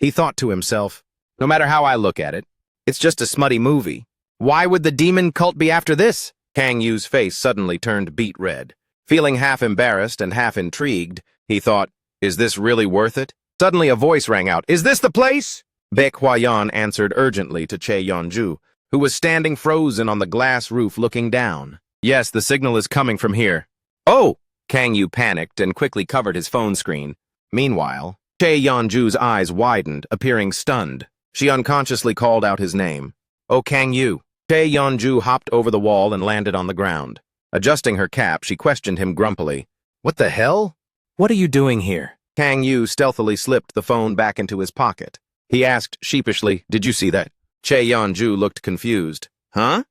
He thought to himself, no matter how I look at it, it's just a smutty movie. Why would the demon cult be after this? Kang Yu's face suddenly turned beet red. Feeling half embarrassed and half intrigued, he thought, is this really worth it? Suddenly a voice rang out, is this the place? Baek Hwa-yeon answered urgently to Chae Yeon-ju, who was standing frozen on the glass roof looking down. Yes, the signal is coming from here. Oh! Kang Yu panicked and quickly covered his phone screen. Meanwhile, Chae Yeon-ju's eyes widened, appearing stunned. She unconsciously called out his name. Oh, Kang Yu. Chae Yeon-ju hopped over the wall and landed on the ground. Adjusting her cap, she questioned him grumpily. What the hell? What are you doing here? Kang Yu stealthily slipped the phone back into his pocket. He asked sheepishly, did you see that? Chae Yeon-ju looked confused. Huh?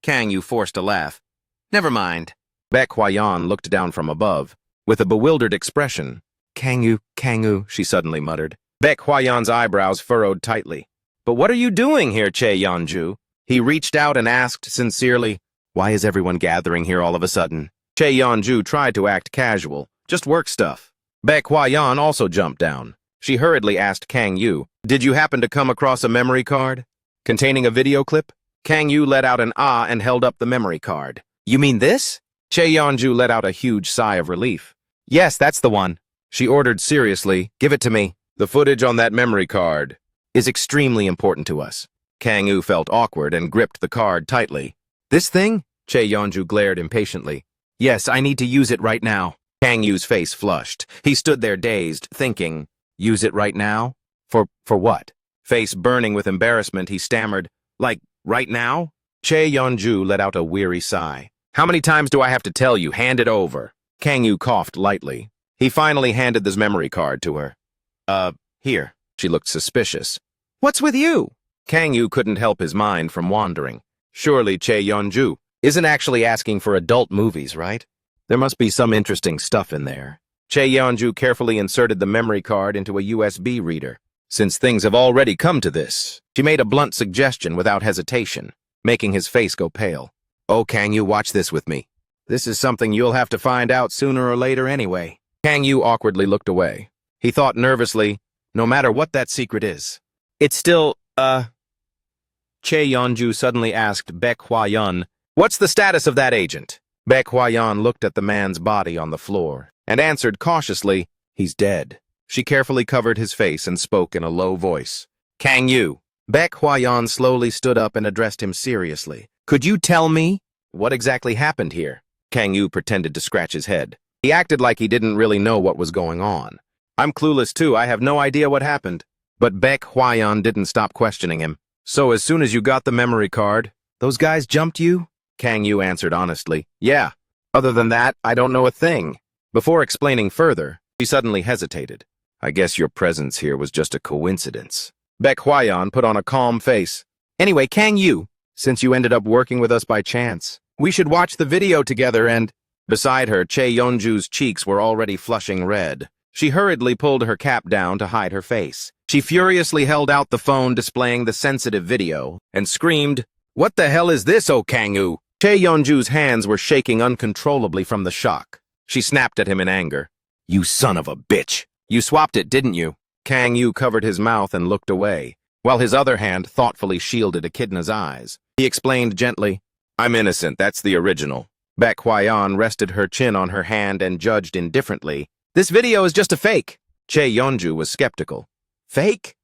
Kang Yu forced a laugh. Never mind. Baek Hwa-yeon looked down from above, with a bewildered expression. Kang Yu, she suddenly muttered. Baek Hwa-yeon's eyebrows furrowed tightly. But what are you doing here, Chae Yeon-ju? He reached out and asked sincerely, why is everyone gathering here all of a sudden? Chae Yeon-ju tried to act casual, just work stuff. Baek Hwa-yeon also jumped down. She hurriedly asked Kang Yu, did you happen to come across a memory card containing a video clip? Kang Yu let out an ah and held up the memory card. You mean this? Chae Yeon-ju let out a huge sigh of relief. Yes, that's the one. She ordered seriously, give it to me. The footage on that memory card is extremely important to us. Kang Yu felt awkward and gripped the card tightly. This thing? Chae Yeon-ju glared impatiently. Yes, I need to use it right now. Kang Yu's face flushed. He stood there dazed, thinking, use it right now? For what? Face burning with embarrassment, he stammered, like, right now? Chae Yeon-ju let out a weary sigh. How many times do I have to tell you, hand it over? Kang Yu coughed lightly. He finally handed this memory card to her. Here. She looked suspicious. What's with you? Kang Yu couldn't help his mind from wandering. Surely Chae Yeon-ju isn't actually asking for adult movies, right? There must be some interesting stuff in there. Chae Yeon-ju carefully inserted the memory card into a USB reader. Since things have already come to this, she made a blunt suggestion without hesitation, making his face go pale. Oh, Kang Yu, watch this with me. This is something you'll have to find out sooner or later anyway. Kang Yu awkwardly looked away. He thought nervously, no matter what that secret is. It's still, Chae Yeon-ju suddenly asked Baek Hwa-yeon, what's the status of that agent? Baek Hwa-yeon looked at the man's body on the floor and answered cautiously, he's dead. She carefully covered his face and spoke in a low voice. Kang Yu. Baek Hwa-yeon slowly stood up and addressed him seriously. Could you tell me what exactly happened here? Kang Yu pretended to scratch his head. He acted like he didn't really know what was going on. I'm clueless too, I have no idea what happened. But Baek Hwa-yeon didn't stop questioning him. So as soon as you got the memory card, those guys jumped you? Kang Yu answered honestly. Yeah. Other than that, I don't know a thing. Before explaining further, she suddenly hesitated. I guess your presence here was just a coincidence. Baek Hwa-yeon put on a calm face. Anyway, Kang Yu, since you ended up working with us by chance, we should watch the video together and... Beside her, Chae Yeon-ju's cheeks were already flushing red. She hurriedly pulled her cap down to hide her face. She furiously held out the phone displaying the sensitive video and screamed, What the hell is this, oh Kang Yu? Chae Yeon-ju's hands were shaking uncontrollably from the shock. She snapped at him in anger. You son of a bitch! You swapped it, didn't you? Kang Yu covered his mouth and looked away, while his other hand thoughtfully shielded Echidna's eyes. He explained gently, I'm innocent, that's the original. Baek Hwa-yeon rested her chin on her hand and judged indifferently. This video is just a fake. Chae Yeon-ju was skeptical. Fake?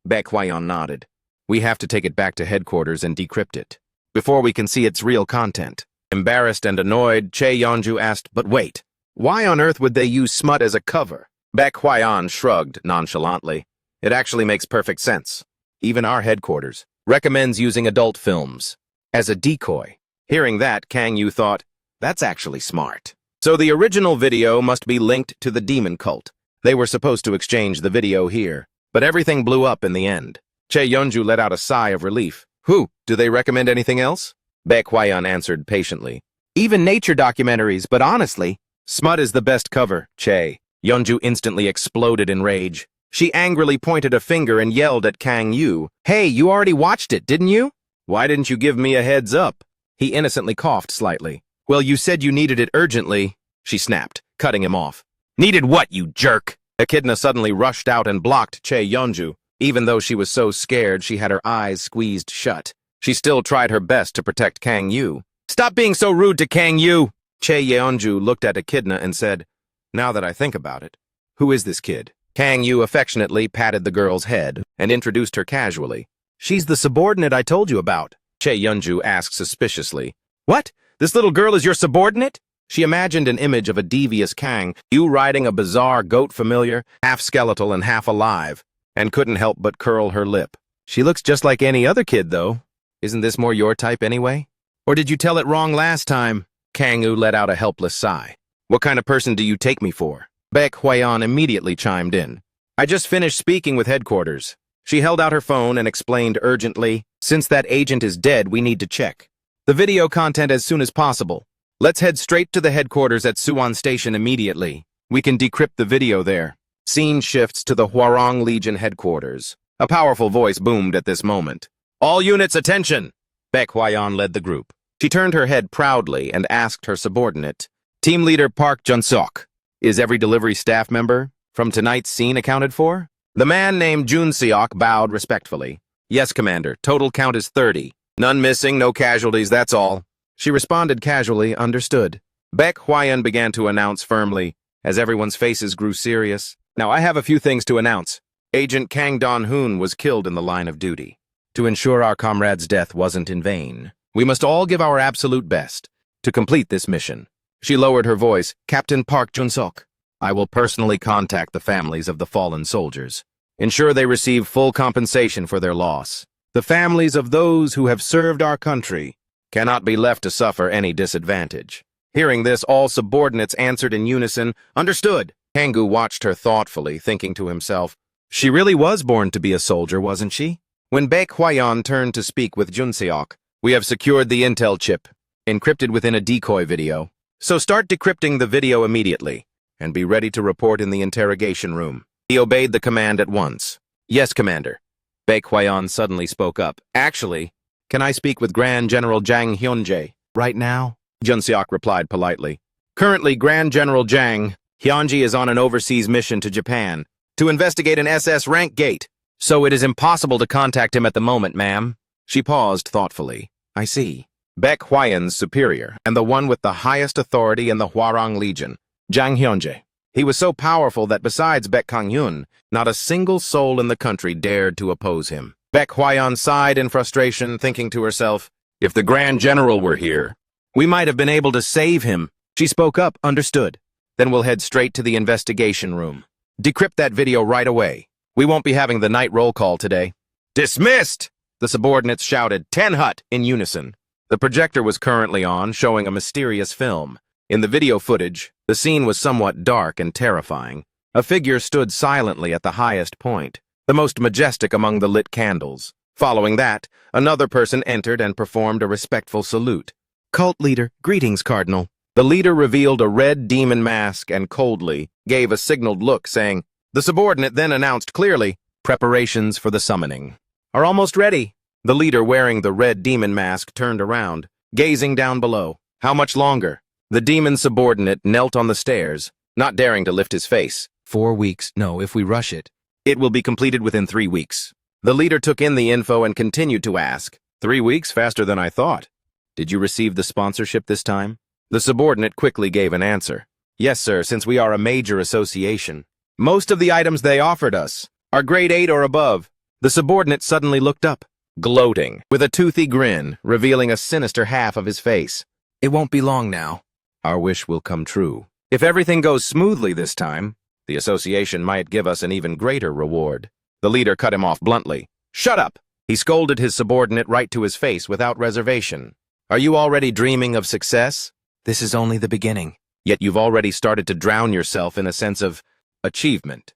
Baek Hwa-yeon nodded. We have to take it back to headquarters and decrypt it, before we can see its real content. Embarrassed and annoyed, Chae Yeon-ju asked, but wait, why on earth would they use smut as a cover? Baek Hwa-yeon shrugged nonchalantly. It actually makes perfect sense. Even our headquarters recommends using adult films as a decoy. Hearing that, Kang Yu thought, that's actually smart. So the original video must be linked to the demon cult. They were supposed to exchange the video here, but everything blew up in the end. Chae Yeon-ju let out a sigh of relief. Who? Do they recommend anything else? Baek Hwa-yeon answered patiently. Even nature documentaries, but honestly, smut is the best cover, Chae. Yeon-ju instantly exploded in rage. She angrily pointed a finger and yelled at Kang Yu. Hey, you already watched it, didn't you? Why didn't you give me a heads up? He innocently coughed slightly. Well, you said you needed it urgently, she snapped, cutting him off. Needed what, you jerk? Echidna suddenly rushed out and blocked Chae Yeon-ju. Even though she was so scared she had her eyes squeezed shut, she still tried her best to protect Kang Yu. "Stop being so rude to Kang Yu!" Che Yeonju looked at Echidna and said, "Now that I think about it, who is this kid?" Kang Yu affectionately patted the girl's head and introduced her casually. "She's the subordinate I told you about," Che Yeonju asked suspiciously. "What? This little girl is your subordinate?" She imagined an image of a devious Kang Yu riding a bizarre goat familiar, half skeletal and half alive, and couldn't help but curl her lip. "She looks just like any other kid, though. Isn't this more your type anyway? Or did you tell it wrong last time?" Kang Yu let out a helpless sigh. "What kind of person do you take me for?" Baek Hwayeon immediately chimed in. "I just finished speaking with headquarters." She held out her phone and explained urgently, "Since that agent is dead, we need to check the video content as soon as possible. Let's head straight to the headquarters at Suwon Station immediately. We can decrypt the video there." Scene shifts to the Hwarang Legion headquarters. A powerful voice boomed at this moment. "All units, attention!" Baek Hwayeon led the group. She turned her head proudly and asked her subordinate, "Team leader Park Jun-seok, is every delivery staff member from tonight's scene accounted for?" The man named Jun-seok bowed respectfully. "Yes, Commander. Total count is 30. None missing, no casualties, that's all." She responded casually, "Understood." Baek Hwayeon began to announce firmly, as everyone's faces grew serious. "Now I have a few things to announce. Agent Kang Don-hoon was killed in the line of duty. To ensure our comrade's death wasn't in vain, we must all give our absolute best to complete this mission." She lowered her voice. "Captain Park Jun-seok, I will personally contact the families of the fallen soldiers. Ensure they receive full compensation for their loss. The families of those who have served our country cannot be left to suffer any disadvantage." Hearing this, all subordinates answered in unison, "Understood." Kang-gu watched her thoughtfully, thinking to himself, "She really was born to be a soldier, wasn't she?" When Baek Hwayeon turned to speak with Jun-seok, "We have secured the intel chip, encrypted within a decoy video. So start decrypting the video immediately, and be ready to report in the interrogation room." He obeyed the command at once. "Yes, Commander." Baek Hwayeon suddenly spoke up. "Actually, can I speak with Grand General Jang Hyunjae right now?" Jun-seok replied politely. "Currently, Grand General Jang Hyunjae is on an overseas mission to Japan to investigate an SS rank gate, so it is impossible to contact him at the moment, ma'am." She paused thoughtfully. "I see." Baek Hwayeon's superior, and the one with the highest authority in the Hwarang Legion, Jang Hyunjae. He was so powerful that besides Baek Kang-hyun, not a single soul in the country dared to oppose him. Baek Hwayeon sighed in frustration, thinking to herself, "If the Grand General were here, we might have been able to save him." She spoke up, "Understood. Then we'll head straight to the investigation room. Decrypt that video right away. We won't be having the night roll call today." "Dismissed!" The subordinates shouted, "Ten-hut," in unison. The projector was currently on, showing a mysterious film. In the video footage, the scene was somewhat dark and terrifying. A figure stood silently at the highest point, the most majestic among the lit candles. Following that, another person entered and performed a respectful salute. "Cult leader, greetings, Cardinal." The leader revealed a red demon mask and coldly gave a signaled look, saying, The subordinate then announced clearly, "Preparations for the summoning are almost ready." The leader wearing the red demon mask turned around, gazing down below. "How much longer?" The demon subordinate knelt on the stairs, not daring to lift his face. 4 weeks. No, if we rush it, it will be completed within 3 weeks. The leader took in the info and continued to ask, 3 weeks? Faster than I thought. Did you receive the sponsorship this time? The subordinate quickly gave an answer. Yes, sir, since we are a major association. Most of the items they offered us are grade 8 or above. The subordinate suddenly looked up, gloating, with a toothy grin, revealing a sinister half of his face. It won't be long now. Our wish will come true. If everything goes smoothly this time, the association might give us an even greater reward. The leader cut him off bluntly. Shut up! He scolded his subordinate right to his face without reservation. Are you already dreaming of success? This is only the beginning. Yet you've already started to drown yourself in a sense of achievement.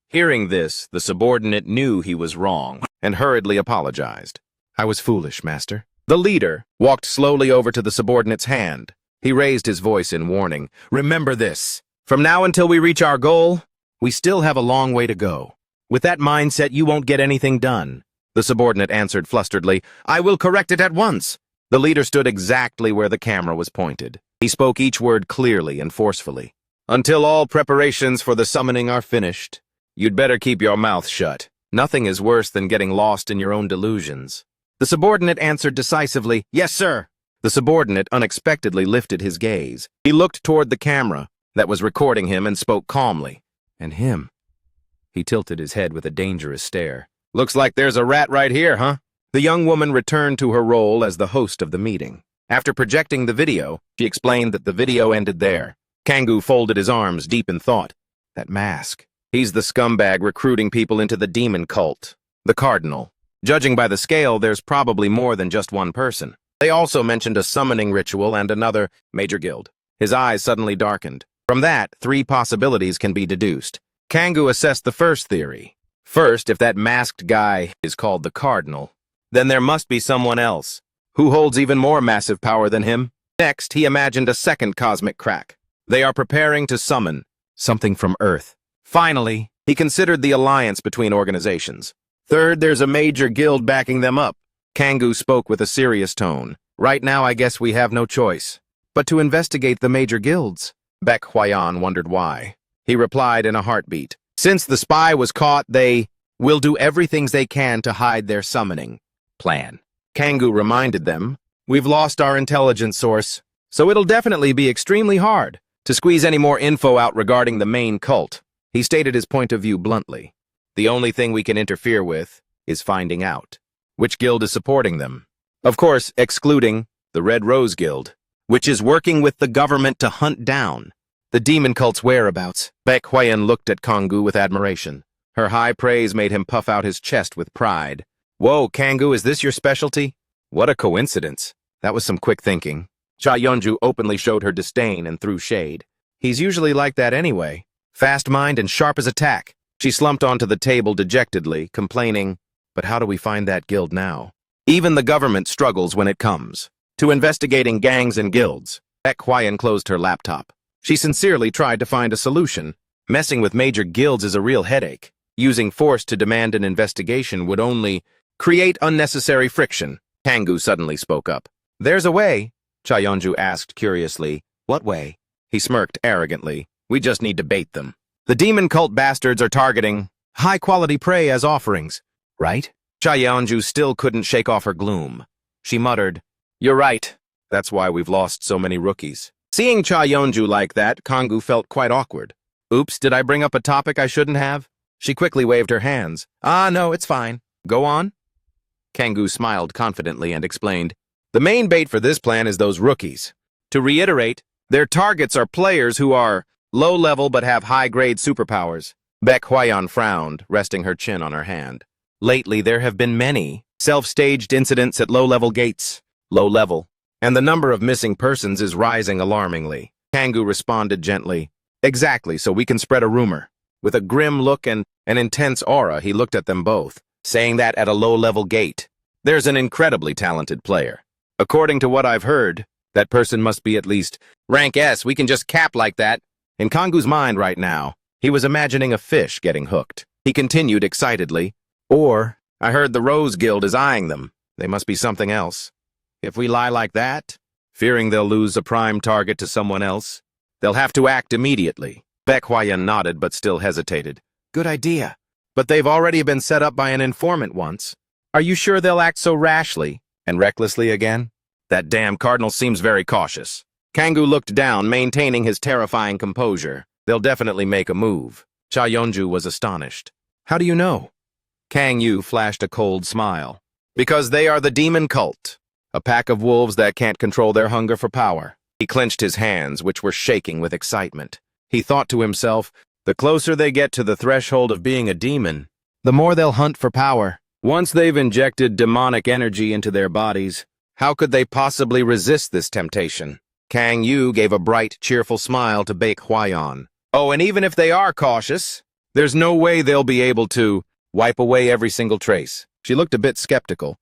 Hearing this, the subordinate knew he was wrong and hurriedly apologized. I was foolish, master. The leader walked slowly over to the subordinate's hand. He raised his voice in warning. Remember this. From now until we reach our goal, we still have a long way to go. With that mindset, you won't get anything done. The subordinate answered flusteredly, I will correct it at once. The leader stood exactly where the camera was pointed. He spoke each word clearly and forcefully. Until all preparations for the summoning are finished, you'd better keep your mouth shut. Nothing is worse than getting lost in your own delusions. The subordinate answered decisively, "Yes, sir." The subordinate unexpectedly lifted his gaze. He looked toward the camera that was recording him and spoke calmly. "And him?" He tilted his head with a dangerous stare. "Looks like there's a rat right here, huh?" The young woman returned to her role as the host of the meeting. After projecting the video, she explained that the video ended there. Kang-gu folded his arms, deep in thought. That mask. He's the scumbag recruiting people into the demon cult. The cardinal. Judging by the scale, there's probably more than just one person. They also mentioned a summoning ritual and another major guild. His eyes suddenly darkened. From that, 3 possibilities can be deduced. Kang-gu assessed the first theory. First, if that masked guy is called the cardinal, then there must be someone else who holds even more massive power than him. Next, he imagined a second cosmic crack. They are preparing to summon something from Earth. Finally, he considered the alliance between organizations. Third, there's a major guild backing them up. Kang-gu spoke with a serious tone. Right now, I guess we have no choice but to investigate the major guilds. Baek Hwayan wondered why. He replied in a heartbeat. Since the spy was caught, they will do everything they can to hide their summoning plan. Kang-gu reminded them, "We've lost our intelligence source, so it'll definitely be extremely hard to squeeze any more info out regarding the main cult." He stated his point of view bluntly. "The only thing we can interfere with is finding out which guild is supporting them. Of course, excluding the Red Rose Guild, which is working with the government to hunt down the demon cult's whereabouts." Baek Hwayan looked at Kang-gu with admiration. Her high praise made him puff out his chest with pride. "Whoa, Kang-gu, is this your specialty?" What a coincidence. That was some quick thinking. Cha Yeonju openly showed her disdain and threw shade. He's usually like that anyway. Fast mind and sharp as a tack. She slumped onto the table dejectedly, complaining, "But how do we find that guild now?" Even the government struggles when it comes to investigating gangs and guilds. Baek Hwayan closed her laptop. She sincerely tried to find a solution. Messing with major guilds is a real headache. Using force to demand an investigation would only create unnecessary friction. Kang-gu suddenly spoke up. "There's a way," Cha Yeonju asked curiously. "What way?" He smirked arrogantly. "We just need to bait them. The demon cult bastards are targeting high-quality prey as offerings, right?" Cha Yeonju still couldn't shake off her gloom. She muttered, "You're right. That's why we've lost so many rookies." Seeing Cha Yeonju like that, Kang-gu felt quite awkward. "Oops, did I bring up a topic I shouldn't have?" She quickly waved her hands. No, it's fine. Go on." Kang-gu smiled confidently and explained, "The main bait for this plan is those rookies. To reiterate, their targets are players who are low-level but have high-grade superpowers." Baek Hwayan frowned, resting her chin on her hand. "Lately, there have been many self-staged incidents at low-level gates. Low-level. And the number of missing persons is rising alarmingly." Kang-gu responded gently, "Exactly, so we can spread a rumor." With a grim look and an intense aura, he looked at them both, saying that at a low-level gate, there's an incredibly talented player. According to what I've heard, that person must be at least rank S. We can just cap like that. In Kang-gu's mind right now, he was imagining a fish getting hooked. He continued excitedly, "Or, I heard the Rose Guild is eyeing them. They must be something else. If we lie like that, fearing they'll lose a prime target to someone else, they'll have to act immediately." Baek Hwayan nodded but still hesitated. "Good idea. But they've already been set up by an informant once. Are you sure they'll act so rashly and recklessly again? That damn cardinal seems very cautious." Kang-gu looked down, maintaining his terrifying composure. "They'll definitely make a move." Cha Yeonju was astonished. "How do you know?" Kang-yu flashed a cold smile. "Because they are the demon cult. A pack of wolves that can't control their hunger for power." He clenched his hands, which were shaking with excitement. He thought to himself, the closer they get to the threshold of being a demon, the more they'll hunt for power. Once they've injected demonic energy into their bodies, how could they possibly resist this temptation? Kang-yu gave a bright, cheerful smile to Baek Hwayan. "Oh, and even if they are cautious, there's no way they'll be able to wipe away every single trace." She looked a bit skeptical.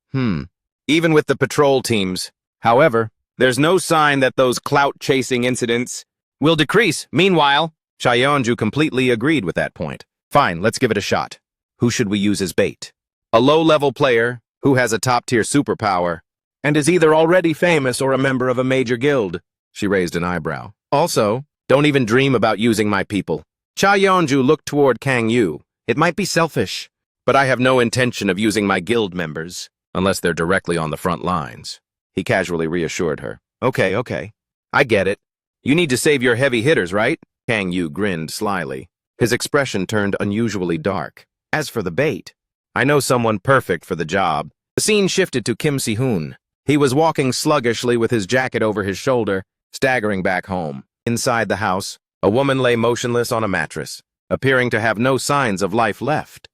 Even with the patrol teams. However, there's no sign that those clout-chasing incidents will decrease. Meanwhile, Cha Yeonju completely agreed with that point. "Fine, let's give it a shot. Who should we use as bait?" "A low-level player who has a top-tier superpower and is either already famous or a member of a major guild." She raised an eyebrow. "Also, don't even dream about using my people." Cha Yeonju looked toward Kang-yu. "It might be selfish, but I have no intention of using my guild members, unless they're directly on the front lines. He casually reassured her. Okay. I get it. You need to save your heavy hitters, right? Kang Yu grinned slyly. His expression turned unusually dark. As for the bait, I know someone perfect for the job. The scene shifted to Kim Si-hoon. He was walking sluggishly with his jacket over his shoulder, staggering back home. Inside the house, a woman lay motionless on a mattress, appearing to have no signs of life left.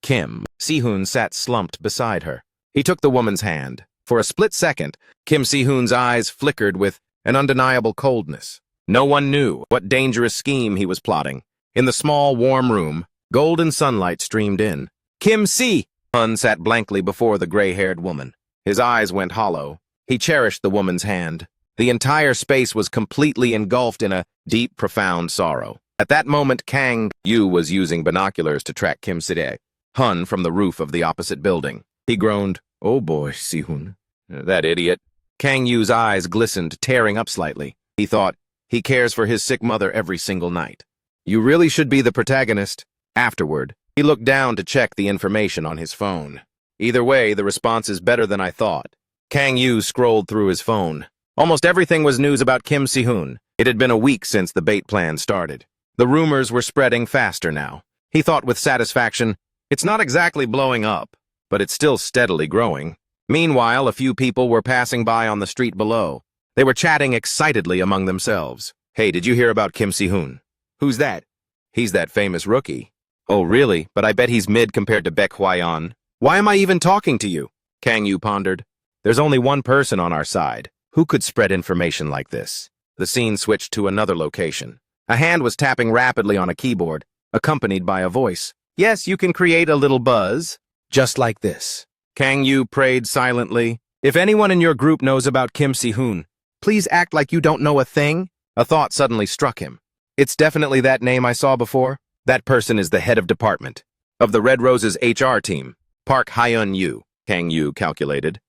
Kim Si-hoon sat slumped beside her. He took the woman's hand. For a split second, Kim Si-hoon's eyes flickered with an undeniable coldness. No one knew what dangerous scheme he was plotting. In the small, warm room, golden sunlight streamed in. Kim Si-hoon sat blankly before the gray-haired woman. His eyes went hollow. He cherished the woman's hand. The entire space was completely engulfed in a deep, profound sorrow. At that moment, Kang Yu was using binoculars to track Kim Si-hoon from the roof of the opposite building. He groaned, "Oh boy, Si-hoon. That idiot." Kang Yu's eyes glistened, tearing up slightly. He thought, he cares for his sick mother every single night. You really should be the protagonist. Afterward, he looked down to check the information on his phone. Either way, the response is better than I thought. Kang Yu scrolled through his phone. Almost everything was news about Kim Si-hoon. It had been a week since the bait plan started. The rumors were spreading faster now. He thought with satisfaction, it's not exactly blowing up, but it's still steadily growing. Meanwhile, a few people were passing by on the street below. They were chatting excitedly among themselves. Hey, did you hear about Kim Si-hoon? Who's that? He's that famous rookie. Oh, really? But I bet he's mid compared to Baek Hwa-yeon. Why am I even talking to you? Kang Yu pondered. There's only one person on our side. Who could spread information like this? The scene switched to another location. A hand was tapping rapidly on a keyboard, accompanied by a voice. Yes, you can create a little buzz. Just like this. Kang Yu prayed silently. If anyone in your group knows about Kim Si-hoon, please act like you don't know a thing. A thought suddenly struck him. It's definitely that name I saw before. That person is the head of department. Of the Red Roses HR team. Park Hyun-yu, Kang Yu calculated.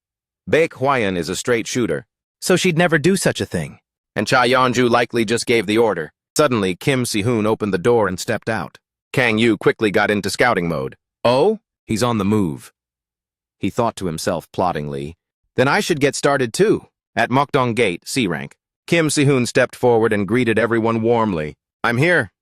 Baek Hwa-yeon is a straight shooter, so she'd never do such a thing. And Cha Yeon-ju likely just gave the order. Suddenly, Kim Si-hoon opened the door and stepped out. Kang Yu quickly got into scouting mode. Oh? He's on the move. He thought to himself ploddingly. Then I should get started too. At Mokdong Gate, C rank. Kim Si-hoon stepped forward and greeted everyone warmly. I'm here.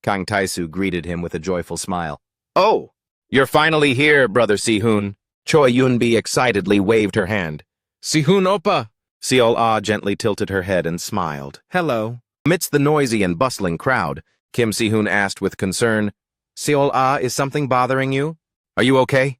Kang Tae-soo greeted him with a joyful smile. Oh, you're finally here, brother Si-hoon. Choi Yun-bi excitedly waved her hand. Si-hoon oppa. Seol-ah gently tilted her head and smiled. Hello. Amidst the noisy and bustling crowd, Kim Si-hoon asked with concern, Seol-ah, is something bothering you? Are you okay?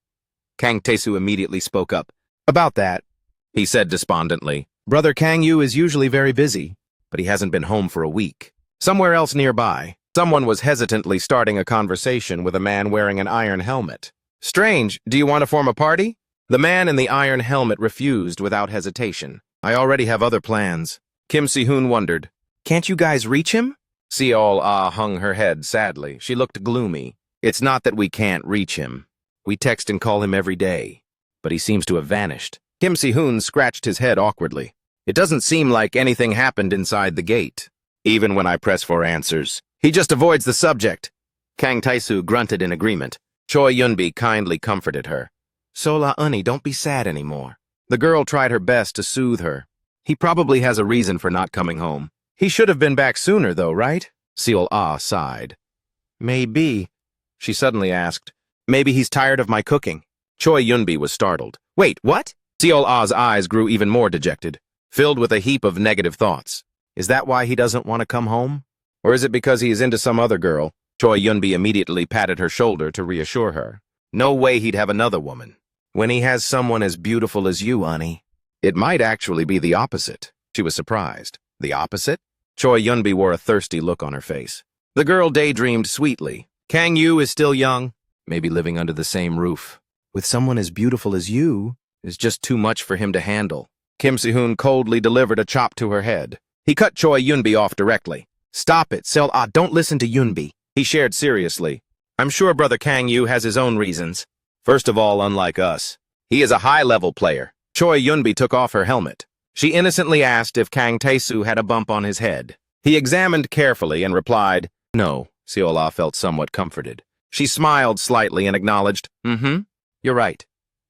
Kang Tae-soo immediately spoke up. About that, he said despondently. Brother Kang Yu is usually very busy, but he hasn't been home for a week. Somewhere else nearby, someone was hesitantly starting a conversation with a man wearing an iron helmet. Strange, do you want to form a party? The man in the iron helmet refused without hesitation. I already have other plans. Kim Si-hoon wondered. Can't you guys reach him? Seol-ah hung her head sadly. She looked gloomy. It's not that we can't reach him. We text and call him every day, but he seems to have vanished. Kim Si-hoon scratched his head awkwardly. It doesn't seem like anything happened inside the gate. Even when I press for answers, he just avoids the subject. Kang Tae-soo grunted in agreement. Choi Yun-bi kindly comforted her. Sola-uni, don't be sad anymore. The girl tried her best to soothe her. He probably has a reason for not coming home. He should have been back sooner, though, right? Seol-ah sighed. Maybe, she suddenly asked. Maybe he's tired of my cooking. Choi Yun-bi was startled. Wait, what? Seol-ah's eyes grew even more dejected, filled with a heap of negative thoughts. Is that why he doesn't want to come home? Or is it because he is into some other girl? Choi Yun-bi immediately patted her shoulder to reassure her. No way he'd have another woman. When he has someone as beautiful as you, Ani. It might actually be the opposite. She was surprised. The opposite? Choi Yun-bi wore a thirsty look on her face. The girl daydreamed sweetly. Kang Yu is still young, maybe living under the same roof. With someone as beautiful as you is just too much for him to handle. Kim Si-hoon coldly delivered a chop to her head. He cut Choi Yun-bi off directly. Stop it, Seol-ah, don't listen to Yun-bi. He shared seriously. I'm sure brother Kang Yu has his own reasons. First of all, unlike us, he is a high-level player. Choi Yun-bi took off her helmet. She innocently asked if Kang Tae-soo had a bump on his head. He examined carefully and replied, no. Seol-ah felt somewhat comforted. She smiled slightly and acknowledged, you're right.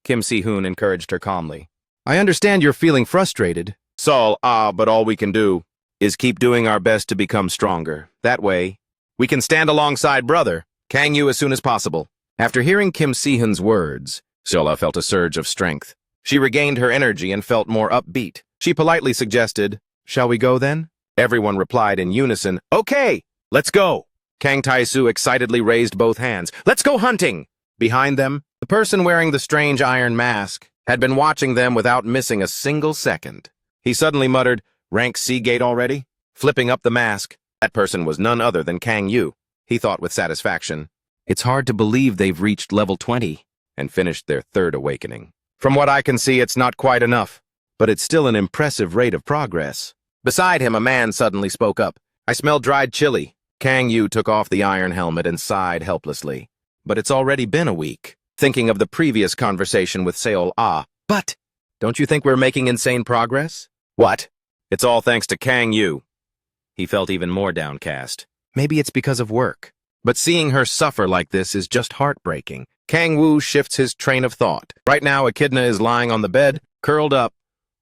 Kim Si-hoon encouraged her calmly. I understand you're feeling frustrated. But all we can do is keep doing our best to become stronger. That way, we can stand alongside brother, Kang-yu, as soon as possible. After hearing Kim Si-hoon's words, Sola felt a surge of strength. She regained her energy and felt more upbeat. She politely suggested, shall we go then? Everyone replied in unison, okay, let's go. Kang Tae-soo excitedly raised both hands. Let's go hunting! Behind them, the person wearing the strange iron mask had been watching them without missing a single second. He suddenly muttered, rank C gate already? Flipping up the mask, that person was none other than Kang-yu. He thought with satisfaction, it's hard to believe they've reached level 20 and finished their third awakening. From what I can see, it's not quite enough, but it's still an impressive rate of progress. Beside him, a man suddenly spoke up. I smell dried chili. Kang-yu took off the iron helmet and sighed helplessly. But it's already been a week. Thinking of the previous conversation with Seol-ah. But, don't you think we're making insane progress? What? It's all thanks to Kang-yu. He felt even more downcast. Maybe it's because of work. But seeing her suffer like this is just heartbreaking. Kang-woo shifts his train of thought. Right now, Echidna is lying on the bed, curled up.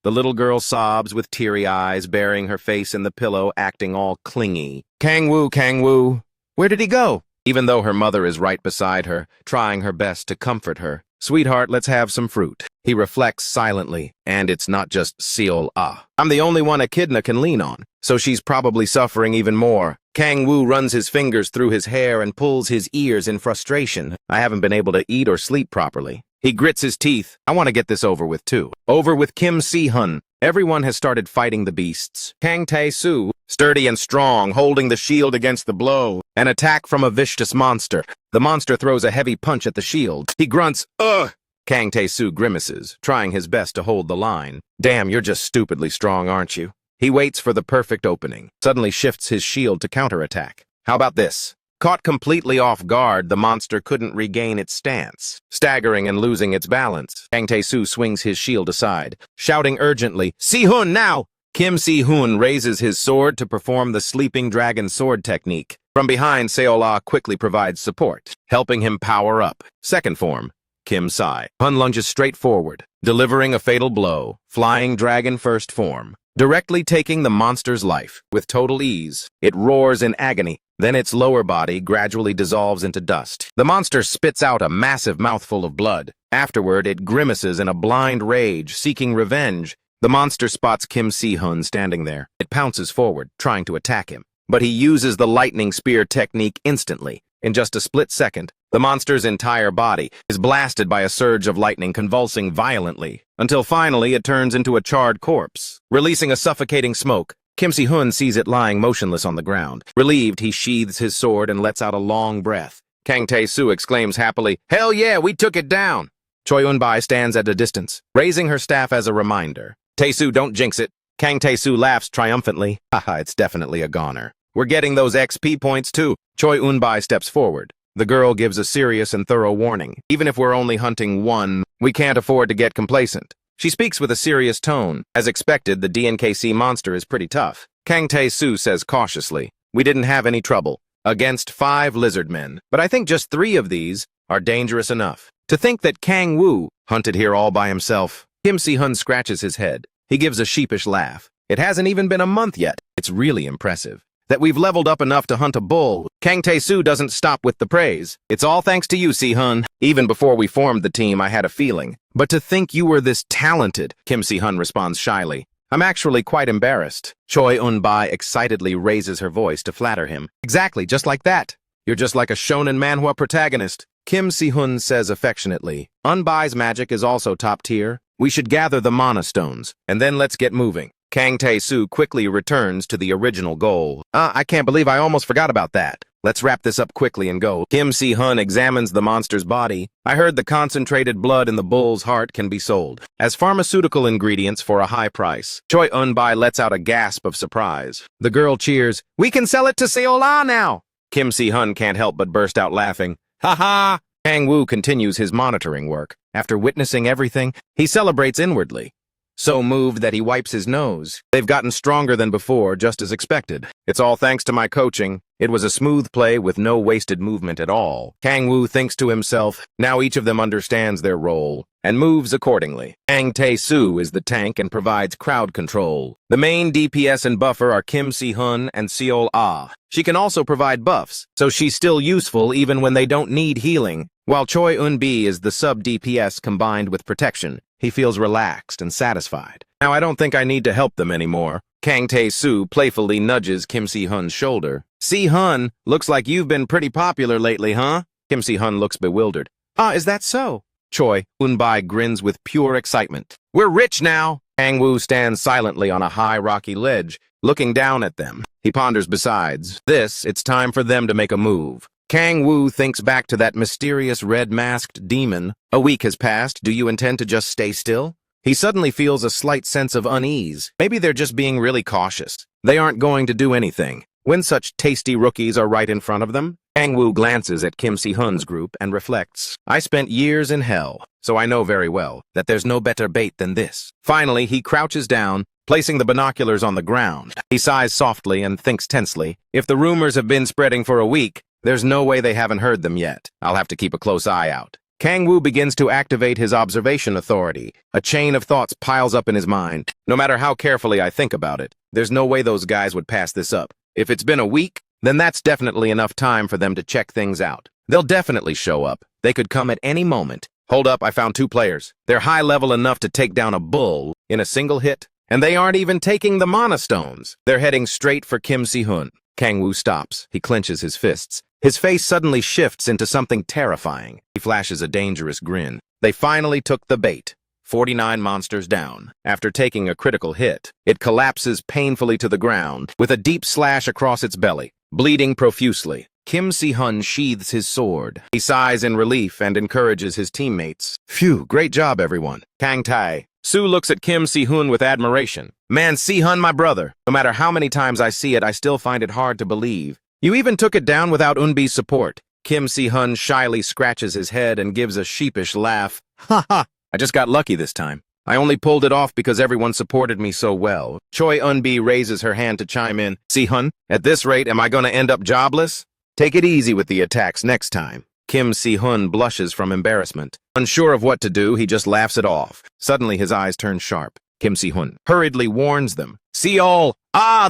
The little girl sobs with teary eyes, burying her face in the pillow, acting all clingy. Kang-woo, where did he go? Even though her mother is right beside her, trying her best to comfort her. Sweetheart, let's have some fruit. He reflects silently, and it's not just Seol-ah. I'm the only one Echidna can lean on, so she's probably suffering even more. Kang-woo runs his fingers through his hair and pulls his ears in frustration. I haven't been able to eat or sleep properly. He grits his teeth. I want to get this over with, too. Over with Kim Si-hoon. Everyone has started fighting the beasts. Kang Tae-soo, sturdy and strong, holding the shield against the blow. An attack from a vicious monster. The monster throws a heavy punch at the shield. He grunts, ugh! Kang Tae-soo grimaces, trying his best to hold the line. Damn, you're just stupidly strong, aren't you? He waits for the perfect opening, suddenly shifts his shield to counterattack. How about this? Caught completely off guard, the monster couldn't regain its stance, staggering and losing its balance. Kang Tae-soo swings his shield aside, shouting urgently, Si-hoon, now! Kim Si-hoon raises his sword to perform the sleeping dragon sword technique. From behind, Seol-ah quickly provides support, helping him power up. Second form, Kim Si-hoon lunges straight forward, delivering a fatal blow, flying dragon first form, directly taking the monster's life. With total ease, it roars in agony. Then its lower body gradually dissolves into dust. The monster spits out a massive mouthful of blood. Afterward, it grimaces in a blind rage, seeking revenge. The monster spots Kim Si-hoon standing there. It pounces forward, trying to attack him. But he uses the lightning spear technique instantly. In just a split second, the monster's entire body is blasted by a surge of lightning convulsing violently, until finally it turns into a charred corpse. Releasing a suffocating smoke, Kim Si-hoon sees it lying motionless on the ground. Relieved, he sheathes his sword and lets out a long breath. Kang Tae-soo exclaims happily, hell yeah, we took it down! Choi Un-bai stands at a distance, raising her staff as a reminder. Tae-soo, don't jinx it. Kang Tae-soo laughs triumphantly. Haha, it's definitely a goner. We're getting those XP points too. Choi Un-bai steps forward. The girl gives a serious and thorough warning. Even if we're only hunting one, we can't afford to get complacent. She speaks with a serious tone. As expected, the DNKC monster is pretty tough. Kang Tae-soo says cautiously, we didn't have any trouble against 5 lizard men, but I think just 3 of these are dangerous enough. To think that Kang-woo hunted here all by himself. Kim Si-hoon scratches his head. He gives a sheepish laugh. It hasn't even been a month yet. It's really impressive that we've leveled up enough to hunt a bull. Kang Tae-soo doesn't stop with the praise. It's all thanks to you, Si-hoon. Even before we formed the team, I had a feeling. But to think you were this talented, Kim Si-hoon responds shyly. I'm actually quite embarrassed. Choi Un-bai excitedly raises her voice to flatter him. Exactly, just like that. You're just like a shonen manhwa protagonist. Kim Si-hoon says affectionately. Un-bai's magic is also top tier. We should gather the mana stones, and then let's get moving. Kang Tae-soo quickly returns to the original goal. I can't believe I almost forgot about that. Let's wrap this up quickly and go. Kim Si-hoon examines the monster's body. I heard the concentrated blood in the bull's heart can be sold as pharmaceutical ingredients for a high price. Choi Un-bai lets out a gasp of surprise. The girl cheers. We can sell it to Seol-ah now! Kim Si-hoon can't help but burst out laughing. Ha ha! Kang-woo continues his monitoring work. After witnessing everything, he celebrates inwardly. so moved that he wipes his nose. They've gotten stronger than before, just as expected. It's all thanks to my coaching. It was a smooth play with no wasted movement at all. Kang-woo thinks to himself, now each of them understands their role, and moves accordingly. Kang Tae-soo is the tank and provides crowd control. The main DPS and buffer are Kim Si-hun and Seol Ah. She can also provide buffs, so she's still useful even when they don't need healing. While Choi Eun-bi is the sub-DPS combined with protection, he feels relaxed and satisfied. Now I don't think I need to help them anymore. Kang Tae-soo playfully nudges Kim Si-hun's shoulder. Si-hun, looks like you've been pretty popular lately, huh? Kim Si-hun looks bewildered. Is that so? Choi Eun-bi grins with pure excitement. We're rich now! Kang-woo stands silently on a high rocky ledge, looking down at them. He ponders besides. It's time for them to make a move. Kang-woo thinks back to that mysterious red-masked demon. A week has passed. Do you intend to just stay still? He suddenly feels a slight sense of unease. Maybe they're just being really cautious. They aren't going to do anything. When such tasty rookies are right in front of them, Kang-woo glances at Kim Si-hun's group and reflects. I spent years in hell, so I know very well that there's no better bait than this. Finally, he crouches down, placing the binoculars on the ground. He sighs softly and thinks tensely. If the rumors have been spreading for a week, there's no way they haven't heard them yet. I'll have to keep a close eye out. Kang-woo begins to activate his observation authority. A chain of thoughts piles up in his mind. No matter how carefully I think about it, there's no way those guys would pass this up. If it's been a week, then that's definitely enough time for them to check things out. They'll definitely show up. They could come at any moment. Hold up, I found 2 players. They're high level enough to take down a bull in a single hit, and they aren't even taking the mana stones. They're heading straight for Kim Si-hun. Kang-woo stops. He clenches his fists. His face suddenly shifts into something terrifying. He flashes a dangerous grin. They finally took the bait. 49 monsters down. After taking a critical hit, it collapses painfully to the ground, with a deep slash across its belly, bleeding profusely. Kim Si-hun sheathes his sword. He sighs in relief and encourages his teammates. Phew, great job, everyone. Kang Tae-soo looks at Kim Si-hun with admiration. Man, Si-hun, my brother. No matter how many times I see it, I still find it hard to believe. You even took it down without Eun-bi's support. Kim Si-hun shyly scratches his head and gives a sheepish laugh. Ha ha! I just got lucky this time. I only pulled it off because everyone supported me so well. Choi Eun-bi raises her hand to chime in. Si-hun, at this rate, am I going to end up jobless? Take it easy with the attacks next time. Kim Si-hun blushes from embarrassment. Unsure of what to do, he just laughs it off. Suddenly his eyes turn sharp. Kim Si-hun hurriedly warns them. Seol,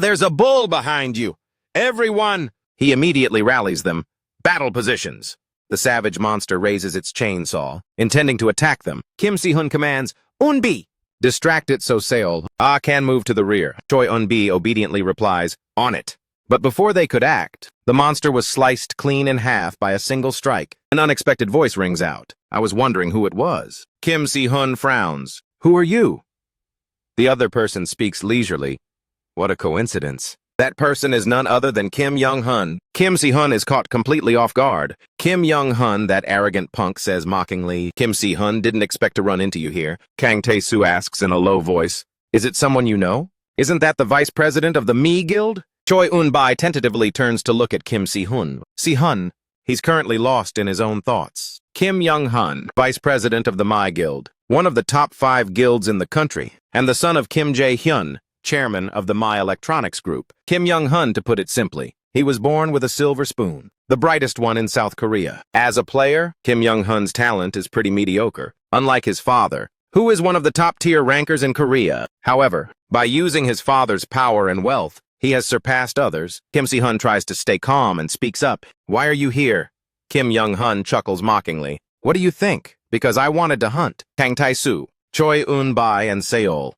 there's a bull behind you. Everyone! He immediately rallies them. Battle positions. The savage monster raises its chainsaw, intending to attack them. Kim Si-hun commands, Eun-bi! Distract it so Seol can move to the rear. Choi Eun-bi obediently replies, on it. But before they could act, the monster was sliced clean in half by a single strike. An unexpected voice rings out. I was wondering who it was. Kim Si-hun frowns. Who are you? The other person speaks leisurely. What a coincidence. That person is none other than Kim Young-hun. Kim Si-hun is caught completely off guard. Kim Young-hun, that arrogant punk, says mockingly. Kim Si-hun didn't expect to run into you here. Kang Tae-soo asks in a low voice. Is it someone you know? Isn't that the vice president of the Mi Guild? Choi Eun-bi tentatively turns to look at Kim Si-hun. Si-hun, he's currently lost in his own thoughts. Kim Young-hun, vice president of the Mi Guild, one of the top 5 guilds in the country, and the son of Kim Jae-hyun, chairman of the Mi Electronics Group. Kim Young-hun, to put it simply, he was born with a silver spoon, the brightest one in South Korea. As a player, Kim Young-hun's talent is pretty mediocre, unlike his father, who is one of the top-tier rankers in Korea. However, by using his father's power and wealth, he has surpassed others. Kim Si-hun tries to stay calm and speaks up. Why are you here? Kim Young-hun chuckles mockingly. What do you think? Because I wanted to hunt. Kang Tae-soo, Choi Eun-bi, and Seol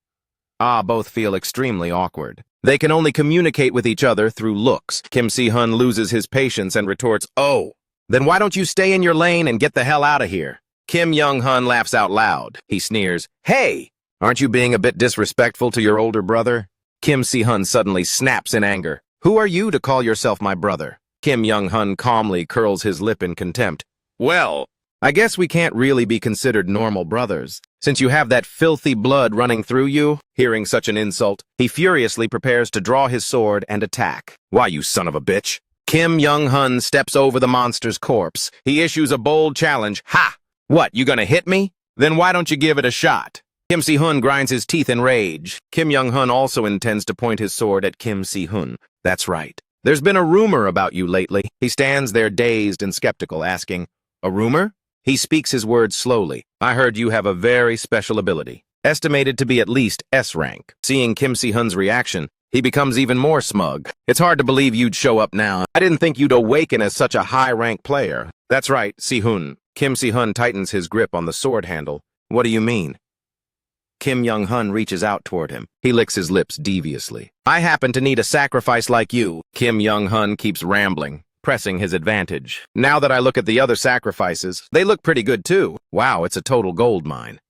both feel extremely awkward. They can only communicate with each other through looks. Kim Si-hun loses his patience and retorts, oh, then why don't you stay in your lane and get the hell out of here? Kim Young-hun laughs out loud. He sneers, hey, aren't you being a bit disrespectful to your older brother? Kim Si-hun suddenly snaps in anger. Who are you to call yourself my brother? Kim Young-hun calmly curls his lip in contempt. Well, I guess we can't really be considered normal brothers, since you have that filthy blood running through you. Hearing such an insult, he furiously prepares to draw his sword and attack. Why, you son of a bitch? Kim Young-hun steps over the monster's corpse. He issues a bold challenge. Ha! What, you gonna hit me? Then why don't you give it a shot? Kim Si-hun grinds his teeth in rage. Kim Young-hun also intends to point his sword at Kim Si-hun. That's right. There's been a rumor about you lately. He stands there dazed and skeptical, asking, "A rumor?" He speaks his words slowly. "I heard you have a very special ability, estimated to be at least S rank." Seeing Kim Si-hun's reaction, he becomes even more smug. "It's hard to believe you'd show up now. I didn't think you'd awaken as such a high-rank player." "That's right, Si-hun." Kim Si-hun tightens his grip on the sword handle. "What do you mean?" Kim Young-hun reaches out toward him. He licks his lips deviously. "I happen to need a sacrifice like you." Kim Young-hun keeps rambling, pressing his advantage. "Now that I look at the other sacrifices, they look pretty good too. Wow, it's a total gold mine."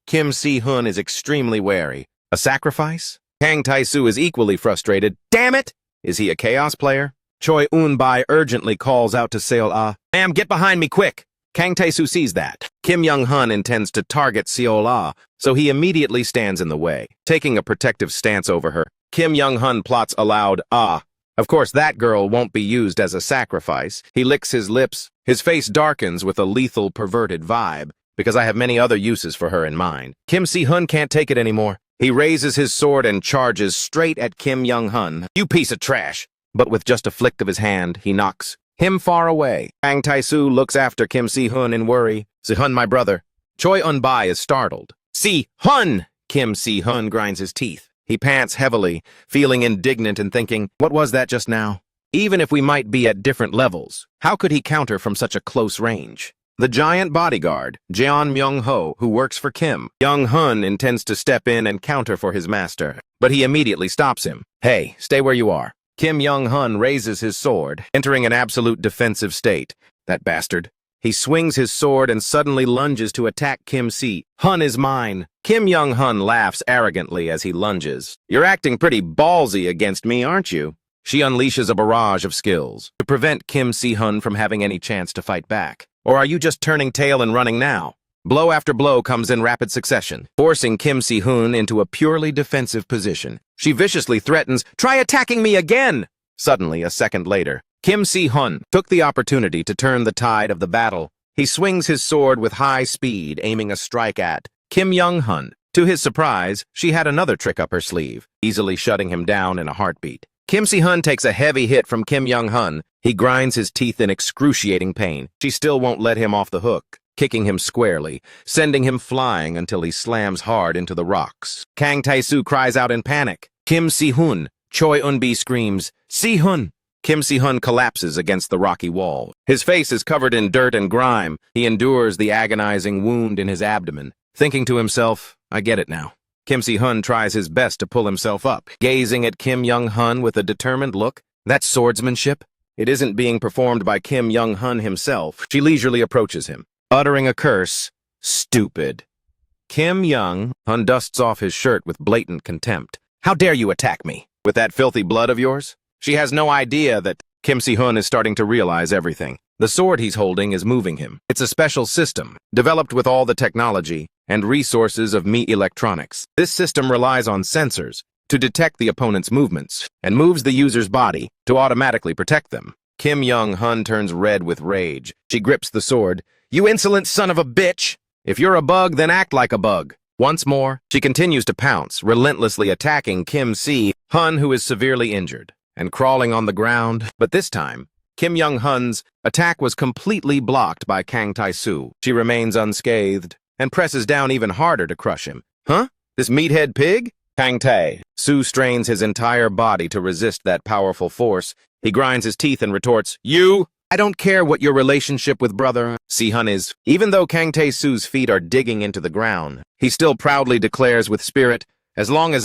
Kim Si-hun is extremely wary. A sacrifice? Kang Tai-soo is equally frustrated. Damn it! Is he a chaos player? Choi Un-bai urgently calls out to Seol-ah. "Ma'am, get behind me quick!" Kang Tai-soo sees that. Kim Young-hun intends to target Seol-ah, so he immediately stands in the way. Taking a protective stance over her, Kim Young-hun plots aloud, "Ah, of course that girl won't be used as a sacrifice." He licks his lips. His face darkens with a lethal, perverted vibe, because I have many other uses for her in mind. Kim Si-hun can't take it anymore. He raises his sword and charges straight at Kim Young-hun. "You piece of trash!" But with just a flick of his hand, he knocks him far away. Kang Tai-soo looks after Kim Si-hun in worry. "Si-hun, my brother." Choi Un-bai is startled. "Si-hun!" Kim Si-hun grinds his teeth. He pants heavily, feeling indignant and thinking, what was that just now? Even if we might be at different levels, how could he counter from such a close range? The giant bodyguard, Jeon Myung-ho, who works for Kim Young-hun, intends to step in and counter for his master, but he immediately stops him. "Hey, stay where you are." Kim Young-hun raises his sword, entering an absolute defensive state. That bastard. He swings his sword and suddenly lunges to attack Kim Si-hun is mine. Kim Young-hun laughs arrogantly as he lunges. "You're acting pretty ballsy against me, aren't you?" She unleashes a barrage of skills to prevent Kim Si-hun from having any chance to fight back. "Or are you just turning tail and running now?" Blow after blow comes in rapid succession, forcing Kim Si-hun into a purely defensive position. She viciously threatens, "Try attacking me again!" Suddenly, a second later, Kim Si-hun took the opportunity to turn the tide of the battle. He swings his sword with high speed, aiming a strike at Kim Young-hun. To his surprise, she had another trick up her sleeve, easily shutting him down in a heartbeat. Kim Si-hun takes a heavy hit from Kim Young-hun. He grinds his teeth in excruciating pain. She still won't let him off the hook, kicking him squarely, sending him flying until he slams hard into the rocks. Kang Tai-soo cries out in panic. "Kim Si-hun!" Choi Un-bi screams, "Si-hun!" Kim Si-hun collapses against the rocky wall. His face is covered in dirt and grime. He endures the agonizing wound in his abdomen, thinking to himself, "I get it now." Kim Si-hun tries his best to pull himself up, gazing at Kim Young-hun with a determined look. That's swordsmanship. It isn't being performed by Kim Young-hun himself. She leisurely approaches him, uttering a curse. "Stupid." Kim Young-hun dusts off his shirt with blatant contempt. "How dare you attack me? With that filthy blood of yours?" She has no idea that Kim Si-hun is starting to realize everything. The sword he's holding is moving him. It's a special system, developed with all the technology and resources of Mi Electronics. This system relies on sensors to detect the opponent's movements and moves the user's body to automatically protect them. Kim Young-hun turns red with rage. She grips the sword. "You insolent son of a bitch! If you're a bug, then act like a bug." Once more, she continues to pounce, relentlessly attacking Kim Si-hun, who is severely injured and crawling on the ground. But this time, Kim Young-hun's attack was completely blocked by Kang Tai-soo. She remains unscathed and presses down even harder to crush him. "Huh? This meathead pig?" Kang Tai-soo strains his entire body to resist that powerful force. He grinds his teeth and retorts, "You? I don't care what your relationship with brother Si-hun is." Even though Kang Tai-soo's feet are digging into the ground, he still proudly declares with spirit, "As long as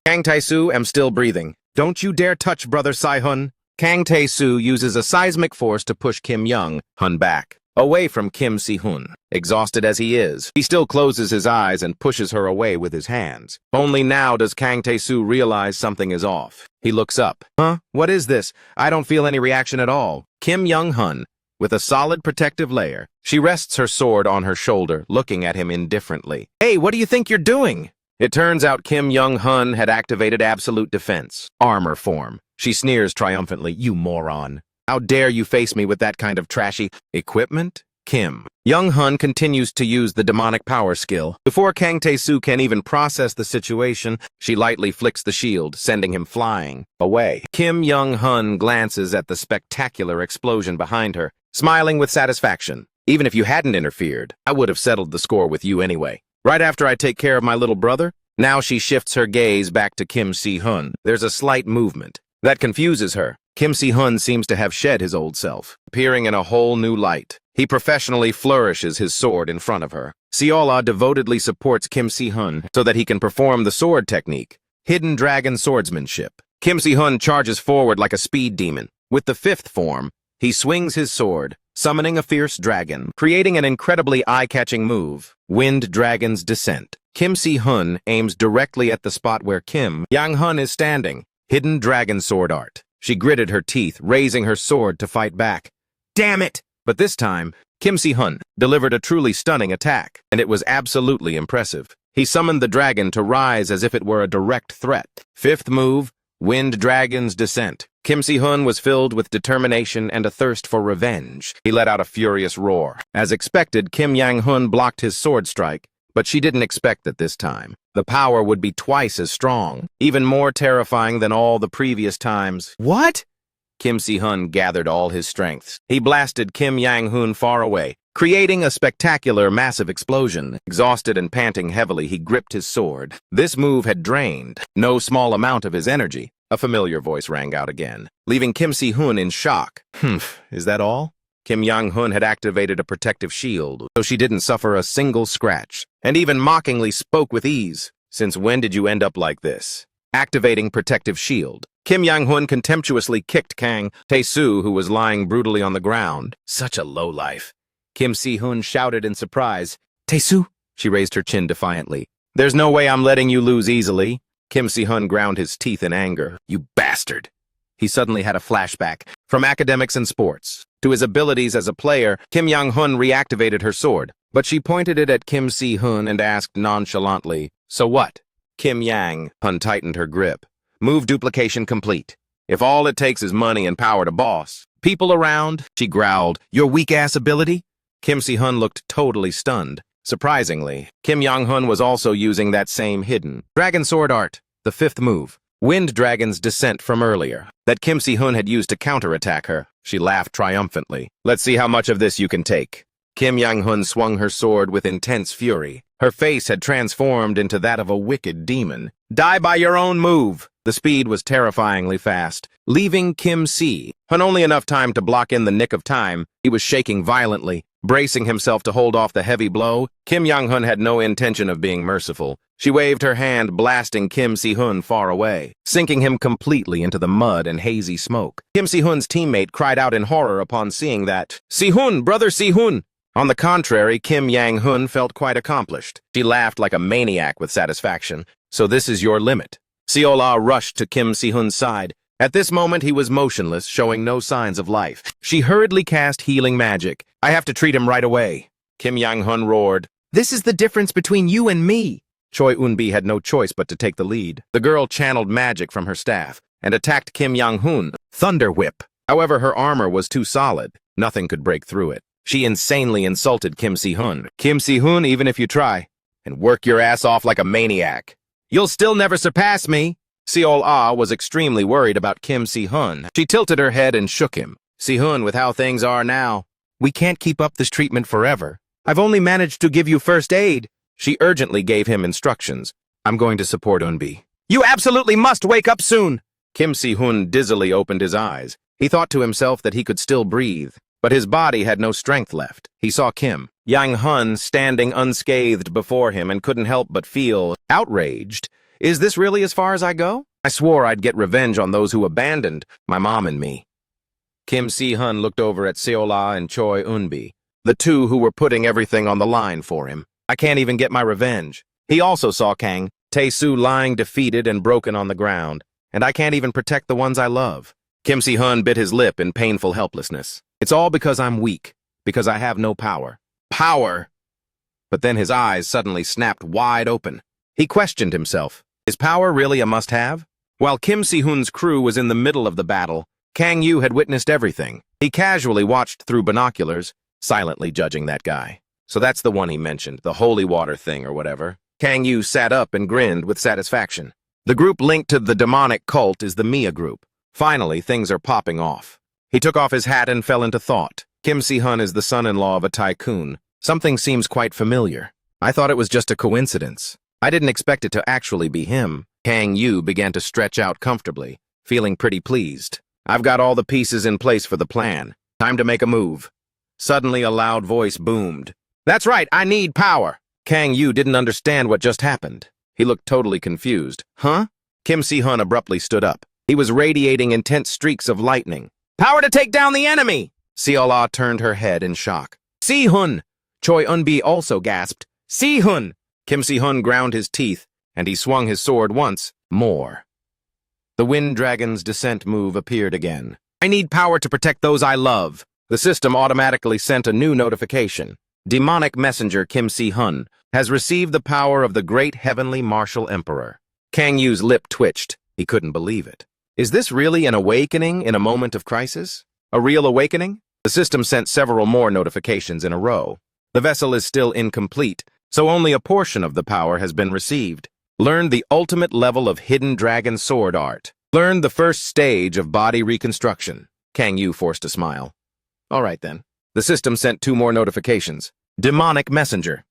Kang Tai-soo, am still breathing. Don't you dare touch brother Si-hun." Kang Tai-soo uses a seismic force to push Kim Young-hun back, away from Kim Si-hun. Exhausted as he is, he still closes his eyes and pushes her away with his hands. Only now does Kang Tai-soo realize something is off. He looks up. "Huh? What is this? I don't feel any reaction at all." Kim Young-hun, with a solid protective layer, she rests her sword on her shoulder, looking at him indifferently. "Hey, what do you think you're doing?" It turns out Kim Young-hun had activated absolute defense, armor form. She sneers triumphantly, "You moron. How dare you face me with that kind of trashy equipment?" Kim Young-hun continues to use the demonic power skill. Before Kang Tae-soo can even process the situation, she lightly flicks the shield, sending him flying away. Kim Young-hun glances at the spectacular explosion behind her, smiling with satisfaction. Even if you hadn't interfered, I would have settled the score with you anyway. Right after I take care of my little brother? Now she shifts her gaze back to Kim Si-hun. There's a slight movement that confuses her. Kim Si-hun seems to have shed his old self, appearing in a whole new light. He professionally flourishes his sword in front of her. Seola devotedly supports Kim Si-hun so that he can perform the sword technique, hidden dragon swordsmanship. Kim Si-hun charges forward like a speed demon. With the fifth form, he swings his sword, summoning a fierce dragon, creating an incredibly eye-catching move, Wind Dragon's Descent. Kim Si-hun aims directly at the spot where Kim Young-hun is standing, hidden dragon sword art. She gritted her teeth, raising her sword to fight back. Damn it! But this time, Kim Si-hun delivered a truly stunning attack, and it was absolutely impressive. He summoned the dragon to rise as if it were a direct threat. Fifth move, Wind Dragon's Descent. Kim Si-hun was filled with determination and a thirst for revenge. He let out a furious roar. As expected, Kim Young-hun blocked his sword strike, but she didn't expect that this time the power would be twice as strong, even more terrifying than all the previous times. What? Kim Si-hun gathered all his strengths. He blasted Kim Young-hun far away, creating a spectacular, massive explosion. Exhausted and panting heavily, he gripped his sword. This move had drained no small amount of his energy. A familiar voice rang out again, leaving Kim Si-hun in shock. Is that all? Kim Young-hun had activated a protective shield, so she didn't suffer a single scratch, and even mockingly spoke with ease. Since when did you end up like this? Activating protective shield. Kim Young-hun contemptuously kicked Kang Tae-soo, who was lying brutally on the ground. Such a lowlife. Kim Si-hun shouted in surprise. Tae-soo? She raised her chin defiantly. There's no way I'm letting you lose easily. Kim Si-hun ground his teeth in anger. You bastard. He suddenly had a flashback. From academics and sports to his abilities as a player, Kim Young-hun reactivated her sword, but she pointed it at Kim Si-hun and asked nonchalantly, So what? Kim Young-hun tightened her grip. Move duplication complete. If all it takes is money and power to boss people around, she growled, Your weak-ass ability? Kim Si-hun looked totally stunned. Surprisingly, Kim Young-hun was also using that same hidden dragon sword art, the fifth move, Wind Dragon's Descent from earlier, that Kim Si-hun had used to counterattack her. She laughed triumphantly. Let's see how much of this you can take. Kim Young-hun swung her sword with intense fury. Her face had transformed into that of a wicked demon. Die by your own move! The speed was terrifyingly fast, leaving Kim Si-hun only enough time to block in the nick of time. He was shaking violently, bracing himself to hold off the heavy blow. Kim Young-hun had no intention of being merciful. She waved her hand, blasting Kim Si-hun far away, sinking him completely into the mud and hazy smoke. Kim Si-hun's teammate cried out in horror upon seeing that. Si-hun, brother Si-hun! On the contrary, Kim Young-hun felt quite accomplished. She laughed like a maniac with satisfaction. So this is your limit. Seola rushed to Kim Si-hun's side. At this moment, he was motionless, showing no signs of life. She hurriedly cast healing magic. I have to treat him right away. Kim Young-hun roared. This is the difference between you and me. Choi Eun-bi had no choice but to take the lead. The girl channeled magic from her staff and attacked Kim Young-hun. Thunder Whip. However, her armor was too solid. Nothing could break through it. She insanely insulted Kim Si-hun. Kim Si-hun, even if you try, and work your ass off like a maniac, you'll still never surpass me. Seol-ah was extremely worried about Kim Si-hun. She tilted her head and shook him. Si-hun, with how things are now, we can't keep up this treatment forever. I've only managed to give you first aid. She urgently gave him instructions. I'm going to support Eun-bi. You absolutely must wake up soon. Kim Si-hun dizzily opened his eyes. He thought to himself that he could still breathe, but his body had no strength left. He saw Kim Young-hun standing unscathed before him and couldn't help but feel outraged. Is this really as far as I go? I swore I'd get revenge on those who abandoned my mom and me. Kim Si-hun looked over at Seola and Choi Eun-bi, the two who were putting everything on the line for him. I can't even get my revenge. He also saw Kang Tae-soo lying defeated and broken on the ground, and I can't even protect the ones I love. Kim Si-hun bit his lip in painful helplessness. It's all because I'm weak, because I have no power. Power! But then his eyes suddenly snapped wide open. He questioned himself. Is power really a must-have? While Kim Si-hun's crew was in the middle of the battle, Kang Yu had witnessed everything. He casually watched through binoculars, silently judging that guy. So that's the one he mentioned, the holy water thing or whatever. Kang Yu sat up and grinned with satisfaction. The group linked to the demonic cult is the Mia group. Finally, things are popping off. He took off his hat and fell into thought. Kim Si-hun is the son-in-law of a tycoon. Something seems quite familiar. I thought it was just a coincidence. I didn't expect it to actually be him. Kang Yu began to stretch out comfortably, feeling pretty pleased. I've got all the pieces in place for the plan. Time to make a move. Suddenly, a loud voice boomed. That's right, I need power. Kang Yu didn't understand what just happened. He looked totally confused. Huh? Kim Si-hun abruptly stood up. He was radiating intense streaks of lightning. Power to take down the enemy! Si-ola turned her head in shock. Si-hun! Choi Eun-bi also gasped. Si-hun! Kim Si-hun ground his teeth, and he swung his sword once more. The Wind Dragon's descent move appeared again. I need power to protect those I love. The system automatically sent a new notification. Demonic messenger Kim Si-hun has received the power of the great heavenly martial emperor. Kang Yu's lip twitched. He couldn't believe it. Is this really an awakening in a moment of crisis? A real awakening? The system sent several more notifications in a row. The vessel is still incomplete, so only a portion of the power has been received. Learn the ultimate level of hidden dragon sword art. Learn the first stage of body reconstruction. Kang Yu forced a smile. All right then. The system sent 2 more notifications. Demonic messenger.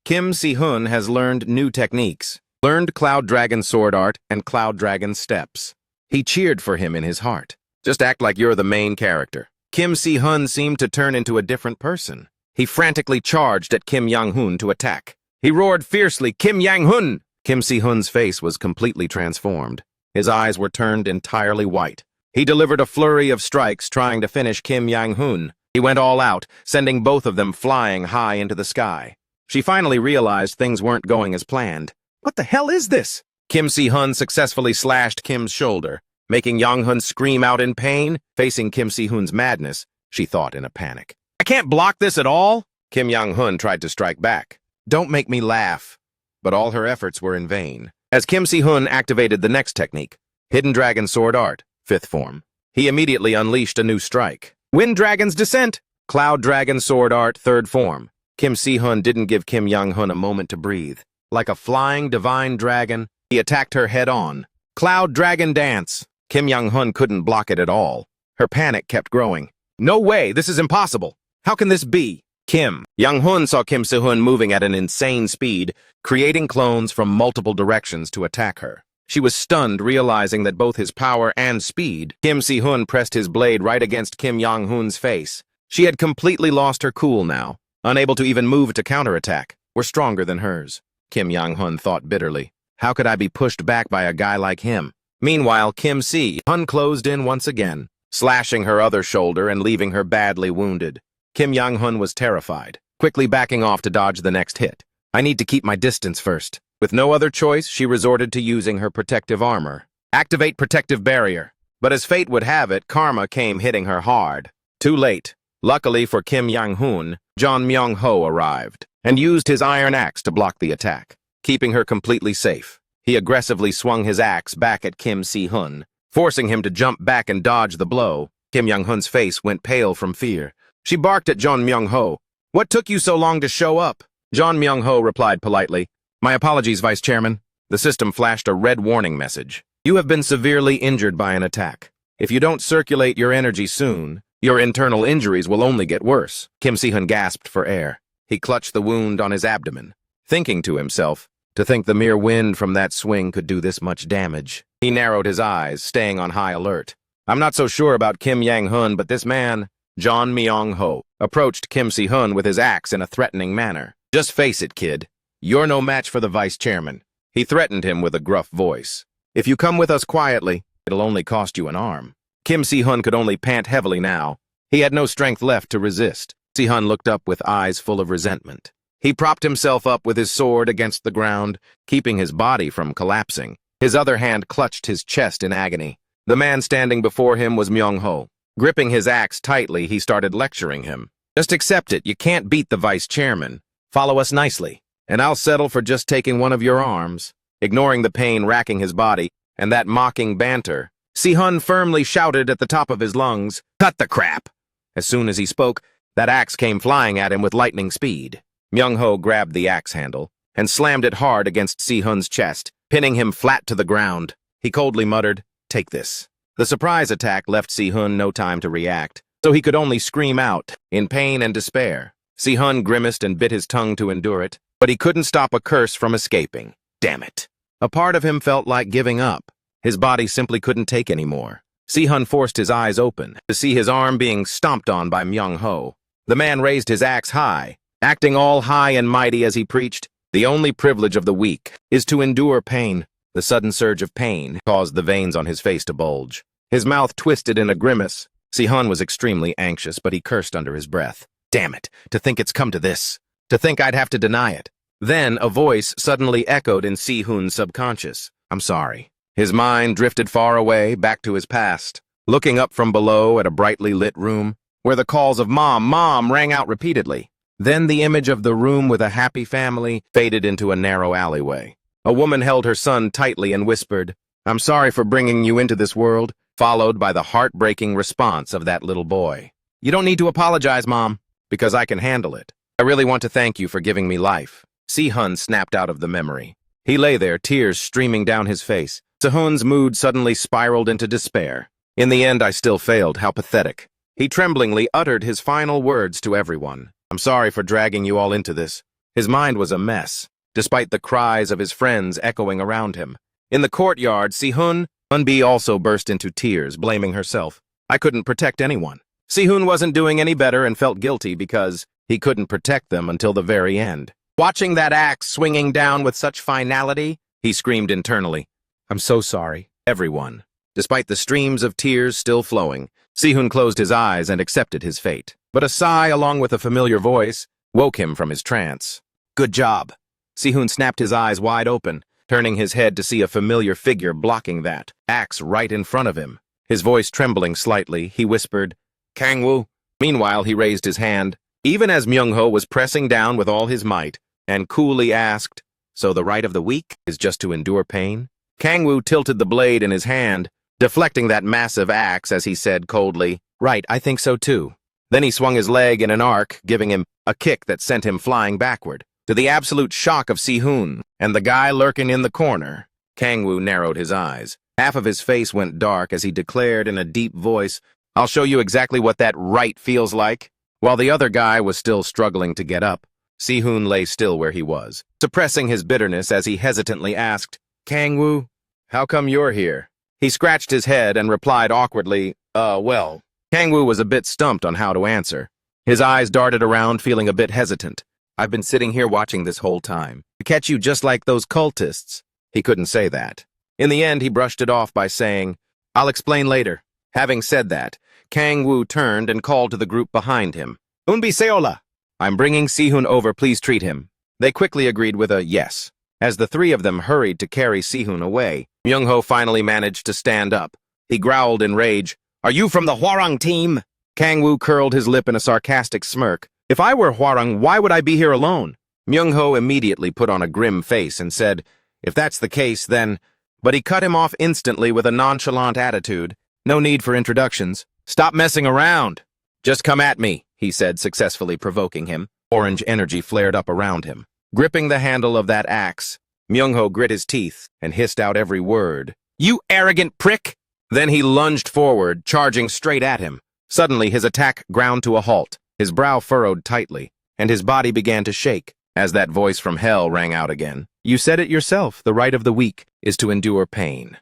Kim Si-hun has learned new techniques. Learned Cloud Dragon sword art and Cloud Dragon steps. He cheered for him in his heart. Just act like you're the main character. Kim Si-hun seemed to turn into a different person. He frantically charged at Kim Yang-hun to attack. He roared fiercely, Kim Yang-hun! Kim Si-hun's face was completely transformed. His eyes were turned entirely white. He delivered a flurry of strikes trying to finish Kim Yang-hun. He went all out, sending both of them flying high into the sky. She finally realized things weren't going as planned. What the hell is this? Kim Si-hun successfully slashed Kim's shoulder, making Yang-hun scream out in pain. Facing Kim Si-hun's madness, she thought in a panic. I can't block this at all? Kim Yang-hun tried to strike back. Don't make me laugh. But all her efforts were in vain. As Kim Si-hun activated the next technique, Hidden Dragon Sword Art, 5th form, he immediately unleashed a new strike. Wind Dragon's Descent, Cloud Dragon Sword Art, 3rd form. Kim Si-hun didn't give Kim Yang-hun a moment to breathe. Like a flying divine dragon, he attacked her head-on. Cloud Dragon Dance. Kim Yang-hun couldn't block it at all. Her panic kept growing. No way, this is impossible. How can this be? Kim Yang-hun saw Kim Si-hun moving at an insane speed, creating clones from multiple directions to attack her. She was stunned, realizing that both his power and speed. Kim Si-hun pressed his blade right against Kim Yang-hun's face. She had completely lost her cool now, unable to even move to counterattack, were stronger than hers. Kim Yang-hun thought bitterly. How could I be pushed back by a guy like him? Meanwhile, Kim Si-hun closed in once again, slashing her other shoulder and leaving her badly wounded. Kim Yang-hun was terrified, quickly backing off to dodge the next hit. I need to keep my distance first. With no other choice, she resorted to using her protective armor. Activate protective barrier. But as fate would have it, karma came hitting her hard. Too late. Luckily for Kim Yang-hun, John Myung-ho arrived and used his iron axe to block the attack, keeping her completely safe. He aggressively swung his axe back at Kim Si-hun, forcing him to jump back and dodge the blow. Kim Yang-hun's face went pale from fear. She barked at John Myung-ho. What took you so long to show up? John Myung-ho replied politely. My apologies, Vice Chairman. The system flashed a red warning message. You have been severely injured by an attack. If you don't circulate your energy soon, your internal injuries will only get worse. Kim Si-hun gasped for air. He clutched the wound on his abdomen, thinking to himself, to think the mere wind from that swing could do this much damage. He narrowed his eyes, staying on high alert. I'm not so sure about Kim Yang-hun, but this man, John Myung-ho, approached Kim Si-hun with his axe in a threatening manner. Just face it, kid. You're no match for the Vice Chairman. He threatened him with a gruff voice. If you come with us quietly, it'll only cost you an arm. Kim Si-hun could only pant heavily now. He had no strength left to resist. Si-hun looked up with eyes full of resentment. He propped himself up with his sword against the ground, keeping his body from collapsing. His other hand clutched his chest in agony. The man standing before him was Myung-ho. Gripping his axe tightly, he started lecturing him. Just accept it. You can't beat the Vice Chairman. Follow us nicely, and I'll settle for just taking one of your arms. Ignoring the pain racking his body and that mocking banter, Si-hun firmly shouted at the top of his lungs, Cut the crap! As soon as he spoke, That axe came flying at him with lightning speed. Myung-ho grabbed the axe handle and slammed it hard against Si-hun's chest, pinning him flat to the ground. He coldly muttered, "Take this." The surprise attack left Si-hun no time to react, so he could only scream out, in pain and despair. Si-hun grimaced and bit his tongue to endure it, but he couldn't stop a curse from escaping. Damn it. A part of him felt like giving up. His body simply couldn't take any more. Si-hun forced his eyes open to see his arm being stomped on by Myung-ho. The man raised his axe high, acting all high and mighty as he preached, "The only privilege of the weak is to endure pain." The sudden surge of pain caused the veins on his face to bulge. His mouth twisted in a grimace. Si-hun was extremely anxious, but he cursed under his breath. Damn it, to think it's come to this. To think I'd have to deny it. Then a voice suddenly echoed in Si-hun's subconscious. "I'm sorry." His mind drifted far away, back to his past, looking up from below at a brightly lit room, where the calls of "Mom, Mom" rang out repeatedly. Then the image of the room with a happy family faded into a narrow alleyway. A woman held her son tightly and whispered, "I'm sorry for bringing you into this world," followed by the heartbreaking response of that little boy. "You don't need to apologize, Mom, because I can handle it. I really want to thank you for giving me life." Si-hun snapped out of the memory. He lay there, tears streaming down his face. Si-hun's mood suddenly spiraled into despair. "In the end, I still failed. How pathetic." He tremblingly uttered his final words to everyone. "I'm sorry for dragging you all into this." His mind was a mess, despite the cries of his friends echoing around him. In the courtyard, Si-hun also burst into tears, blaming herself. "I couldn't protect anyone." Si-hun wasn't doing any better and felt guilty because he couldn't protect them until the very end. Watching that axe swinging down with such finality, he screamed internally, "I'm so sorry, everyone." Despite the streams of tears still flowing, Si-hun closed his eyes and accepted his fate. But a sigh, along with a familiar voice, woke him from his trance. "Good job." Si-hun snapped his eyes wide open, turning his head to see a familiar figure blocking that axe right in front of him. His voice trembling slightly, he whispered, "Kang-woo." Meanwhile, he raised his hand, even as Myung-ho was pressing down with all his might, and coolly asked, "So the right of the weak is just to endure pain?" Kang-woo tilted the blade in his hand, deflecting that massive axe as he said coldly, "Right, I think so too." Then he swung his leg in an arc, giving him a kick that sent him flying backward. To the absolute shock of Si-hun and the guy lurking in the corner, Kang-woo narrowed his eyes. Half of his face went dark as he declared in a deep voice, "I'll show you exactly what that right feels like." While the other guy was still struggling to get up, Si-hun lay still where he was, suppressing his bitterness as he hesitantly asked, "Kang-woo, how come you're here?" He scratched his head and replied awkwardly, well. Kang-woo was a bit stumped on how to answer. His eyes darted around, feeling a bit hesitant. "I've been sitting here watching this whole time. To catch you just like those cultists." He couldn't say that. In the end, he brushed it off by saying, "I'll explain later." Having said that, Kang-woo turned and called to the group behind him. "Unbi Seola! I'm bringing Si-hun over, please treat him." They quickly agreed with a yes. As the three of them hurried to carry Si-hun away, Myung-ho finally managed to stand up. He growled in rage, "Are you from the Hwarang team?" Kang-woo curled his lip in a sarcastic smirk. "If I were Hwarang, why would I be here alone?" Myung-ho immediately put on a grim face and said, "If that's the case, then—" But he cut him off instantly with a nonchalant attitude. "No need for introductions. Stop messing around. Just come at me," he said, successfully provoking him. Orange energy flared up around him. Gripping the handle of that axe, Myung-ho grit his teeth and hissed out every word. "You arrogant prick!" Then he lunged forward, charging straight at him. Suddenly, his attack ground to a halt. His brow furrowed tightly, and his body began to shake, as that voice from hell rang out again. "You said it yourself, the right of the weak is to endure pain."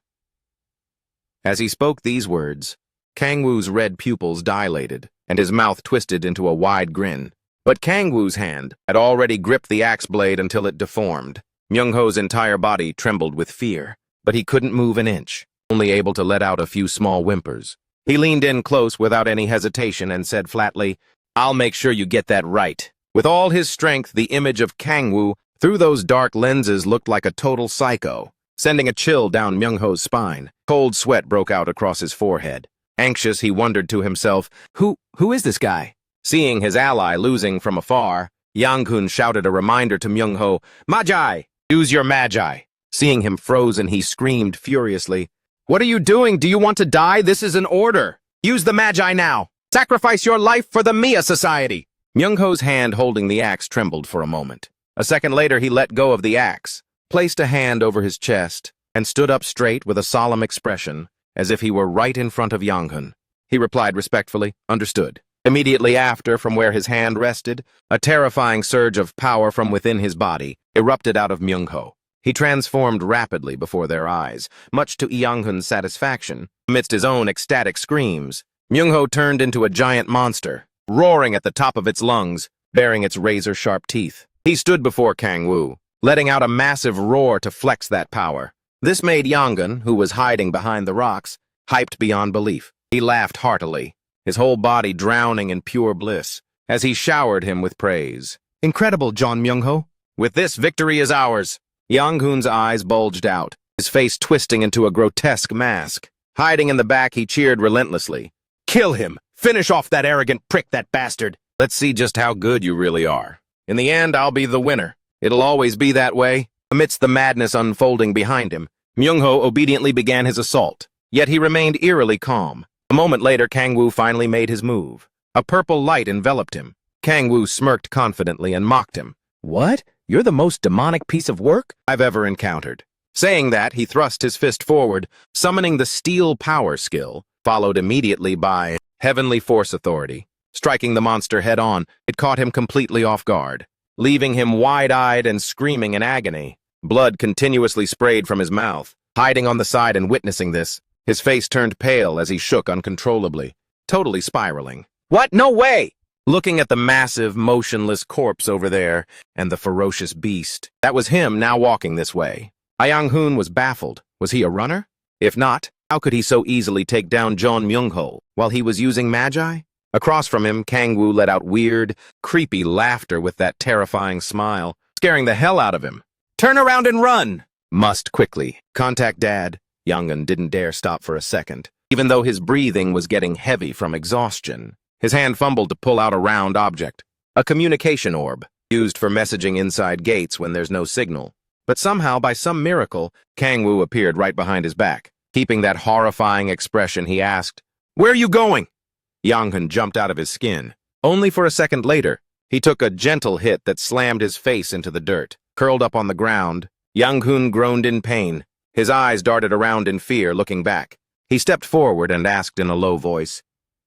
As he spoke these words, Kang-woo's red pupils dilated, and his mouth twisted into a wide grin. But Kang-woo's hand had already gripped the axe blade until it deformed. Myung-ho's entire body trembled with fear, but he couldn't move an inch, only able to let out a few small whimpers. He leaned in close without any hesitation and said flatly, "I'll make sure you get that right." With all his strength, the image of Kang-woo through those dark lenses looked like a total psycho, sending a chill down Myung-ho's spine. Cold sweat broke out across his forehead. Anxious, he wondered to himself, Who is this guy?" Seeing his ally losing from afar, Yang-kun shouted a reminder to Myung-ho, "Magi! Use your magi!" Seeing him frozen, he screamed furiously, "What are you doing? Do you want to die? This is an order! Use the magi now!" Sacrifice your life for the Mia Society! Myung-ho's hand holding the axe trembled for a moment. A second later, he let go of the axe, placed a hand over his chest, and stood up straight with a solemn expression, as if he were right in front of Yang-hun. He replied respectfully, "Understood." Immediately after, from where his hand rested, a terrifying surge of power from within his body erupted out of Myung-ho. He transformed rapidly before their eyes, much to Yang-hun's satisfaction. Amidst his own ecstatic screams, Myung-ho turned into a giant monster, roaring at the top of its lungs, baring its razor-sharp teeth. He stood before Kang-woo, letting out a massive roar to flex that power. This made Yang-hun, who was hiding behind the rocks, hyped beyond belief. He laughed heartily, his whole body drowning in pure bliss, as he showered him with praise. "Incredible, John Myung-ho. With this, victory is ours." Yang-hun's eyes bulged out, his face twisting into a grotesque mask. Hiding in the back, he cheered relentlessly. "Kill him! Finish off that arrogant prick, that bastard! Let's see just how good you really are. In the end, I'll be the winner. It'll always be that way." Amidst the madness unfolding behind him, Myung-ho obediently began his assault, yet he remained eerily calm. A moment later, Kang-woo finally made his move. A purple light enveloped him. Kang-woo smirked confidently and mocked him. "What? You're the most demonic piece of work I've ever encountered." Saying that, he thrust his fist forward, summoning the Steel Power skill, followed immediately by Heavenly Force Authority. Striking the monster head-on, it caught him completely off guard, leaving him wide-eyed and screaming in agony. Blood continuously sprayed from his mouth. Hiding on the side and witnessing this, his face turned pale as he shook uncontrollably, totally spiraling. "What? No way!" Looking at the massive, motionless corpse over there, and the ferocious beast, that was him now walking this way. Yang-hun was baffled. Was he a runner? If not, how could he so easily take down John Myung-ho while he was using magi? Across from him, Kang-woo let out weird, creepy laughter with that terrifying smile, scaring the hell out of him. "Turn around and run!" "Must quickly. Contact Dad." Yang-hun didn't dare stop for a second, even though his breathing was getting heavy from exhaustion. His hand fumbled to pull out a round object, a communication orb, used for messaging inside gates when there's no signal. But somehow, by some miracle, Kang-woo appeared right behind his back. Keeping that horrifying expression, he asked, "Where are you going?" Yang-hun jumped out of his skin. Only for a second later, he took a gentle hit that slammed his face into the dirt. Curled up on the ground, Yang-hun groaned in pain. His eyes darted around in fear, looking back. He stepped forward and asked in a low voice,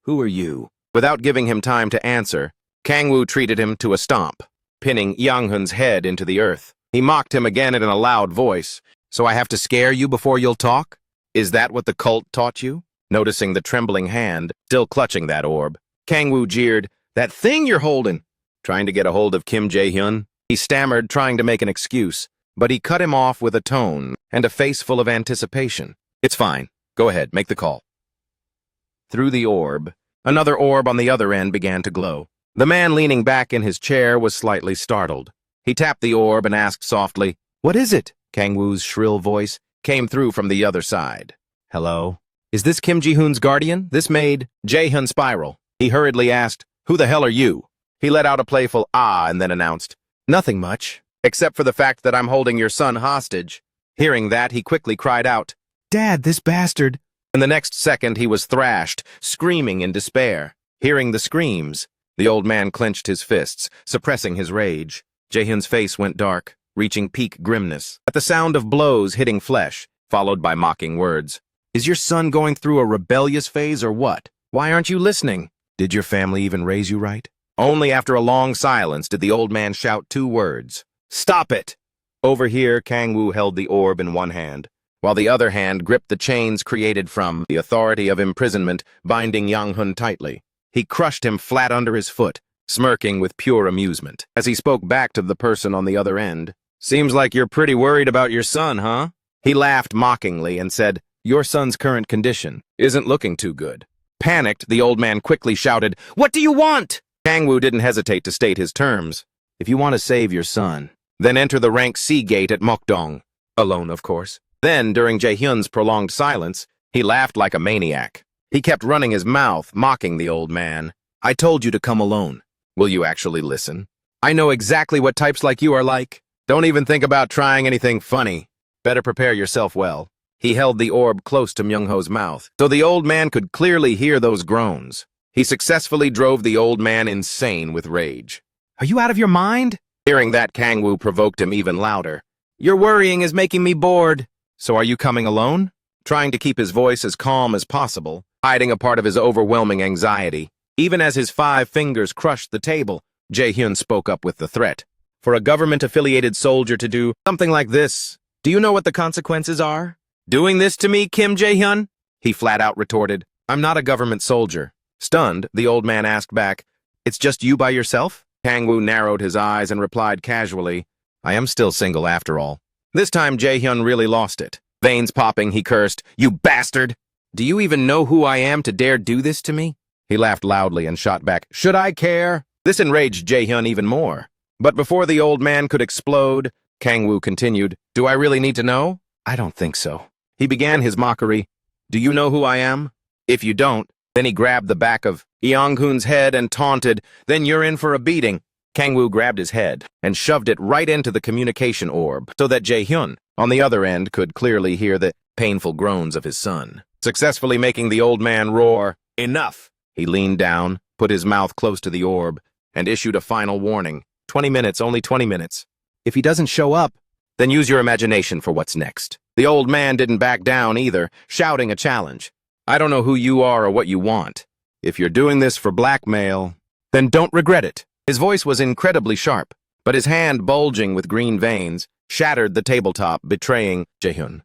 "Who are you?" Without giving him time to answer, Kang-woo treated him to a stomp, pinning Yang-hun's head into the earth. He mocked him again in a loud voice. "So I have to scare you before you'll talk? Is that what the cult taught you?" Noticing the trembling hand, still clutching that orb, Kang-woo jeered, "That thing you're holding." Trying to get a hold of Kim Jae-hyun? He stammered, trying to make an excuse, but he cut him off with a tone and a face full of anticipation. "It's fine. Go ahead, make the call." Through the orb, another orb on the other end began to glow. The man leaning back in his chair was slightly startled. He tapped the orb and asked softly, "What is it?" Kang-woo's shrill voice came through from the other side. "Hello? Is this Kim Ji-hoon's guardian?" This made Jae-hyun spiral. He hurriedly asked, "Who the hell are you?" He let out a playful ah and then announced, "Nothing much, except for the fact that I'm holding your son hostage." Hearing that, he quickly cried out, "Dad, this bastard!" And the next second he was thrashed, screaming in despair. Hearing the screams, the old man clenched his fists, suppressing his rage. Jae-hyun's face went dark, reaching peak grimness, at the sound of blows hitting flesh, followed by mocking words. "Is your son going through a rebellious phase or what? Why aren't you listening? Did your family even raise you right?" Only after a long silence did the old man shout two words. "Stop it!" Over here, Kang-woo held the orb in one hand, while the other hand gripped the chains created from the authority of imprisonment binding Yang-hun tightly. He crushed him flat under his foot, smirking with pure amusement, as he spoke back to the person on the other end. "Seems like you're pretty worried about your son, huh?" He laughed mockingly and said, "Your son's current condition isn't looking too good." Panicked, the old man quickly shouted, "What do you want?" Kang-woo didn't hesitate to state his terms. "If you want to save your son, then enter the rank C gate at Mokdong." Alone, of course. Then, during Jae-hyun's prolonged silence, he laughed like a maniac. He kept running his mouth, mocking the old man. "I told you to come alone. Will you actually listen? I know exactly what types like you are like. Don't even think about trying anything funny. Better prepare yourself well." He held the orb close to Myung-ho's mouth, so the old man could clearly hear those groans. He successfully drove the old man insane with rage. Are you out of your mind? Hearing that, Kangwoo provoked him even louder. Your worrying is making me bored. So are you coming alone? Trying to keep his voice as calm as possible, hiding a part of his overwhelming anxiety. Even as his 5 fingers crushed the table, Jae-hyun spoke up with the threat. For a government-affiliated soldier to do something like this, do you know what the consequences are? Doing this to me, Kim Jae-hyun? He flat-out retorted. I'm not a government soldier. Stunned, the old man asked back, It's just you by yourself? Kangwoo narrowed his eyes and replied casually, I am still single after all. This time Jae-hyun really lost it. Veins popping, he cursed, You bastard! Do you even know who I am to dare do this to me? He laughed loudly and shot back, Should I care? This enraged Jae-hyun even more. But before the old man could explode, Kangwoo continued, Do I really need to know? I don't think so. He began his mockery. Do you know who I am? If you don't, then he grabbed the back of Young-hoon's head and taunted, Then you're in for a beating. Kangwoo grabbed his head and shoved it right into the communication orb so that Jae-hyun, on the other end, could clearly hear the painful groans of his son, successfully making the old man roar, Enough! He leaned down, put his mouth close to the orb, and issued a final warning. 20 minutes, only 20 minutes. If he doesn't show up, then use your imagination for what's next. The old man didn't back down either, shouting a challenge. I don't know who you are or what you want. If you're doing this for blackmail, then don't regret it. His voice was incredibly sharp, but his hand, bulging with green veins, shattered the tabletop, betraying Jae-hyun.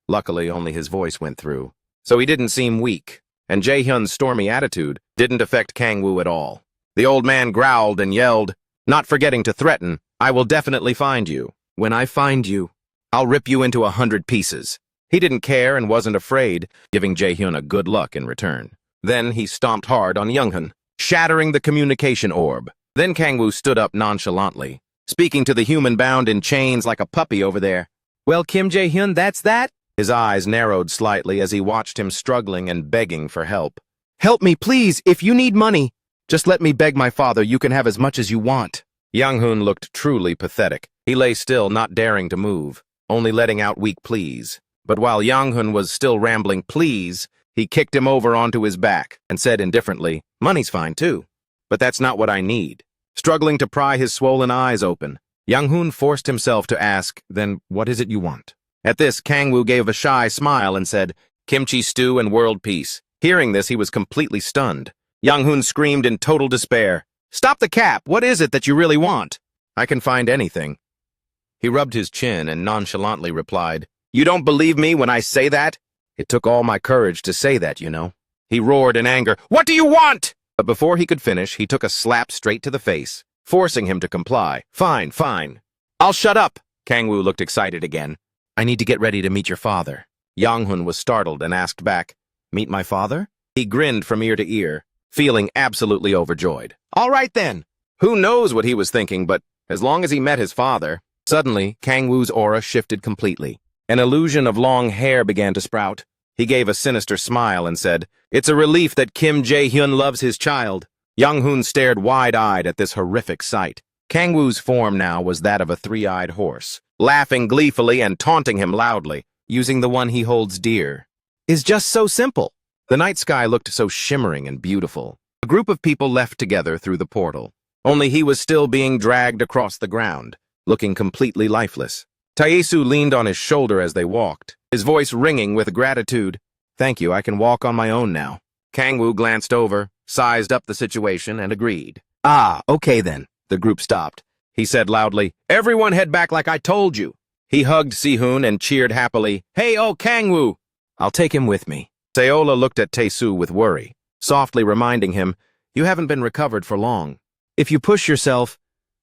Luckily, only his voice went through, so he didn't seem weak, and Jae-hyun's stormy attitude didn't affect Kangwoo at all. The old man growled and yelled, not forgetting to threaten, I will definitely find you. When I find you, I'll rip you into 100 pieces. He didn't care and wasn't afraid, giving Jae-hyun a good luck in return. Then he stomped hard on Young-hoon, shattering the communication orb. Then Kangwoo stood up nonchalantly, speaking to the human bound in chains like a puppy over there. Well, Kim Jae-hyun, that's that? His eyes narrowed slightly as he watched him struggling and begging for help. Help me, please, if you need money. Just let me beg my father, you can have as much as you want. Young-hoon looked truly pathetic. He lay still, not daring to move, only letting out weak pleas. But while Young-hoon was still rambling please, he kicked him over onto his back and said indifferently, Money's fine too, but that's not what I need. Struggling to pry his swollen eyes open, Young-hoon forced himself to ask, Then what is it you want? At this, Kangwoo gave a shy smile and said, Kimchi stew and world peace. Hearing this, he was completely stunned. Young-hoon screamed in total despair, Stop the cap! What is it that you really want? I can find anything. He rubbed his chin and nonchalantly replied, You don't believe me when I say that? It took all my courage to say that, you know. He roared in anger, What do you want? But before he could finish, he took a slap straight to the face, forcing him to comply. Fine, fine. I'll shut up. Kangwoo looked excited again. I need to get ready to meet your father. Young-hoon was startled and asked back, Meet my father? He grinned from ear to ear, feeling absolutely overjoyed. All right then. Who knows what he was thinking, but as long as he met his father. Suddenly, Kangwoo's aura shifted completely. An illusion of long hair began to sprout. He gave a sinister smile and said, It's a relief that Kim Jae-hyun loves his child. Young-hoon stared wide-eyed at this horrific sight. Kangwoo's form now was that of a 3-eyed horse, laughing gleefully and taunting him loudly, using the one he holds dear. Is just so simple. The night sky looked so shimmering and beautiful. A group of people left together through the portal. Only he was still being dragged across the ground, looking completely lifeless. Taesu leaned on his shoulder as they walked, his voice ringing with gratitude. Thank you, I can walk on my own now. Kangwoo glanced over, sized up the situation, and agreed. Ah, okay then. The group stopped. He said loudly, Everyone head back like I told you. He hugged Si-hoon and cheered happily, Hey, oh, Kangwoo! I'll take him with me. Seola looked at Taesu with worry, softly reminding him, You haven't been recovered for long. If you push yourself,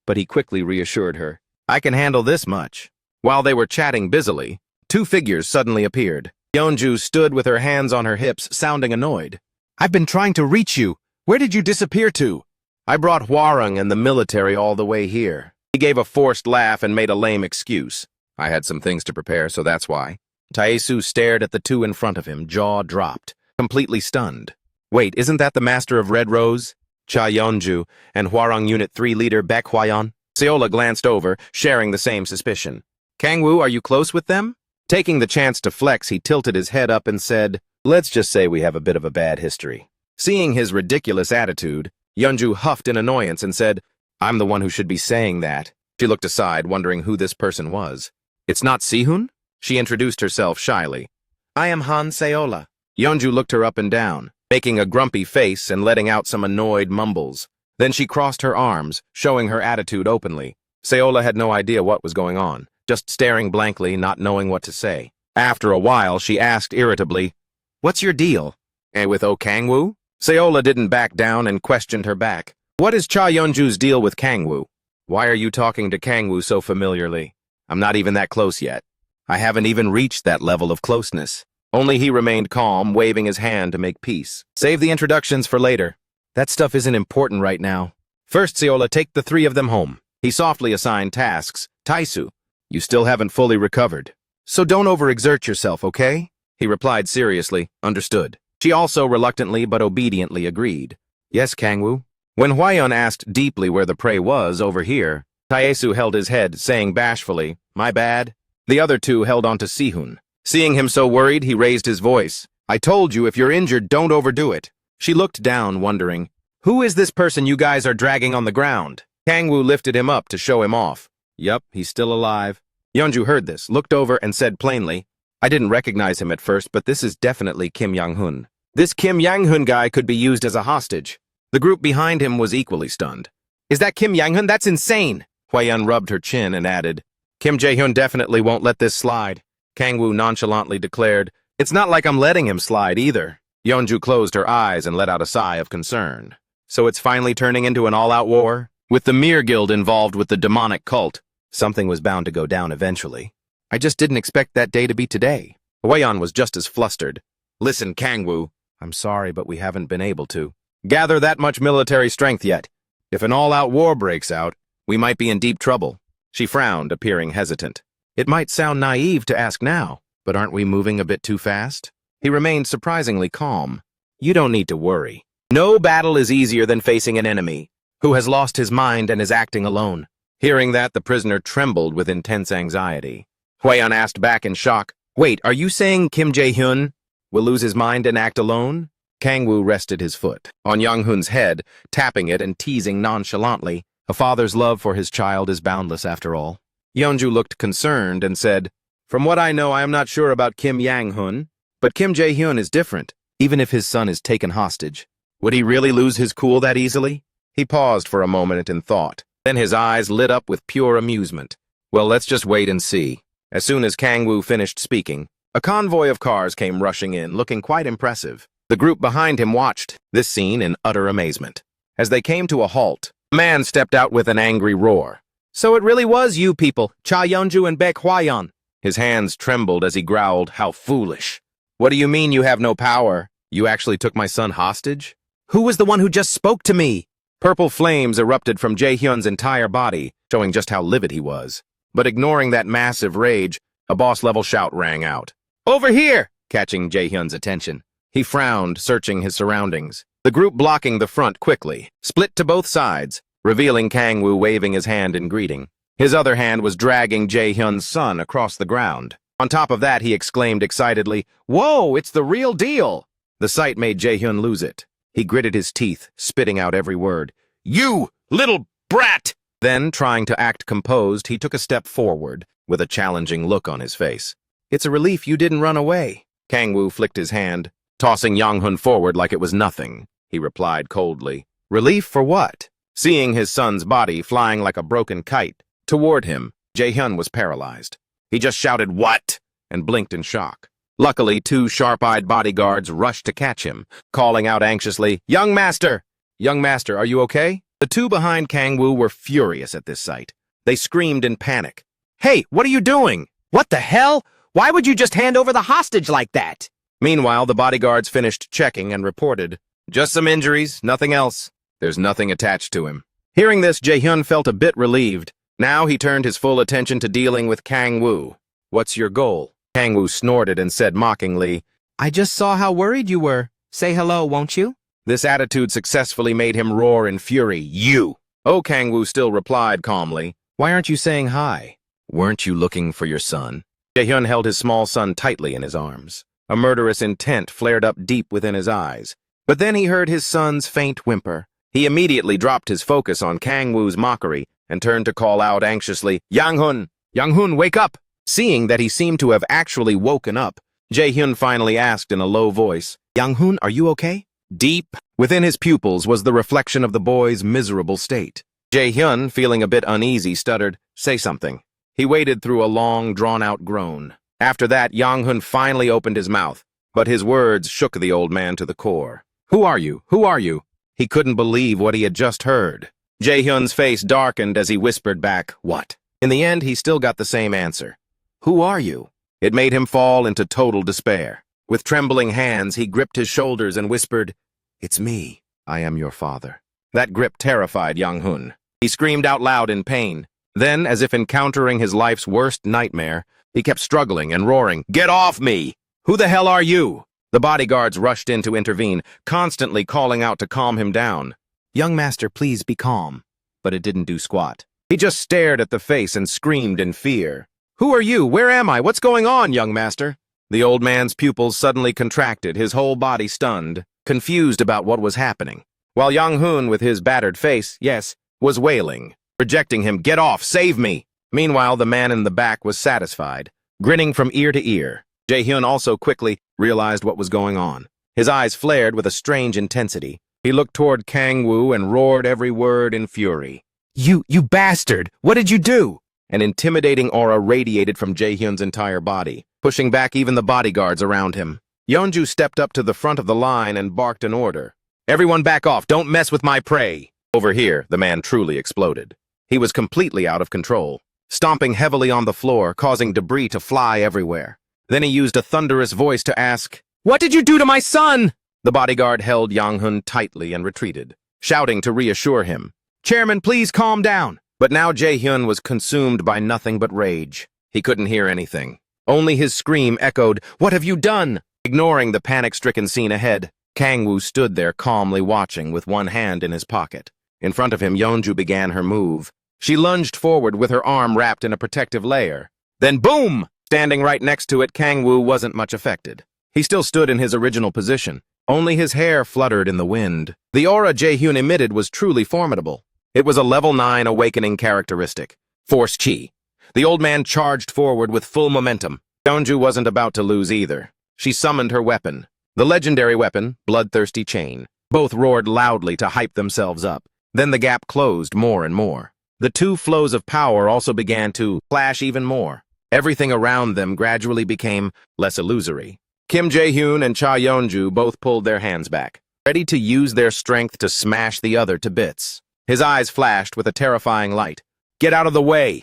but he quickly reassured her, I can handle this much. While they were chatting busily, 2 figures suddenly appeared. Yeonju stood with her hands on her hips, sounding annoyed. I've been trying to reach you. Where did you disappear to? I brought Hwarang and the military all the way here. He gave a forced laugh and made a lame excuse. I had some things to prepare, so that's why. Taesu stared at the 2 in front of him, jaw dropped, completely stunned. Wait, isn't that the master of Red Rose? Cha Yeonju and Hwarang Unit 3 leader Baek Hwayeon? Seola glanced over, sharing the same suspicion. Kangwoo, are you close with them? Taking the chance to flex, he tilted his head up and said, Let's just say we have a bit of a bad history. Seeing his ridiculous attitude, Yeonju huffed in annoyance and said, "I'm the one who should be saying that." She looked aside, wondering who this person was. "It's not Sihun?" She introduced herself shyly. "I am Han Seola." Yeonju looked her up and down, making a grumpy face and letting out some annoyed mumbles. Then she crossed her arms, showing her attitude openly. Seola had no idea what was going on, just staring blankly, not knowing what to say. After a while, she asked irritably, "What's your deal? With Oh Kangwoo?" Seola didn't back down and questioned her back. "What is Cha Yeonju's deal with Kangwoo? Why are you talking to Kangwoo so familiarly? I'm not even that close yet. I haven't even reached that level of closeness." Only he remained calm, waving his hand to make peace. "Save the introductions for later. That stuff isn't important right now. First, Seola, take the three of them home." He softly assigned tasks. "Taisu, you still haven't fully recovered. So don't overexert yourself, okay?" He replied seriously, "Understood." She also reluctantly but obediently agreed. "Yes, Kangwoo." When Hwayeon asked deeply where the prey was over here, Taesu held his head, saying bashfully, "My bad." The other two held on to Sihun. Seeing him so worried, he raised his voice. "I told you, if you're injured, don't overdo it." She looked down, wondering, "Who is this person you guys are dragging on the ground?" Kangwoo lifted him up to show him off. "Yup, he's still alive." Yeonju heard this, looked over, and said plainly, "I didn't recognize him at first, but this is definitely Kim Yang-hun. This Kim Yang-hun guy could be used as a hostage." The group behind him was equally stunned. "Is that Kim Yang-hun? That's insane!" Hwayeon rubbed her chin and added, "Kim Jae-hyun definitely won't let this slide." Kangwoo nonchalantly declared, "It's not like I'm letting him slide either." Yeonju closed her eyes and let out a sigh of concern. So it's finally turning into an all-out war? With the Mir Guild involved with the demonic cult, something was bound to go down eventually. I just didn't expect that day to be today. Hwayeon was just as flustered. "Listen, Kangwoo, I'm sorry, but we haven't been able to gather that much military strength yet. If an all-out war breaks out, we might be in deep trouble." She frowned, appearing hesitant. "It might sound naive to ask now, but aren't we moving a bit too fast?" He remained surprisingly calm. "You don't need to worry. No battle is easier than facing an enemy who has lost his mind and is acting alone." Hearing that, the prisoner trembled with intense anxiety. Hwayeon asked back in shock, "Wait, are you saying Kim Jae-hyun will lose his mind and act alone?" Kangwoo rested his foot on Young-hun's head, tapping it and teasing nonchalantly. A father's love for his child is boundless after all. Yeonju looked concerned and said, "From what I know, I am not sure about Kim Yang-hun, but Kim Jae-hyun is different, even if his son is taken hostage. Would he really lose his cool that easily?" He paused for a moment in thought. Then his eyes lit up with pure amusement. "Well, let's just wait and see." As soon as Kangwoo finished speaking, a convoy of cars came rushing in, looking quite impressive. The group behind him watched this scene in utter amazement. As they came to a halt, a man stepped out with an angry roar. "So it really was you people, Cha Yeonju and Baek Hwayeon." His hands trembled as he growled, "How foolish. What do you mean you have no power? You actually took my son hostage? Who was the one who just spoke to me?" Purple flames erupted from Jae-hyun's entire body, showing just how livid he was. But ignoring that massive rage, a boss-level shout rang out. "Over here!" catching Jae-hyun's attention. He frowned, searching his surroundings. The group blocking the front quickly split to both sides, revealing Kangwoo waving his hand in greeting. His other hand was dragging Jae-hyun's son across the ground. On top of that, he exclaimed excitedly, "Whoa, it's the real deal!" The sight made Jae-hyun lose it. He gritted his teeth, spitting out every word. "You little brat!" Then, trying to act composed, he took a step forward, with a challenging look on his face. "It's a relief you didn't run away." Kangwoo flicked his hand, tossing Yang-hun forward like it was nothing. He replied coldly, "Relief for what?" Seeing his son's body flying like a broken kite toward him, Jae-hyun was paralyzed. He just shouted, "What?" and blinked in shock. Luckily, two sharp-eyed bodyguards rushed to catch him, calling out anxiously, "Young master! Young master, are you okay?" The two behind Kangwoo were furious at this sight. They screamed in panic. "Hey, what are you doing?" "What the hell? Why would you just hand over the hostage like that?" Meanwhile, the bodyguards finished checking and reported, "Just some injuries, nothing else. There's nothing attached to him." Hearing this, Jae-hyun felt a bit relieved. Now he turned his full attention to dealing with Kangwoo. "What's your goal?" Kangwoo snorted and said mockingly, "I just saw how worried you were. Say hello, won't you?" This attitude successfully made him roar in fury. "You!" Oh, Kangwoo still replied calmly, "Why aren't you saying hi? Weren't you looking for your son?" Jae-hyun held his small son tightly in his arms. A murderous intent flared up deep within his eyes. But then he heard his son's faint whimper. He immediately dropped his focus on Kang-woo's mockery and turned to call out anxiously, Yang-hun! Yang-hun, wake up! Seeing that he seemed to have actually woken up, Jae-hyun finally asked in a low voice, Yang-hun, are you okay? Deep within his pupils was the reflection of the boy's miserable state. Jae-hyun, feeling a bit uneasy, stuttered, say something. He waited through a long, drawn-out groan. After that, Yang-hun finally opened his mouth, but his words shook the old man to the core. Who are you? Who are you? He couldn't believe what he had just heard. Jae-hyun's face darkened as he whispered back, what? In the end, he still got the same answer. Who are you? It made him fall into total despair. With trembling hands, he gripped his shoulders and whispered, it's me. I am your father. That grip terrified Yang-hun. He screamed out loud in pain. Then, as if encountering his life's worst nightmare, he kept struggling and roaring, get off me! Who the hell are you? The bodyguards rushed in to intervene, constantly calling out to calm him down. Young master, please be calm. But it didn't do squat. He just stared at the face and screamed in fear. Who are you? Where am I? What's going on, young master? The old man's pupils suddenly contracted, his whole body stunned, confused about what was happening. While Yang-hun, with his battered face, yes, was wailing, rejecting him, get off, save me! Meanwhile, the man in the back was satisfied, grinning from ear to ear. Jae-hyun also quickly realized what was going on. His eyes flared with a strange intensity. He looked toward Kang-woo and roared every word in fury. You bastard! What did you do? An intimidating aura radiated from Jae-hyun's entire body, pushing back even the bodyguards around him. Yeonju stepped up to the front of the line and barked an order. Everyone back off, don't mess with my prey! Over here, the man truly exploded. He was completely out of control, stomping heavily on the floor, causing debris to fly everywhere. Then he used a thunderous voice to ask, what did you do to my son? The bodyguard held Yang-hun tightly and retreated, shouting to reassure him. Chairman, please calm down. But now Jae-hyun was consumed by nothing but rage. He couldn't hear anything. Only his scream echoed, what have you done? Ignoring the panic-stricken scene ahead, Kang-woo stood there calmly watching with one hand in his pocket. In front of him, Yeonju began her move. She lunged forward with her arm wrapped in a protective layer. Then boom! Standing right next to it, Kang-woo wasn't much affected. He still stood in his original position. Only his hair fluttered in the wind. The aura Jae-hyun emitted was truly formidable. It was a level 9 awakening characteristic. Force chi. The old man charged forward with full momentum. Yeonju wasn't about to lose either. She summoned her weapon. The legendary weapon, Bloodthirsty Chain. Both roared loudly to hype themselves up. Then the gap closed more and more. The two flows of power also began to clash even more. Everything around them gradually became less illusory. Kim Jae-hyun and Cha Yeonju both pulled their hands back, ready to use their strength to smash the other to bits. His eyes flashed with a terrifying light. Get out of the way!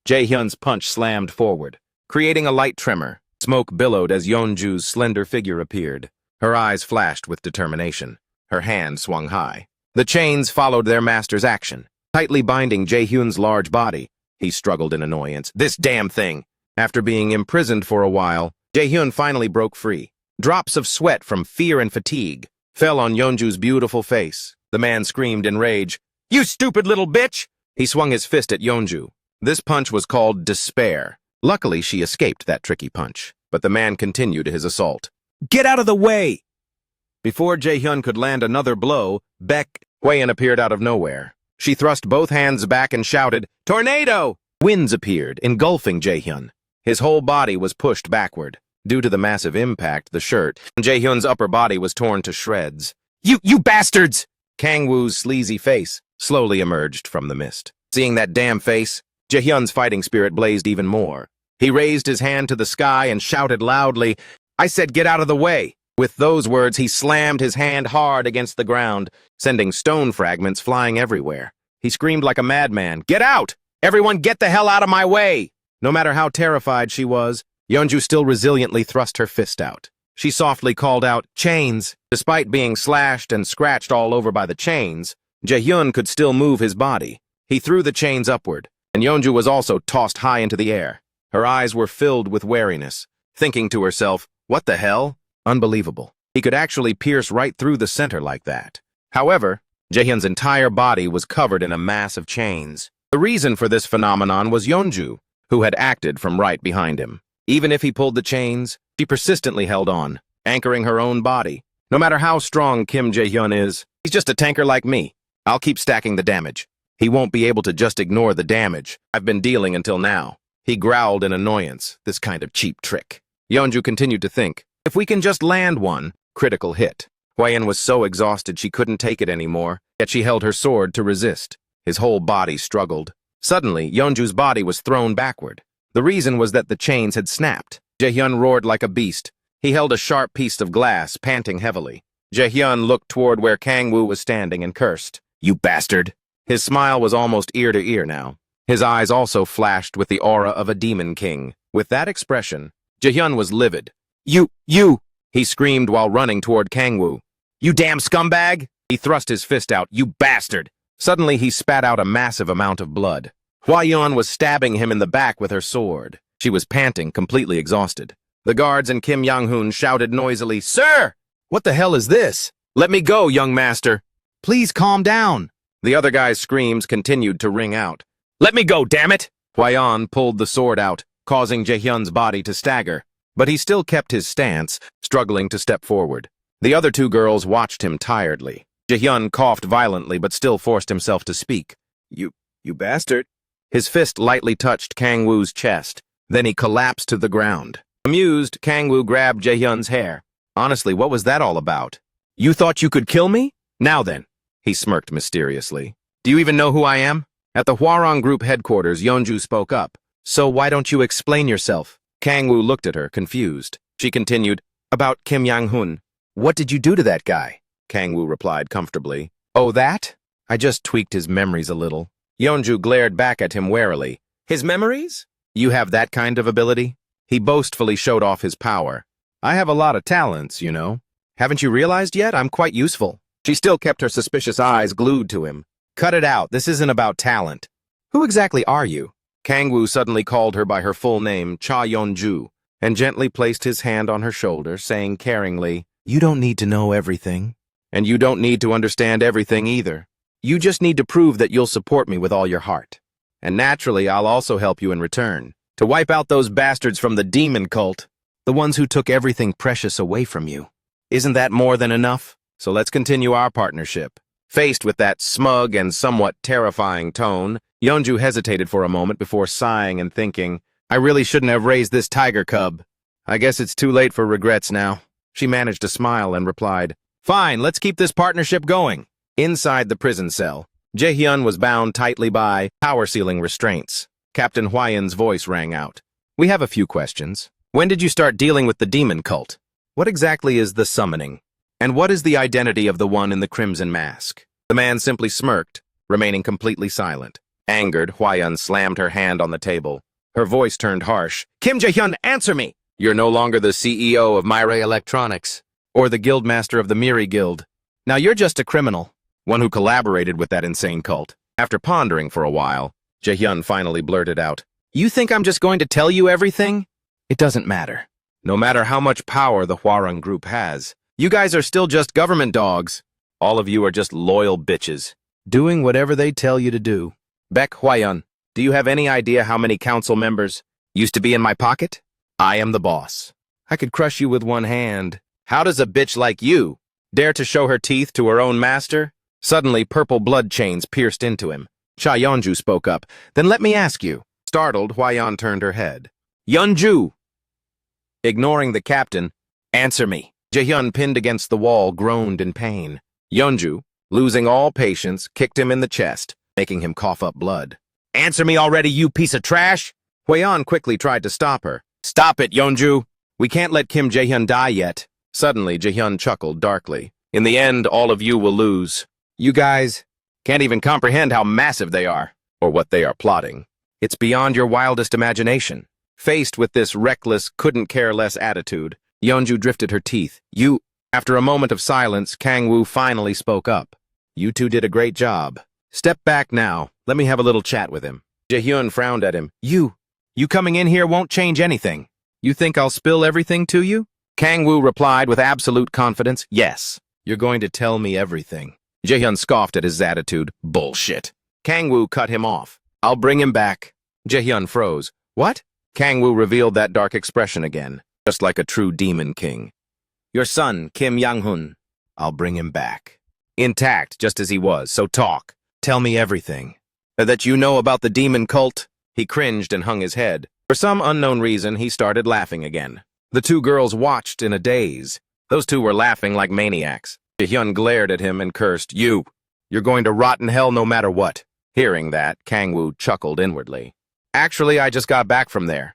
Jae-hyun's punch slammed forward, creating a light tremor. Smoke billowed as Yeonju's slender figure appeared. Her eyes flashed with determination. Her hand swung high. The chains followed their master's action, tightly binding Jae-hyun's large body. He struggled in annoyance. This damn thing! After being imprisoned for a while, Jae-hyun finally broke free. Drops of sweat from fear and fatigue fell on Yeonju's beautiful face. The man screamed in rage, you stupid little bitch! He swung his fist at Yeonju. This punch was called despair. Luckily, she escaped that tricky punch, but the man continued his assault. Get out of the way! Before Jae-hyun could land another blow, Baek Hwaeun appeared out of nowhere. She thrust both hands back and shouted, Tornado! Winds appeared, engulfing Jae-hyun. His whole body was pushed backward. Due to the massive impact, the shirt, Jae-hyun's upper body was torn to shreds. You bastards! Kang-woo's sleazy face slowly emerged from the mist. Seeing that damn face, Jae-hyun's fighting spirit blazed even more. He raised his hand to the sky and shouted loudly, I said get out of the way! With those words, he slammed his hand hard against the ground, sending stone fragments flying everywhere. He screamed like a madman, Get out! Everyone get the hell out of my way! No matter how terrified she was, Yeonju still resiliently thrust her fist out. She softly called out, Chains! Despite being slashed and scratched all over by the chains, Jae-hyun could still move his body. He threw the chains upward, and Yeonju was also tossed high into the air. Her eyes were filled with wariness, thinking to herself, what the hell? Unbelievable. He could actually pierce right through the center like that. However, Jae-hyun's entire body was covered in a mass of chains. The reason for this phenomenon was Yeonju, who had acted from right behind him. Even if he pulled the chains, she persistently held on, anchoring her own body. No matter how strong Kim Jae-hyun is, he's just a tanker like me. I'll keep stacking the damage. He won't be able to just ignore the damage I've been dealing until now. He growled in annoyance, this kind of cheap trick. Yeonju continued to think, if we can just land one critical hit. Hwaeun was so exhausted she couldn't take it anymore, yet she held her sword to resist. His whole body struggled. Suddenly, Yeonju's body was thrown backward. The reason was that the chains had snapped. Jae-hyun roared like a beast. He held a sharp piece of glass, panting heavily. Jae-hyun looked toward where Kang-woo was standing and cursed. You bastard! His smile was almost ear to ear now. His eyes also flashed with the aura of a demon king. With that expression, Jae-hyun was livid. You! He screamed while running toward Kang-woo. You damn scumbag! He thrust his fist out. You bastard! Suddenly he spat out a massive amount of blood. Hwaeun was stabbing him in the back with her sword. She was panting, completely exhausted. The guards and Kim Yang-hoon shouted noisily, Sir! What the hell is this? Let me go, young master. Please calm down. The other guy's screams continued to ring out. Let me go, damn it! Hwaeun pulled the sword out, causing Jae-hyun's body to stagger. But he still kept his stance, struggling to step forward. The other two girls watched him tiredly. Jae-hyun coughed violently but still forced himself to speak. You bastard. His fist lightly touched Kang-woo's chest. Then he collapsed to the ground. Amused, Kang-woo grabbed Jae-hyun's hair. Honestly, what was that all about? You thought you could kill me? Now then. He smirked mysteriously. Do you even know who I am? At the Hwarang Group headquarters, Yeonju spoke up. So why don't you explain yourself? Kang-woo looked at her, confused. She continued, About Kim Yang-hoon. What did you do to that guy? Kang-woo replied comfortably. Oh, that? I just tweaked his memories a little. Yeonju glared back at him warily. His memories? You have that kind of ability? He boastfully showed off his power. I have a lot of talents, you know. Haven't you realized yet? I'm quite useful. She still kept her suspicious eyes glued to him. Cut it out. This isn't about talent. Who exactly are you? Kang-woo suddenly called her by her full name, Cha Yeonju, and gently placed his hand on her shoulder, saying caringly, You don't need to know everything. And you don't need to understand everything either. You just need to prove that you'll support me with all your heart. And naturally, I'll also help you in return. To wipe out those bastards from the demon cult. The ones who took everything precious away from you. Isn't that more than enough? So let's continue our partnership. Faced with that smug and somewhat terrifying tone, Yeonju hesitated for a moment before sighing and thinking, I really shouldn't have raised this tiger cub. I guess it's too late for regrets now. She managed to smile and replied, Fine, let's keep this partnership going. Inside the prison cell, Jae-hyun was bound tightly by power ceiling restraints. Captain Hwaeun's voice rang out. We have a few questions. When did you start dealing with the demon cult? What exactly is the summoning? And what is the identity of the one in the crimson mask? The man simply smirked, remaining completely silent. Angered, Hwaeun slammed her hand on the table. Her voice turned harsh. Kim Jae-hyun, answer me! You're no longer the CEO of Myra Electronics, or the guildmaster of the Miri Guild. Now you're just a criminal, one who collaborated with that insane cult. After pondering for a while, Jae-hyun finally blurted out, You think I'm just going to tell you everything? It doesn't matter. No matter how much power the Hwarang Group has, you guys are still just government dogs. All of you are just loyal bitches, doing whatever they tell you to do. Baek Hwaeun, do you have any idea how many council members used to be in my pocket? I am the boss. I could crush you with one hand. How does a bitch like you dare to show her teeth to her own master? Suddenly, purple blood chains pierced into him. Cha Yeonju spoke up. Then let me ask you. Startled, Hwaeun turned her head. Yeonju! Ignoring the captain, answer me. Jae-hyun, pinned against the wall, groaned in pain. Yeonju, losing all patience, kicked him in the chest, making him cough up blood. Answer me already, you piece of trash! Hwaeun quickly tried to stop her. Stop it, Yeonju! We can't let Kim Jae-hyun die yet. Suddenly, Jae-hyun chuckled darkly. In the end, all of you will lose. You guys can't even comprehend how massive they are, or what they are plotting. It's beyond your wildest imagination. Faced with this reckless, couldn't-care-less attitude, Yeonju drifted her teeth. After a moment of silence, Kang-woo finally spoke up. You two did a great job. Step back now. Let me have a little chat with him. Jae-hyun frowned at him. You coming in here won't change anything. You think I'll spill everything to you? Kang-woo replied with absolute confidence. Yes, you're going to tell me everything. Jae-hyun scoffed at his attitude. Bullshit. Kang-woo cut him off. I'll bring him back. Jae-hyun froze. What? Kang-woo revealed that dark expression again, just like a true demon king. Your son, Kim Yang-hoon. I'll bring him back. Intact, just as he was, so talk. Tell me everything. That you know about the demon cult? He cringed and hung his head. For some unknown reason, he started laughing again. The two girls watched in a daze. Those two were laughing like maniacs. Jaehyun glared at him and cursed, You're going to rot in hell no matter what. Hearing that, Kangwoo chuckled inwardly. Actually, I just got back from there.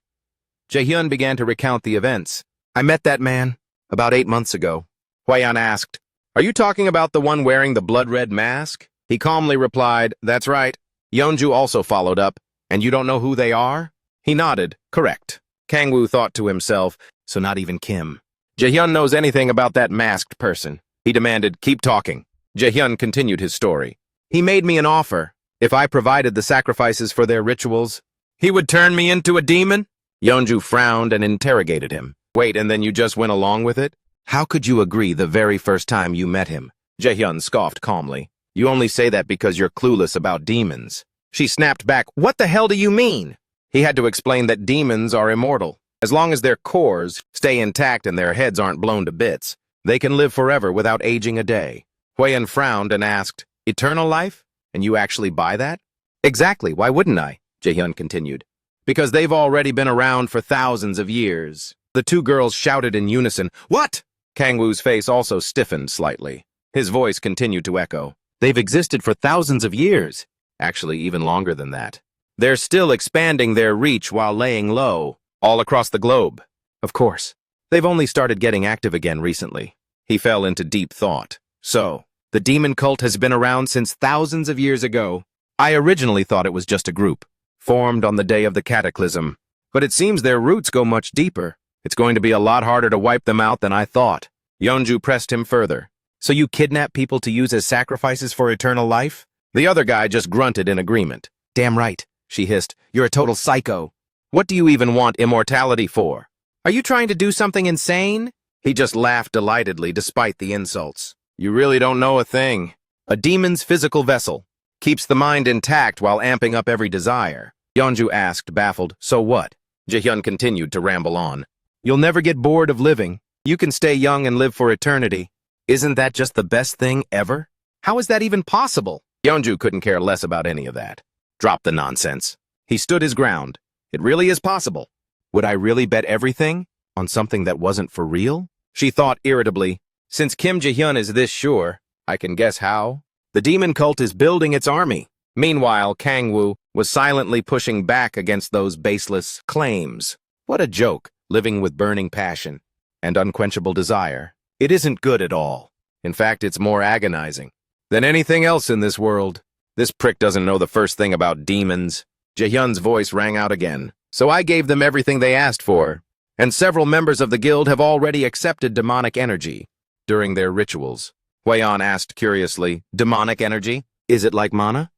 Jaehyun began to recount the events. I met that man about 8 months ago. Hwaeyeon asked, Are you talking about the one wearing the blood-red mask? He calmly replied, That's right. Yeonju also followed up. And you don't know who they are? He nodded. Correct. Kangwoo thought to himself, so not even Kim. Jaehyun knows anything about that masked person. He demanded, Keep talking. Jaehyun continued his story. He made me an offer. If I provided the sacrifices for their rituals, he would turn me into a demon? Yeonju frowned and interrogated him. Wait, and then you just went along with it? How could you agree the very first time you met him? Jaehyun scoffed calmly. You only say that because you're clueless about demons. She snapped back, What the hell do you mean? He had to explain that demons are immortal. As long as their cores stay intact and their heads aren't blown to bits, they can live forever without aging a day. Hwaeyeon frowned and asked, Eternal life? And you actually buy that? Exactly, why wouldn't I? Jaehyun continued. Because they've already been around for thousands of years. The two girls shouted in unison, What? Kangwoo's face also stiffened slightly. His voice continued to echo. They've existed for thousands of years. Actually, even longer than that. They're still expanding their reach while laying low, all across the globe. Of course, they've only started getting active again recently. He fell into deep thought. So, the demon cult has been around since thousands of years ago. I originally thought it was just a group, formed on the day of the cataclysm. But it seems their roots go much deeper. It's going to be a lot harder to wipe them out than I thought. Yeonju pressed him further. So you kidnap people to use as sacrifices for eternal life? The other guy just grunted in agreement. Damn right, she hissed. You're a total psycho. What do you even want immortality for? Are you trying to do something insane? He just laughed delightedly despite the insults. You really don't know a thing. A demon's physical vessel keeps the mind intact while amping up every desire. Yeonju asked, baffled, So what? Jaehyun continued to ramble on. You'll never get bored of living. You can stay young and live for eternity. Isn't that just the best thing ever? How is that even possible? Yeonju couldn't care less about any of that. Drop the nonsense. He stood his ground. It really is possible. Would I really bet everything on something that wasn't for real? She thought irritably. Since Kim Jaehyun is this sure, I can guess how. The demon cult is building its army. Meanwhile, Kangwoo was silently pushing back against those baseless claims. What a joke, living with burning passion and unquenchable desire. It isn't good at all. In fact, it's more agonizing than anything else in this world. This prick doesn't know the first thing about demons. Jaehyun's voice rang out again. So I gave them everything they asked for, and several members of the guild have already accepted demonic energy during their rituals. Hwaeyeon asked curiously, Demonic energy? Is it like mana?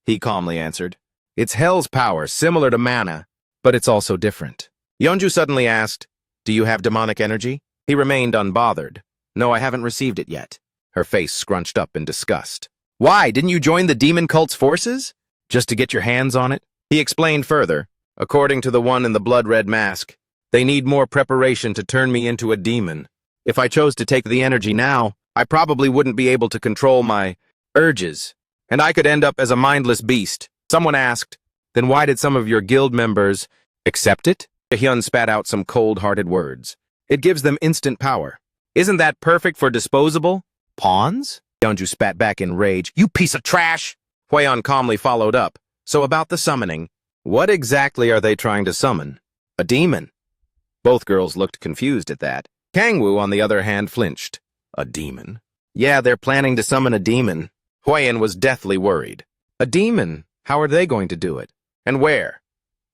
He calmly answered, It's hell's power, similar to mana, but it's also different. Yeonju suddenly asked, Do you have demonic energy? He remained unbothered. No, I haven't received it yet. Her face scrunched up in disgust. Why, didn't you join the demon cult's forces? Just to get your hands on it? He explained further. According to the one in the blood-red mask, they need more preparation to turn me into a demon. If I chose to take the energy now, I probably wouldn't be able to control my urges, and I could end up as a mindless beast. Someone asked, Then why did some of your guild members accept it? Jaehyun spat out some cold-hearted words. It gives them instant power. Isn't that perfect for disposable pawns? Yeonju spat back in rage. You piece of trash! Hwaeyeon calmly followed up. So about the summoning. What exactly are they trying to summon? A demon. Both girls looked confused at that. Kangwoo, on the other hand, flinched. A demon? Yeah, they're planning to summon a demon. Hwaeyeon was deathly worried. A demon? How are they going to do it? And where?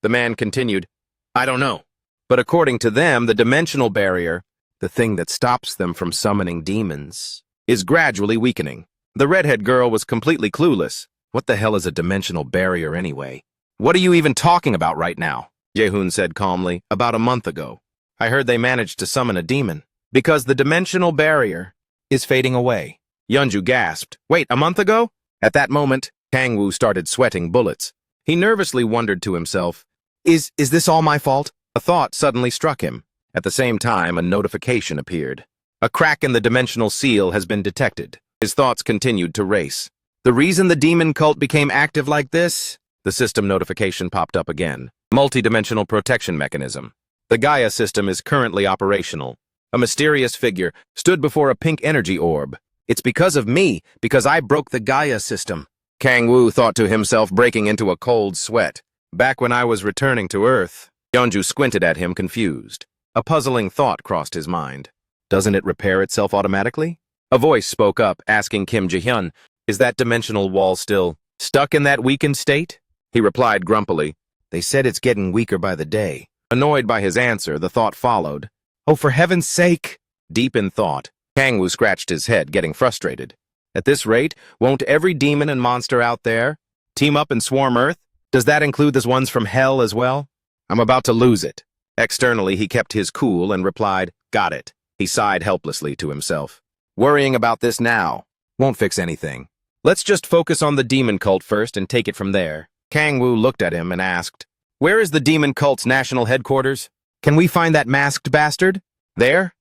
The man continued, I don't know. But according to them, the dimensional barrier, the thing that stops them from summoning demons, is gradually weakening. The redhead girl was completely clueless. What the hell is a dimensional barrier anyway? What are you even talking about right now? Jaehoon said calmly, About a month ago. I heard they managed to summon a demon. Because the dimensional barrier is fading away. Yeonju gasped. Wait, a month ago? At that moment, Kangwoo started sweating bullets. He nervously wondered to himself, Is this all my fault? A thought suddenly struck him. At the same time, a notification appeared. A crack in the dimensional seal has been detected. His thoughts continued to race. The reason the demon cult became active like this? The system notification popped up again. Multidimensional protection mechanism. The Gaia system is currently operational. A mysterious figure stood before a pink energy orb. It's because of me, because I broke the Gaia system. Kang Wu thought to himself, breaking into a cold sweat. Back when I was returning to Earth. Yeonju squinted at him, confused. A puzzling thought crossed his mind. Doesn't it repair itself automatically? A voice spoke up, asking Kim Ji-hyun, is that dimensional wall still stuck in that weakened state? He replied grumpily, they said it's getting weaker by the day. Annoyed by his answer, the thought followed. Oh, for heaven's sake! Deep in thought, Kang Wu scratched his head, getting frustrated. At this rate, won't every demon and monster out there team up and swarm Earth? Does that include the ones from Hell as well? I'm about to lose it. Externally, he kept his cool and replied, got it. He sighed helplessly to himself. Worrying about this now won't fix anything. Let's just focus on the demon cult first and take it from there. Kang Wu looked at him and asked, where is the demon cult's national headquarters? Can we find that masked bastard? There?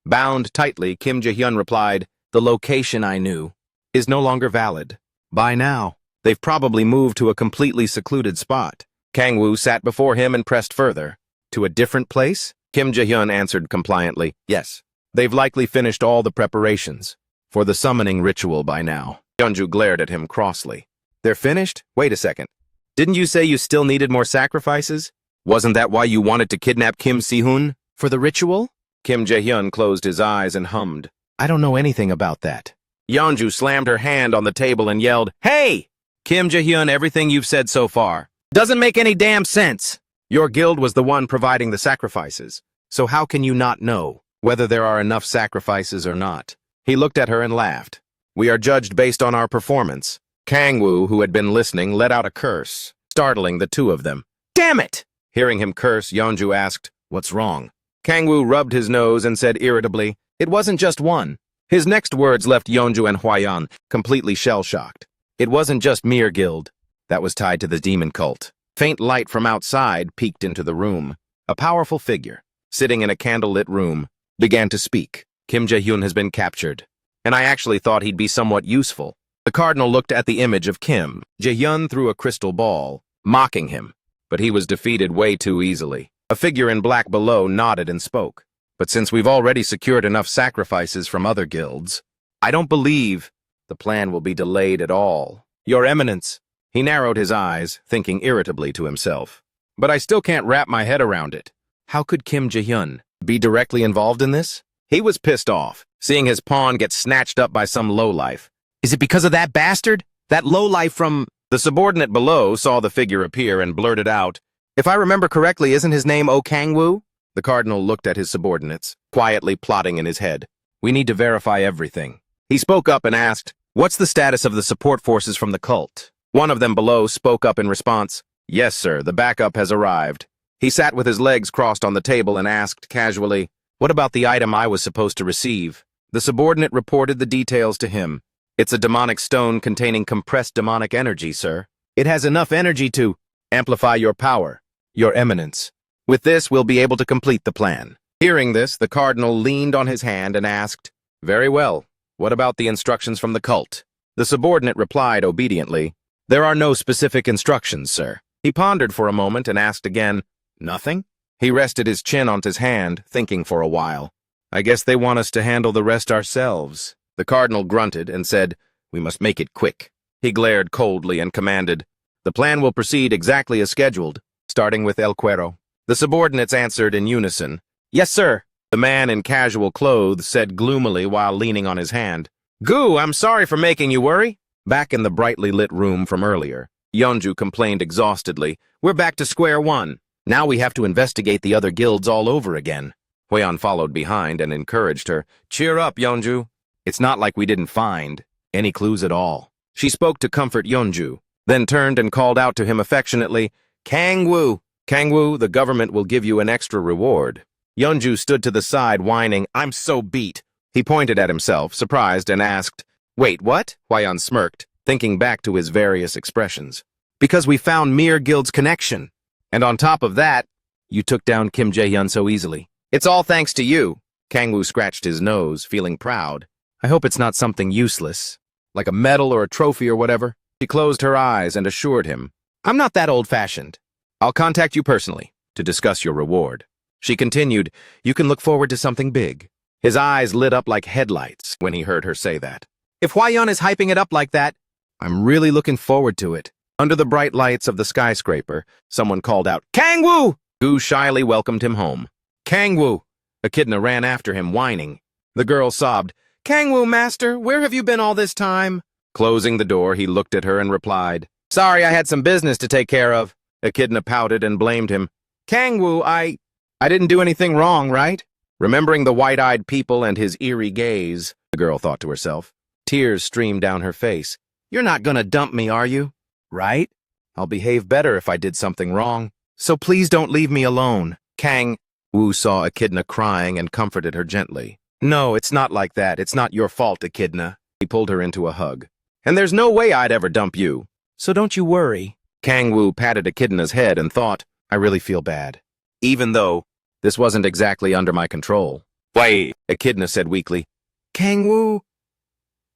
Bound tightly, Kim Ji-hyun replied, the location I knew is no longer valid. By now, they've probably moved to a completely secluded spot. Kang Wu sat before him and pressed further. To a different place? Kim Ji-hyun answered compliantly, yes. They've likely finished all the preparations for the summoning ritual by now. Yeonju glared at him crossly. They're finished? Wait a second. Didn't you say you still needed more sacrifices? Wasn't that why you wanted to kidnap Kim Si-hoon? For the ritual? Kim Ji-hyun closed his eyes and hummed. I don't know anything about that. Yeonju slammed her hand on the table and yelled, hey! Kim Ji-hyun, everything you've said so far doesn't make any damn sense. Your guild was the one providing the sacrifices, so how can you not know whether there are enough sacrifices or not? He looked at her and laughed. We are judged based on our performance. Kang Wu, who had been listening, let out a curse, startling the two of them. Damn it! Hearing him curse, Yeonju asked, what's wrong? Kang Wu rubbed his nose and said irritably, it wasn't just one. His next words left Yeonju and Hwayan completely shell-shocked. It wasn't just mere guild that was tied to the demon cult. Faint light from outside peeked into the room. A powerful figure, sitting in a candlelit room, began to speak. Kim Ji-hyun has been captured, and I actually thought he'd be somewhat useful. The cardinal looked at the image of Kim. Ji-hyun threw a crystal ball, mocking him, but he was defeated way too easily. A figure in black below nodded and spoke. But since we've already secured enough sacrifices from other guilds, I don't believe the plan will be delayed at all. Your Eminence. He narrowed his eyes, thinking irritably to himself. But I still can't wrap my head around it. How could Kim Ji-hyun be directly involved in this? He was pissed off, seeing his pawn get snatched up by some lowlife. Is it because of that bastard? That lowlife from... The subordinate below saw the figure appear and blurted out, if I remember correctly, isn't his name Kang Wu? The cardinal looked at his subordinates, quietly plotting in his head. We need to verify everything. He spoke up and asked, what's the status of the support forces from the cult? One of them below spoke up in response, yes, sir, the backup has arrived. He sat with his legs crossed on the table and asked casually, what about the item I was supposed to receive? The subordinate reported the details to him. It's a demonic stone containing compressed demonic energy, sir. It has enough energy to amplify your power, Your Eminence. With this, we'll be able to complete the plan. Hearing this, the cardinal leaned on his hand and asked, very well, what about the instructions from the cult? The subordinate replied obediently, there are no specific instructions, sir. He pondered for a moment and asked again, nothing? He rested his chin on his hand, thinking for a while. I guess they want us to handle the rest ourselves. The cardinal grunted and said, we must make it quick. He glared coldly and commanded, the plan will proceed exactly as scheduled, starting with El Cuero. The subordinates answered in unison, yes, sir. The man in casual clothes said gloomily while leaning on his hand, Goo, I'm sorry for making you worry. Back in the brightly lit room from earlier, Yeonju complained exhaustedly, we're back to square one. Now we have to investigate the other guilds all over again. Hwayan followed behind and encouraged her, cheer up, Yeonju. It's not like we didn't find any clues at all. She spoke to comfort Yeonju, then turned and called out to him affectionately, Kang Wu. Kang Wu, the government will give you an extra reward. Yeonju stood to the side whining, I'm so beat. He pointed at himself, surprised, and asked, wait, what? Hwayan smirked, thinking back to his various expressions. Because we found Mir Guild's connection. And on top of that, you took down Kim Ji-hyun so easily. It's all thanks to you. Kang-woo scratched his nose, feeling proud. I hope it's not something useless, like a medal or a trophy or whatever. She closed her eyes and assured him, I'm not that old-fashioned. I'll contact you personally to discuss your reward. She continued, you can look forward to something big. His eyes lit up like headlights when he heard her say that. If Hwayeon is hyping it up like that, I'm really looking forward to it. Under the bright lights of the skyscraper, someone called out, Kang-woo! Gu shyly welcomed him home. Kang-woo! Echidna ran after him, whining. The girl sobbed, Kang-woo, master, where have you been all this time? Closing the door, he looked at her and replied, Sorry, I had some business to take care of. Echidna pouted and blamed him. Kang-woo, I didn't do anything wrong, right? Remembering the white-eyed people and his eerie gaze, the girl thought to herself. Tears streamed down her face. You're not gonna dump me, are you? Right? I'll behave better if I did something wrong. So please don't leave me alone. Kang-woo saw Echidna crying and comforted her gently. No, it's not like that. It's not your fault, Echidna. He pulled her into a hug. And there's no way I'd ever dump you. So don't you worry. Kang-woo patted Echidna's head and thought, I really feel bad. Even though this wasn't exactly under my control. Why? Echidna said weakly. Kang-woo?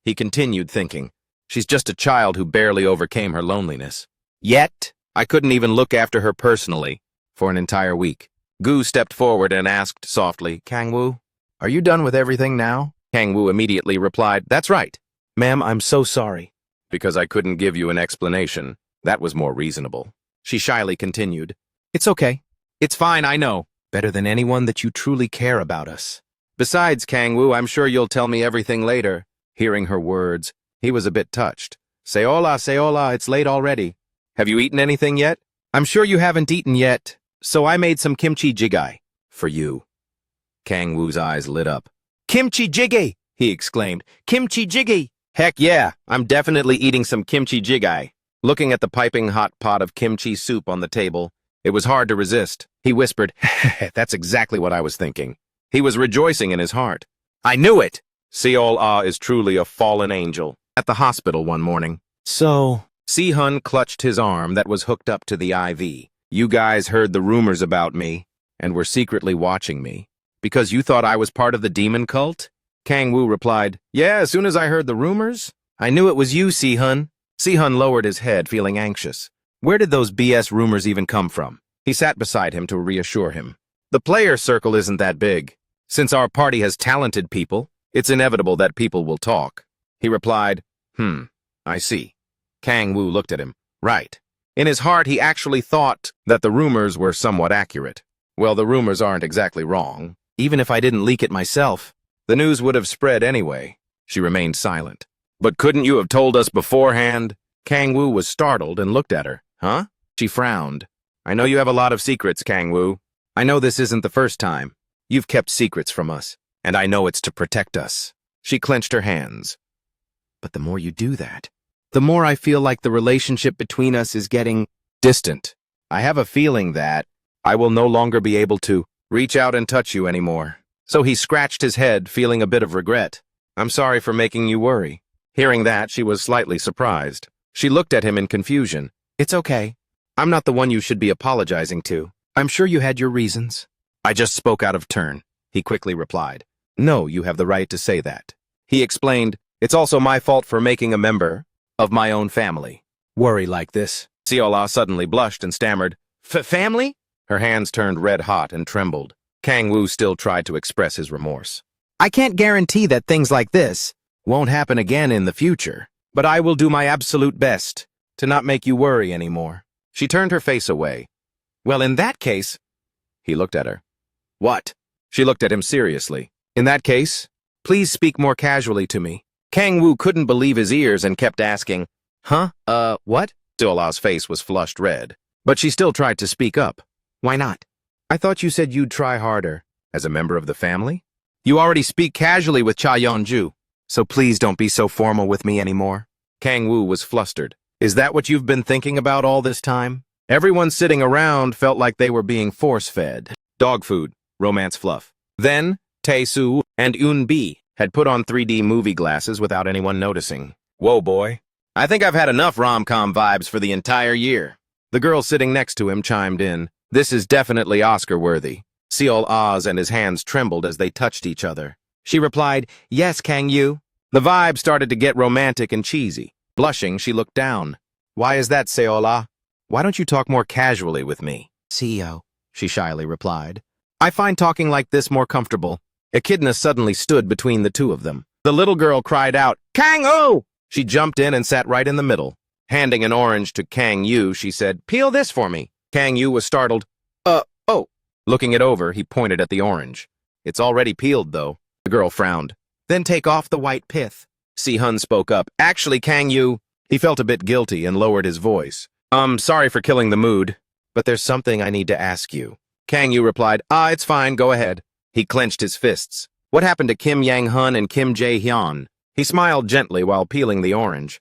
He continued, thinking, she's just a child who barely overcame her loneliness. Yet, I couldn't even look after her personally for an entire week. Gu stepped forward and asked softly, Kang-woo, are you done with everything now? Kang-woo immediately replied, That's right. Ma'am, I'm so sorry. Because I couldn't give you an explanation. That was more reasonable. She shyly continued, It's okay. It's fine, I know. Better than anyone that you truly care about us. Besides, Kang-woo, I'm sure you'll tell me everything later. Hearing her words, he was a bit touched. Say hola, it's late already. Have you eaten anything yet? I'm sure you haven't eaten yet, so I made some kimchi jjigae. For you. Kang-woo's eyes lit up. Kimchi jjigae, he exclaimed. Kimchi jjigae. Heck yeah, I'm definitely eating some kimchi jjigae. Looking at the piping hot pot of kimchi soup on the table, it was hard to resist. He whispered, That's exactly what I was thinking. He was rejoicing in his heart. I knew it! Seol-ah is truly a fallen angel. At the hospital one morning. So, Si-hun clutched his arm that was hooked up to the IV. You guys heard the rumors about me, and were secretly watching me. Because you thought I was part of the demon cult? Kang-woo replied, Yeah, as soon as I heard the rumors, I knew it was you, Si-hun. Si-hun lowered his head, feeling anxious. Where did those BS rumors even come from? He sat beside him to reassure him. The player circle isn't that big. Since our party has talented people, it's inevitable that people will talk. He replied, I see. Kang-woo looked at him. Right. In his heart, he actually thought that the rumors were somewhat accurate. Well, the rumors aren't exactly wrong. Even if I didn't leak it myself, the news would have spread anyway. She remained silent. But couldn't you have told us beforehand? Kang-woo was startled and looked at her. Huh? She frowned. I know you have a lot of secrets, Kang-woo. I know this isn't the first time. You've kept secrets from us, and I know it's to protect us. She clenched her hands. But the more you do that, the more I feel like the relationship between us is getting distant. I have a feeling that I will no longer be able to reach out and touch you anymore. So he scratched his head, feeling a bit of regret. I'm sorry for making you worry. Hearing that, she was slightly surprised. She looked at him in confusion. It's okay. I'm not the one you should be apologizing to. I'm sure you had your reasons. I just spoke out of turn, he quickly replied. No, you have the right to say that. He explained, it's also my fault for making a member of my own family worry like this. Seol-ah suddenly blushed and stammered, Family? Her hands turned red-hot and trembled. Kang-woo still tried to express his remorse. I can't guarantee that things like this won't happen again in the future, but I will do my absolute best to not make you worry anymore. She turned her face away. Well, in that case, he looked at her. What? She looked at him seriously. In that case, please speak more casually to me. Kang-woo couldn't believe his ears and kept asking, what? Seol-ah's face was flushed red, but she still tried to speak up. Why not? I thought you said you'd try harder. As a member of the family? You already speak casually with Cha Yeon-ju, so please don't be so formal with me anymore. Kang-woo was flustered. Is that what you've been thinking about all this time? Everyone sitting around felt like they were being force-fed. Dog food, romance fluff. Then, Tae-soo and Eun-bi had put on 3D movie glasses without anyone noticing. Whoa, boy. I think I've had enough rom-com vibes for the entire year. The girl sitting next to him chimed in. This is definitely Oscar-worthy. Seol Ah's and his hands trembled as they touched each other. She replied, "Yes, Kang Yu." The vibe started to get romantic and cheesy. Blushing, she looked down. "Why is that, Seol Ah? Why don't you talk more casually with me?" "CEO," she shyly replied. "I find talking like this more comfortable." Echidna suddenly stood between the two of them. The little girl cried out, "Kang Oh!" She jumped in and sat right in the middle. Handing an orange to Kang Yu, she said, "Peel this for me." Kang Yu was startled. Oh." Looking it over, he pointed at the orange. "It's already peeled, though." The girl frowned. "Then take off the white pith." Si-hun spoke up. "Actually, Kang Yu..." He felt a bit guilty and lowered his voice. Sorry for killing the mood, but there's something I need to ask you." Kang Yu replied, It's fine, go ahead." He clenched his fists. "What happened to Kim Yang-hun and Kim Jae-hyun?" He smiled gently while peeling the orange.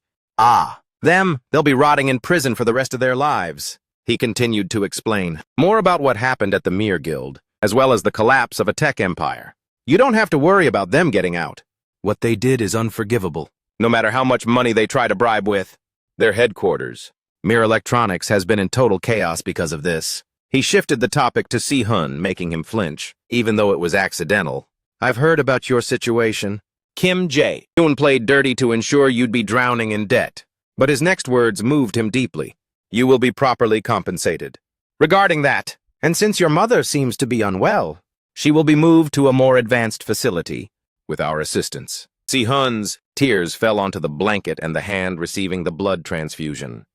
Them, they'll be rotting in prison for the rest of their lives." He continued to explain more about what happened at the Mir Guild, as well as the collapse of a tech empire. "You don't have to worry about them getting out. What they did is unforgivable, no matter how much money they try to bribe with. Their headquarters, Mir Electronics, has been in total chaos because of this." He shifted the topic to Si-hun, making him flinch, even though it was accidental. "I've heard about your situation. Kim Jae-hyun played dirty to ensure you'd be drowning in debt." But his next words moved him deeply. "You will be properly compensated. Regarding that, and since your mother seems to be unwell, she will be moved to a more advanced facility with our assistance." Si-hun's tears fell onto the blanket and the hand receiving the blood transfusion.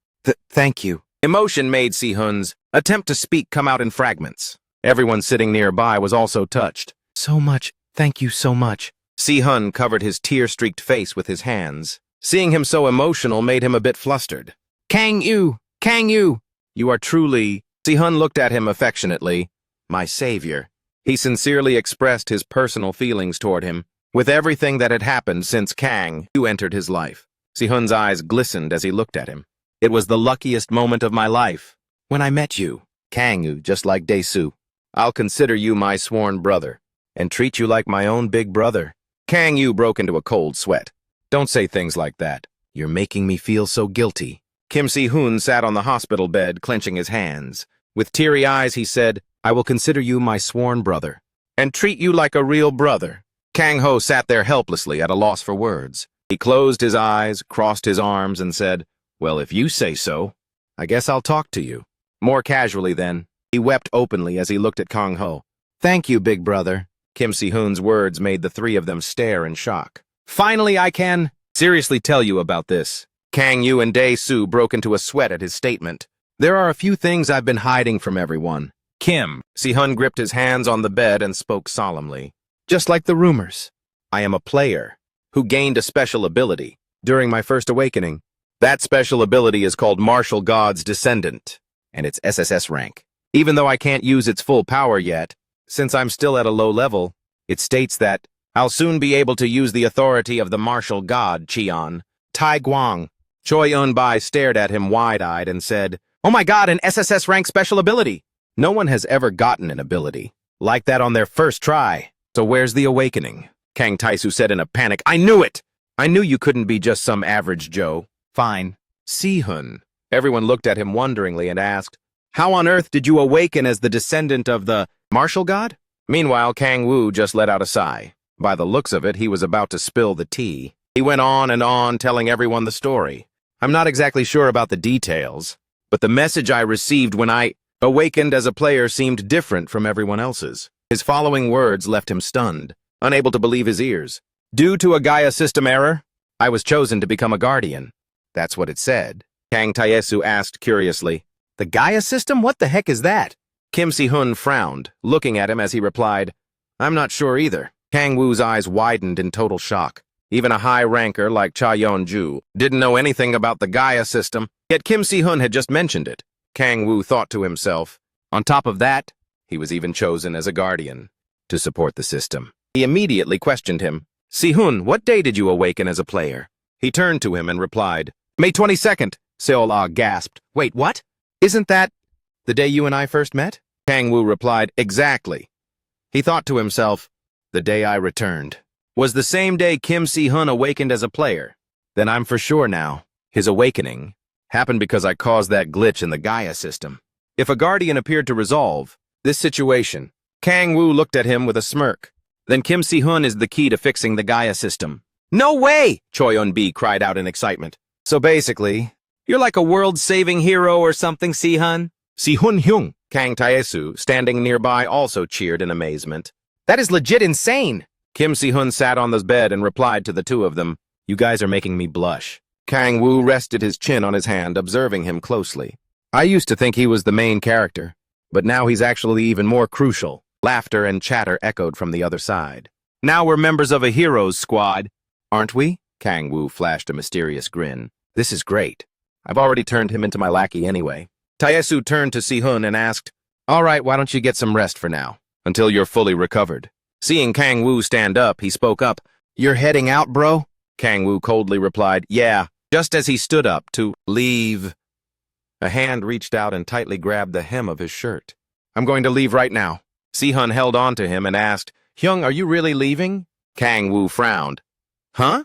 Thank you." Emotion made Si-hun's attempt to speak come out in fragments. Everyone sitting nearby was also touched. "So much. Thank you so much." Si-hun covered his tear-streaked face with his hands. Seeing him so emotional made him a bit flustered. Kang Yu! Kang Yu! You are truly..." Si-hun looked at him affectionately. "My savior." He sincerely expressed his personal feelings toward him, with everything that had happened since Kang Yu entered his life. Si-hun's eyes glistened as he looked at him. "It was the luckiest moment of my life. When I met you, Kang Yu, just like Dae-soo. I'll consider you my sworn brother, and treat you like my own big brother." Kang Yu broke into a cold sweat. "Don't say things like that. You're making me feel so guilty." Kim Si-hun sat on the hospital bed, clenching his hands. With teary eyes, he said, "I will consider you my sworn brother, and treat you like a real brother." Kang Ho sat there helplessly at a loss for words. He closed his eyes, crossed his arms, and said, "Well, if you say so, I guess I'll talk to you." More casually then, he wept openly as he looked at Kang Ho. "Thank you, big brother." Kim Si-hun's words made the three of them stare in shock. "Finally, I can seriously tell you about this." Kang Yu and Dae-soo broke into a sweat at his statement. "There are a few things I've been hiding from everyone." Kim Si-hun gripped his hands on the bed and spoke solemnly. "Just like the rumors, I am a player who gained a special ability during my first awakening. That special ability is called Martial God's Descendant, and it's SSS rank. Even though I can't use its full power yet, since I'm still at a low level, it states that I'll soon be able to use the authority of the martial god, Cheon. Tai Guang." Choi Eun-bai stared at him wide-eyed and said, "Oh my god, an SSS rank special ability! No one has ever gotten an ability like that on their first try. So where's the awakening?" Kang Tae-soo said in a panic. "I knew it! I knew you couldn't be just some average Joe." "Fine. Si-hun." Everyone looked at him wonderingly and asked, "How on earth did you awaken as the descendant of the martial god?" Meanwhile, Kang Woo just let out a sigh. By the looks of it, he was about to spill the tea. He went on and on, telling everyone the story. "I'm not exactly sure about the details, but the message I received when I awakened as a player seemed different from everyone else's." His following words left him stunned, unable to believe his ears. "Due to a Gaia system error, I was chosen to become a guardian." That's what it said. Kang Tae-soo asked curiously, "The Gaia system? What the heck is that?" Kim Si-hun frowned, looking at him as he replied, "I'm not sure either." Kang Woo's eyes widened in total shock. Even a high ranker like Cha Yeon-ju didn't know anything about the Gaia system, yet Kim Si-hun had just mentioned it. Kang Woo thought to himself. On top of that, he was even chosen as a guardian to support the system. He immediately questioned him. "Si-hun, what day did you awaken as a player?" He turned to him and replied, "May 22nd, Seol-ah gasped. "Wait, what? Isn't that the day you and I first met?" Kang Woo replied, "Exactly." He thought to himself, "The day I returned was the same day Kim Si-hun awakened as a player. Then I'm for sure now. His awakening happened because I caused that glitch in the Gaia system. If a guardian appeared to resolve this situation, Kang Woo looked at him with a smirk. Then Kim Si-hun is the key to fixing the Gaia system. No way! Choi Eun-bi cried out in excitement. So basically, you're like a world-saving hero or something, Si-hun? Si-hun Hyung, Kang Tae-soo, standing nearby, also cheered in amazement. That is legit insane! Kim Si-hun sat on the bed and replied to the two of them, You guys are making me blush. Kang Woo rested his chin on his hand, observing him closely. I used to think he was the main character, but now he's actually even more crucial. Laughter and chatter echoed from the other side. Now we're members of a heroes squad, aren't we? Kang Woo flashed a mysterious grin. This is great. I've already turned him into my lackey anyway. Tae-soo turned to Si-hun and asked, All right, why don't you get some rest for now, until you're fully recovered? Seeing Kang Woo stand up, he spoke up. You're heading out, bro? Kang Woo coldly replied, Yeah, just as he stood up to leave. A hand reached out and tightly grabbed the hem of his shirt. I'm going to leave right now. Si-hun held on to him and asked, Hyung, are you really leaving? Kang Woo frowned. Huh?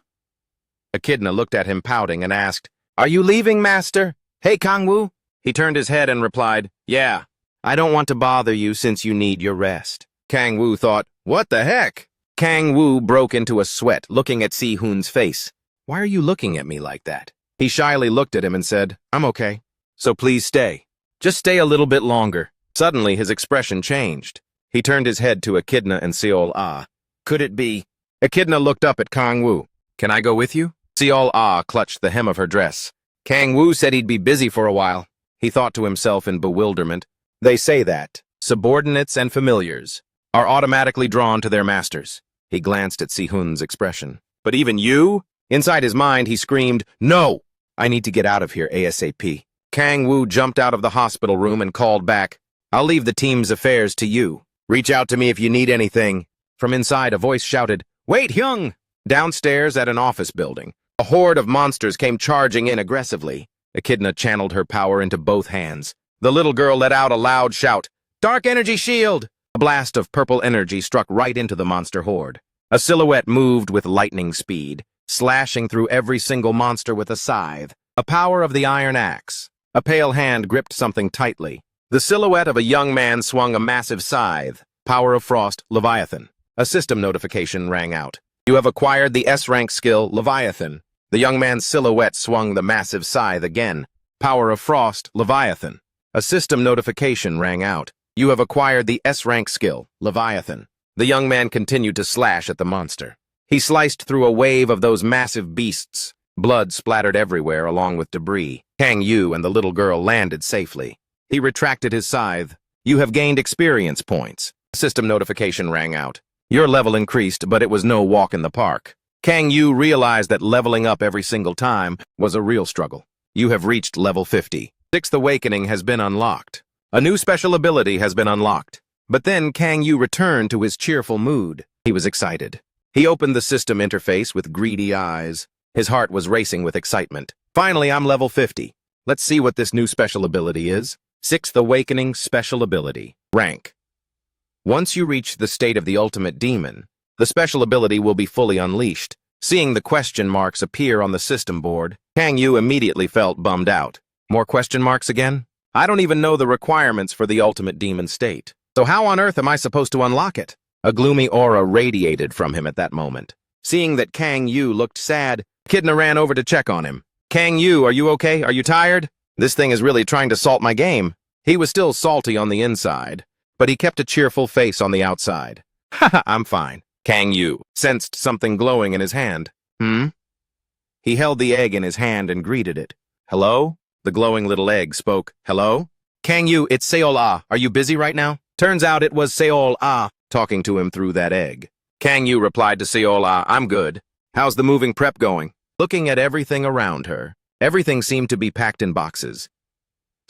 Echidna looked at him pouting and asked, Are you leaving, master? Hey, Kang Woo? He turned his head and replied, Yeah, I don't want to bother you since you need your rest. Kang Woo thought, What the heck? Kang Woo broke into a sweat, looking at Si-hun's face. Why are you looking at me like that? He shyly looked at him and said, I'm okay. So please stay. Just stay a little bit longer. Suddenly, his expression changed. He turned his head to Echidna and Seol-ah. Could it be? Echidna looked up at Kang Woo. Can I go with you? Seol-ah clutched the hem of her dress. Kang Woo said he'd be busy for a while. He thought to himself in bewilderment. They say that subordinates and familiars are automatically drawn to their masters. He glanced at Si-hun's expression. But even you? Inside his mind, he screamed, No! I need to get out of here ASAP. Kang Woo jumped out of the hospital room and called back, I'll leave the team's affairs to you. Reach out to me if you need anything. From inside, a voice shouted, Wait, Hyung! Downstairs at an office building, a horde of monsters came charging in aggressively. Echidna channeled her power into both hands. The little girl let out a loud shout, Dark energy shield! A blast of purple energy struck right into the monster horde. A silhouette moved with lightning speed, slashing through every single monster with a scythe. A power of the iron axe. A pale hand gripped something tightly. The silhouette of a young man swung a massive scythe. Power of Frost, Leviathan. A system notification rang out. You have acquired the S-rank skill, Leviathan. The young man's silhouette swung the massive scythe again. Power of Frost, Leviathan. A system notification rang out. You have acquired the S-rank skill, Leviathan. The young man continued to slash at the monster. He sliced through a wave of those massive beasts. Blood splattered everywhere along with debris. Kang Yu and the little girl landed safely. He retracted his scythe. You have gained experience points. System notification rang out. Your level increased, but it was no walk in the park. Kang Yu realized that leveling up every single time was a real struggle. You have reached level 50. Sixth Awakening has been unlocked. A new special ability has been unlocked. But then Kang Yu returned to his cheerful mood. He was excited. He opened the system interface with greedy eyes. His heart was racing with excitement. Finally, I'm level 50. Let's see what this new special ability is. Sixth Awakening Special Ability. Rank. Once you reach the state of the ultimate demon, the special ability will be fully unleashed. Seeing the question marks appear on the system board, Kang Yu immediately felt bummed out. More question marks again? I don't even know the requirements for the ultimate demon state. So how on earth am I supposed to unlock it? A gloomy aura radiated from him at that moment. Seeing that Kang Yu looked sad, Echidna ran over to check on him. Kang Yu, are you okay? Are you tired? This thing is really trying to salt my game. He was still salty on the inside, but he kept a cheerful face on the outside. Haha, I'm fine. Kang Yu sensed something glowing in his hand. He held the egg in his hand and greeted it. Hello? The glowing little egg spoke. Hello? Kang Yu, it's Seol-ah. Are you busy right now? Turns out it was Seol-ah talking to him through that egg. Kang Yu replied to Seol-ah, I'm good. How's the moving prep going? Looking at everything around her, everything seemed to be packed in boxes.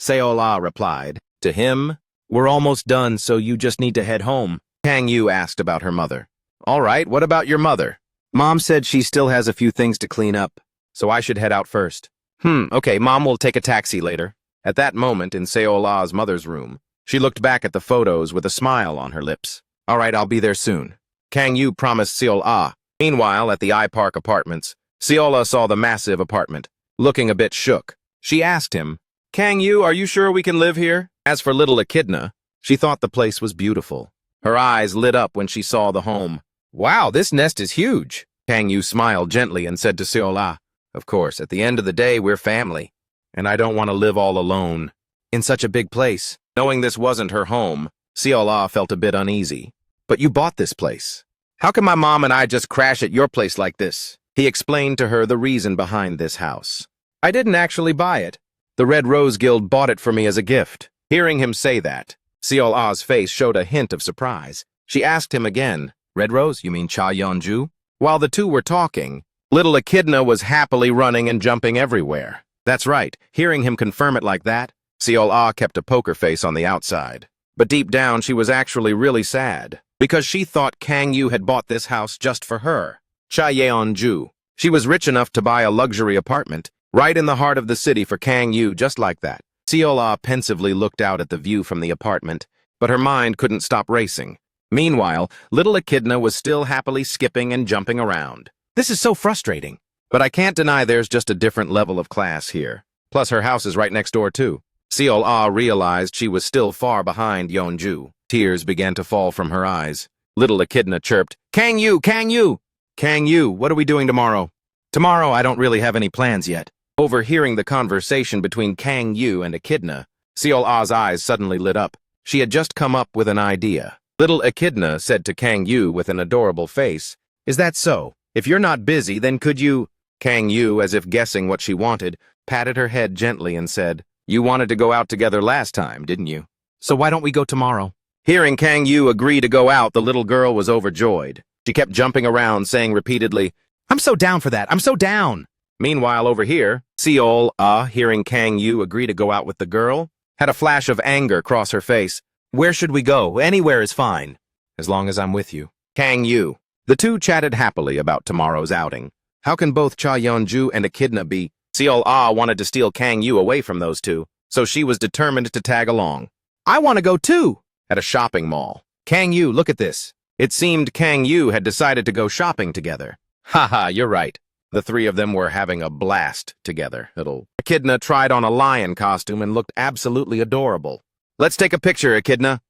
Seol-ah replied, to him, we're almost done, so you just need to head home. Kang Yu asked about her mother. All right, what about your mother? Mom said she still has a few things to clean up, so I should head out first. Okay, Mom will take a taxi later. At that moment, in Seol-ah's mother's room, she looked back at the photos with a smile on her lips. All right, I'll be there soon. Kang Yu promised Seol-ah. Meanwhile, at the iPark apartments, Seol-ah saw the massive apartment, looking a bit shook. She asked him, Kang Yu, are you sure we can live here? As for little Echidna, she thought the place was beautiful. Her eyes lit up when she saw the home. Wow, this nest is huge. Kang Yu smiled gently and said to Seol-ah, of course, at the end of the day, we're family, and I don't want to live all alone in such a big place. Knowing this wasn't her home, Seol-ah felt a bit uneasy. But you bought this place. How can my mom and I just crash at your place like this? He explained to her the reason behind this house. I didn't actually buy it. The Red Rose Guild bought it for me as a gift. Hearing him say that, Seol-ah's face showed a hint of surprise. She asked him again, Red Rose, you mean Cha Yeon-ju? While the two were talking, little Echidna was happily running and jumping everywhere. That's right, hearing him confirm it like that, Seol-ah kept a poker face on the outside. But deep down, she was actually really sad, because she thought Kang Yu had bought this house just for her. Cha Yeon-ju. She was rich enough to buy a luxury apartment right in the heart of the city for Kang Yu just like that. Seol-ah pensively looked out at the view from the apartment, but her mind couldn't stop racing. Meanwhile, little Echidna was still happily skipping and jumping around. This is so frustrating. But I can't deny there's just a different level of class here. Plus her house is right next door too. Seol-ah realized she was still far behind Yeon-ju. Tears began to fall from her eyes. Little Echidna chirped, Kang Yu, Kang Yu! Kang Yu, what are we doing tomorrow? Tomorrow I don't really have any plans yet. Overhearing the conversation between Kang Yu and Echidna, Seol-ah's eyes suddenly lit up. She had just come up with an idea. Little Echidna said to Kang Yu with an adorable face, Is that so? If you're not busy, then could you... Kang Yu, as if guessing what she wanted, patted her head gently and said, You wanted to go out together last time, didn't you? So why don't we go tomorrow? Hearing Kang Yu agree to go out, the little girl was overjoyed. She kept jumping around, saying repeatedly, I'm so down for that, I'm so down. Meanwhile, over here, Seol-ah, hearing Kang Yu agree to go out with the girl, had a flash of anger cross her face. Where should we go? Anywhere is fine, as long as I'm with you. Kang Yu. The two chatted happily about tomorrow's outing. How can both Cha Yeon-ju and Echidna be? Seol-ah wanted to steal Kang Yu away from those two, so she was determined to tag along. I want to go too! At a shopping mall. Kang Yu, look at this. It seemed Kang Yu had decided to go shopping together. Haha, you're right. The three of them were having a blast together. Echidna tried on a lion costume and looked absolutely adorable. Let's take a picture, Echidna.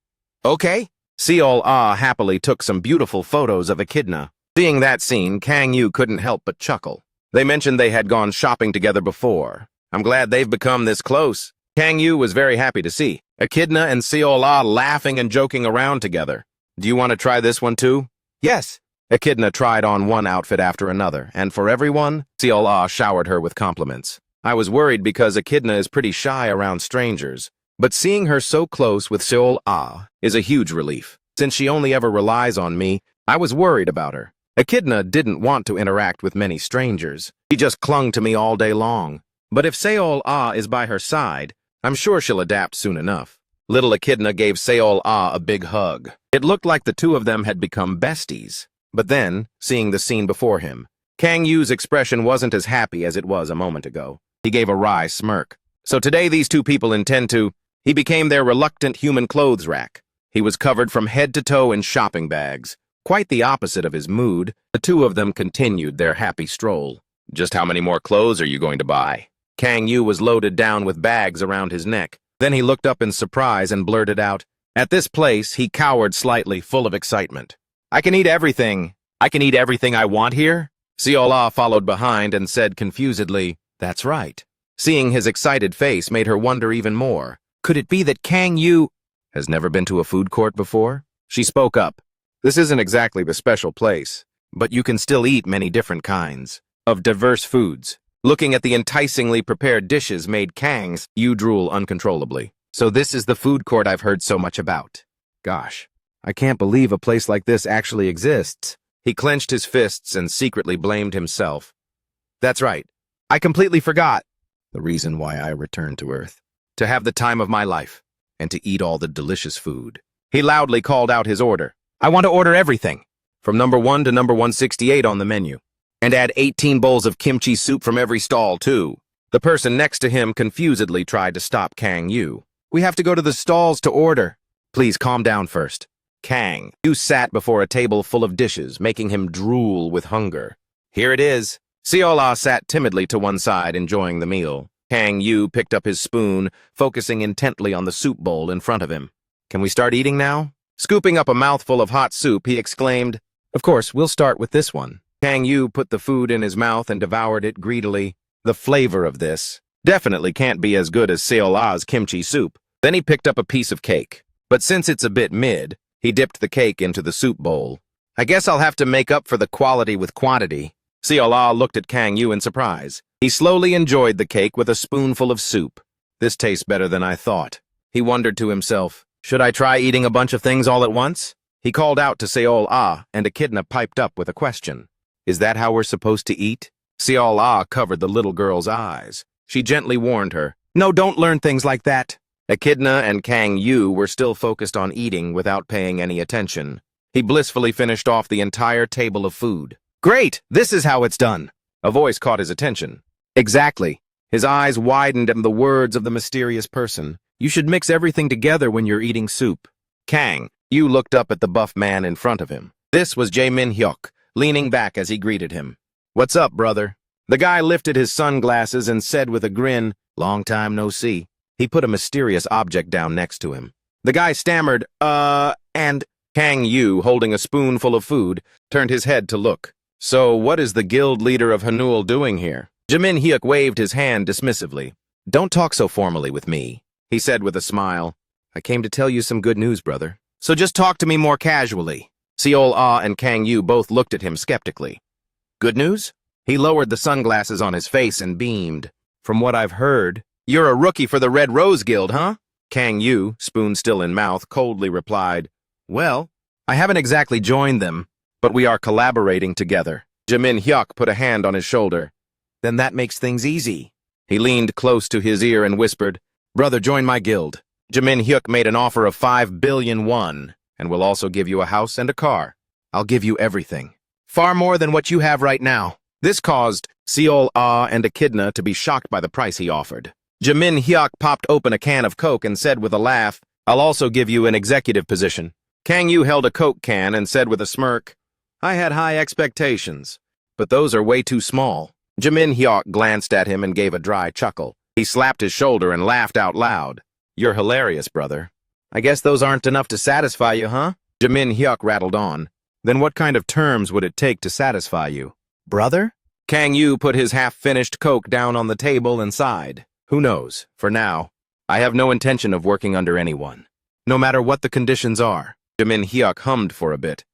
Okay. Seol-ah happily took some beautiful photos of Echidna. Seeing that scene, Kang Yu couldn't help but chuckle. They mentioned they had gone shopping together before. I'm glad they've become this close. Kang Yu was very happy to see Echidna and Seol-ah laughing and joking around together. Do you want to try this one too? Yes. Echidna tried on one outfit after another, and for everyone, Seol-ah showered her with compliments. I was worried because Echidna is pretty shy around strangers, but seeing her so close with Seol-ah is a huge relief. Since she only ever relies on me, I was worried about her. Echidna didn't want to interact with many strangers. She just clung to me all day long. But if Seol-ah is by her side, I'm sure she'll adapt soon enough. Little Echidna gave Seol-ah a big hug. It looked like the two of them had become besties. But then, seeing the scene before him, Kang Yu's expression wasn't as happy as it was a moment ago. He gave a wry smirk. So today these two people intend to... He became their reluctant human clothes rack. He was covered from head to toe in shopping bags. Quite the opposite of his mood, the two of them continued their happy stroll. Just how many more clothes are you going to buy? Kang Yu was loaded down with bags around his neck. Then he looked up in surprise and blurted out. At this place, he cowered slightly, full of excitement. I can eat everything. I can eat everything I want here? Seol-ah followed behind and said confusedly, That's right. Seeing his excited face made her wonder even more. Could it be that Kang Yu has never been to a food court before? She spoke up. This isn't exactly the special place, but you can still eat many different kinds of diverse foods. Looking at the enticingly prepared dishes made Kang Yu drool uncontrollably. So this is the food court I've heard so much about. Gosh, I can't believe a place like this actually exists. He clenched his fists and secretly blamed himself. That's right. I completely forgot the reason why I returned to Earth. To have the time of my life and to eat all the delicious food. He loudly called out his order. I want to order everything, from number 1 to number 168 on the menu. And add 18 bowls of kimchi soup from every stall, too. The person next to him confusedly tried to stop Kang Yu. We have to go to the stalls to order. Please calm down first. Kang Yu sat before a table full of dishes, making him drool with hunger. Here it is. Seol-ah sat timidly to one side, enjoying the meal. Kang Yu picked up his spoon, focusing intently on the soup bowl in front of him. Can we start eating now? Scooping up a mouthful of hot soup, he exclaimed, "Of course, we'll start with this one." Kang Yu put the food in his mouth and devoured it greedily. The flavor of this definitely can't be as good as Seola's kimchi soup. Then he picked up a piece of cake. But since it's a bit mid, he dipped the cake into the soup bowl. "I guess I'll have to make up for the quality with quantity." Seola looked at Kang Yu in surprise. He slowly enjoyed the cake with a spoonful of soup. "This tastes better than I thought." He wondered to himself, "Should I try eating a bunch of things all at once?" He called out to Seol-ah, and Echidna piped up with a question. "Is that how we're supposed to eat?" Seol-ah covered the little girl's eyes. She gently warned her, "No, don't learn things like that." Echidna and Kang Yu were still focused on eating without paying any attention. He blissfully finished off the entire table of food. "Great! This is how it's done!" A voice caught his attention. "Exactly." His eyes widened at the words of the mysterious person. "You should mix everything together when you're eating soup." Kang Yu looked up at the buff man in front of him. This was Jae Min-hyuk, leaning back as he greeted him. "What's up, brother?" The guy lifted his sunglasses and said with a grin, "Long time no see." He put a mysterious object down next to him. The guy stammered, and Kang Yu, holding a spoonful of food, turned his head to look. "So what is the guild leader of Hanul doing here?" Jae Min-hyuk waved his hand dismissively. "Don't talk so formally with me," he said with a smile. "I came to tell you some good news, brother. So just talk to me more casually." Seol-ah and Kang Yu both looked at him skeptically. "Good news?" He lowered the sunglasses on his face and beamed. "From what I've heard, you're a rookie for the Red Rose Guild, huh?" Kang Yu, spoon still in mouth, coldly replied, "Well, I haven't exactly joined them, but we are collaborating together." Jae Min-hyuk put a hand on his shoulder. "Then that makes things easy." He leaned close to his ear and whispered, "Brother, join my guild. Jae Min-hyuk made an offer of 5 billion won, and will also give you a house and a car. I'll give you everything. Far more than what you have right now." This caused Seol-ah and Echidna to be shocked by the price he offered. Jae Min-hyuk popped open a can of Coke and said with a laugh, "I'll also give you an executive position." Kang Yu held a Coke can and said with a smirk, "I had high expectations, but those are way too small." Jae Min-hyuk glanced at him and gave a dry chuckle. He slapped his shoulder and laughed out loud. "You're hilarious, brother. I guess those aren't enough to satisfy you, huh?" Jae Min-hyuk rattled on. "Then what kind of terms would it take to satisfy you?" "Brother?" Kang Yu put his half-finished Coke down on the table and sighed. "Who knows? For now, I have no intention of working under anyone, no matter what the conditions are." Jae Min-hyuk hummed for a bit.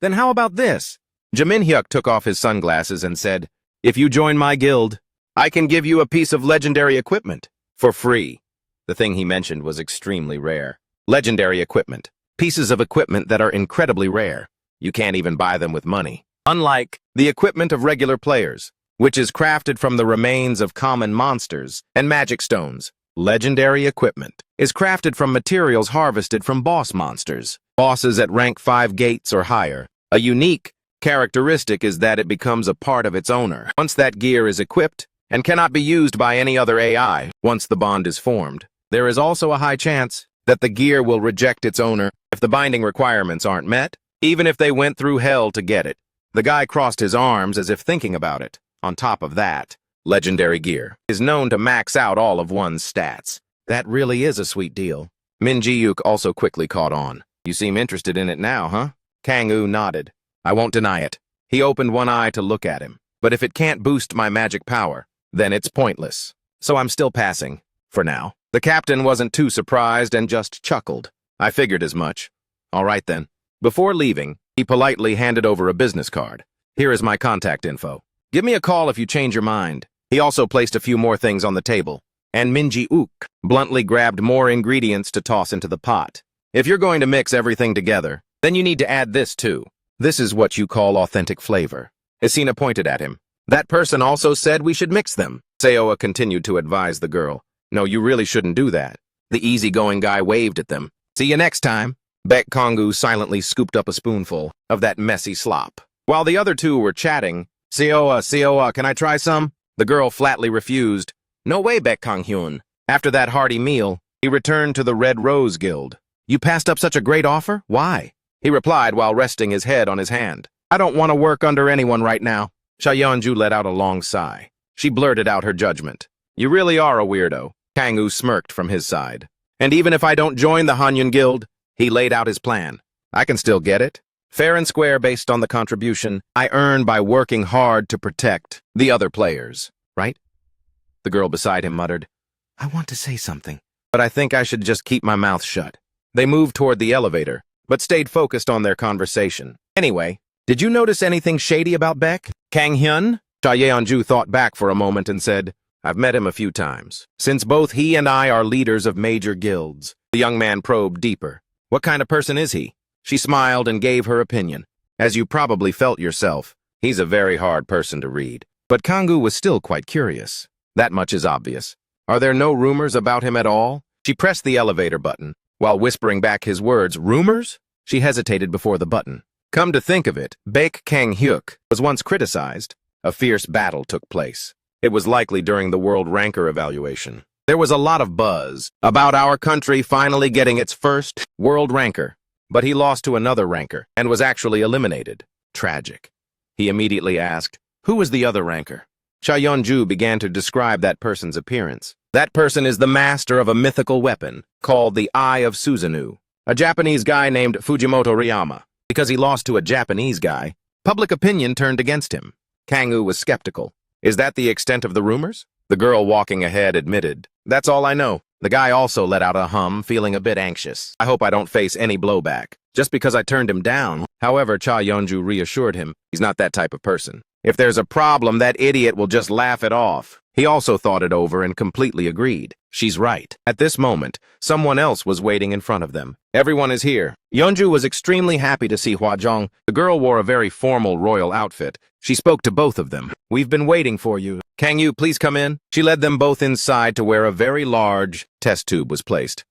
"Then how about this?" Jae Min-hyuk took off his sunglasses and said, "If you join my guild, I can give you a piece of legendary equipment for free." The thing he mentioned was extremely rare. Legendary equipment. Pieces of equipment that are incredibly rare. You can't even buy them with money. Unlike the equipment of regular players, which is crafted from the remains of common monsters and magic stones. Legendary equipment is crafted from materials harvested from boss monsters, bosses at rank 5 gates or higher. A unique characteristic is that it becomes a part of its owner once that gear is equipped and cannot be used by any other AI once the bond is formed. There is also a high chance that the gear will reject its owner if the binding requirements aren't met, even if they went through hell to get it. The guy crossed his arms as if thinking about it. On top of that, legendary gear is known to max out all of one's stats. That really is a sweet deal. Min Ji-yuk also quickly caught on. "You seem interested in it now, huh?" Kang Yu nodded. "I won't deny it." He opened one eye to look at him. "But if it can't boost my magic power, then it's pointless. So I'm still passing, for now." The captain wasn't too surprised and just chuckled. "I figured as much." "All right then." Before leaving, he politely handed over a business card. "Here is my contact info. Give me a call if you change your mind." He also placed a few more things on the table, and Min Ji-yuk bluntly grabbed more ingredients to toss into the pot. "If you're going to mix everything together, then you need to add this too. This is what you call authentic flavor." Esina pointed at him. "That person also said we should mix them." Seoa continued to advise the girl. "No, you really shouldn't do that." The easygoing guy waved at them. "See you next time." Baek Kongu silently scooped up a spoonful of that messy slop. While the other two were chatting, Seoa, can I try some?" The girl flatly refused. "No way, Baek Kong-hyun." After that hearty meal, he returned to the Red Rose Guild. "You passed up such a great offer? Why?" He replied while resting his head on his hand. "I don't want to work under anyone right now." Sha Yeonju let out a long sigh. She blurted out her judgment. "You really are a weirdo." Kang Yu smirked from his side. "And even if I don't join the Hanyun Guild," he laid out his plan. I can still get it. Fair and square based on the contribution I earn by working hard to protect the other players, right? The girl beside him muttered, I want to say something, but I think I should just keep my mouth shut. They moved toward the elevator, but stayed focused on their conversation. Anyway, did you notice anything shady about Beck? Kang Hyun? Cha Yeonju thought back for a moment and said, I've met him a few times. Since both he and I are leaders of major guilds. The young man probed deeper. What kind of person is he? She smiled and gave her opinion. As you probably felt yourself, he's a very hard person to read. But Kangoo was still quite curious. That much is obvious. Are there no rumors about him at all? She pressed the elevator button. While whispering back his words, rumors? She hesitated before the button. Come to think of it, Baek Kang-hyuk was once criticized. A fierce battle took place. It was likely during the World Ranker evaluation. There was a lot of buzz about our country finally getting its first World Ranker. But he lost to another ranker and was actually eliminated. Tragic. He immediately asked, who was the other ranker? Cha Yeonju began to describe that person's appearance. That person is the master of a mythical weapon called the Eye of Susanoo, a Japanese guy named Fujimoto Ryama. Because he lost to a Japanese guy, public opinion turned against him. Kangoo was skeptical. Is that the extent of the rumors? The girl walking ahead admitted, that's all I know. The guy also let out a hum, feeling a bit anxious. I hope I don't face any blowback, just because I turned him down. However, Cha Yeonju reassured him, he's not that type of person. If there's a problem, that idiot will just laugh it off. He also thought it over and completely agreed. She's right. At this moment, someone else was waiting in front of them. Everyone is here. Yeonju was extremely happy to see Hwajong. The girl wore a very formal royal outfit. She spoke to both of them. We've been waiting for you. Can you please come in? She led them both inside to where a very large test tube was placed.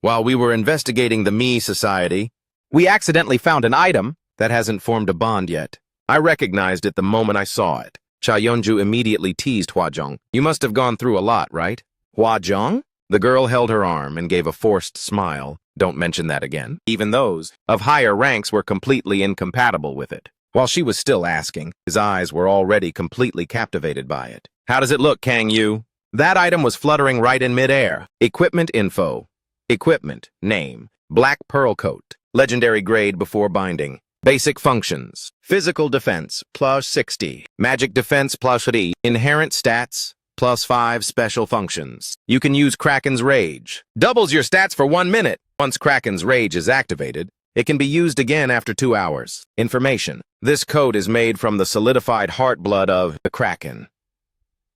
While we were investigating the Me Society, we accidentally found an item that hasn't formed a bond yet. I recognized it the moment I saw it. Cha Yeonju immediately teased Hwajong. You must have gone through a lot, right? Hwajong? The girl held her arm and gave a forced smile. Don't mention that again. Even those of higher ranks were completely incompatible with it. While she was still asking, his eyes were already completely captivated by it. How does it look, Kang Yu? That item was fluttering right in midair. Equipment info. Equipment. Name. Black pearl coat. Legendary grade before binding. Basic functions. Physical defense, plus 60. Magic defense, plus 3. Inherent stats, plus 5 special functions. You can use Kraken's Rage. Doubles your stats for 1 minute. Once Kraken's Rage is activated, it can be used again after 2 hours. Information. This coat is made from the solidified heart blood of the Kraken.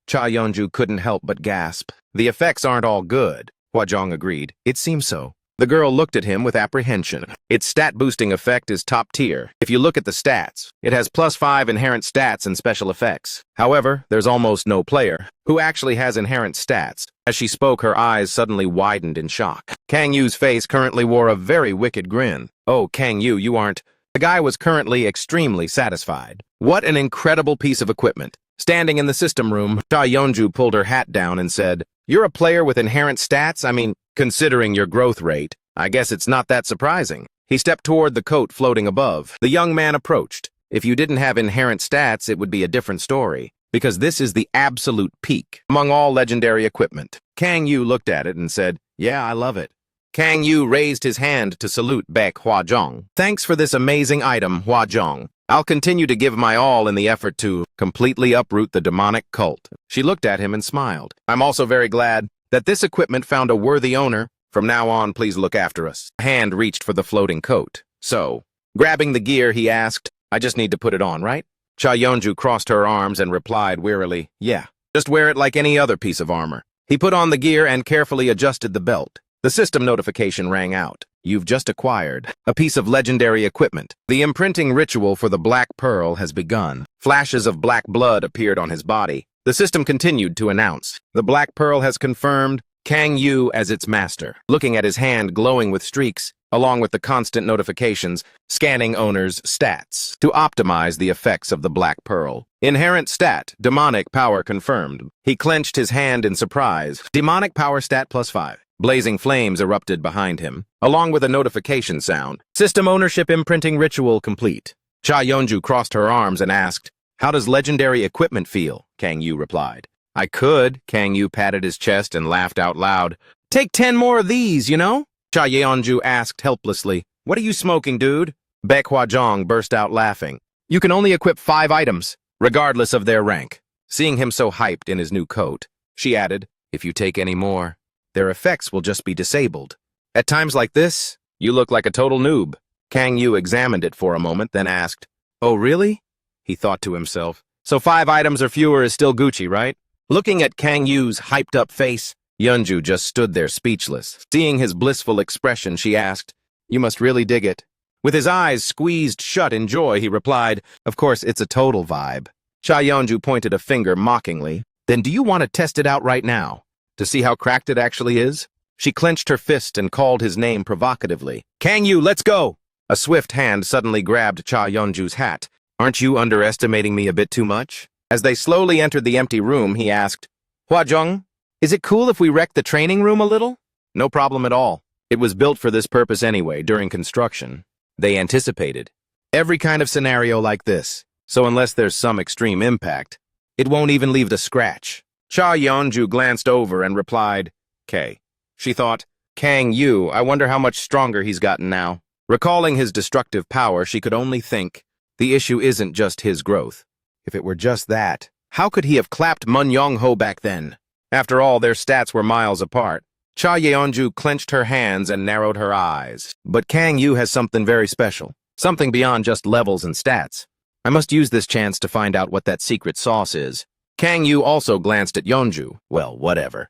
Cha Yeonju couldn't help but gasp. The effects aren't all good. Hwajong agreed. It seems so. The girl looked at him with apprehension. Its stat-boosting effect is top tier. If you look at the stats, it has plus 5 inherent stats and special effects. However, there's almost no player who actually has inherent stats. As she spoke, her eyes suddenly widened in shock. Kang Yu's face currently wore a very wicked grin. Oh, Kang Yu, you aren't... The guy was currently extremely satisfied. What an incredible piece of equipment. Standing in the system room, Cha Yeonju pulled her hat down and said, You're a player with inherent stats? I mean, considering your growth rate, I guess it's not that surprising. He stepped toward the coat floating above. The young man approached. If you didn't have inherent stats, it would be a different story, because this is the absolute peak among all legendary equipment. Kang Yu looked at it and said, Yeah, I love it. Kang Yu raised his hand to salute Baek Hwajong. Thanks for this amazing item, Hwajong. I'll continue to give my all in the effort to completely uproot the demonic cult. She looked at him and smiled. I'm also very glad that this equipment found a worthy owner. From now on, please look after us. A hand reached for the floating coat. So, grabbing the gear, he asked, I just need to put it on, right? Cha Yeonju crossed her arms and replied wearily, Yeah, just wear it like any other piece of armor. He put on the gear and carefully adjusted the belt. The system notification rang out. You've just acquired a piece of legendary equipment. The imprinting ritual for the Black Pearl has begun. Flashes of black blood appeared on his body. The system continued to announce. The Black Pearl has confirmed Kang Yu as its master. Looking at his hand glowing with streaks, along with the constant notifications, scanning owner's stats to optimize the effects of the Black Pearl. Inherent stat, demonic power confirmed. He clenched his hand in surprise. Demonic power stat plus 5. Blazing flames erupted behind him, along with a notification sound. System ownership imprinting ritual complete. Cha Yeonju crossed her arms and asked, How does legendary equipment feel? Kang Yu replied. I could. Kang Yu patted his chest and laughed out loud. Take 10 more of these, you know? Cha Yeonju asked helplessly. What are you smoking, dude? Baek Hwa-jong burst out laughing. You can only equip 5 items, regardless of their rank. Seeing him so hyped in his new coat, she added, if you take any more, their effects will just be disabled. At times like this, you look like a total noob. Kang Yu examined it for a moment, then asked, oh, really? He thought to himself. So 5 items or fewer is still Gucci, right? Looking at Kang Yu's hyped-up face, Yeonju just stood there speechless. Seeing his blissful expression, she asked, you must really dig it. With his eyes squeezed shut in joy, he replied, of course, it's a total vibe. Cha Yeonju pointed a finger mockingly. Then do you want to test it out right now, to see how cracked it actually is? She clenched her fist and called his name provocatively. Kang Yu, let's go! A swift hand suddenly grabbed Cha Yeonju's hat. Aren't you underestimating me a bit too much? As they slowly entered the empty room, he asked, Hwa-jung, is it cool if we wreck the training room a little? No problem at all. It was built for this purpose anyway, during construction. They anticipated every kind of scenario like this, so unless there's some extreme impact, it won't even leave the scratch. Cha Yeonju glanced over and replied, K. She thought, Kang Yu, I wonder how much stronger he's gotten now. Recalling his destructive power, she could only think, the issue isn't just his growth. If it were just that, how could he have clapped Mun Yong-ho back then? After all, their stats were miles apart. Cha Yeonju clenched her hands and narrowed her eyes. But Kang Yu has something very special, something beyond just levels and stats. I must use this chance to find out what that secret sauce is. Kang Yu also glanced at Yeonju. Well, whatever.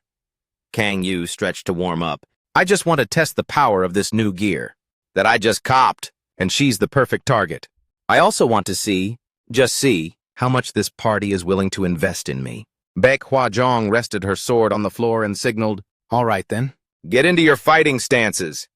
Kang Yu stretched to warm up. I just want to test the power of this new gear that I just copped, and she's the perfect target. I also want to see, just see, how much this party is willing to invest in me. Baek Hwa-jong rested her sword on the floor and signaled, all right then, get into your fighting stances.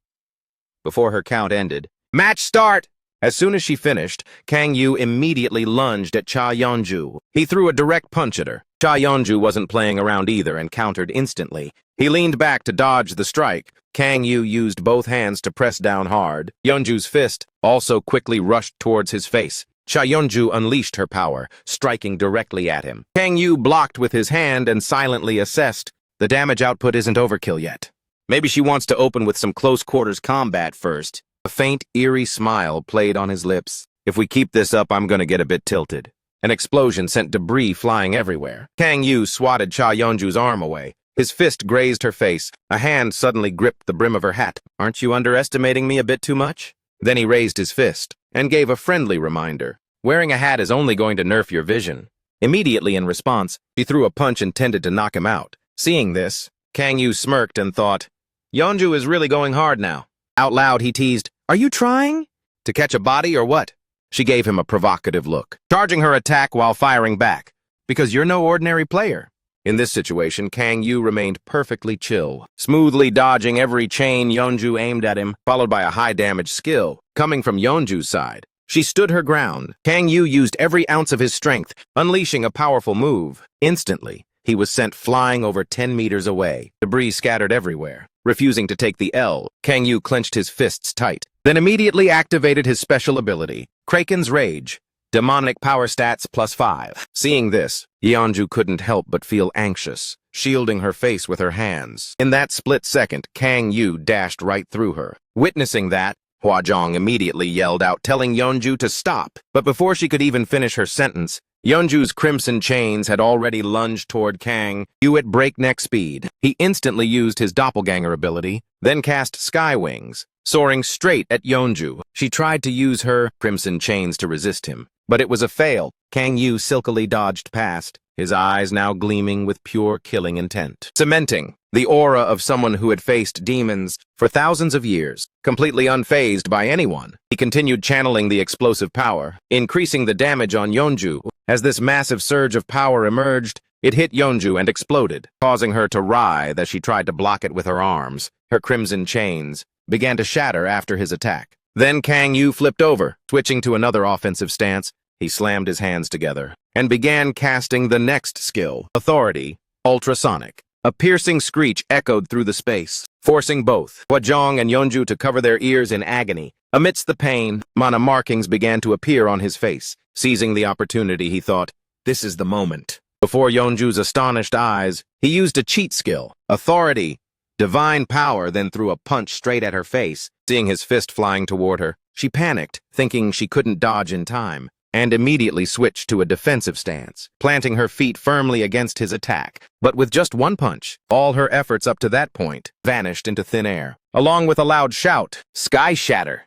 Before her count ended, match start! As soon as she finished, Kang Yu immediately lunged at Cha Yeonju. He threw a direct punch at her. Cha Yeonju wasn't playing around either and countered instantly. He leaned back to dodge the strike. Kang Yu used both hands to press down hard. Yeonju's fist also quickly rushed towards his face. Cha Yeonju unleashed her power, striking directly at him. Kang Yu blocked with his hand and silently assessed, the damage output isn't overkill yet. Maybe she wants to open with some close-quarters combat first. A faint, eerie smile played on his lips. If we keep this up, I'm gonna get a bit tilted. An explosion sent debris flying everywhere. Kang Yu swatted Cha Yeonju's arm away. His fist grazed her face. A hand suddenly gripped the brim of her hat. Aren't you underestimating me a bit too much? Then he raised his fist and gave a friendly reminder. Wearing a hat is only going to nerf your vision. Immediately in response, she threw a punch intended to knock him out. Seeing this, Kang Yu smirked and thought, Yeonju is really going hard now. Out loud, he teased, are you trying to catch a body or what? She gave him a provocative look, charging her attack while firing back. Because you're no ordinary player. In this situation, Kang Yu remained perfectly chill, smoothly dodging every chain Yeonju aimed at him, followed by a high-damage skill coming from Yeonju's side. She stood her ground. Kang Yu used every ounce of his strength, unleashing a powerful move. Instantly, he was sent flying over 10 meters away, debris scattered everywhere. Refusing to take the L, Kang Yu clenched his fists tight, then immediately activated his special ability, Kraken's Rage. Demonic power stats +5. Seeing this, Yeonju couldn't help but feel anxious, shielding her face with her hands. In that split second, Kang Yu dashed right through her. Witnessing that, Hwa-jong immediately yelled out, telling Yeonju to stop. But before she could even finish her sentence, Yeonju's crimson chains had already lunged toward Kang Yu at breakneck speed. He instantly used his doppelganger ability, then cast Sky Wings, soaring straight at Yeonju. She tried to use her crimson chains to resist him, but it was a fail. Kang Yu silkily dodged past, his eyes now gleaming with pure killing intent, cementing the aura of someone who had faced demons for thousands of years, completely unfazed by anyone. He continued channeling the explosive power, increasing the damage on Yeonju. As this massive surge of power emerged, it hit Yeonju and exploded, causing her to writhe as she tried to block it with her arms. Her crimson chains began to shatter after his attack. Then Kang Yu flipped over, switching to another offensive stance. He slammed his hands together and began casting the next skill, Authority, Ultrasonic. A piercing screech echoed through the space, forcing both Hwa-jong and Yeonju to cover their ears in agony. Amidst the pain, mana markings began to appear on his face. Seizing the opportunity, he thought, this is the moment. Before Yeonju's astonished eyes, he used a cheat skill, Authority, divine power, then threw a punch straight at her face. Seeing his fist flying toward her, she panicked, thinking she couldn't dodge in time, and immediately switched to a defensive stance, planting her feet firmly against his attack. But with just one punch, all her efforts up to that point vanished into thin air, along with a loud shout, "Sky Shatter!"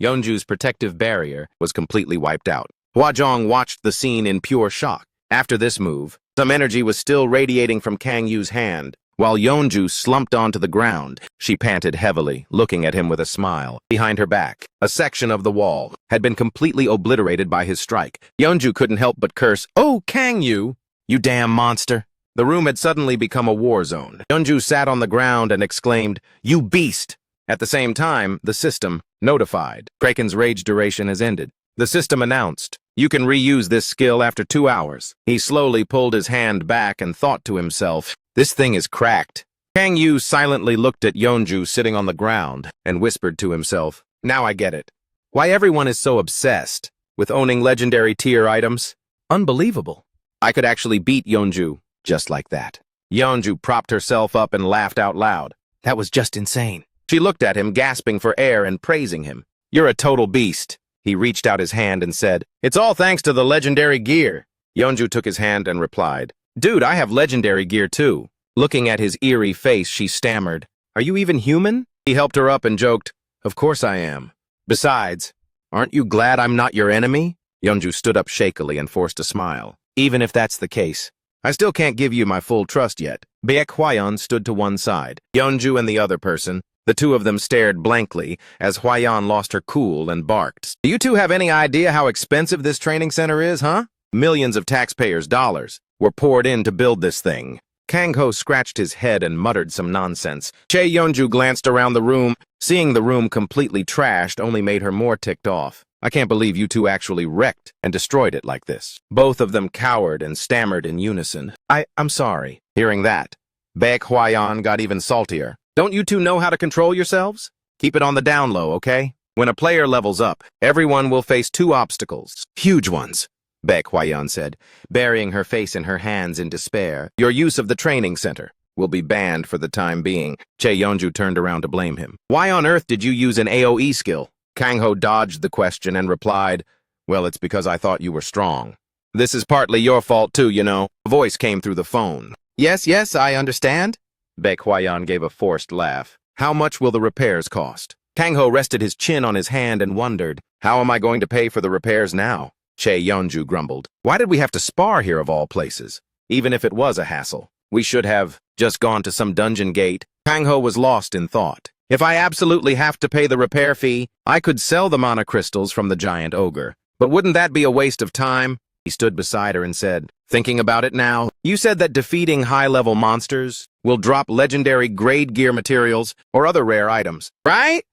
Yeonju's protective barrier was completely wiped out. Hwajong watched the scene in pure shock. After this move, some energy was still radiating from Kang Yu's hand. While Yeonju slumped onto the ground, she panted heavily, looking at him with a smile. Behind her back, a section of the wall had been completely obliterated by his strike. Yeonju couldn't help but curse, "Oh, Kang Yu, you damn monster." The room had suddenly become a war zone. Yeonju sat on the ground and exclaimed, "You beast!" At the same time, the system notified. Kraken's rage duration has ended. The system announced, "You can reuse this skill after 2 hours." He slowly pulled his hand back and thought to himself, "This thing is cracked." Kang Yu silently looked at Yeonju sitting on the ground and whispered to himself, "Now I get it. Why everyone is so obsessed with owning legendary tier items? Unbelievable. I could actually beat Yeonju just like that." Yeonju propped herself up and laughed out loud. That was just insane. She looked at him, gasping for air and praising him. "You're a total beast." He reached out his hand and said, "It's all thanks to the legendary gear." Yeonju took his hand and replied, "Dude, I have legendary gear too." Looking at his eerie face, she stammered, "Are you even human?" He helped her up and joked, "Of course I am. Besides, aren't you glad I'm not your enemy?" Yeonju stood up shakily and forced a smile. "Even if that's the case, I still can't give you my full trust yet." Baek Hwayeon stood to one side. Yeonju and the other person, the two of them stared blankly as Hwayeon lost her cool and barked. "Do you two have any idea how expensive this training center is, huh? Millions of taxpayers' dollars were poured in to build this thing." Kang Ho scratched his head and muttered some nonsense. Chae Yeonju glanced around the room. Seeing the room completely trashed only made her more ticked off. "I can't believe you two actually wrecked and destroyed it like this." Both of them cowered and stammered in unison. I'm sorry." Hearing that, Baek Hwayeon got even saltier. "Don't you two know how to control yourselves? Keep it on the down low, okay? When a player levels up, everyone will face 2 obstacles. Huge ones," Baek Hwayeon said, burying her face in her hands in despair. "Your use of the training center will be banned for the time being." Chae Yeonju turned around to blame him. "Why on earth did you use an AoE skill?" Kang Ho dodged the question and replied, "Well, it's because I thought you were strong." "This is partly your fault too, you know." A voice came through the phone. Yes, I understand." Baek Hwayeon gave a forced laugh. "How much will the repairs cost?" Kang Ho rested his chin on his hand and wondered, "How am I going to pay for the repairs now?" Chae Yeonju grumbled. "Why did we have to spar here of all places? Even if it was a hassle, we should have just gone to some dungeon gate." Kang Ho was lost in thought. "If I absolutely have to pay the repair fee, I could sell the mana crystals from the giant ogre. But wouldn't that be a waste of time?" He stood beside her and said, "Thinking about it now, you said that defeating high-level monsters will drop legendary grade gear materials or other rare items, right?"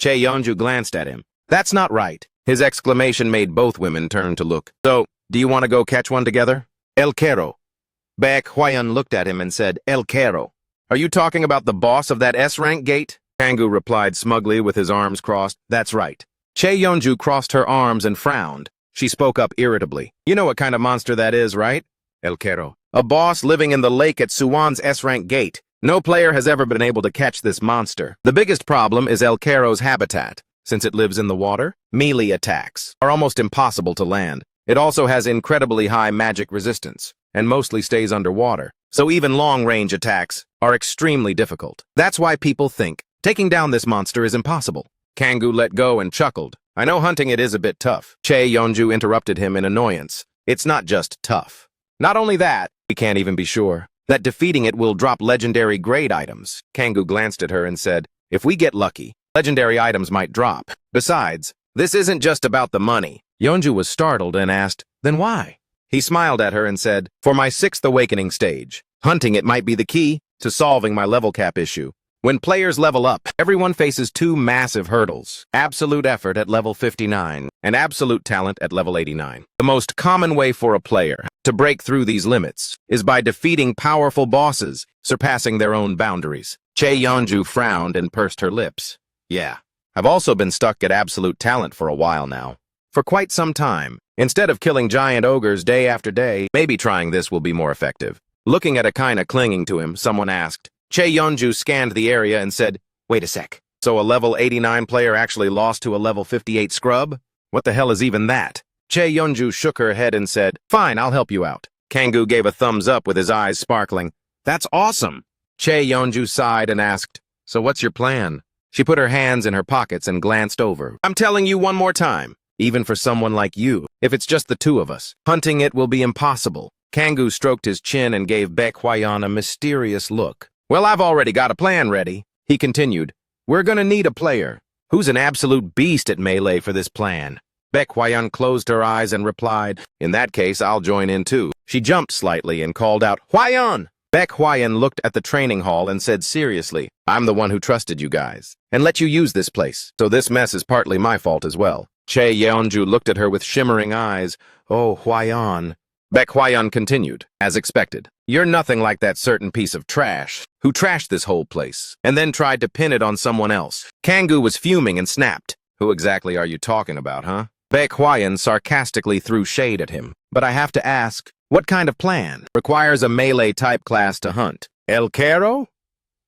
Chae Yeonju glanced at him. "That's not right." His exclamation made both women turn to look. "So, do you want to go catch one together?" "El Quero." Baek Hwayeon looked at him and said, "El Quero. Are you talking about the boss of that S-rank gate?" Kangoo replied smugly with his arms crossed, "That's right." Chae Yeonju crossed her arms and frowned. She spoke up irritably. "You know what kind of monster that is, right?" "El Quero. A boss living in the lake at Suwon's S-rank gate. No player has ever been able to catch this monster. The biggest problem is El Quero's habitat. Since it lives in the water, melee attacks are almost impossible to land. It also has incredibly high magic resistance and mostly stays underwater, so even long-range attacks are extremely difficult. That's why people think taking down this monster is impossible." Kangoo let go and chuckled. "I know hunting it is a bit tough." Chae Yeonju interrupted him in annoyance. "It's not just tough. Not only that, we can't even be sure that defeating it will drop legendary grade items." Kangoo glanced at her and said, "If we get lucky, legendary items might drop. Besides, this isn't just about the money." Yeonju was startled and asked, "Then why?" He smiled at her and said, "For my 6th awakening stage, hunting it might be the key to solving my level cap issue. When players level up, everyone faces 2 massive hurdles: absolute effort at level 59 and absolute talent at level 89. The most common way for a player to break through these limits is by defeating powerful bosses, surpassing their own boundaries." Chae Yeonju frowned and pursed her lips. "Yeah, I've also been stuck at absolute talent for a while now. For quite some time. Instead of killing giant ogres day after day, maybe trying this will be more effective." Looking at Akaina clinging to him, someone asked, Che Yeonju scanned the area and said, "Wait a sec. So a level 89 player actually lost to a level 58 scrub? What the hell is even that?" Che Yeonju shook her head and said, "Fine, I'll help you out." Kangoo gave a thumbs up with his eyes sparkling. "That's awesome." Che Yeonju sighed and asked, "So what's your plan?" She put her hands in her pockets and glanced over. "I'm telling you one more time. Even for someone like you, if it's just the two of us, hunting it will be impossible." Kangoo stroked his chin and gave Baek Hwayeon a mysterious look. "Well, I've already got a plan ready." He continued, "We're gonna need a player. Who's an absolute beast at melee for this plan?" Baek Hwayeon closed her eyes and replied, "In that case, I'll join in too." She jumped slightly and called out, "Hwayeon!" Baek Hwayeon looked at the training hall and said seriously, "I'm the one who trusted you guys and let you use this place, so this mess is partly my fault as well." Che Yeonju looked at her with shimmering eyes. "Oh, Hwayeon." Baek Hwayeon continued, as expected, "You're nothing like that certain piece of trash who trashed this whole place and then tried to pin it on someone else." Kangoo was fuming and snapped. "Who exactly are you talking about, huh?" Baek Hwayeon sarcastically threw shade at him. "But I have to ask, what kind of plan requires a melee-type class to hunt? El Caro?"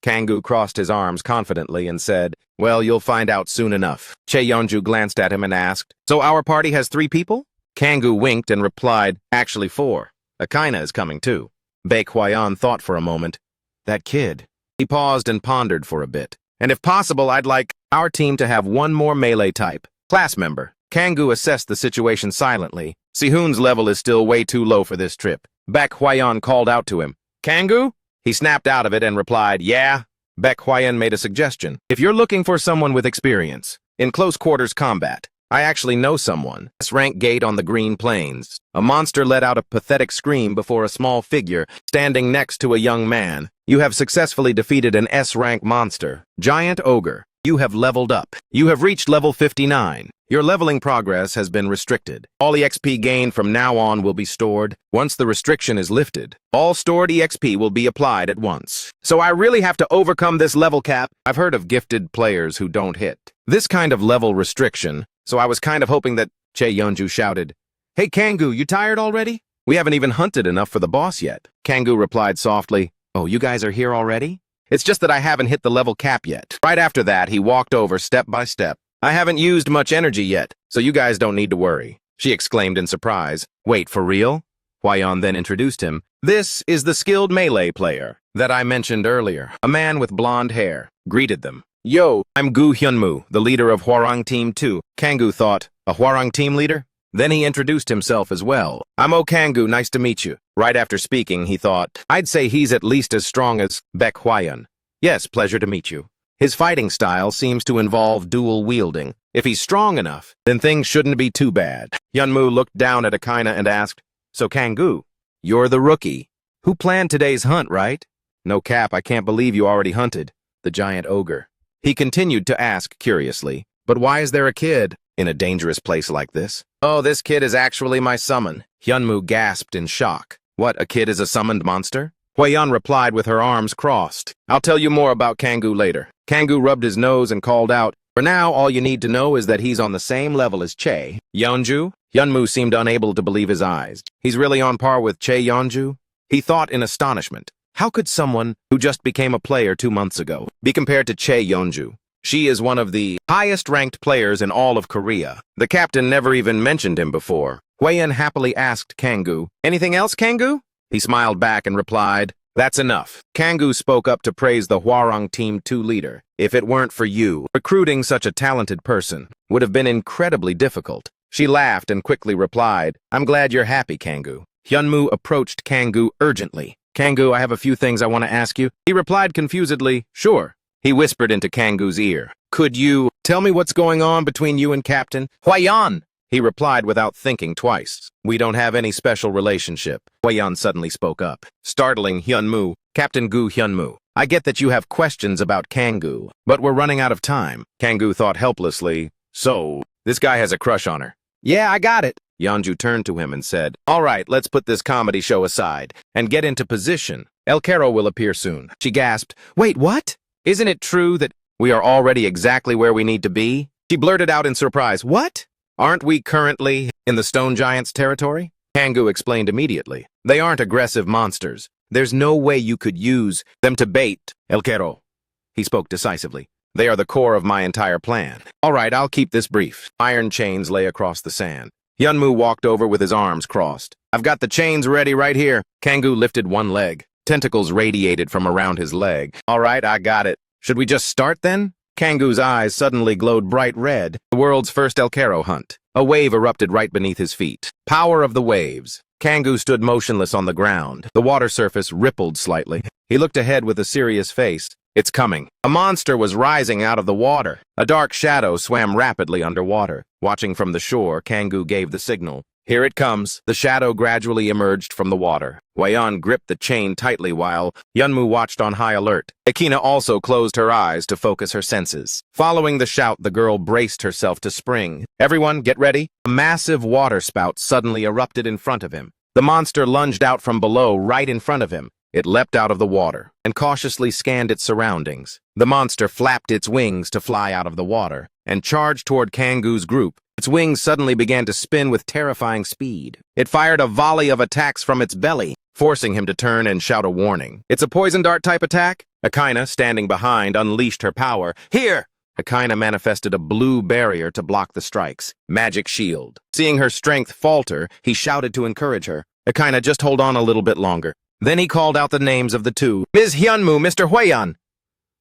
Kangoo crossed his arms confidently and said, "Well, you'll find out soon enough." Che Yeonju glanced at him and asked, "So our party has 3 people?" Kangoo winked and replied, "Actually 4. Akaina is coming too." Baek Hwayeon thought for a moment. "That kid." He paused and pondered for a bit. "And if possible, I'd like our team to have 1 more melee-type class member." Kangoo assessed the situation silently. Sihoon's level is still way too low for this trip. Baek Hwayeon called out to him, "Kangoo?" He snapped out of it and replied, "Yeah." Baek Hwayeon made a suggestion. "If you're looking for someone with experience in close-quarters combat, I actually know someone. S-rank gate on the Green Plains. A monster let out a pathetic scream before a small figure standing next to a young man. You have successfully defeated an S-rank monster. Giant ogre. You have leveled up. You have reached level 59. Your leveling progress has been restricted. All EXP gained from now on will be stored. Once the restriction is lifted, all stored EXP will be applied at once. So I really have to overcome this level cap. I've heard of gifted players who don't hit this kind of level restriction, so I was kind of hoping that..." Che Yeonju shouted, "Hey Kangoo, you tired already? We haven't even hunted enough for the boss yet." Kangoo replied softly, "Oh, you guys are here already? It's just that I haven't hit the level cap yet." Right after that, he walked over step by step. "I haven't used much energy yet, so you guys don't need to worry," she exclaimed in surprise. "Wait, for real?" Hwayeon then introduced him. "This is the skilled melee player that I mentioned earlier. A man with blonde hair greeted them. "Yo, I'm Gu Hyunmoo, the leader of Hwarang Team 2. Kangoo thought, "A Hwarang team leader?" Then he introduced himself as well. "I'm O Kangoo, nice to meet you." Right after speaking, he thought, "I'd say he's at least as strong as Baek Hwayeon." "Yes, pleasure to meet you." His fighting style seems to involve dual wielding. If he's strong enough, then things shouldn't be too bad. Hyunmoo looked down at Akaina and asked, "So Kangoo, you're the rookie who planned today's hunt, right?" "No cap, I can't believe you already hunted the giant ogre." He continued to ask curiously, "But why is there a kid in a dangerous place like this?" "Oh, this kid is actually my summon." Hyunmoo gasped in shock. "What, a kid is a summoned monster?" Hwayeon replied with her arms crossed. "I'll tell you more about Kangoo later." Kangoo rubbed his nose and called out, "For now, all you need to know is that he's on the same level as Che Yeonju." Hyunmoo seemed unable to believe his eyes. "He's really on par with Che Yeonju?" He thought in astonishment. How could someone who just became a player 2 months ago be compared to Che Yeonju? She is one of the highest-ranked players in all of Korea. The captain never even mentioned him before. Hwayeon happily asked Kangoo, "Anything else, Kangoo?" He smiled back and replied, "That's enough." Kangoo spoke up to praise the Hwarang Team 2 leader. "If it weren't for you, recruiting such a talented person would have been incredibly difficult." She laughed and quickly replied, "I'm glad you're happy, Kangoo." Hyunmoo approached Kangoo urgently. "Kangoo, I have a few things I want to ask you." He replied confusedly, "Sure." He whispered into Kangoo's ear, "Could you tell me what's going on between you and Captain Hwayeon?" He replied without thinking twice, "We don't have any special relationship." Hwayeon suddenly spoke up, startling Hyunmoo. "Captain Gu Hyunmoo, I get that you have questions about Kangoo, but we're running out of time." Kangoo thought helplessly, "So, this guy has a crush on her." "Yeah, I got it." Yeonju turned to him and said, "All right, let's put this comedy show aside and get into position. El Caro will appear soon." She gasped, "Wait, what? Isn't it true that we are already exactly where we need to be?" She blurted out in surprise, "What? Aren't we currently in the Stone Giants' territory?" Kangoo explained immediately. "They aren't aggressive monsters, There's no way you could use them to bait. El Quero. He spoke decisively. They are the core of my entire plan. All right, I'll keep this brief. Iron chains lay across the sand. Hyunmoo walked over with his arms crossed. I've got the chains ready right here. Kangoo lifted one leg. Tentacles radiated from around his leg. All right, I got it. Should we just start then? Kangoo's eyes suddenly glowed bright red. The world's first El Quero hunt. A wave erupted right beneath his feet. Power of the waves. Kangoo stood motionless on the ground. The water surface rippled slightly. He looked ahead with a serious face. It's coming. A monster was rising out of the water. A dark shadow swam rapidly underwater. Watching from the shore, Kangoo gave the signal. Here it comes. The shadow gradually emerged from the water. Hwayeon gripped the chain tightly while Hyunmoo watched on high alert. Akina also closed her eyes to focus her senses. Following the shout, the girl braced herself to spring. Everyone, get ready. A massive water spout suddenly erupted in front of him. The monster lunged out from below right in front of him. It leapt out of the water and cautiously scanned its surroundings. The monster flapped its wings to fly out of the water and charged toward Kangoo's group. Its wings suddenly began to spin with terrifying speed. It fired a volley of attacks from its belly, forcing him to turn and shout a warning. It's a poison dart type attack? Akina, standing behind, unleashed her power. Here! Akina manifested a blue barrier to block the strikes. Magic shield. Seeing her strength falter, he shouted to encourage her. Akina, just hold on a little bit longer. Then he called out the names of the two. Ms. Hyunmoo, Mr. Hwayeon.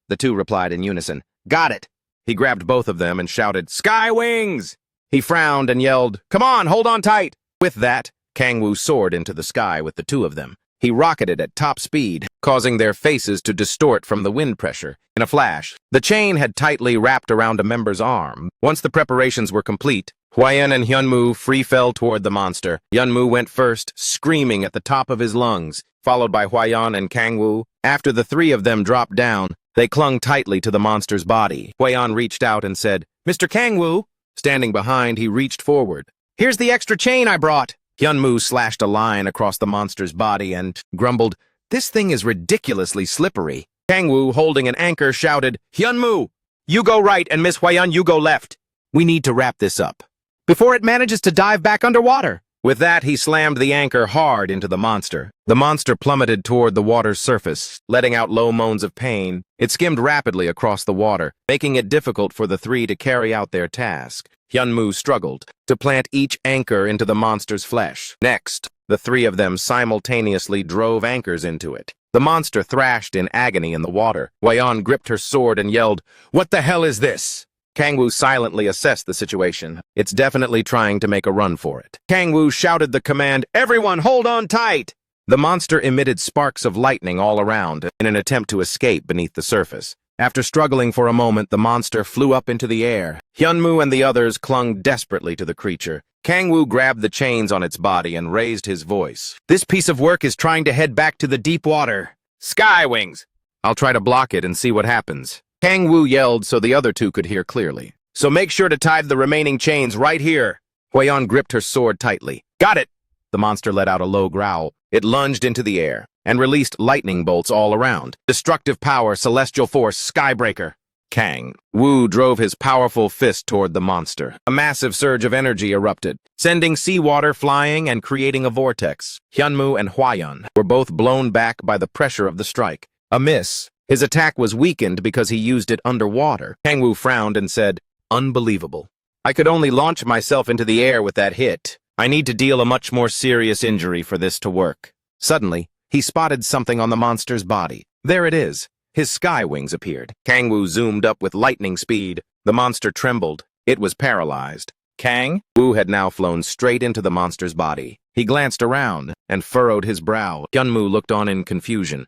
The two replied in unison. Got it. He grabbed both of them and shouted, Sky Wings! He frowned and yelled, Come on, hold on tight! With that, Kangwoo soared into the sky with the two of them. He rocketed at top speed, causing their faces to distort from the wind pressure. In a flash, the chain had tightly wrapped around a member's arm. Once the preparations were complete, Hwayeon and Hyunmoo free fell toward the monster. Hyunmoo went first, screaming at the top of his lungs, followed by Hwayeon and Kangwoo. After the three of them dropped down, they clung tightly to the monster's body. Hwayeon reached out and said, Mr. Kangwoo! Standing behind, he reached forward. Here's the extra chain I brought! Hyunmoo slashed a line across the monster's body and grumbled, This thing is ridiculously slippery. Kangwoo, holding an anchor, shouted, Hyunmoo! You go right and Miss Hwayeon, you go left. We need to wrap this up before it manages to dive back underwater. With that, he slammed the anchor hard into the monster. The monster plummeted toward the water's surface, letting out low moans of pain. It skimmed rapidly across the water, making it difficult for the three to carry out their task. Hyunmoo struggled to plant each anchor into the monster's flesh. Next, the three of them simultaneously drove anchors into it. The monster thrashed in agony in the water. Hwayeon gripped her sword and yelled, What the hell is this? Kangwoo silently assessed the situation. It's definitely trying to make a run for it. Kangwoo shouted the command, Everyone hold on tight! The monster emitted sparks of lightning all around in an attempt to escape beneath the surface. After struggling for a moment, the monster flew up into the air. Hyunmoo and the others clung desperately to the creature. Kangwoo grabbed the chains on its body and raised his voice. This piece of work is trying to head back to the deep water. Sky Wings! I'll try to block it and see what happens. Kangwoo yelled so the other two could hear clearly. So make sure to tie the remaining chains right here. Hwayeon gripped her sword tightly. Got it! The monster let out a low growl. It lunged into the air and released lightning bolts all around. Destructive power, celestial force, skybreaker. Kangwoo drove his powerful fist toward the monster. A massive surge of energy erupted, sending seawater flying and creating a vortex. Hyunmoo and Hwayeon were both blown back by the pressure of the strike. A miss. His attack was weakened because he used it underwater. Kangwoo frowned and said, Unbelievable. I could only launch myself into the air with that hit. I need to deal a much more serious injury for this to work. Suddenly, he spotted something on the monster's body. There it is. His sky wings appeared. Kangwoo zoomed up with lightning speed. The monster trembled. It was paralyzed. Kangwoo had now flown straight into the monster's body. He glanced around and furrowed his brow. Hyunmoo looked on in confusion.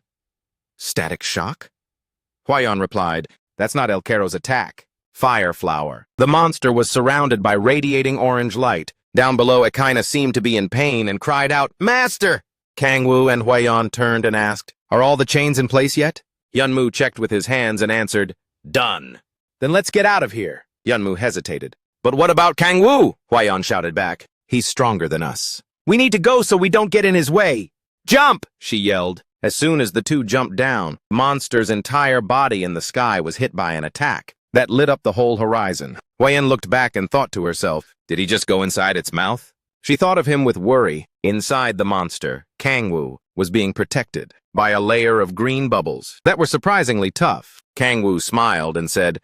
Static shock? Hwayeon replied, That's not El Quero's attack. Fire flower. The monster was surrounded by radiating orange light. Down below, Akina seemed to be in pain and cried out, Master! Kangwoo and Hwayeon turned and asked, Are all the chains in place yet? Hyunmoo checked with his hands and answered, Done. Then let's get out of here. Hyunmoo hesitated. But what about Kangwoo? Hwayeon shouted back. He's stronger than us. We need to go so we don't get in his way. Jump! She yelled. As soon as the two jumped down, the monster's entire body in the sky was hit by an attack that lit up the whole horizon. Hwayeon looked back and thought to herself, Did he just go inside its mouth? She thought of him with worry. Inside the monster, Kangwoo was being protected by a layer of green bubbles that were surprisingly tough. Kangwoo smiled and said,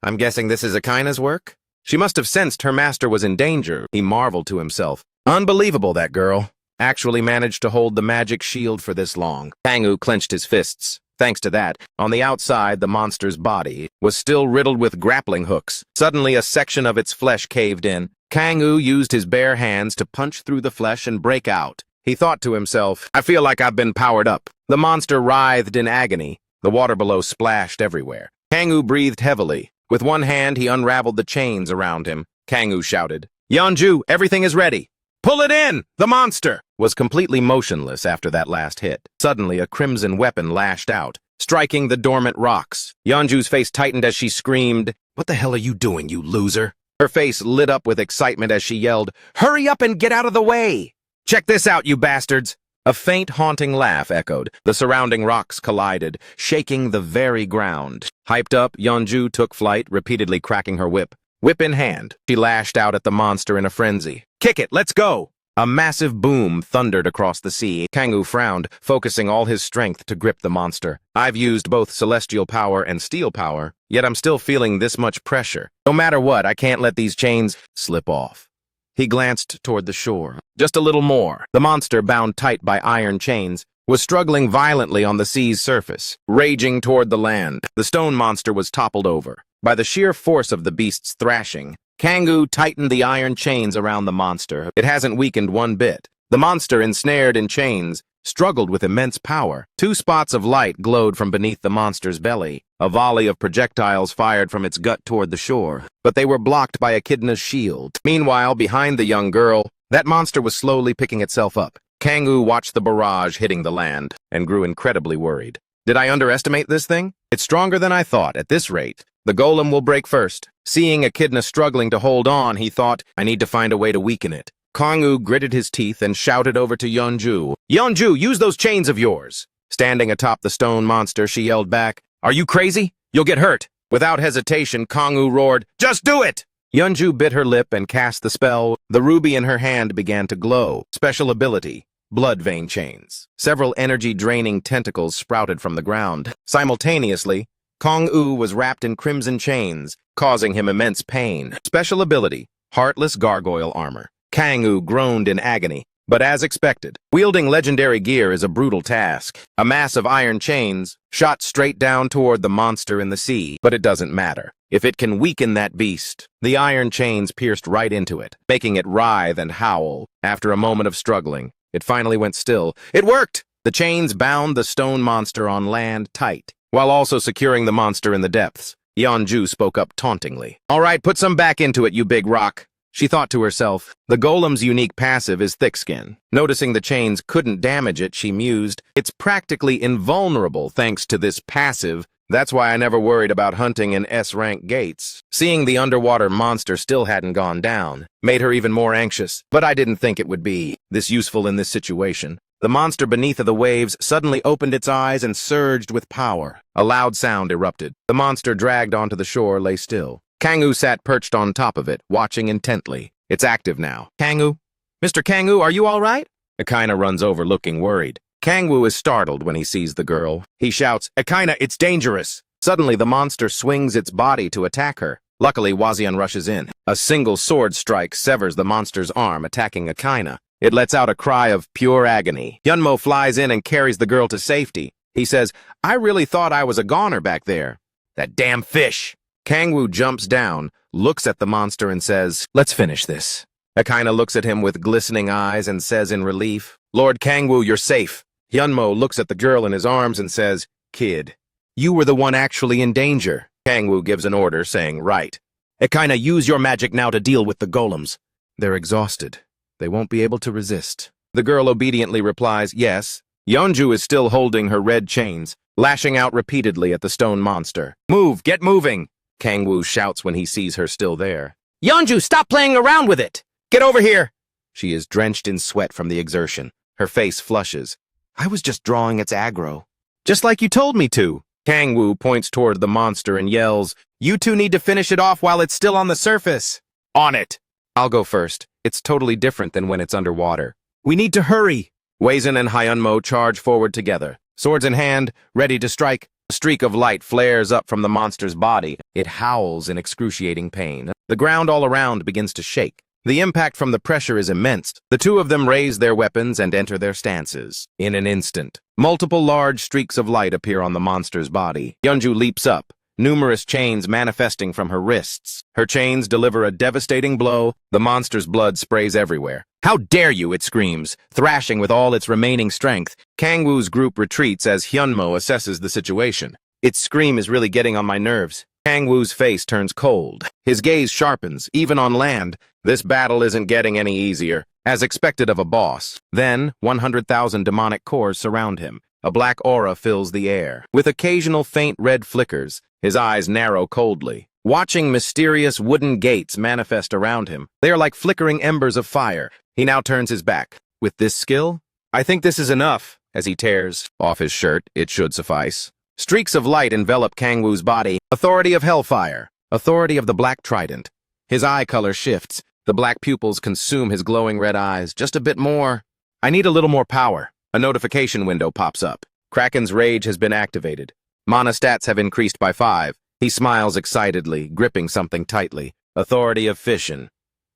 "I'm guessing this is Akaina's work?" She must have sensed her master was in danger. He marveled to himself. Unbelievable, that girl actually managed to hold the magic shield for this long. Kangwoo clenched his fists. Thanks to that, on the outside, the monster's body was still riddled with grappling hooks. Suddenly, a section of its flesh caved in. Kangwoo used his bare hands to punch through the flesh and break out. He thought to himself, "I feel like I've been powered up." The monster writhed in agony. The water below splashed everywhere. Kangwoo breathed heavily. With one hand, he unraveled the chains around him. Kangwoo shouted, "Yeonju, everything is ready. Pull it in!" The monster was completely motionless after that last hit. Suddenly, a crimson weapon lashed out, striking the dormant rocks. Yeonju's face tightened as she screamed, "What the hell are you doing, you loser?" Her face lit up with excitement as she yelled, "Hurry up and get out of the way! Check this out, you bastards!" A faint, haunting laugh echoed. The surrounding rocks collided, shaking the very ground. Hyped up, Yeonju took flight, repeatedly cracking her whip. Whip in hand, she lashed out at the monster in a frenzy. "Kick it, let's go!" A massive boom thundered across the sea. Kangwoo frowned, focusing all his strength to grip the monster. "I've used both celestial power and steel power, yet I'm still feeling this much pressure. No matter what, I can't let these chains slip off." He glanced toward the shore. Just a little more. The monster, bound tight by iron chains, was struggling violently on the sea's surface, raging toward the land. The stone monster was toppled over. By the sheer force of the beast's thrashing, Kangwoo tightened the iron chains around the monster. It hasn't weakened one bit. The monster, ensnared in chains, struggled with immense power. Two spots of light glowed from beneath the monster's belly. A volley of projectiles fired from its gut toward the shore, but they were blocked by Echidna's shield. Meanwhile, behind the young girl, that monster was slowly picking itself up. Kangwoo watched the barrage hitting the land and grew incredibly worried. Did I underestimate this thing? It's stronger than I thought. At this rate, the golem will break first. Seeing Echidna struggling to hold on, he thought, I need to find a way to weaken it. Kangwoo gritted his teeth and shouted over to Yeonju. "Yeonju, use those chains of yours!" Standing atop the stone monster, she yelled back, "Are you crazy? You'll get hurt!" Without hesitation, Kangwoo roared, "Just do it!" Yeonju bit her lip and cast the spell. The ruby in her hand began to glow. Special ability, blood vein chains. Several energy-draining tentacles sprouted from the ground. Simultaneously, Kangwoo was wrapped in crimson chains, causing him immense pain. Special ability, heartless gargoyle armor. Kangwoo groaned in agony, but as expected, wielding legendary gear is a brutal task. A mass of iron chains shot straight down toward the monster in the sea, but it doesn't matter. If it can weaken that beast, the iron chains pierced right into it, making it writhe and howl. After a moment of struggling, it finally went still. It worked! The chains bound the stone monster on land tight, while also securing the monster in the depths. Yeonju spoke up tauntingly. "All right, put some back into it, you big rock." She thought to herself, the golem's unique passive is thick skin. Noticing the chains couldn't damage it, she mused, "It's practically invulnerable thanks to this passive. That's why I never worried about hunting in S-rank gates." Seeing the underwater monster still hadn't gone down made her even more anxious, but I didn't think it would be this useful in this situation. The monster beneath the waves suddenly opened its eyes and surged with power. A loud sound erupted. The monster, dragged onto the shore, lay still. Kangwoo sat perched on top of it, watching intently. It's active now. "Kangwoo? Mr. Kangwoo, are you all right?" Echidna runs over, looking worried. Kangwoo is startled when he sees the girl. He shouts, "Echidna, it's dangerous!" Suddenly, the monster swings its body to attack her. Luckily, Wazian rushes in. A single sword strike severs the monster's arm, attacking Echidna. It lets out a cry of pure agony. Yeonmo flies in and carries the girl to safety. He says, "I really thought I was a goner back there." "That damn fish!" Kangwoo jumps down, looks at the monster and says, "Let's finish this." Echidna looks at him with glistening eyes and says in relief, "Lord Kangwoo, you're safe." Yeonmo looks at the girl in his arms and says, "Kid, you were the one actually in danger." Kangwoo gives an order, saying, "Right. Echidna, use your magic now to deal with the golems. They're exhausted. They won't be able to resist." The girl obediently replies, "Yes." Yeonju is still holding her red chains, lashing out repeatedly at the stone monster. "Move, get moving!" Kangwoo shouts when he sees her still there. "Yeonju, stop playing around with it! Get over here!" She is drenched in sweat from the exertion. Her face flushes. "I was just drawing its aggro." "Just like you told me to." Kangwoo points toward the monster and yells, "You two need to finish it off while it's still on the surface." "On it!" "I'll go first. It's totally different than when it's underwater." "We need to hurry." Wazin and Hyunmo charge forward together. Swords in hand, ready to strike. A streak of light flares up from the monster's body. It howls in excruciating pain. The ground all around begins to shake. The impact from the pressure is immense. The two of them raise their weapons and enter their stances. In an instant, multiple large streaks of light appear on the monster's body. Yeonju leaps up, numerous chains manifesting from her wrists. Her chains deliver a devastating blow. The monster's blood sprays everywhere. "How dare you!" it screams, thrashing with all its remaining strength. Kangwoo's group retreats as Hyunmo assesses the situation. Its scream is really getting on my nerves. Kangwoo's face turns cold. His gaze sharpens, even on land. This battle isn't getting any easier, as expected of a boss. Then, 100,000 demonic cores surround him. A black aura fills the air. With occasional faint red flickers, his eyes narrow coldly. Watching mysterious wooden gates manifest around him, they are like flickering embers of fire. He now turns his back. With this skill, I think this is enough. As he tears off his shirt, it should suffice. Streaks of light envelop Kangwoo's body. Authority of Hellfire. Authority of the Black Trident. His eye color shifts. The black pupils consume his glowing red eyes. Just a bit more. I need a little more power. A notification window pops up. Kraken's rage has been activated. Mana stats have increased by 5. He smiles excitedly, gripping something tightly. Authority of Fission.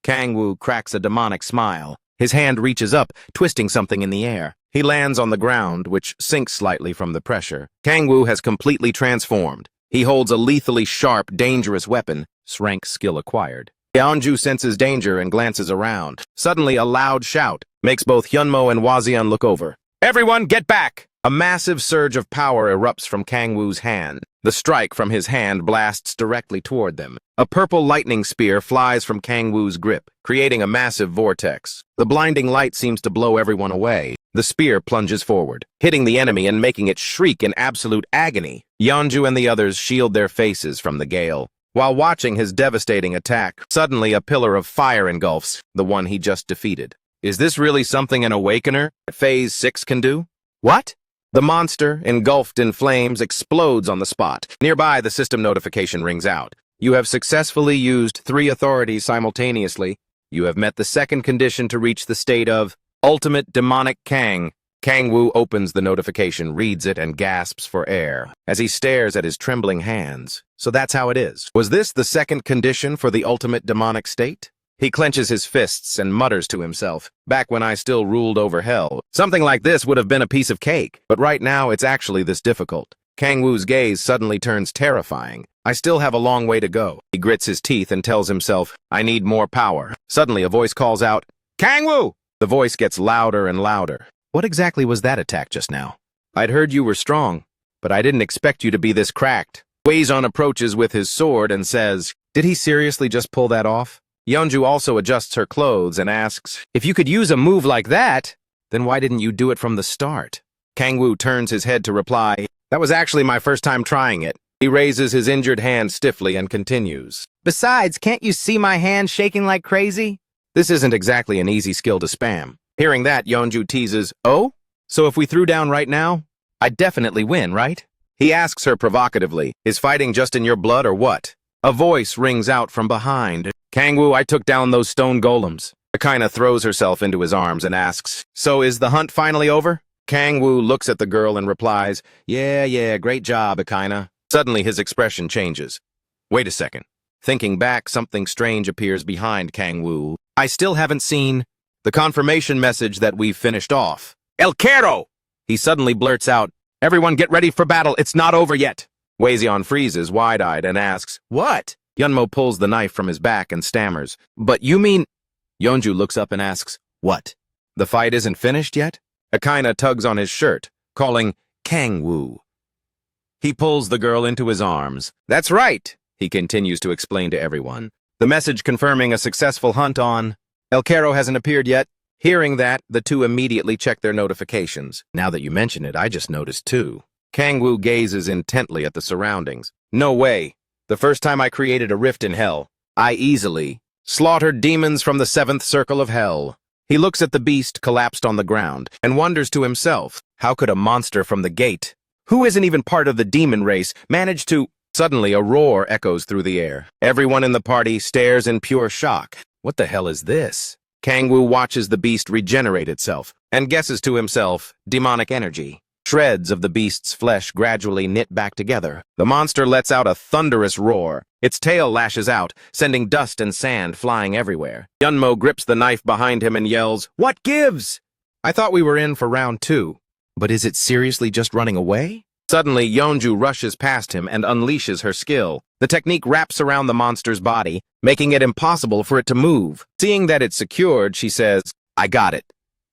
Kangwoo cracks a demonic smile. His hand reaches up, twisting something in the air. He lands on the ground, which sinks slightly from the pressure. Kangwoo has completely transformed. He holds a lethally sharp, dangerous weapon, rank skill acquired. Yeonju senses danger and glances around. Suddenly, a loud shout makes both Hyunmo and Hwaseon look over. "Everyone, get back!" A massive surge of power erupts from Kangwoo's hand. The strike from his hand blasts directly toward them. A purple lightning spear flies from Kangwoo's grip, creating a massive vortex. The blinding light seems to blow everyone away. The spear plunges forward, hitting the enemy and making it shriek in absolute agony. Yeonju and the others shield their faces from the gale. While watching his devastating attack, suddenly a pillar of fire engulfs the one he just defeated. Is this really something an Awakener at Phase 6 can do? What? The monster, engulfed in flames, explodes on the spot. Nearby, the system notification rings out. You have successfully used 3 authorities simultaneously. You have met the second condition to reach the state of Ultimate Demonic Kang. Kangwoo opens the notification, reads it, and gasps for air as he stares at his trembling hands. So that's how it is. Was this the second condition for the ultimate demonic state? He clenches his fists and mutters to himself, "Back when I still ruled over hell, something like this would have been a piece of cake. But right now, it's actually this difficult." Kangwoo's gaze suddenly turns terrifying. I still have a long way to go. He grits his teeth and tells himself, I need more power. Suddenly, a voice calls out, "Kangwoo!" The voice gets louder and louder. What exactly was that attack just now? I'd heard you were strong, but I didn't expect you to be this cracked. Hwaseon approaches with his sword and says, did he seriously just pull that off? Yeonju also adjusts her clothes and asks, if you could use a move like that, then why didn't you do it from the start? Kangwoo turns his head to reply, that was actually my first time trying it. He raises his injured hand stiffly and continues. Besides, can't you see my hand shaking like crazy? This isn't exactly an easy skill to spam. Hearing that, Yeonju teases, oh? So if we threw down right now, I'd definitely win, right? He asks her provocatively, is fighting just in your blood or what? A voice rings out from behind. Kangwoo, I took down those stone golems. Akaina throws herself into his arms and asks, so is the hunt finally over? Kangwoo looks at the girl and replies, yeah, great job, Akaina. Suddenly his expression changes. Wait a second. Thinking back, something strange appears behind Kangwoo. I still haven't seen the confirmation message that we've finished off. El Quero! He suddenly blurts out, everyone get ready for battle, it's not over yet. Hwaseon freezes, wide-eyed, and asks, what? Hyunmo pulls the knife from his back and stammers, but you mean... Yeonju looks up and asks, what? The fight isn't finished yet? Akaina tugs on his shirt, calling, Kangwoo. He pulls the girl into his arms. That's right, he continues to explain to everyone. The message confirming a successful hunt on El Quero hasn't appeared yet. Hearing that, the two immediately check their notifications. Now that you mention it, I just noticed too. Kangwoo gazes intently at the surroundings. No way. The first time I created a rift in hell, I easily slaughtered demons from the 7th circle of hell. He looks at the beast collapsed on the ground and wonders to himself, how could a monster from the gate, who isn't even part of the demon race, manage to... Suddenly, a roar echoes through the air. Everyone in the party stares in pure shock. What the hell is this? Kangwoo watches the beast regenerate itself and guesses to himself, demonic energy. Shreds of the beast's flesh gradually knit back together. The monster lets out a thunderous roar. Its tail lashes out, sending dust and sand flying everywhere. Hyunmo grips the knife behind him and yells, "What gives?" I thought we were in for round 2. But is it seriously just running away? Suddenly, Yeonju rushes past him and unleashes her skill. The technique wraps around the monster's body, making it impossible for it to move. Seeing that it's secured, she says, "I got it."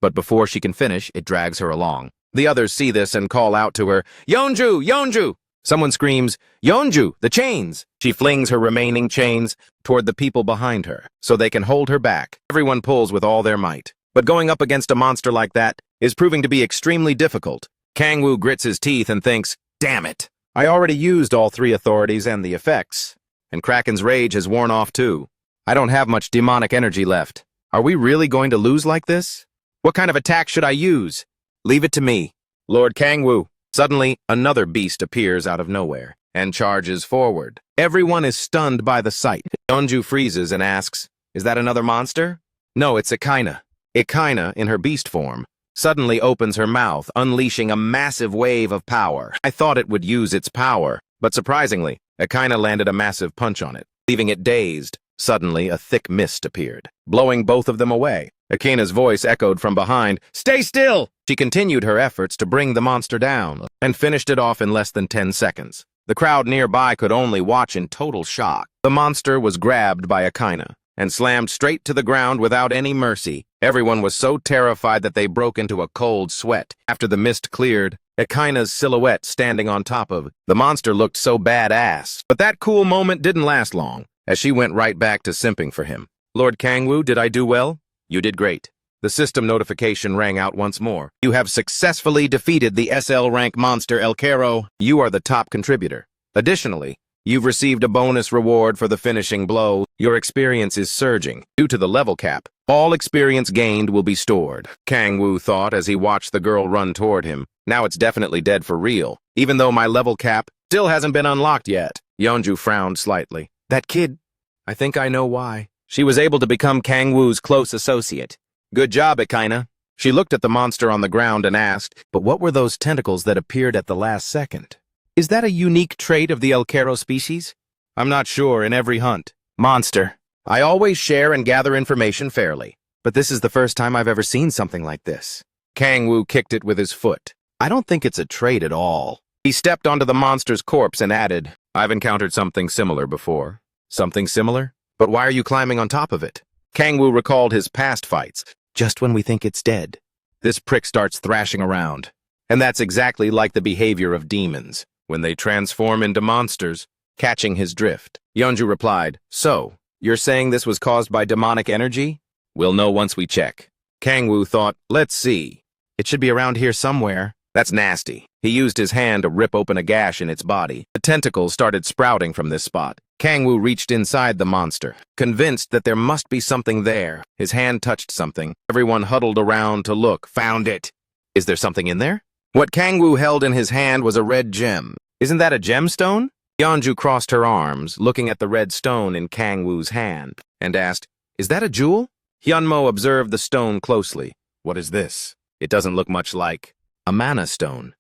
But before she can finish, it drags her along. The others see this and call out to her, "Yeonju! Yeonju!" Someone screams, "Yeonju, the chains!" She flings her remaining chains toward the people behind her, so they can hold her back. Everyone pulls with all their might. But going up against a monster like that is proving to be extremely difficult. Kangwoo grits his teeth and thinks, "Damn it! I already used all 3 authorities and the effects. And Kraken's rage has worn off too. I don't have much demonic energy left. Are we really going to lose like this? What kind of attack should I use? Leave it to me. Lord Kangwoo." Suddenly, another beast appears out of nowhere and charges forward. Everyone is stunned by the sight. Yeonju freezes and asks, "Is that another monster?" No, it's Ekaina. Ekaina, in her beast form, suddenly opens her mouth, unleashing a massive wave of power. I thought it would use its power, but surprisingly, Ekaina landed a massive punch on it, leaving it dazed. Suddenly, a thick mist appeared, blowing both of them away. Ekaina's voice echoed from behind, "Stay still!" She continued her efforts to bring the monster down, and finished it off in less than 10 seconds. The crowd nearby could only watch in total shock. The monster was grabbed by Ekaina and slammed straight to the ground without any mercy. Everyone was so terrified that they broke into a cold sweat. After the mist cleared, Ekaina's silhouette standing on top of the monster looked so badass. But that cool moment didn't last long, as she went right back to simping for him. "Lord Kangwoo, did I do well?" "You did great." The system notification rang out once more. "You have successfully defeated the SL rank monster El Caro. You are the top contributor. Additionally, you've received a bonus reward for the finishing blow. Your experience is surging. Due to the level cap, all experience gained will be stored." Kangwoo thought as he watched the girl run toward him. Now it's definitely dead for real, even though my level cap still hasn't been unlocked yet. Yeonju frowned slightly. "That kid, I think I know why. She was able to become Kangwoo's close associate. Good job, Ekaina." She looked at the monster on the ground and asked, "But what were those tentacles that appeared at the last second? Is that a unique trait of the El Caro species?" "I'm not sure in every hunt." "Monster. I always share and gather information fairly, but this is the first time I've ever seen something like this." Kangwoo kicked it with his foot. "I don't think it's a trait at all." He stepped onto the monster's corpse and added, "I've encountered something similar before." "Something similar? But why are you climbing on top of it?" Kangwoo recalled his past fights. "Just when we think it's dead, this prick starts thrashing around. And that's exactly like the behavior of demons when they transform into monsters," catching his drift. Yeonju replied, "So, you're saying this was caused by demonic energy? We'll know once we check." Kangwoo thought, "Let's see. It should be around here somewhere." "That's nasty." He used his hand to rip open a gash in its body. The tentacles started sprouting from this spot. Kangwoo reached inside the monster, convinced that there must be something there. His hand touched something. Everyone huddled around to look. "Found it." "Is there something in there?" What Kangwoo held in his hand was a red gem. "Isn't that a gemstone?" Yeonju crossed her arms, looking at the red stone in Kangwoo's hand, and asked, "Is that a jewel?" Hyunmo observed the stone closely. "What is this? It doesn't look much like a mana stone."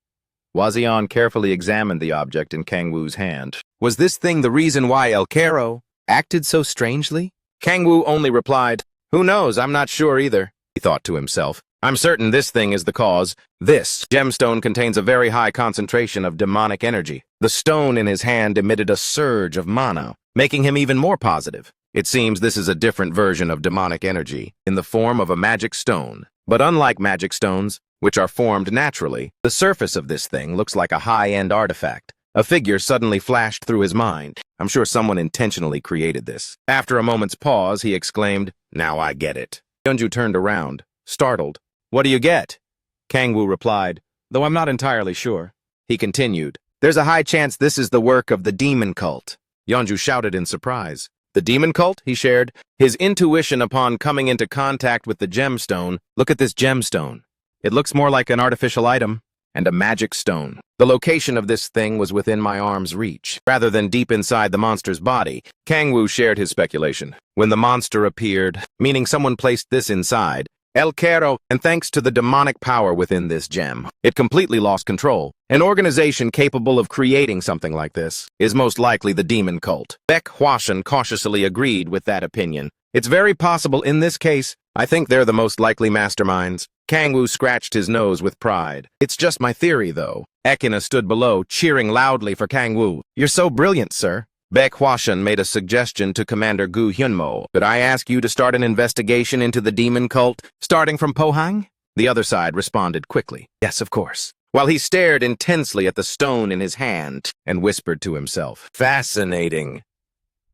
Wazian carefully examined the object in Kangwoo's hand. Was this thing the reason why El Caro acted so strangely? Kangwoo only replied, "Who knows, I'm not sure either." He thought to himself, "I'm certain this thing is the cause. This gemstone contains a very high concentration of demonic energy." The stone in his hand emitted a surge of mana, making him even more positive. It seems this is a different version of demonic energy, in the form of a magic stone. But unlike magic stones, which are formed naturally, the surface of this thing looks like a high-end artifact. A figure suddenly flashed through his mind. I'm sure someone intentionally created this. After a moment's pause, he exclaimed, "Now I get it." Yeonju turned around, startled. "What do you get?" Kangwoo replied, "Though I'm not entirely sure." He continued, "There's a high chance this is the work of the demon cult." Yeonju shouted in surprise. "The demon cult?" he shared, his intuition upon coming into contact with the gemstone. "Look at this gemstone. It looks more like an artificial item and a magic stone. The location of this thing was within my arm's reach, rather than deep inside the monster's body." Kangwoo shared his speculation. "When the monster appeared, meaning someone placed this inside, El Caro, and thanks to the demonic power within this gem, it completely lost control. An organization capable of creating something like this is most likely the demon cult. Baek Hwashan cautiously agreed with that opinion. It's very possible in this case. I think they're the most likely masterminds. Kangwoo scratched his nose with pride. It's just my theory, though. Ekina stood below, cheering loudly for Kangwoo. You're so brilliant, sir. Baek Hwashan made a suggestion to Commander Gu Hyunmo. Could I ask you to start an investigation into the demon cult, starting from Pohang? The other side responded quickly. Yes, of course. While he stared intensely at the stone in his hand and whispered to himself, Fascinating.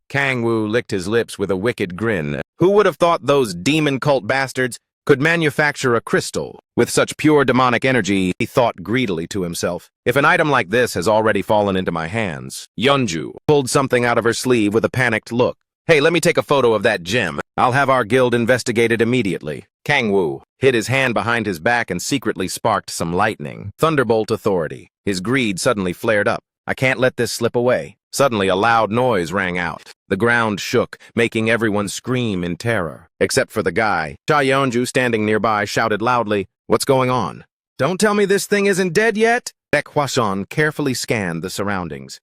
Kangwoo licked his lips with a wicked grin. Who would have thought those demon cult bastards could manufacture a crystal with such pure demonic energy? He thought greedily to himself. If an item like this has already fallen into my hands. Yeonju pulled something out of her sleeve with a panicked look. Hey, let me take a photo of that gem. I'll have our guild investigated immediately. Kangwoo hid his hand behind his back and secretly sparked some lightning. Thunderbolt authority. His greed suddenly flared up. I can't let this slip away. Suddenly, a loud noise rang out. The ground shook, making everyone scream in terror. Except for the guy. Cha Yeonju, standing nearby, shouted loudly, What's going on? Don't tell me this thing isn't dead yet? Baek Hwashan carefully scanned the surroundings.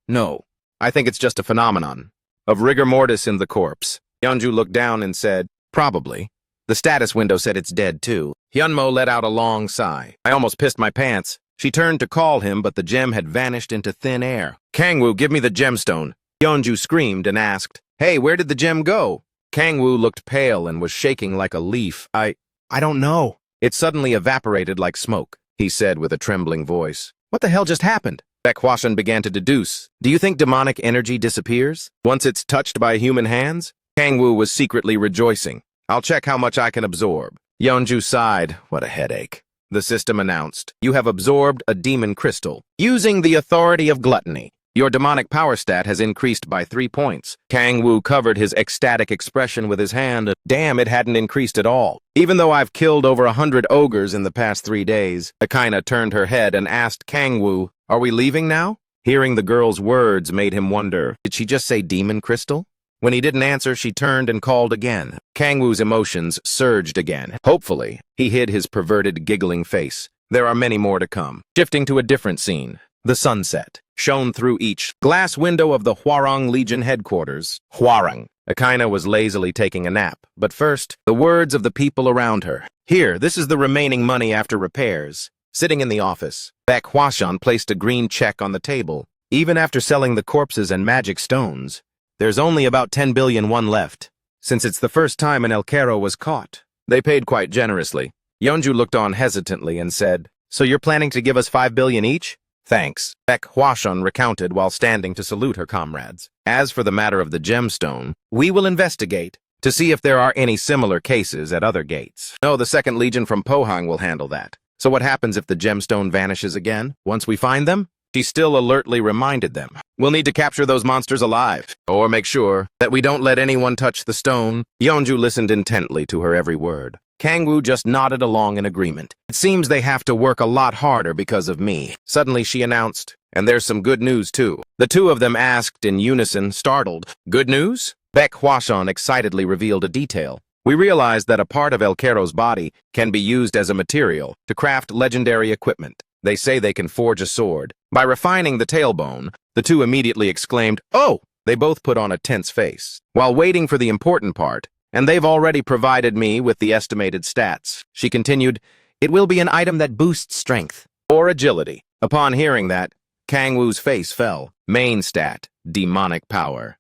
No, I think it's just a phenomenon of rigor mortis in the corpse. Yeonju looked down and said, Probably. The status window said it's dead too. Hyunmo let out a long sigh. I almost pissed my pants. She turned to call him, but the gem had vanished into thin air. Kangwoo, give me the gemstone. Yeonju screamed and asked, Hey, where did the gem go? Kangwoo looked pale and was shaking like a leaf. I don't know. It suddenly evaporated like smoke, he said with a trembling voice. What the hell just happened? Baek Hwashan began to deduce. Do you think demonic energy disappears once it's touched by human hands? Kangwoo was secretly rejoicing. I'll check how much I can absorb. Yeonju sighed. What a headache. The system announced, You have absorbed a demon crystal. Using the authority of gluttony, your demonic power stat has increased by 3 points. Kangwoo covered his ecstatic expression with his hand. Damn, it hadn't increased at all. Even though I've killed over 100 ogres in the past 3 days. Akina turned her head and asked Kangwoo, Are we leaving now? Hearing the girl's words made him wonder, did she just say demon crystal? When he didn't answer, she turned and called again. Kangwoo's emotions surged again. Hopefully, he hid his perverted, giggling face. There are many more to come. Shifting to a different scene. The sunset shone through each glass window of the Hwarang Legion headquarters. Hwarang. Akina was lazily taking a nap. But first, the words of the people around her. Here, this is the remaining money after repairs. Sitting in the office, Baek Hwashan placed a green check on the table. Even after selling the corpses and magic stones, there's only about 10 billion won left. Since it's the first time an El Caro was caught, they paid quite generously. Yeonju looked on hesitantly and said, So you're planning to give us 5 billion each? Thanks. Baek Hwashan recounted while standing to salute her comrades. As for the matter of the gemstone, we will investigate to see if there are any similar cases at other gates. No, the 2nd Legion from Pohang will handle that. So what happens if the gemstone vanishes again, once we find them? She still alertly reminded them. We'll need to capture those monsters alive, or make sure that we don't let anyone touch the stone. Yeonju listened intently to her every word. Kangwoo just nodded along in agreement. It seems they have to work a lot harder because of me. Suddenly she announced, and there's some good news too. The two of them asked in unison, startled. Good news? Baek Hwashan excitedly revealed a detail. We realized that a part of El Caro's body can be used as a material to craft legendary equipment. They say they can forge a sword. By refining the tailbone, the two immediately exclaimed, Oh! They both put on a tense face, while waiting for the important part, and they've already provided me with the estimated stats. She continued, It will be an item that boosts strength or agility. Upon hearing that, Kangwoo's face fell. Main stat, demonic power.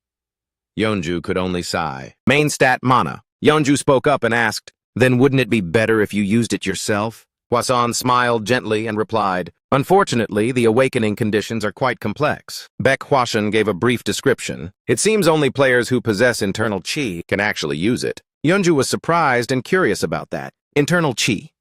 Yeonju could only sigh. Main stat, mana. Yeonju spoke up and asked, Then wouldn't it be better if you used it yourself? Hwashan smiled gently and replied, Unfortunately, the awakening conditions are quite complex. Baek Hwashan gave a brief description. It seems only players who possess internal chi can actually use it. Yeonju was surprised and curious about that. Internal chi?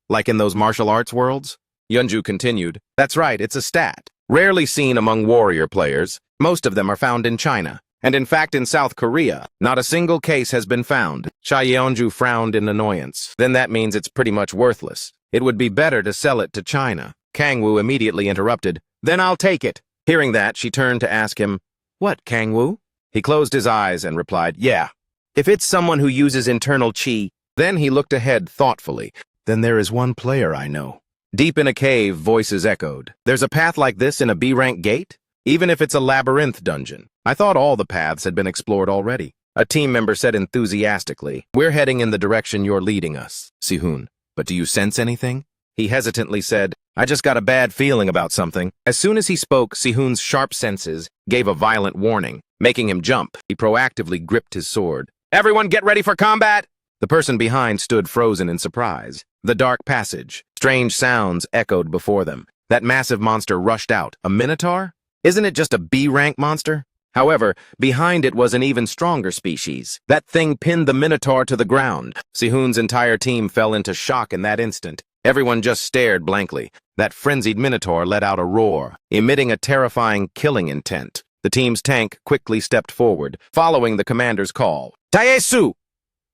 Like in those martial arts worlds? Yeonju continued, That's right, it's a stat. Rarely seen among warrior players. Most of them are found in China. And in fact, in South Korea, not a single case has been found. Cha Yeonju frowned in annoyance. Then that means it's pretty much worthless. It would be better to sell it to China. Kangwoo immediately interrupted. Then I'll take it. Hearing that, she turned to ask him, What, Kangwoo? He closed his eyes and replied, Yeah. If it's someone who uses internal chi, Then he looked ahead thoughtfully. Then there is one player I know. Deep in a cave, voices echoed. There's a path like this in a B-rank gate? Even if it's a labyrinth dungeon. I thought all the paths had been explored already. A team member said enthusiastically, we're heading in the direction you're leading us, Sihun. But do you sense anything? He hesitantly said, I just got a bad feeling about something. As soon as he spoke, Sihun's sharp senses gave a violent warning, making him jump. He proactively gripped his sword. Everyone get ready for combat! The person behind stood frozen in surprise. The dark passage. Strange sounds echoed before them. That massive monster rushed out. A minotaur? Isn't it just a B-rank monster? However, behind it was an even stronger species. That thing pinned the minotaur to the ground. Sihun's entire team fell into shock in that instant. Everyone just stared blankly. That frenzied minotaur let out a roar, emitting a terrifying killing intent. The team's tank quickly stepped forward, following the commander's call. Taesu!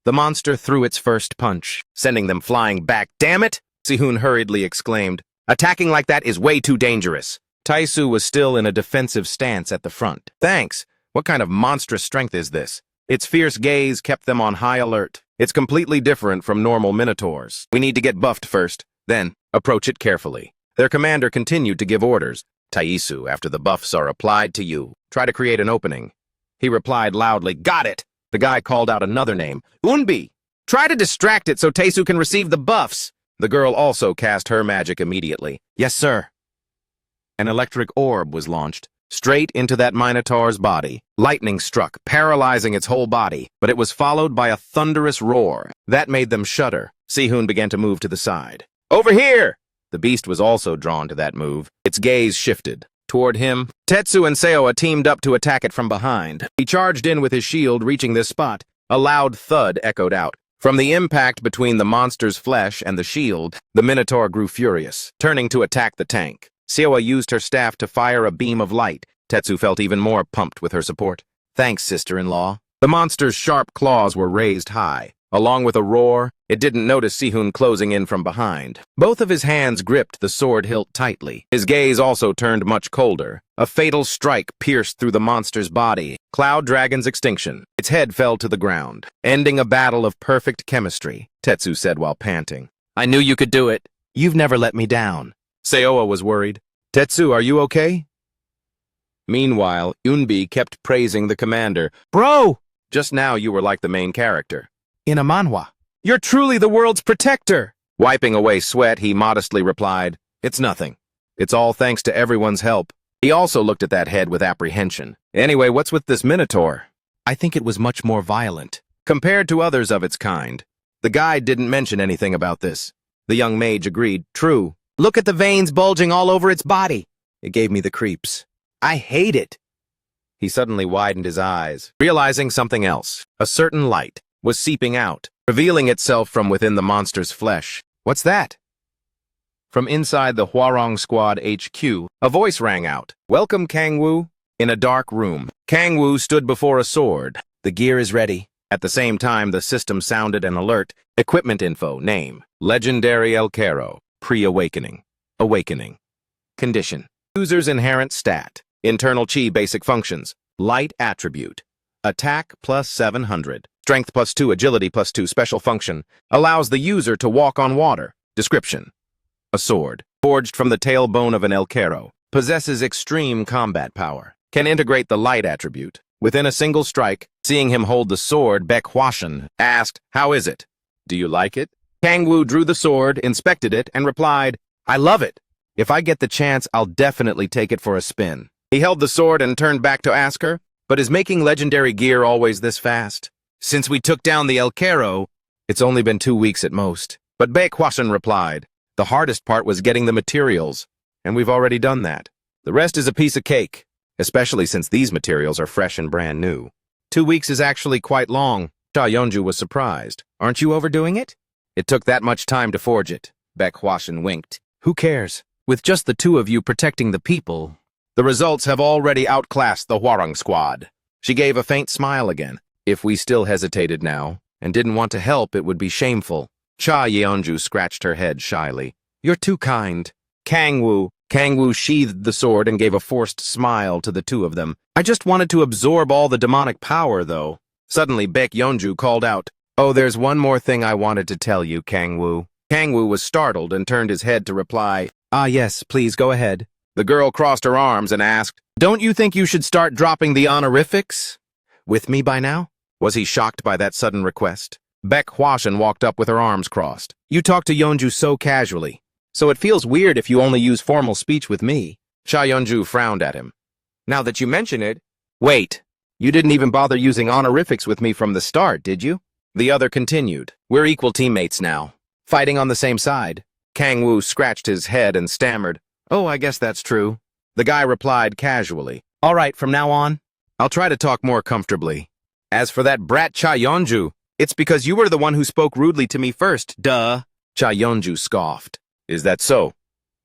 The monster threw its first punch, sending them flying back. Damn it! Sihun hurriedly exclaimed. Attacking like that is way too dangerous. Taesu was still in a defensive stance at the front. Thanks. What kind of monstrous strength is this? Its fierce gaze kept them on high alert. It's completely different from normal minotaurs. We need to get buffed first, then approach it carefully. Their commander continued to give orders. Taesu, after the buffs are applied to you, try to create an opening. He replied loudly, got it! The guy called out another name, Unbi. Try to distract it so Taesu can receive the buffs. The girl also cast her magic immediately. Yes, sir. An electric orb was launched, straight into that minotaur's body. Lightning struck, paralyzing its whole body, but it was followed by a thunderous roar. That made them shudder. Sihun began to move to the side. Over here! The beast was also drawn to that move. Its gaze shifted. Toward him, Tetsu and Seoa teamed up to attack it from behind. He charged in with his shield, reaching this spot. A loud thud echoed out. From the impact between the monster's flesh and the shield, the minotaur grew furious, turning to attack the tank. Seoa used her staff to fire a beam of light. Tetsu felt even more pumped with her support. Thanks, sister-in-law. The monster's sharp claws were raised high. Along with a roar, it didn't notice Sihun closing in from behind. Both of his hands gripped the sword hilt tightly. His gaze also turned much colder. A fatal strike pierced through the monster's body. Cloud Dragon's extinction. Its head fell to the ground, ending a battle of perfect chemistry, Tetsu said while panting. I knew you could do it. You've never let me down. Seoa was worried. Tetsu, are you okay? Meanwhile, Unbi kept praising the commander. Bro! Just now you were like the main character. In a manhwa. You're truly the world's protector! Wiping away sweat, he modestly replied, It's nothing. It's all thanks to everyone's help. He also looked at that head with apprehension. Anyway, what's with this minotaur? I think it was much more violent, compared to others of its kind. The guide didn't mention anything about this. The young mage agreed. True. Look at the veins bulging all over its body. It gave me the creeps. I hate it. He suddenly widened his eyes, realizing something else. A certain light was seeping out, revealing itself from within the monster's flesh. What's that? From inside the Hwarong Squad HQ, a voice rang out. Welcome, Kangwoo. In a dark room, Kangwoo stood before a sword. The gear is ready. At the same time, the system sounded an alert. Equipment info, name. Legendary El Caro. Pre-awakening. Awakening. Condition. User's inherent stat. Internal chi basic functions. Light attribute. Attack plus 700. Strength plus 2, agility plus 2, special function. Allows the user to walk on water. Description. A sword. Forged from the tailbone of an El Caro. Possesses extreme combat power. Can integrate the light attribute. Within a single strike, seeing him hold the sword, Baek Hwashin asked, How is it? Do you like it? Kangwoo drew the sword, inspected it, and replied, I love it. If I get the chance, I'll definitely take it for a spin. He held the sword and turned back to ask her, But is making legendary gear always this fast? Since we took down the El Caro, it's only been 2 weeks at most. But Baek Hwashin replied, The hardest part was getting the materials, and we've already done that. The rest is a piece of cake, especially since these materials are fresh and brand new. 2 weeks is actually quite long. Cha Yeonju was surprised. Aren't you overdoing it? It took that much time to forge it. Baek Hwashin winked. Who cares? With just the two of you protecting the people, the results have already outclassed the Hwarong Squad. She gave a faint smile again. If we still hesitated now, and didn't want to help, it would be shameful. Cha Yeonju scratched her head shyly. You're too kind. Kangwoo sheathed the sword and gave a forced smile to the two of them. I just wanted to absorb all the demonic power, though. Suddenly, Baek Yeonju called out, Oh, there's one more thing I wanted to tell you, Kang-woo. Kang-woo was startled and turned his head to reply, "Ah, yes, please go ahead." The girl crossed her arms and asked, "Don't you think you should start dropping the honorifics with me by now?" Was he shocked by that sudden request? Baek Hwashin walked up with her arms crossed. "You talk to Yeonju so casually, so it feels weird if you only use formal speech with me." Cha Yeonju frowned at him. "Now that you mention it, wait, you didn't even bother using honorifics with me from the start, did you?" The other continued, "We're equal teammates now, fighting on the same side." Kang-woo scratched his head and stammered, "Oh, I guess that's true." The guy replied casually, "All right, from now on, I'll try to talk more comfortably. As for that brat Cha Yeonju, it's because you were the one who spoke rudely to me first, duh." Cha Yeonju scoffed. "Is that so?"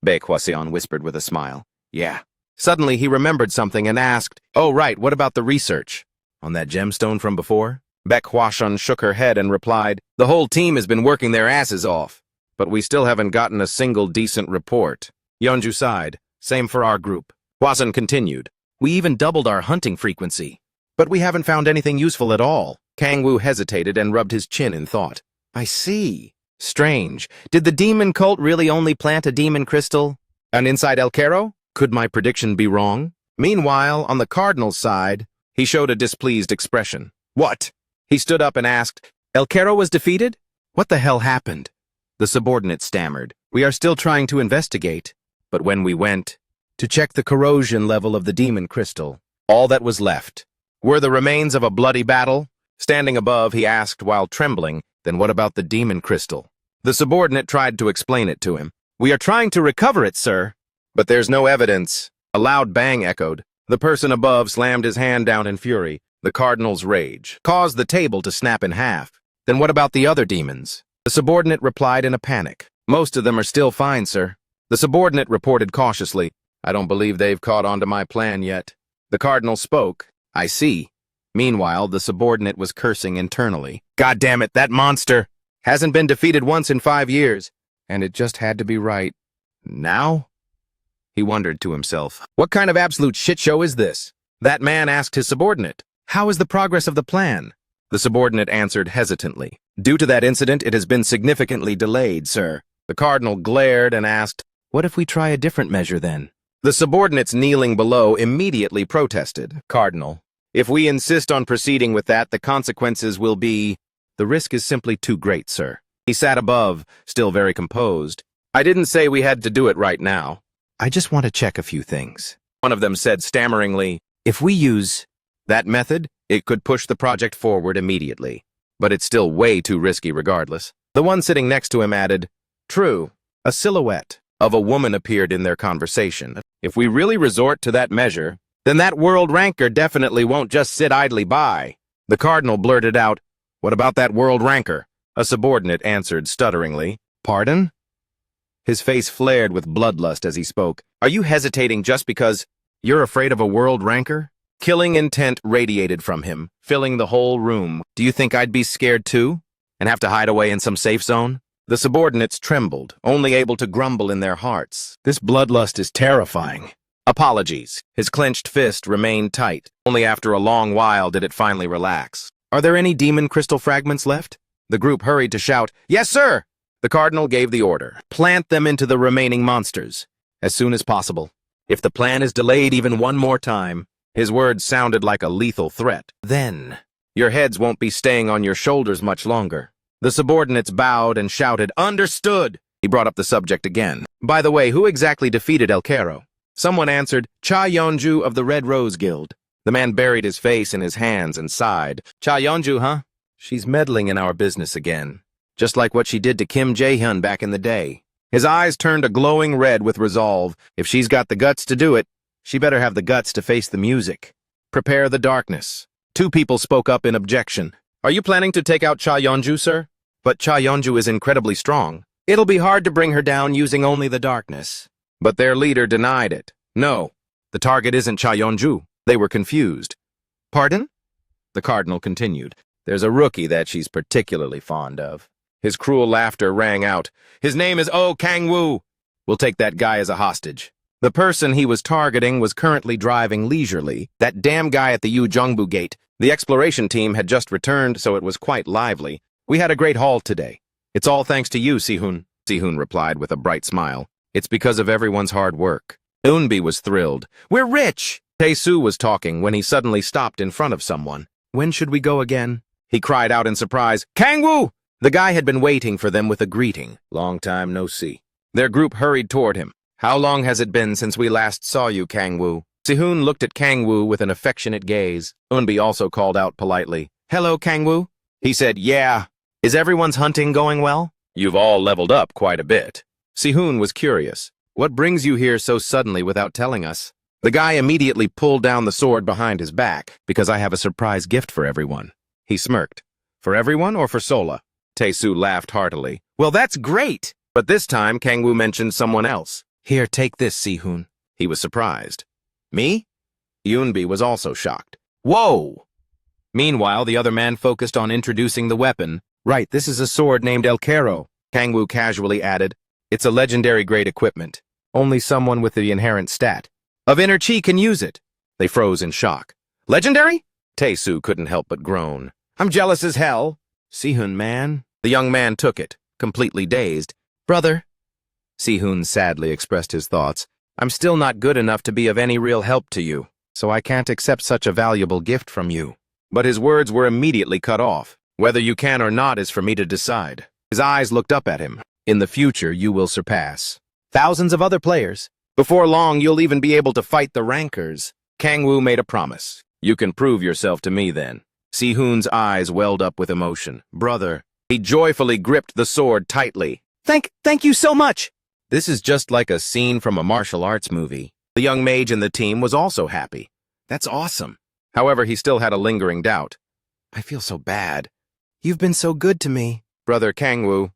Baek Hwashin whispered with a smile. "Yeah." Suddenly he remembered something and asked, "Oh, right, what about the research? On that gemstone from before?" Baek Hwashin shook her head and replied, "The whole team has been working their asses off, but we still haven't gotten a single decent report." Yeonju sighed. "Same for our group." Hwashin continued, "We even doubled our hunting frequency, but we haven't found anything useful at all." Kang-woo hesitated and rubbed his chin in thought. "I see. Strange. Did the demon cult really only plant a demon crystal? And inside El Cairo? Could my prediction be wrong?" Meanwhile, on the Cardinal's side, he showed a displeased expression. "What?" He stood up and asked, "El Cairo was defeated? What the hell happened?" The subordinate stammered, "We are still trying to investigate, but when we went to check the corrosion level of the demon crystal, all that was left were the remains of a bloody battle." Standing above, he asked while trembling, "Then what about the demon crystal?" The subordinate tried to explain it to him. "We are trying to recover it, sir." "But there's no evidence." A loud bang echoed. The person above slammed his hand down in fury. The Cardinal's rage caused the table to snap in half. "Then what about the other demons?" The subordinate replied in a panic. "Most of them are still fine, sir." The subordinate reported cautiously, "I don't believe they've caught on to my plan yet." The Cardinal spoke, "I see." Meanwhile, the subordinate was cursing internally. "God damn it, that monster hasn't been defeated once in 5 years, and it just had to be right. Now?" He wondered to himself, "What kind of absolute shitshow is this?" That man asked his subordinate, "How is the progress of the plan?" The subordinate answered hesitantly, "Due to that incident, it has been significantly delayed, sir." The Cardinal glared and asked, "What if we try a different measure then?" The subordinates kneeling below immediately protested. "Cardinal, if we insist on proceeding with that, the consequences will be—" "The risk is simply too great, sir." He sat above, still very composed. "I didn't say we had to do it right now. I just want to check a few things." One of them said stammeringly, "If we use that method, it could push the project forward immediately, but it's still way too risky regardless." The one sitting next to him added, "True." A silhouette of a woman appeared in their conversation. "If we really resort to that measure, then that world ranker definitely won't just sit idly by." The Cardinal blurted out, "What about that world ranker?" A subordinate answered stutteringly, "Pardon?" His face flared with bloodlust as he spoke. "Are you hesitating just because you're afraid of a world ranker?" Killing intent radiated from him, filling the whole room. "Do you think I'd be scared too, and have to hide away in some safe zone?" The subordinates trembled, only able to grumble in their hearts. "This bloodlust is terrifying." "Apologies." His clenched fist remained tight. Only after a long while did it finally relax. "Are there any demon crystal fragments left?" The group hurried to shout, "Yes, sir!" The Cardinal gave the order, "Plant them into the remaining monsters as soon as possible. If the plan is delayed even one more time," his words sounded like a lethal threat, "then your heads won't be staying on your shoulders much longer." The subordinates bowed and shouted, "Understood!" He brought up the subject again. "By the way, who exactly defeated El Cairo?" Someone answered, "Cha Yeonju of the Red Rose Guild." The man buried his face in his hands and sighed. "Cha Yeonju, huh? She's meddling in our business again, just like what she did to Kim Jae-hyun back in the day." His eyes turned a glowing red with resolve. If she's got the guts to do it, she better have the guts to face the music. "Prepare the darkness." Two people spoke up in objection. "Are you planning to take out Cha Yeonju, sir?" "But Cha Yeonju is incredibly strong. It'll be hard to bring her down using only the darkness." But their leader denied it. "No, the target isn't Cha Yeonju." They were confused. "Pardon?" The Cardinal continued. "There's a rookie that she's particularly fond of." His cruel laughter rang out. "His name is Oh Kang-woo. We'll take that guy as a hostage." The person he was targeting was currently driving leisurely, that damn guy at the Yu Jongbu gate. The exploration team had just returned, so it was quite lively. We had a great haul today. It's all thanks to you, Sihun. Sihun replied with a bright smile. It's because of everyone's hard work. Eunbi was thrilled. We're rich! Tae-soo was talking when he suddenly stopped in front of someone. When should we go again? He cried out in surprise. Kangwoo! The guy had been waiting for them with a greeting. Long time no see. Their group hurried toward him. How long has it been since we last saw you, Kangwoo? Sihun looked at Kangwoo with an affectionate gaze. Eunbi also called out politely. Hello, Kangwoo? He said, yeah. Is everyone's hunting going well? You've all leveled up quite a bit. Sihun was curious. What brings you here so suddenly without telling us? The guy immediately pulled down the sword behind his back, because I have a surprise gift for everyone. He smirked. For everyone or for Sola? Tae-soo laughed heartily. Well, that's great! But this time, Kangwoo mentioned someone else. Here, take this, Sihun. He was surprised. Me? Eunbi was also shocked. Whoa! Meanwhile, the other man focused on introducing the weapon. Right, this is a sword named El Caro, Kangwoo casually added. It's a legendary grade equipment. Only someone with the inherent stat of inner chi can use it. They froze in shock. Legendary? Tae-soo couldn't help but groan. I'm jealous as hell. Sihun, man. The young man took it, completely dazed. Brother. Sihun sadly expressed his thoughts. I'm still not good enough to be of any real help to you, so I can't accept such a valuable gift from you. But his words were immediately cut off. Whether you can or not is for me to decide. His eyes looked up at him. In the future, you will surpass thousands of other players. Before long, you'll even be able to fight the rankers. Kangwoo made a promise. You can prove yourself to me then. Sihun's eyes welled up with emotion. Brother. He joyfully gripped the sword tightly. Thank you so much. This is just like a scene from a martial arts movie. The young mage in the team was also happy. That's awesome. However, he still had a lingering doubt. I feel so bad. You've been so good to me. Brother Kangwoo.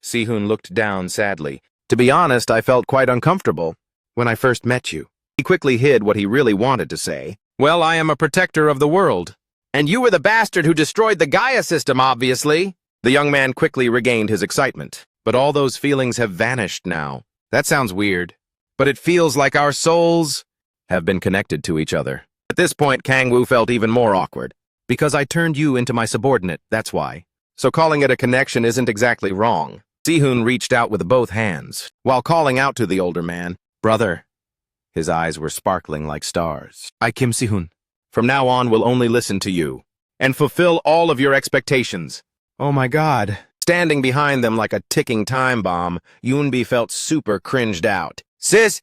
Sihun looked down sadly. To be honest, I felt quite uncomfortable when I first met you. He quickly hid what he really wanted to say. Well, I am a protector of the world. And you were the bastard who destroyed the Gaia system, obviously. The young man quickly regained his excitement. But all those feelings have vanished now. That sounds weird. But it feels like our souls have been connected to each other. At this point, Kangwoo felt even more awkward. Because I turned you into my subordinate, that's why. So calling it a connection isn't exactly wrong. Sihun reached out with both hands, while calling out to the older man, Brother. His eyes were sparkling like stars. I, Kim Sihun, from now on will only listen to you, and fulfill all of your expectations. Oh my God. Standing behind them like a ticking time bomb, Eunbi felt super cringed out. Sis!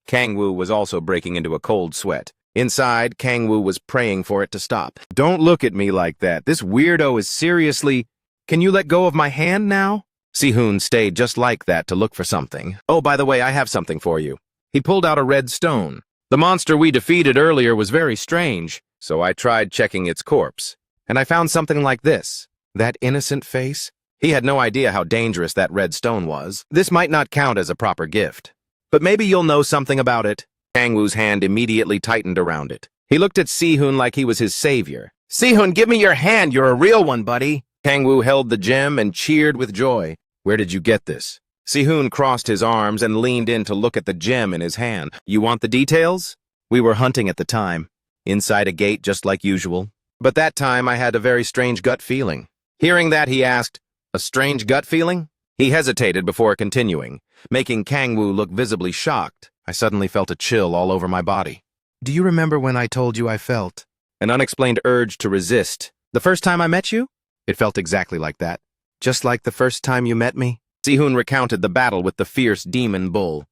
Kangwoo was also breaking into a cold sweat. Inside, Kangwoo was praying for it to stop. Don't look at me like that. This weirdo is seriously... Can you let go of my hand now? Sihun stayed just like that to look for something. Oh, by the way, I have something for you. He pulled out a red stone. The monster we defeated earlier was very strange, so I tried checking its corpse. And I found something like this. That innocent face? He had no idea how dangerous that red stone was. This might not count as a proper gift. But maybe you'll know something about it. Kangwoo's hand immediately tightened around it. He looked at Sihun like he was his savior. Sihun, give me your hand. You're a real one, buddy. Kangwoo held the gem and cheered with joy. Where did you get this? Sihun crossed his arms and leaned in to look at the gem in his hand. You want the details? We were hunting at the time. Inside a gate just like usual. But that time I had a very strange gut feeling. Hearing that, he asked, a strange gut feeling? He hesitated before continuing, making Kangwoo look visibly shocked. I suddenly felt a chill all over my body. Do you remember when I told you I felt an unexplained urge to resist? The first time I met you? It felt exactly like that. Just like the first time you met me? Sihun recounted the battle with the fierce demon bull.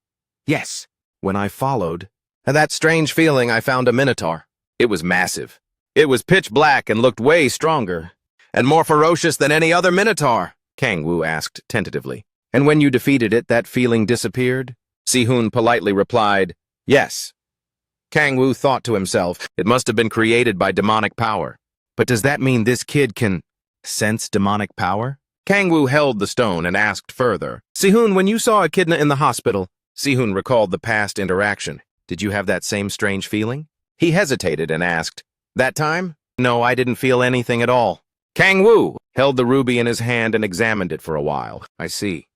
Yes, when I followed. And that strange feeling, I found a minotaur. It was massive. It was pitch black and looked way stronger. And more ferocious than any other minotaur, Kangwoo asked tentatively. And when you defeated it, that feeling disappeared? Sihun politely replied, yes. Kangwoo thought to himself, it must have been created by demonic power. But does that mean this kid can sense demonic power? Kangwoo held the stone and asked further. Sihun, when you saw Echidna in the hospital, Sihun recalled the past interaction. Did you have that same strange feeling? He hesitated and asked, that time? No, I didn't feel anything at all. Kangwoo held the ruby in his hand and examined it for a while. I see.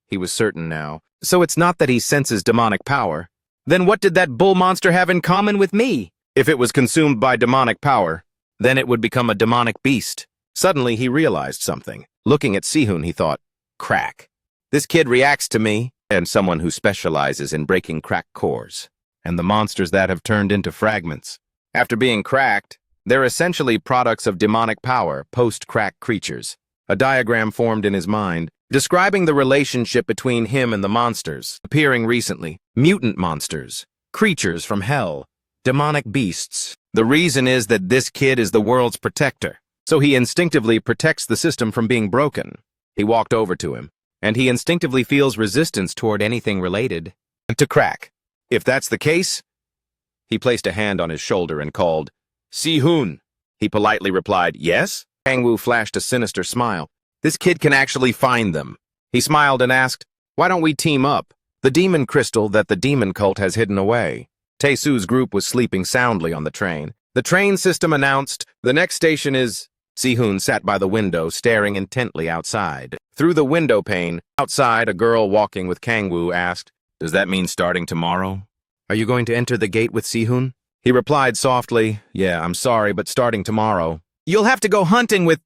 He was certain now. So it's not that he senses demonic power. Then what did that bull monster have in common with me? If it was consumed by demonic power, then it would become a demonic beast. Suddenly, he realized something. Looking at Sihun, he thought, crack. This kid reacts to me, and someone who specializes in breaking crack cores, and the monsters that have turned into fragments. After being cracked, they're essentially products of demonic power, post-crack creatures. A diagram formed in his mind, describing the relationship between him and the monsters, appearing recently. Mutant monsters, creatures from hell, demonic beasts. The reason is that this kid is the world's protector, so he instinctively protects the system from being broken. He walked over to him, and he instinctively feels resistance toward anything related to crack. If that's the case, he placed a hand on his shoulder and called, "Si-hun." He politely replied, "Yes?" Kang-woo flashed a sinister smile. This kid can actually find them. He smiled and asked, "Why don't we team up? The demon crystal that the demon cult has hidden away." Tae-soo's group was sleeping soundly on the train. The train system announced, "The next station is..." Si-hun sat by the window, staring intently outside. Through the window pane, outside, a girl walking with Kang-woo asked, "Does that mean starting tomorrow? Are you going to enter the gate with Si-hun?" He replied softly, "Yeah, I'm sorry, but starting tomorrow. You'll have to go hunting with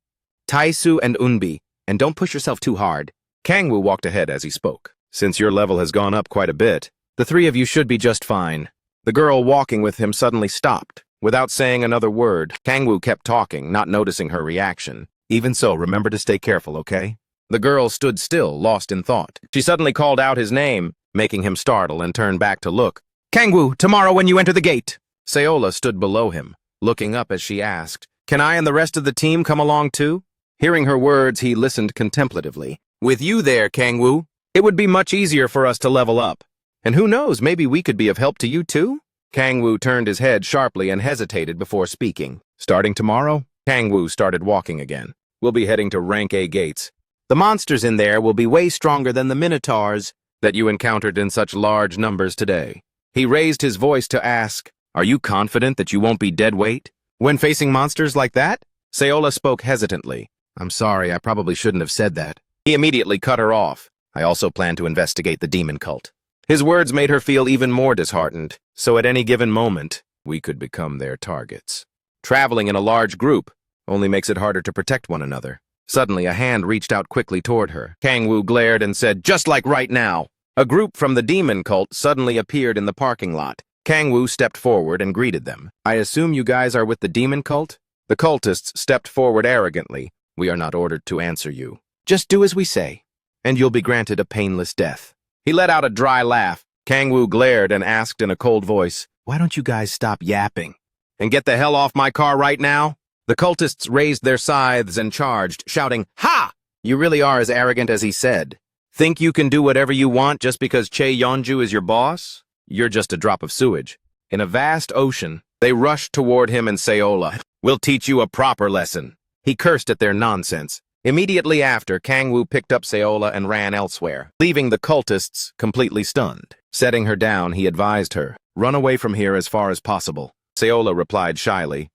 Tae-soo and Eunbi, and don't push yourself too hard." Kang-woo walked ahead as he spoke. "Since your level has gone up quite a bit, the three of you should be just fine." The girl walking with him suddenly stopped. Without saying another word, Kang-woo kept talking, not noticing her reaction. "Even so, remember to stay careful, okay?" The girl stood still, lost in thought. She suddenly called out his name, making him startle and turn back to look. "Kang-woo, tomorrow when you enter the gate." Seola stood below him, looking up as she asked, "Can I and the rest of the team come along too?" Hearing her words, he listened contemplatively. "With you there, Kang-woo, it would be much easier for us to level up. And who knows, maybe we could be of help to you too?" Kang-woo turned his head sharply and hesitated before speaking. "Starting tomorrow?" Kang-woo started walking again. "We'll be heading to Rank A gates. The monsters in there will be way stronger than the minotaurs that you encountered in such large numbers today." He raised his voice to ask, "Are you confident that you won't be dead weight when facing monsters like that?" Seola spoke hesitantly. "I'm sorry, I probably shouldn't have said that." He immediately cut her off. "I also plan to investigate the demon cult." His words made her feel even more disheartened, so at any given moment, we could become their targets. Traveling in a large group only makes it harder to protect one another. Suddenly, a hand reached out quickly toward her. Kang-woo glared and said, "Just like right now." A group from the demon cult suddenly appeared in the parking lot. Kang-woo stepped forward and greeted them. "I assume you guys are with the demon cult?" The cultists stepped forward arrogantly. "We are not ordered to answer you. Just do as we say, and you'll be granted a painless death." He let out a dry laugh. Kang-woo glared and asked in a cold voice, "Why don't you guys stop yapping and get the hell off my car right now?" The cultists raised their scythes and charged, shouting, "Ha! You really are as arrogant as he said. Think you can do whatever you want just because Chae Yeonju is your boss? You're just a drop of sewage." In a vast ocean, they rushed toward him and Seola. "We'll teach you a proper lesson." He cursed at their nonsense. Immediately after, Kang-woo picked up Seola and ran elsewhere, leaving the cultists completely stunned. Setting her down, he advised her, "Run away from here as far as possible." Seola replied shyly,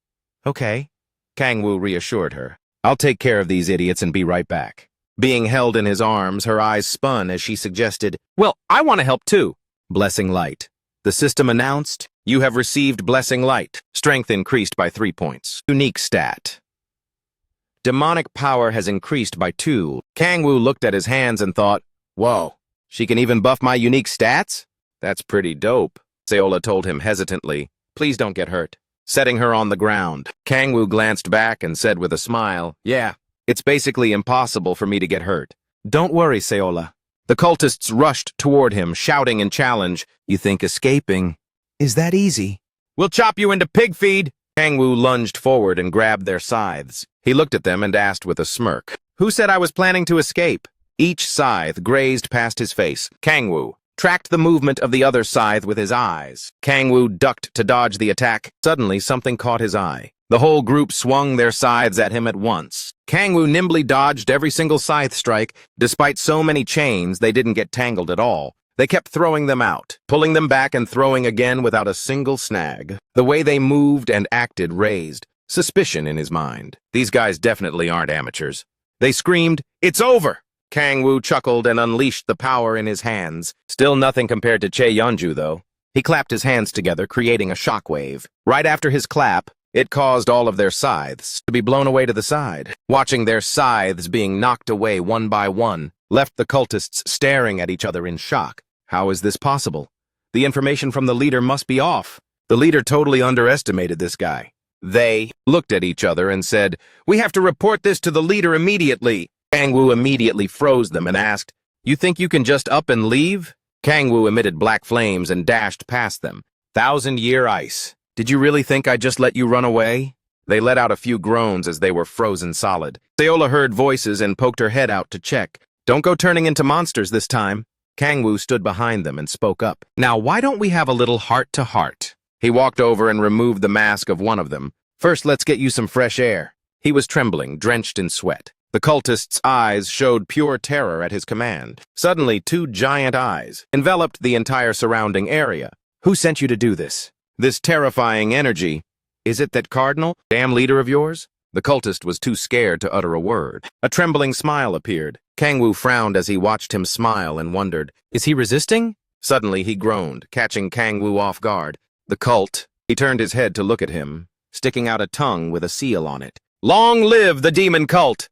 "Okay." Kang-woo reassured her, "I'll take care of these idiots and be right back." Being held in his arms, her eyes spun as she suggested, "Well, I want to help too." Blessing Light. The system announced, "You have received Blessing Light. Strength increased by 3 points. Unique stat. Demonic power has increased by 2. Kang-woo looked at his hands and thought, "Whoa, she can even buff my unique stats? That's pretty dope." Seola told him hesitantly, "Please don't get hurt." Setting her on the ground, Kang-woo glanced back and said with a smile, "Yeah, it's basically impossible for me to get hurt." "Don't worry, Seola." The cultists rushed toward him, shouting in challenge, "You think escaping is that easy? We'll chop you into pig feed." Kang-woo lunged forward and grabbed their scythes. He looked at them and asked with a smirk, "Who said I was planning to escape?" Each scythe grazed past his face. Kang-woo tracked the movement of the other scythe with his eyes. Kang-woo ducked to dodge the attack. Suddenly, something caught his eye. The whole group swung their scythes at him at once. Kang-woo nimbly dodged every single scythe strike. Despite so many chains, they didn't get tangled at all. They kept throwing them out, pulling them back and throwing again without a single snag. The way they moved and acted raised suspicion in his mind. These guys definitely aren't amateurs. They screamed, "It's over!" Kang-woo chuckled and unleashed the power in his hands. Still nothing compared to Chae Yeonju, though. He clapped his hands together, creating a shockwave. Right after his clap, It caused all of their scythes to be blown away to the side. Watching their scythes being knocked away one by one left the cultists staring at each other in shock. How is this possible? The information from the leader must be off. The leader totally underestimated this guy. They looked at each other and said, "We have to report this to the leader immediately." Kangwoo immediately froze them and asked, "You think you can just up and leave?" Kangwoo emitted black flames and dashed past them. 1,000-year ice. Did you really think I'd just let you run away? They let out a few groans as they were frozen solid. Seola heard voices and poked her head out to check. "Don't go turning into monsters this time." Kangwoo stood behind them and spoke up. "Now, why don't we have a little heart-to-heart?" He walked over and removed the mask of one of them. "First, let's get you some fresh air." He was trembling, drenched in sweat. The cultist's eyes showed pure terror at his command. Suddenly, 2 giant eyes enveloped the entire surrounding area. "Who sent you to do this? This terrifying energy. Is it that cardinal, damn leader of yours?" The cultist was too scared to utter a word. A trembling smile appeared. Kangwoo frowned as he watched him smile and wondered, "Is he resisting?" Suddenly he groaned, catching Kangwoo off guard. The cult. He turned his head to look at him, sticking out a tongue with a seal on it. "Long live the demon cult!"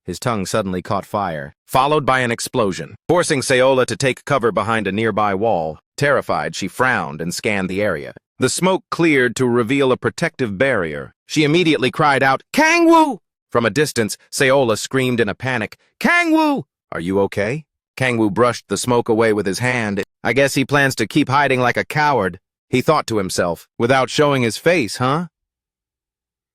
His tongue suddenly caught fire, followed by an explosion, forcing Seola to take cover behind a nearby wall. Terrified, she frowned and scanned the area. The smoke cleared to reveal a protective barrier. She immediately cried out, "Kangwoo!" From a distance, Seola screamed in a panic, "Kangwoo! Are you okay?" Kangwoo brushed the smoke away with his hand. "I guess he plans to keep hiding like a coward," he thought to himself, "without showing his face, huh?"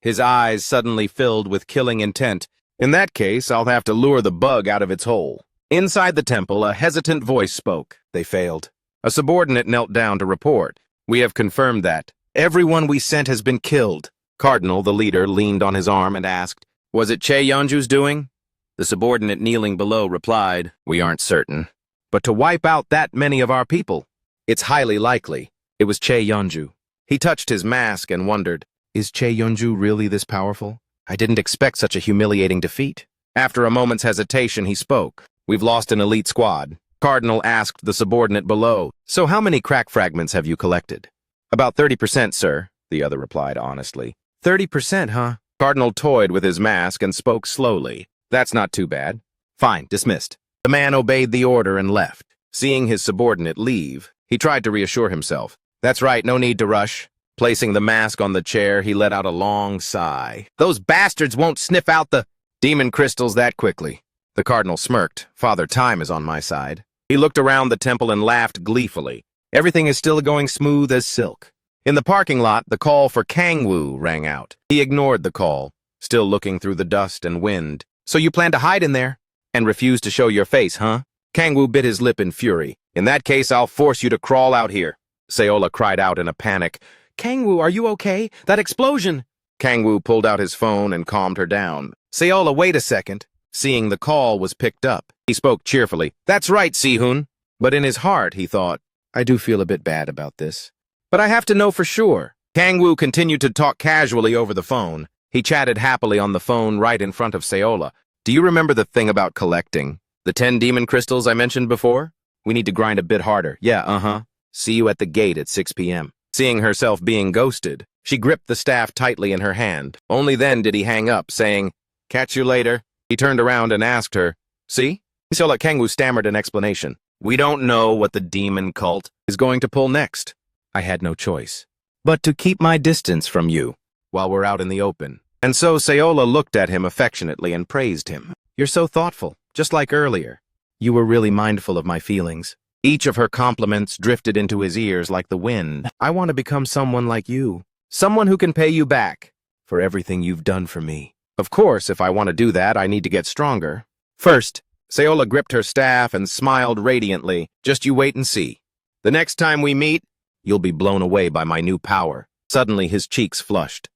His eyes suddenly filled with killing intent. "In that case, I'll have to lure the bug out of its hole." Inside the temple, a hesitant voice spoke. They failed. A subordinate knelt down to report. "We have confirmed that. Everyone we sent has been killed." Cardinal, the leader, leaned on his arm and asked, "Was it Che Yeonju's doing?" The subordinate kneeling below replied, "We aren't certain. But to wipe out that many of our people, it's highly likely it was Che Yeonju." He touched his mask and wondered, "Is Che Yeonju really this powerful? I didn't expect such a humiliating defeat." After a moment's hesitation, he spoke. "We've lost an elite squad." Cardinal asked the subordinate below, "So how many crack fragments have you collected?" "About 30%, sir," the other replied honestly. 30%, huh? Cardinal toyed with his mask and spoke slowly. "That's not too bad." "Fine, dismissed." The man obeyed the order and left. Seeing his subordinate leave, he tried to reassure himself. "That's right, no need to rush." Placing the mask on the chair, he let out a long sigh. "Those bastards won't sniff out the demon crystals that quickly." The cardinal smirked. "Father Time is on my side." He looked around the temple and laughed gleefully. Everything is still going smooth as silk. In the parking lot, the call for Kangwoo rang out. He ignored the call, still looking through the dust and wind. "So you plan to hide in there? And refuse to show your face, huh?" Kangwoo bit his lip in fury. "In that case, I'll force you to crawl out here." Seola cried out in a panic. "Kangwoo, are you okay? That explosion!" Kangwoo pulled out his phone and calmed her down. "Seola, wait a second." Seeing the call was picked up, he spoke cheerfully. "That's right, Sihun." But in his heart, he thought, "I do feel a bit bad about this. But I have to know for sure." Kangwoo continued to talk casually over the phone. He chatted happily on the phone right in front of Seola. "Do you remember the thing about collecting? The 10 demon crystals I mentioned before? We need to grind a bit harder." "Yeah, See you at the gate at 6 p.m. Seeing herself being ghosted, she gripped the staff tightly in her hand. Only then did he hang up, saying, "Catch you later." He turned around and asked her, "See?" Seola Kangwoo stammered an explanation. "We don't know what the demon cult is going to pull next. I had no choice but to keep my distance from you while we're out in the open." And so Seola looked at him affectionately and praised him. "You're so thoughtful, just like earlier. You were really mindful of my feelings." Each of her compliments drifted into his ears like the wind. "I want to become someone like you, someone who can pay you back for everything you've done for me. Of course, if I want to do that, I need to get stronger. First," Seola gripped her staff and smiled radiantly. "Just you wait and see. The next time we meet, you'll be blown away by my new power." Suddenly, his cheeks flushed.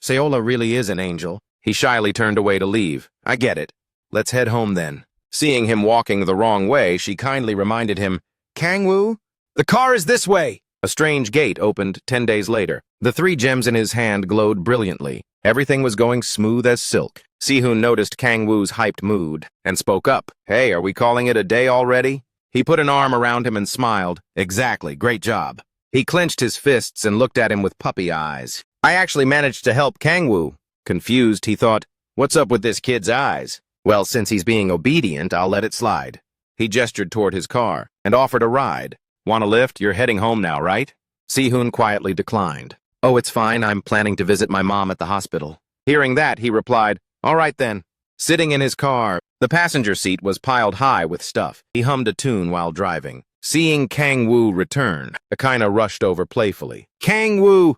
Seola really is an angel. He shyly turned away to leave. "I get it. Let's head home then." Seeing him walking the wrong way, she kindly reminded him, "Kangwoo, the car is this way." A strange gate opened 10 days later. The 3 gems in his hand glowed brilliantly. Everything was going smooth as silk. Sihun noticed Kangwoo's hyped mood and spoke up. "Hey, are we calling it a day already?" He put an arm around him and smiled. "Exactly, great job." He clenched his fists and looked at him with puppy eyes. I actually managed to help Kangwoo. Confused, he thought, what's up with this kid's eyes? Well, since he's being obedient, I'll let it slide. He gestured toward his car and offered a ride. Want a lift? You're heading home now, right? Si-hoon quietly declined. Oh, it's fine. I'm planning to visit my mom at the hospital. Hearing that, he replied, all right then. Sitting in his car, the passenger seat was piled high with stuff. He hummed a tune while driving. Seeing Kangwoo return, Akina rushed over playfully. Kangwoo!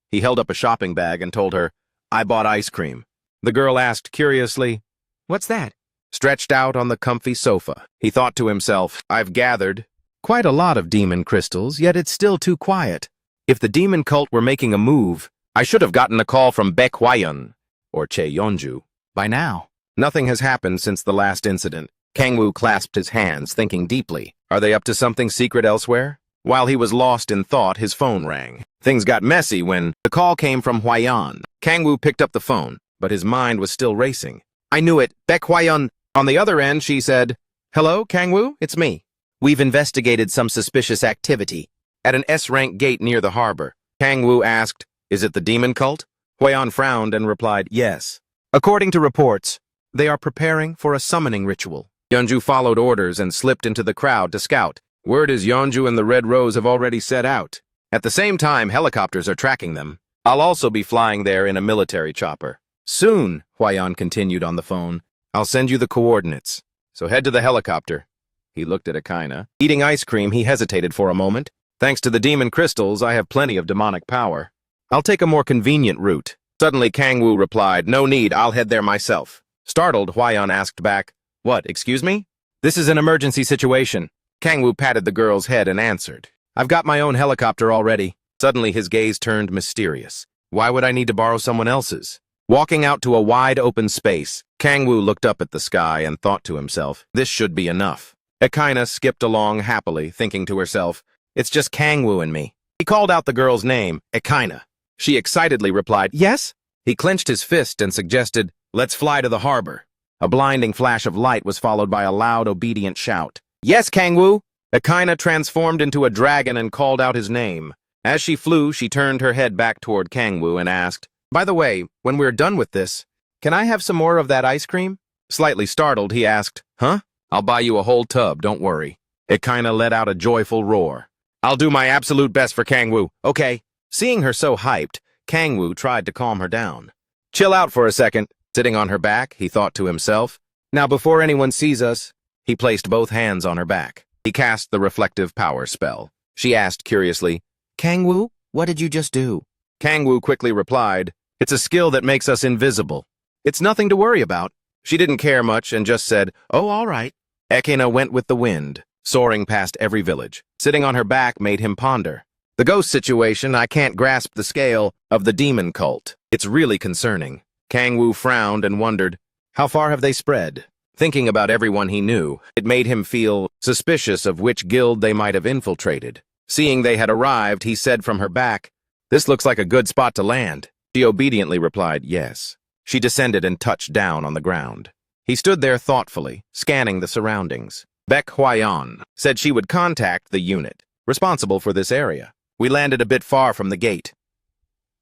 He held up a shopping bag and told her, I bought ice cream. The girl asked curiously, what's that? Stretched out on the comfy sofa, he thought to himself, I've gathered quite a lot of demon crystals, yet it's still too quiet. If the demon cult were making a move, I should have gotten a call from Baek Hwa-yeon or Chae Yeonju by now. Nothing has happened since the last incident. Kangwoo clasped his hands, thinking deeply. Are they up to something secret elsewhere? While he was lost in thought, his phone rang. Things got messy when the call came from Hwa-yeon. Kangwoo picked up the phone, but his mind was still racing. I knew it. Baek Hwa-yeon. On the other end, she said, hello, Kangwoo, it's me. We've investigated some suspicious activity at an S-rank gate near the harbor. Kangwoo asked, is it the demon cult? Hwa-yeon frowned and replied, yes. According to reports, they are preparing for a summoning ritual. Yeonju followed orders and slipped into the crowd to scout. Word is Yeonju and the Red Rose have already set out. At the same time, helicopters are tracking them. I'll also be flying there in a military chopper. Soon, Hwa-yeon continued on the phone, I'll send you the coordinates. So head to the helicopter. He looked at Akina. Eating ice cream, he hesitated for a moment. Thanks to the demon crystals, I have plenty of demonic power. I'll take a more convenient route. Suddenly, Kangwoo replied, no need, I'll head there myself. Startled, Hwa-yeon asked back, what, excuse me? This is an emergency situation. Kangwoo patted the girl's head and answered, I've got my own helicopter already. Suddenly, his gaze turned mysterious. Why would I need to borrow someone else's? Walking out to a wide open space, Kangwoo looked up at the sky and thought to himself, this should be enough. Akina skipped along happily, thinking to herself, it's just Kangwoo and me. He called out the girl's name, Akina. She excitedly replied, yes? He clenched his fist and suggested, let's fly to the harbor. A blinding flash of light was followed by a loud, obedient shout. Yes, Kangwoo! Akina transformed into a dragon and called out his name. As she flew, she turned her head back toward Kangwoo and asked, by the way, when we're done with this, can I have some more of that ice cream? Slightly startled, he asked, huh? I'll buy you a whole tub, don't worry. Akina let out a joyful roar. I'll do my absolute best for Kangwoo, okay? Seeing her so hyped, Kangwoo tried to calm her down. Chill out for a second. Sitting on her back, he thought to himself. Now before anyone sees us, he placed both hands on her back. He cast the reflective power spell. She asked curiously, Kangwoo, what did you just do? Kangwoo quickly replied, it's a skill that makes us invisible. It's nothing to worry about. She didn't care much and just said, oh, all right. Akina went with the wind, soaring past every village. Sitting on her back made him ponder. The ghost situation, I can't grasp the scale of the demon cult. It's really concerning. Kangwoo frowned and wondered, how far have they spread? Thinking about everyone he knew, it made him feel suspicious of which guild they might have infiltrated. Seeing they had arrived, he said from her back, this looks like a good spot to land. She obediently replied, yes. She descended and touched down on the ground. He stood there thoughtfully, scanning the surroundings. Baek Hwa-yeon said she would contact the unit responsible for this area. We landed a bit far from the gate.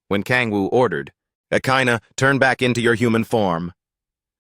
When Kangwoo ordered, Akina, turn back into your human form.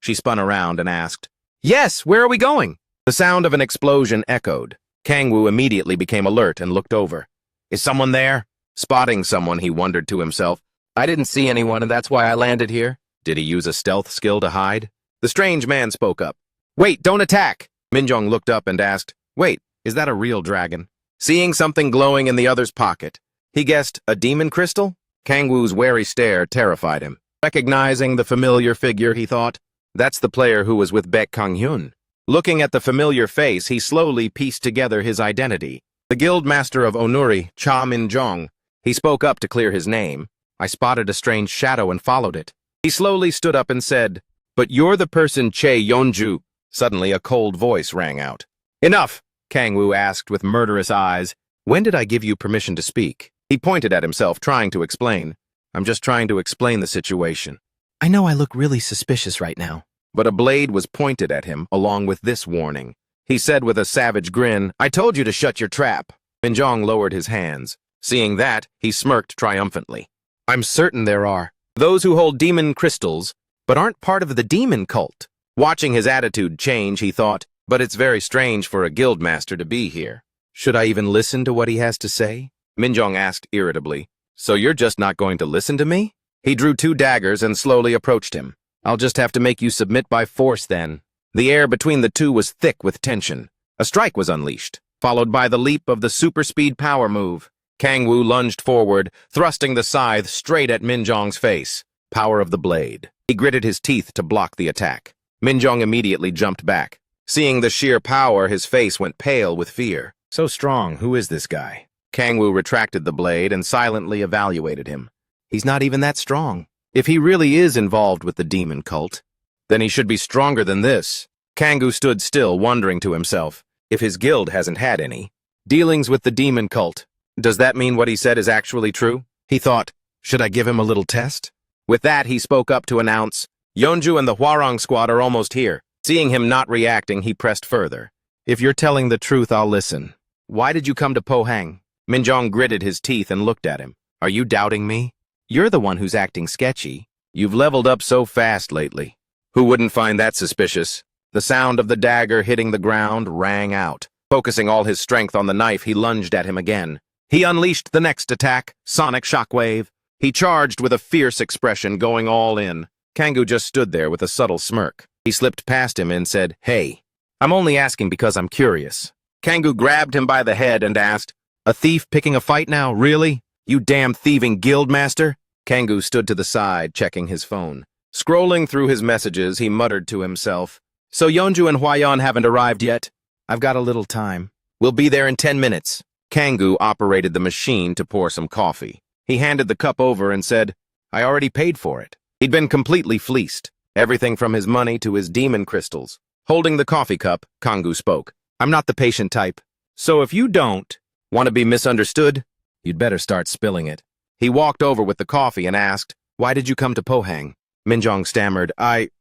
She spun around and asked, yes, where are we going? The sound of an explosion echoed. Kangwoo immediately became alert and looked over. Is someone there? Spotting someone, he wondered to himself. I didn't see anyone and that's why I landed here. Did he use a stealth skill to hide? The strange man spoke up. Wait, don't attack! Minjong looked up and asked, wait, is that a real dragon? Seeing something glowing in the other's pocket, he guessed a demon crystal? Kangwoo's wary stare terrified him. Recognizing the familiar figure, he thought, that's the player who was with Baek Kang-hyun. Looking at the familiar face, he slowly pieced together his identity. The guild master of Onuri, Cha Min-jong. He spoke up to clear his name. I spotted a strange shadow and followed it. He slowly stood up and said, but you're the person Chae Yeonju. Suddenly, a cold voice rang out. Enough, Kangwoo asked with murderous eyes. When did I give you permission to speak? He pointed at himself, trying to explain. I'm just trying to explain the situation. I know I look really suspicious right now. But a blade was pointed at him, along with this warning. He said with a savage grin, I told you to shut your trap. Minjong lowered his hands. Seeing that, he smirked triumphantly. I'm certain there are. Those who hold demon crystals, but aren't part of the demon cult. Watching his attitude change, he thought, but it's very strange for a guildmaster to be here. Should I even listen to what he has to say? Minjong asked irritably. So you're just not going to listen to me? He drew 2 daggers and slowly approached him. I'll just have to make you submit by force then. The air between the two was thick with tension. A strike was unleashed, followed by the leap of the super speed power move. Kang-woo lunged forward, thrusting the scythe straight at Minjong's face. Power of the blade. He gritted his teeth to block the attack. Minjong immediately jumped back. Seeing the sheer power, his face went pale with fear. So strong, who is this guy? Kang-woo retracted the blade and silently evaluated him. He's not even that strong. If he really is involved with the demon cult, then he should be stronger than this. Kang-woo stood still, wondering to himself, if his guild hasn't had any dealings with the demon cult, does that mean what he said is actually true? He thought, should I give him a little test? With that, he spoke up to announce, Yeonju and the Hwarang squad are almost here. Seeing him not reacting, he pressed further. If you're telling the truth, I'll listen. Why did you come to Pohang? Minjong gritted his teeth and looked at him. Are you doubting me? You're the one who's acting sketchy. You've leveled up so fast lately. Who wouldn't find that suspicious? The sound of the dagger hitting the ground rang out. Focusing all his strength on the knife, he lunged at him again. He unleashed the next attack, Sonic Shockwave. He charged with a fierce expression, going all in. Kang-woo just stood there with a subtle smirk. He slipped past him and said, Hey, I'm only asking because I'm curious. Kang-woo grabbed him by the head and asked, A thief picking a fight now, really? You damn thieving guildmaster? Kang-woo stood to the side, checking his phone. Scrolling through his messages, he muttered to himself, So Yeonju and Hwayeon haven't arrived yet? I've got a little time. We'll be there in 10 minutes. Kang-woo operated the machine to pour some coffee. He handed the cup over and said, I already paid for it. He'd been completely fleeced, everything from his money to his demon crystals. Holding the coffee cup, Kang-woo spoke. I'm not the patient type. So if you don't want to be misunderstood, you'd better start spilling it. He walked over with the coffee and asked, Why did you come to Pohang? Minjong stammered,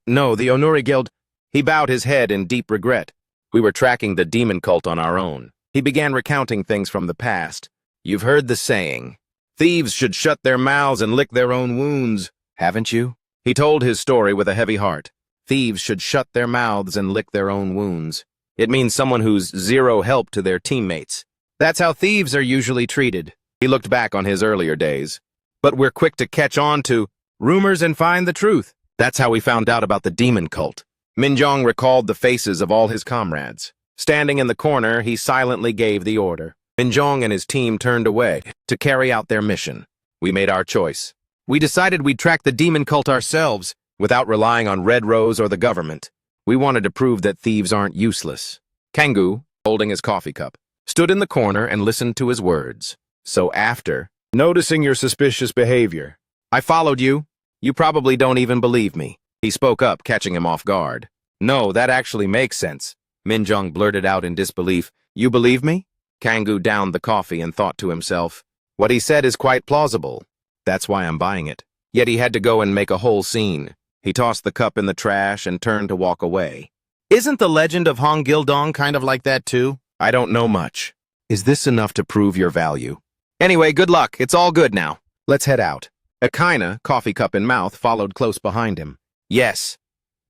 No, the Onuri Guild. He bowed his head in deep regret. We were tracking the demon cult on our own. He began recounting things from the past. You've heard the saying, thieves should shut their mouths and lick their own wounds, haven't you? He told his story with a heavy heart. Thieves should shut their mouths and lick their own wounds. It means someone who's zero help to their teammates. That's how thieves are usually treated. He looked back on his earlier days. But we're quick to catch on to rumors and find the truth. That's how we found out about the demon cult. Minjong recalled the faces of all his comrades. Standing in the corner, he silently gave the order. Minjong and his team turned away to carry out their mission. We made our choice. We decided we'd track the demon cult ourselves, without relying on Red Rose or the government. We wanted to prove that thieves aren't useless. Kang-woo, holding his coffee cup, stood in the corner and listened to his words. So after noticing your suspicious behavior, I followed you. You probably don't even believe me. He spoke up, catching him off guard. No, that actually makes sense. Minjong blurted out in disbelief. You believe me? Kang-woo downed the coffee and thought to himself. What he said is quite plausible. That's why I'm buying it. Yet he had to go and make a whole scene. He tossed the cup in the trash and turned to walk away. Isn't the legend of Hong Gildong kind of like that too? I don't know much. Is this enough to prove your value? Anyway, good luck. It's all good now. Let's head out. Akaina, coffee cup in mouth, followed close behind him. Yes.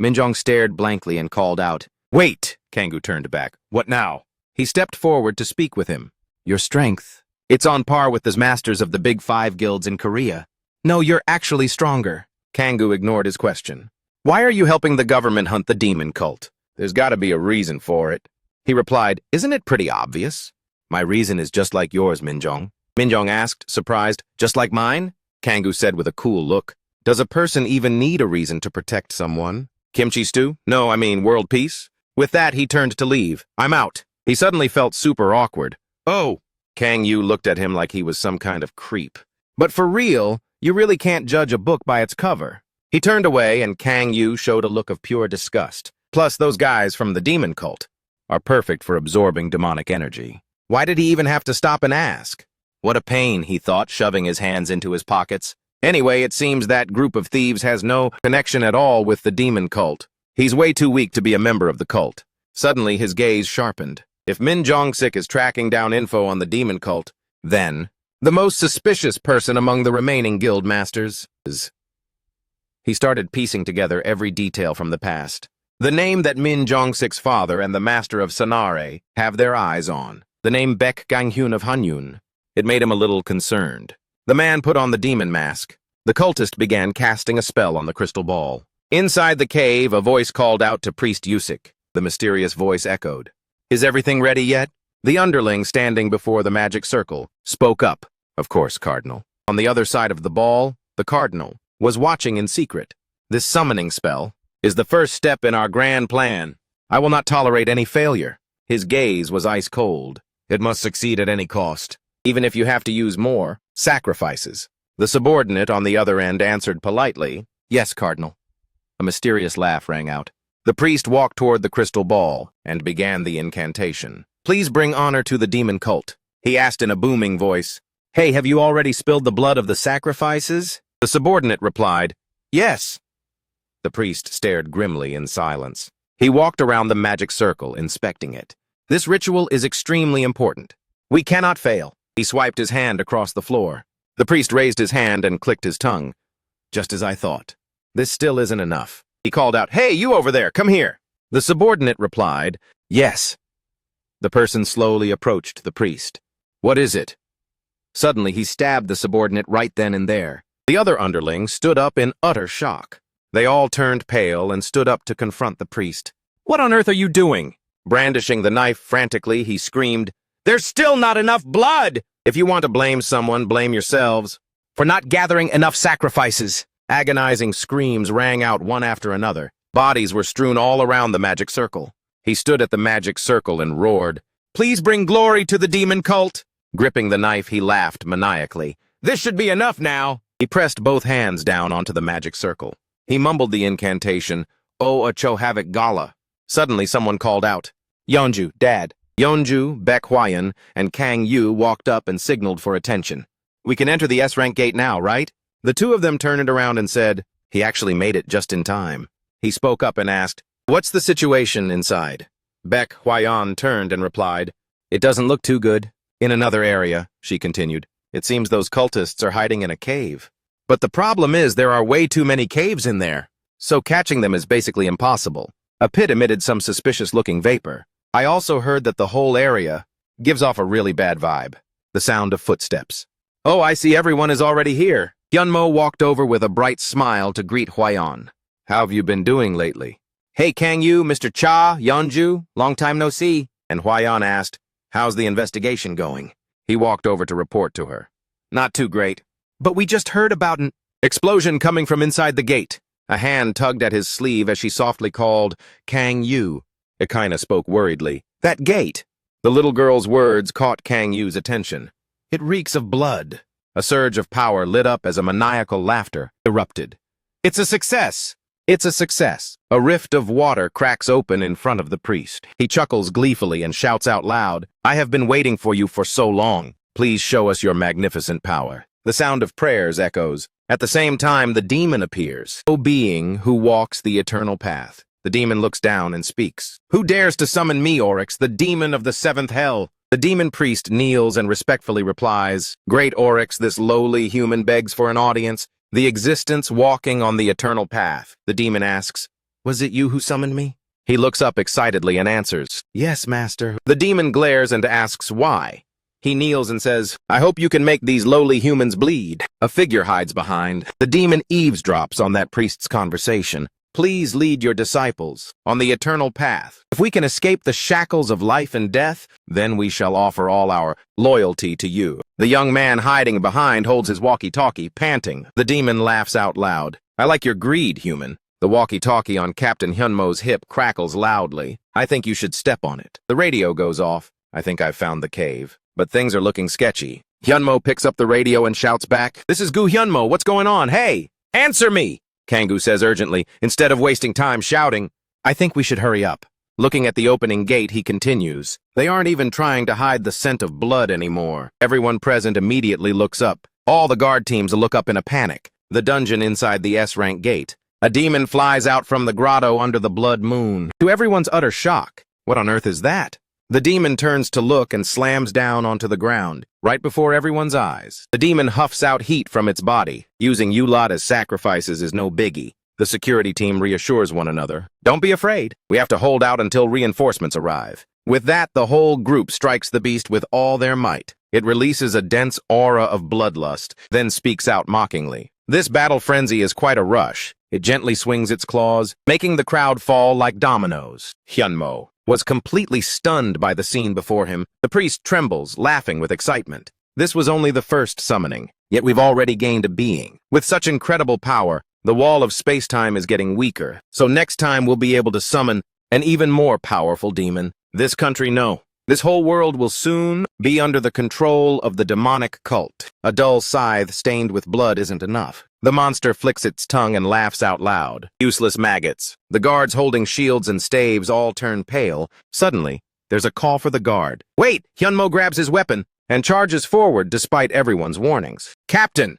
Minjong stared blankly and called out. Wait! Kang-woo turned back. What now? He stepped forward to speak with him. Your strength. It's on par with the masters of the big 5 guilds in Korea. No, you're actually stronger. Kang-woo ignored his question. Why are you helping the government hunt the demon cult? There's got to be a reason for it. He replied, Isn't it pretty obvious? My reason is just like yours, Minjong. Minjong asked, surprised, Just like mine? Kang-woo said with a cool look. Does a person even need a reason to protect someone? Kimchi stew? No, I mean world peace? With that, he turned to leave. I'm out. He suddenly felt super awkward. Oh! Kang-woo looked at him like he was some kind of creep. But for real, you really can't judge a book by its cover. He turned away and Kang-woo showed a look of pure disgust. Plus, those guys from the demon cult are perfect for absorbing demonic energy. Why did he even have to stop and ask? What a pain, he thought, shoving his hands into his pockets. Anyway, it seems that group of thieves has no connection at all with the demon cult. He's way too weak to be a member of the cult. Suddenly, his gaze sharpened. If Min Jong-sik is tracking down info on the demon cult, then The most suspicious person among the remaining guild masters. He started piecing together every detail from the past. The name that Min Jongsik's father and the master of Sanare have their eyes on. The name Baek Ganghyun of Hanyun. It made him a little concerned. The man put on the demon mask. The cultist began casting a spell on the crystal ball. Inside the cave, a voice called out to Priest Yusik. The mysterious voice echoed. Is everything ready yet? The underling standing before the magic circle spoke up. Of course, Cardinal. On the other side of the ball, the Cardinal was watching in secret. This summoning spell is the first step in our grand plan. I will not tolerate any failure. His gaze was ice cold. It must succeed at any cost, even if you have to use more sacrifices. The subordinate on the other end answered politely, Yes, Cardinal. A mysterious laugh rang out. The priest walked toward the crystal ball and began the incantation. Please bring honor to the demon cult. He asked in a booming voice. Hey, have you already spilled the blood of the sacrifices? The subordinate replied, Yes. The priest stared grimly in silence. He walked around the magic circle, inspecting it. This ritual is extremely important. We cannot fail. He swiped his hand across the floor. The priest raised his hand and clicked his tongue. Just as I thought. This still isn't enough. He called out, Hey, you over there, come here. The subordinate replied, Yes. The person slowly approached the priest. What is it? Suddenly, he stabbed the subordinate right then and there. The other underling stood up in utter shock. They all turned pale and stood up to confront the priest. What on earth are you doing? Brandishing the knife frantically, he screamed, There's still not enough blood! If you want to blame someone, blame yourselves. For not gathering enough sacrifices. Agonizing screams rang out one after another. Bodies were strewn all around the magic circle. He stood at the magic circle and roared, Please bring glory to the demon cult! Gripping the knife, he laughed maniacally. This should be enough now! He pressed both hands down onto the magic circle. He mumbled the incantation, O Achohavik Gala. Suddenly someone called out, Yeonju, Dad. Yeonju, Baek Hwayan, and Kang Yu walked up and signaled for attention. We can enter the S-rank gate now, right? The two of them turned around and said, He actually made it just in time. He spoke up and asked, What's the situation inside? Baek Hwayan turned and replied, It doesn't look too good. In another area, she continued, it seems those cultists are hiding in a cave. But the problem is there are way too many caves in there, so catching them is basically impossible. A pit emitted some suspicious-looking vapor. I also heard that the whole area gives off a really bad vibe. The sound of footsteps. Oh, I see everyone is already here. Hyunmo walked over with a bright smile to greet Hwayan. How have you been doing lately? Hey, Kang Yu, Mr. Cha, Yeonju, long time no see. And Hwayan asked, How's the investigation going? He walked over to report to her. Not too great. But we just heard about an explosion coming from inside the gate. A hand tugged at his sleeve as she softly called, Kang Yu. Ekaina spoke worriedly. That gate! The little girl's words caught Kang Yu's attention. It reeks of blood. A surge of power lit up as a maniacal laughter erupted. It's a success! It's a success. A rift of water cracks open in front of the priest. He chuckles gleefully and shouts out loud, I have been waiting for you for so long. Please show us your magnificent power. The sound of prayers echoes. At the same time, the demon appears. O being who walks the eternal path. The demon looks down and speaks. Who dares to summon me, Oryx, the demon of the seventh hell? The demon priest kneels and respectfully replies, Great Oryx, this lowly human begs for an audience. The existence walking on the eternal path. The demon asks, Was it you who summoned me? He looks up excitedly and answers, Yes, master. The demon glares and asks why. He kneels and says, I hope you can make these lowly humans bleed. A figure hides behind. The demon eavesdrops on that priest's conversation. Please lead your disciples on the eternal path. If we can escape the shackles of life and death, then we shall offer all our loyalty to you. The young man hiding behind holds his walkie-talkie, panting. The demon laughs out loud. I like your greed, human. The walkie-talkie on Captain Hyunmo's hip crackles loudly. I think you should step on it. The radio goes off. I think I've found the cave. But things are looking sketchy. Hyunmo picks up the radio and shouts back, This is Gu Hyunmo, what's going on? Hey, answer me! Kangoo says urgently, instead of wasting time shouting, I think we should hurry up. Looking at the opening gate, he continues, They aren't even trying to hide the scent of blood anymore. Everyone present immediately looks up. All the guard teams look up in a panic. The dungeon inside the S-rank gate. A demon flies out from the grotto under the blood moon. To everyone's utter shock, what on earth is that? The demon turns to look and slams down onto the ground, right before everyone's eyes. The demon huffs out heat from its body. Using you lot as sacrifices is no biggie. The security team reassures one another. Don't be afraid. We have to hold out until reinforcements arrive. With that, the whole group strikes the beast with all their might. It releases a dense aura of bloodlust, then speaks out mockingly. This battle frenzy is quite a rush. It gently swings its claws, making the crowd fall like dominoes. Hyunmo was completely stunned by the scene before him. The priest trembles, laughing with excitement. This was only the first summoning, yet we've already gained a being. With such incredible power, the wall of space-time is getting weaker, so next time we'll be able to summon an even more powerful demon. This country, no. This whole world will soon be under the control of the demonic cult. A dull scythe stained with blood isn't enough. The monster flicks its tongue and laughs out loud. Useless maggots. The guards holding shields and staves all turn pale. Suddenly, there's a call for the guard. Wait! Hyunmo grabs his weapon and charges forward despite everyone's warnings. Captain!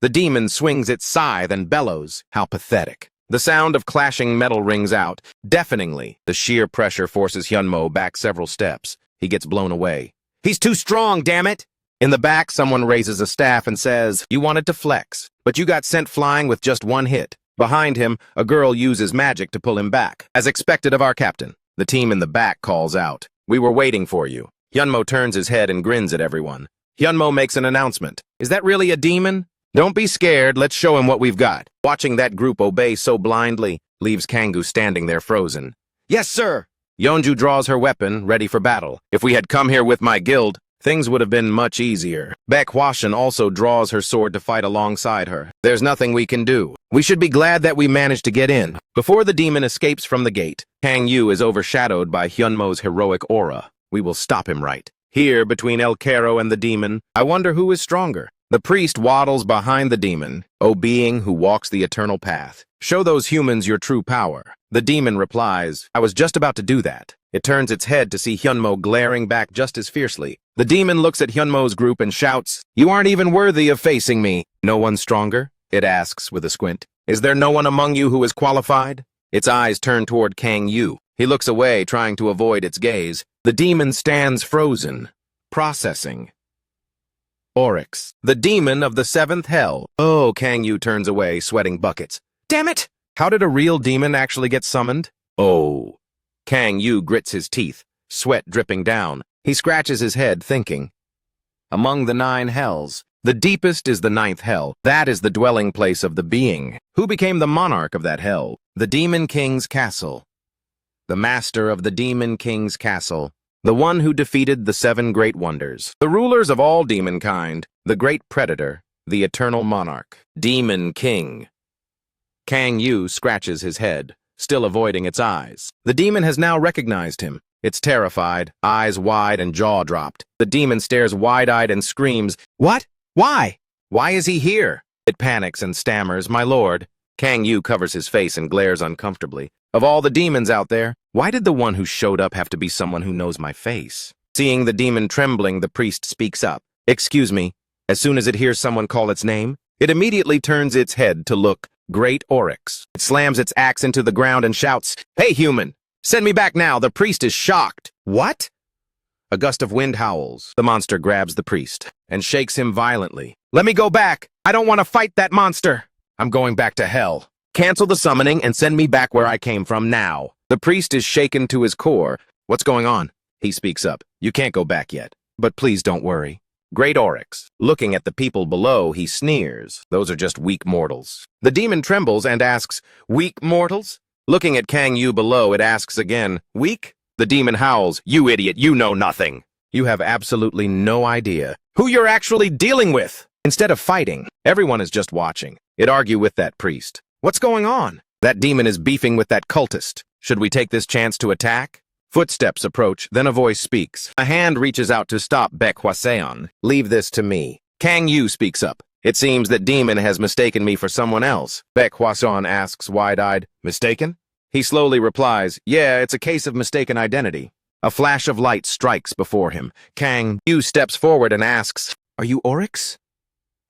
The demon swings its scythe and bellows. How pathetic. The sound of clashing metal rings out, deafeningly. The sheer pressure forces Hyunmo back several steps. He gets blown away. He's too strong, damn it! In the back, someone raises a staff and says, you wanted to flex, but you got sent flying with just one hit. Behind him, a girl uses magic to pull him back. As expected of our captain, the team in the back calls out, we were waiting for you. Hyunmo turns his head and grins at everyone. Hyunmo makes an announcement. Is that really a demon? Don't be scared, let's show him what we've got. Watching that group obey so blindly leaves Kangoo standing there frozen. Yes, sir! Yeonju draws her weapon, ready for battle. If we had come here with my guild, things would have been much easier. Baek Hwashin also draws her sword to fight alongside her. There's nothing we can do. We should be glad that we managed to get in. Before the demon escapes from the gate, Kang Yu is overshadowed by Hyunmo's heroic aura. We will stop him right. Here, between El Caro and the demon, I wonder who is stronger. The priest waddles behind the demon. O being who walks the eternal path, show those humans your true power. The demon replies, I was just about to do that. It turns its head to see Hyunmo glaring back just as fiercely. The demon looks at Hyunmo's group and shouts, you aren't even worthy of facing me. No one stronger? It asks with a squint. Is there no one among you who is qualified? Its eyes turn toward Kang Yu. He looks away, trying to avoid its gaze. The demon stands frozen, processing. Oryx, the demon of the seventh hell. Oh, Kang Yu turns away, sweating buckets. Damn it! How did a real demon actually get summoned? Oh. Kang Yu grits his teeth, sweat dripping down. He scratches his head, thinking. Among the 9 hells, the deepest is the 9th hell. That is the dwelling place of the being. Who became the monarch of that hell? The Demon King's castle. The master of the Demon King's castle. The one who defeated the 7 great wonders. The rulers of all demonkind. The great predator. The eternal monarch. Demon King. Kang Yu scratches his head, still avoiding its eyes. The demon has now recognized him. It's terrified, eyes wide and jaw dropped. The demon stares wide-eyed and screams, What? Why? Why is he here? It panics and stammers, My lord. Kang Yu covers his face and glares uncomfortably. Of all the demons out there, why did the one who showed up have to be someone who knows my face? Seeing the demon trembling, the priest speaks up. Excuse me. As soon as it hears someone call its name, it immediately turns its head to look. Great Oryx. It slams its axe into the ground and shouts, Hey, human! Send me back now, the priest is shocked. What? A gust of wind howls. The monster grabs the priest and shakes him violently. Let me go back! I don't want to fight that monster! I'm going back to hell. Cancel the summoning and send me back where I came from now. The priest is shaken to his core. What's going on? He speaks up. You can't go back yet, but please don't worry. Great Oryx. Looking at the people below, he sneers. Those are just weak mortals. The demon trembles and asks, Weak mortals? Looking at Kang Yu below, it asks again, Weak? The demon howls, You idiot, you know nothing. You have absolutely no idea who you're actually dealing with. Instead of fighting, everyone is just watching. It argue with that priest. What's going on? That demon is beefing with that cultist. Should we take this chance to attack? Footsteps approach, then a voice speaks. A hand reaches out to stop Baek Hwashin. Leave this to me. Kang Yu speaks up. It seems that demon has mistaken me for someone else. Baek Hwashin asks wide-eyed, Mistaken? He slowly replies, Yeah, it's a case of mistaken identity. A flash of light strikes before him. Kang Yu steps forward and asks, Are you Oryx?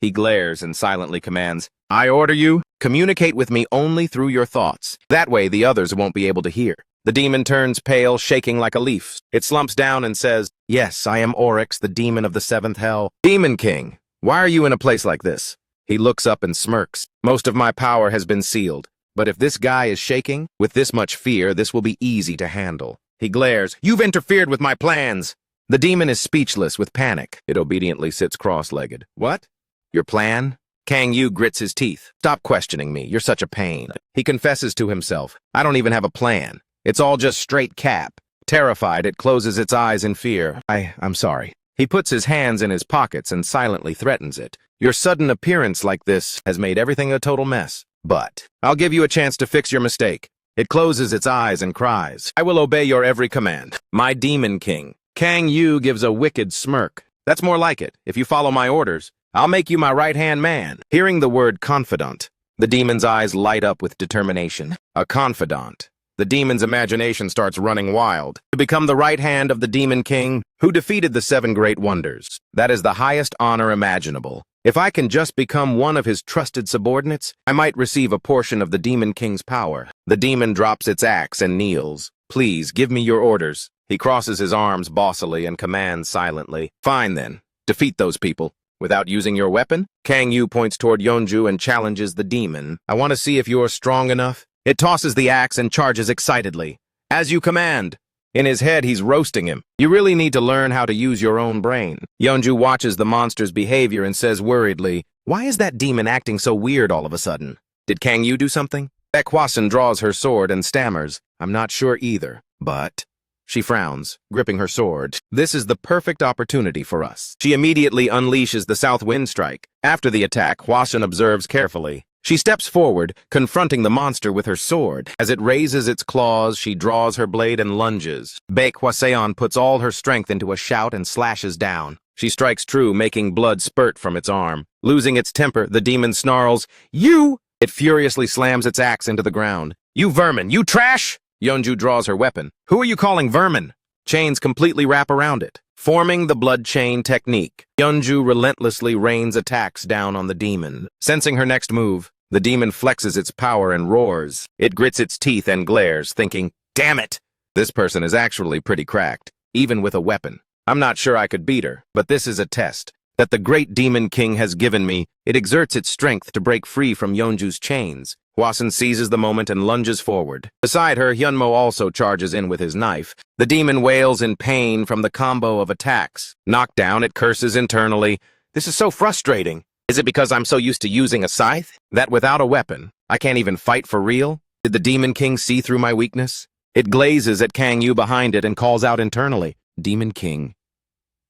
He glares and silently commands, I order you, communicate with me only through your thoughts. That way the others won't be able to hear. The demon turns pale, shaking like a leaf. It slumps down and says, "Yes, I am Oryx, the demon of the seventh hell." "Demon King, why are you in a place like this?" He looks up and smirks. "Most of my power has been sealed. But if this guy is shaking, with this much fear, this will be easy to handle." He glares. "You've interfered with my plans." The demon is speechless with panic. It obediently sits cross-legged. "What? Your plan?" Kang Yu grits his teeth. "Stop questioning me. You're such a pain." He confesses to himself, "I don't even have a plan. It's all just straight cap." Terrified, it closes its eyes in fear. I'm sorry." He puts his hands in his pockets and silently threatens it. "Your sudden appearance like this has made everything a total mess. But I'll give you a chance to fix your mistake." It closes its eyes and cries, "I will obey your every command, my Demon King." Kang Yu gives a wicked smirk. "That's more like it. If you follow my orders, I'll make you my right-hand man." Hearing the word confidant, the demon's eyes light up with determination. A confidant. The demon's imagination starts running wild. To become the right hand of the Demon King, who defeated the seven great wonders. That is the highest honor imaginable. If I can just become one of his trusted subordinates, I might receive a portion of the Demon King's power. The demon drops its axe and kneels. "Please, give me your orders." He crosses his arms bossily and commands silently. "Fine then. Defeat those people. Without using your weapon?" Kang Yu points toward Yeonju and challenges the demon. "I want to see if you're strong enough." It tosses the axe and charges excitedly. "As you command." In his head, he's roasting him. "You really need to learn how to use your own brain." Yeonju watches the monster's behavior and says worriedly, "Why is that demon acting so weird all of a sudden? Did Kang Yu do something?" Baekwasan draws her sword and stammers, "I'm not sure either, but..." She frowns, gripping her sword. "This is the perfect opportunity for us." She immediately unleashes the South Wind Strike. After the attack, Hwasun observes carefully. She steps forward, confronting the monster with her sword. As it raises its claws, she draws her blade and lunges. Baekwasan puts all her strength into a shout and slashes down. She strikes true, making blood spurt from its arm. Losing its temper, the demon snarls, "You!" It furiously slams its axe into the ground. "You vermin! You trash!" Yeonju draws her weapon. "Who are you calling vermin?" Chains completely wrap around it. Forming the blood chain technique, Yeonju relentlessly rains attacks down on the demon. Sensing her next move, the demon flexes its power and roars. It grits its teeth and glares, thinking, "Damn it! This person is actually pretty cracked, even with a weapon. I'm not sure I could beat her, but this is a test that the great Demon King has given me." It exerts its strength to break free from Yeonju's chains. Hwasun seizes the moment and lunges forward. Beside her, Hyunmo also charges in with his knife. The demon wails in pain from the combo of attacks. Knocked down, it curses internally. "This is so frustrating. Is it because I'm so used to using a scythe that without a weapon, I can't even fight for real? Did the Demon King see through my weakness?" It glazes at Kang Yu behind it and calls out internally, "Demon King."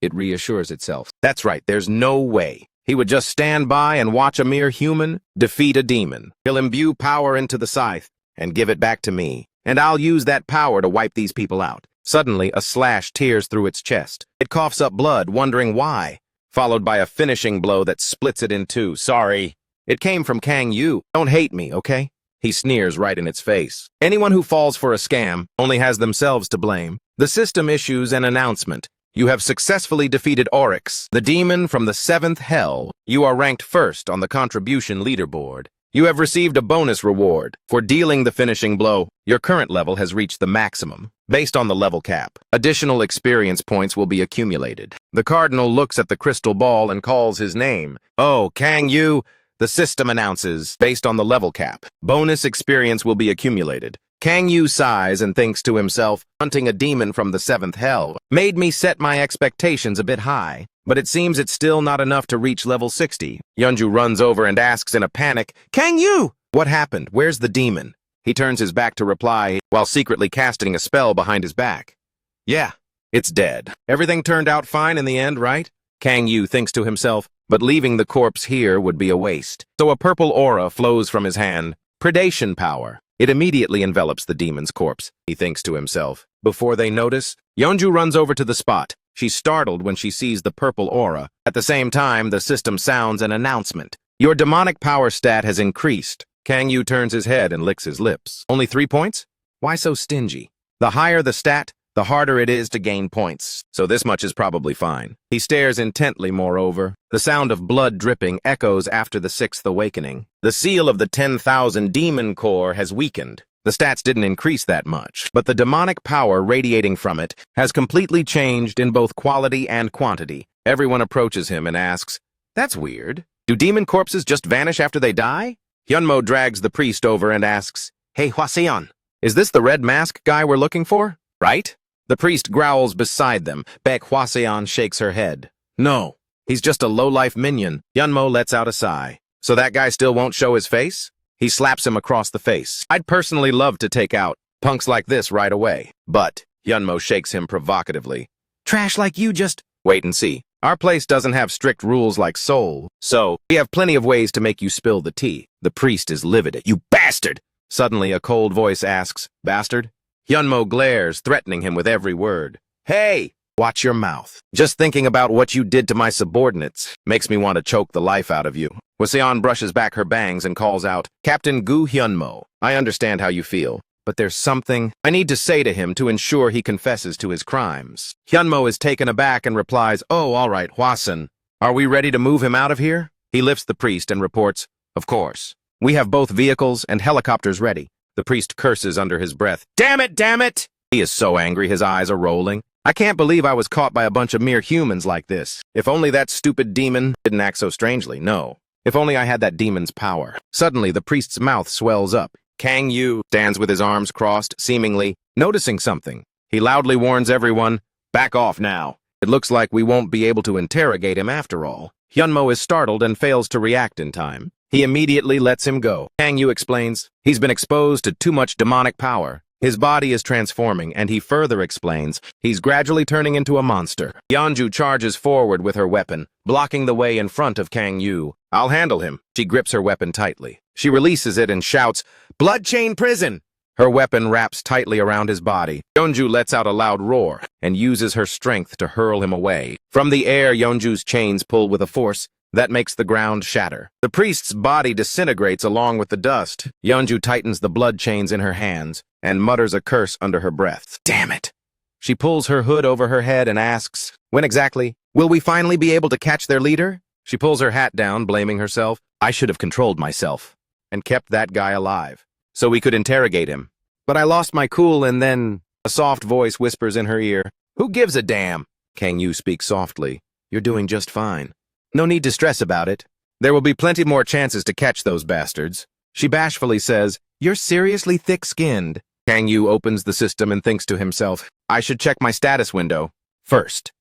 It reassures itself. That's right, there's no way he would just stand by and watch a mere human defeat a demon. He'll imbue power into the scythe and give it back to me, and I'll use that power to wipe these people out. Suddenly, a slash tears through its chest. It coughs up blood, wondering why, followed by a finishing blow that splits it in two. "Sorry. It came from Kang Yu. Don't hate me, okay?" He sneers right in its face. Anyone who falls for a scam only has themselves to blame. The system issues an announcement. You have successfully defeated Oryx, the demon from the seventh hell. You are ranked first on the contribution leaderboard. You have received a bonus reward for dealing the finishing blow. Your current level has reached the maximum. Based on the level cap, additional experience points will be accumulated. The cardinal looks at the crystal ball and calls his name. "Oh, Kang Yu," the system announces. Based on the level cap, bonus experience will be accumulated. Kang Yu sighs and thinks to himself, hunting a demon from the seventh hell made me set my expectations a bit high, but it seems it's still not enough to reach level 60. Yeonju runs over and asks in a panic, "Kang Yu! What happened? Where's the demon?" He turns his back to reply while secretly casting a spell behind his back. "Yeah, it's dead. Everything turned out fine in the end, right?" Kang Yu thinks to himself, but leaving the corpse here would be a waste. So a purple aura flows from his hand. Predation power. It immediately envelops the demon's corpse, he thinks to himself. Before they notice, Yeonju runs over to the spot. She's startled when she sees the purple aura. At the same time, the system sounds an announcement. Your demonic power stat has increased. Kang Yu turns his head and licks his lips. Only 3 points? Why so stingy? The higher the stat, the harder it is to gain points, so this much is probably fine. He stares intently, moreover. The sound of blood dripping echoes after the 6th awakening. The seal of the 10,000 demon core has weakened. The stats didn't increase that much, but the demonic power radiating from it has completely changed in both quality and quantity. Everyone approaches him and asks, "That's weird. Do demon corpses just vanish after they die?" Hyunmo drags the priest over and asks, "Hey, Hwaseon, is this the red mask guy we're looking for? Right?" The priest growls beside them. Baek Hwaseon shakes her head. "No, he's just a low-life minion." Hyunmo lets out a sigh. "So that guy still won't show his face?" He slaps him across the face. "I'd personally love to take out punks like this right away. But," Hyunmo shakes him provocatively, "trash like you just wait and see. Our place doesn't have strict rules like Seoul, so we have plenty of ways to make you spill the tea." The priest is livid at, "You bastard!" Suddenly a cold voice asks, "Bastard?" Hyunmo glares, threatening him with every word. "Hey! Watch your mouth. Just thinking about what you did to my subordinates makes me want to choke the life out of you." Hwaseon brushes back her bangs and calls out, "Captain Gu Hyunmo, I understand how you feel, but there's something I need to say to him to ensure he confesses to his crimes." Hyunmo is taken aback and replies, "Oh, all right, Hwaseon. Are we ready to move him out of here?" He lifts the priest and reports, "Of course. We have both vehicles and helicopters ready." The priest curses under his breath. "Damn it, damn it!" He is so angry his eyes are rolling. "I can't believe I was caught by a bunch of mere humans like this. If only that stupid demon didn't act so strangely, no. If only I had that demon's power." Suddenly, the priest's mouth swells up. Kang Yu stands with his arms crossed, seemingly noticing something. He loudly warns everyone, "Back off now. It looks like we won't be able to interrogate him after all." Hyunmo is startled and fails to react in time. He immediately lets him go. Kang Yu explains, he's been exposed to too much demonic power. His body is transforming, and he further explains he's gradually turning into a monster. Yeonju charges forward with her weapon, blocking the way in front of Kang Yu. "I'll handle him." She grips her weapon tightly. She releases it and shouts, "Blood chain prison!" Her weapon wraps tightly around his body. Yeonju lets out a loud roar and uses her strength to hurl him away. From the air, Yeonju's chains pull with a force that makes the ground shatter. The priest's body disintegrates along with the dust. Yeonju tightens the blood chains in her hands and mutters a curse under her breath. "Damn it!" She pulls her hood over her head and asks, "When exactly? Will we finally be able to catch their leader?" She pulls her hat down, blaming herself. "I should have controlled myself and kept that guy alive so we could interrogate him. But I lost my cool and then..." A soft voice whispers in her ear, "Who gives a damn?" Kang Yu speaks softly. "You're doing just fine. No need to stress about it. There will be plenty more chances to catch those bastards." She bashfully says, "You're seriously thick-skinned." Kang Yu opens the system and thinks to himself, "I should check my status window first."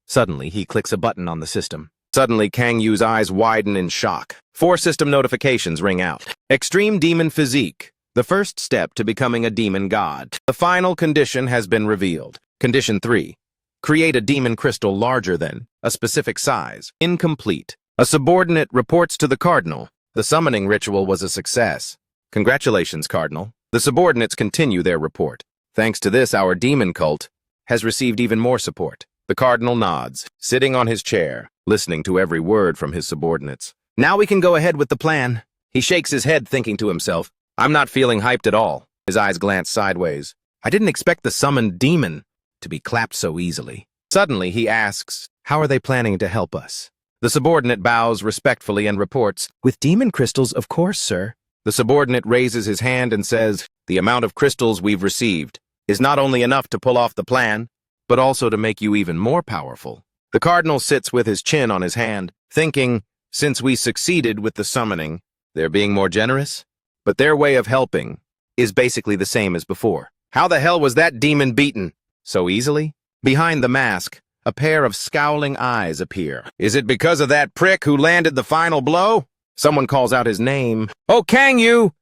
Suddenly, he clicks a button on the system. Suddenly, Kang Yu's eyes widen in shock. 4 system notifications ring out. Extreme demon physique, the first step to becoming a demon god. The final condition has been revealed. Condition 3. Create a demon crystal larger than a specific size. Incomplete. A subordinate reports to the cardinal. The summoning ritual was a success. Congratulations, Cardinal. The subordinates continue their report. Thanks to this, our demon cult has received even more support. The cardinal nods, sitting on his chair, listening to every word from his subordinates. "Now we can go ahead with the plan." He shakes his head, thinking to himself, "I'm not feeling hyped at all." His eyes glance sideways. "I didn't expect the summoned demon to be clapped so easily." Suddenly, he asks, "How are they planning to help us?" The subordinate bows respectfully and reports, "With demon crystals, of course, sir." The subordinate raises his hand and says, "The amount of crystals we've received is not only enough to pull off the plan, but also to make you even more powerful." The cardinal sits with his chin on his hand, thinking, since we succeeded with the summoning, they're being more generous? But their way of helping is basically the same as before. How the hell was that demon beaten so easily? Behind the mask, a pair of scowling eyes appear. "Is it because of that prick who landed the final blow?" Someone calls out his name. "Oh, Kang Yu!"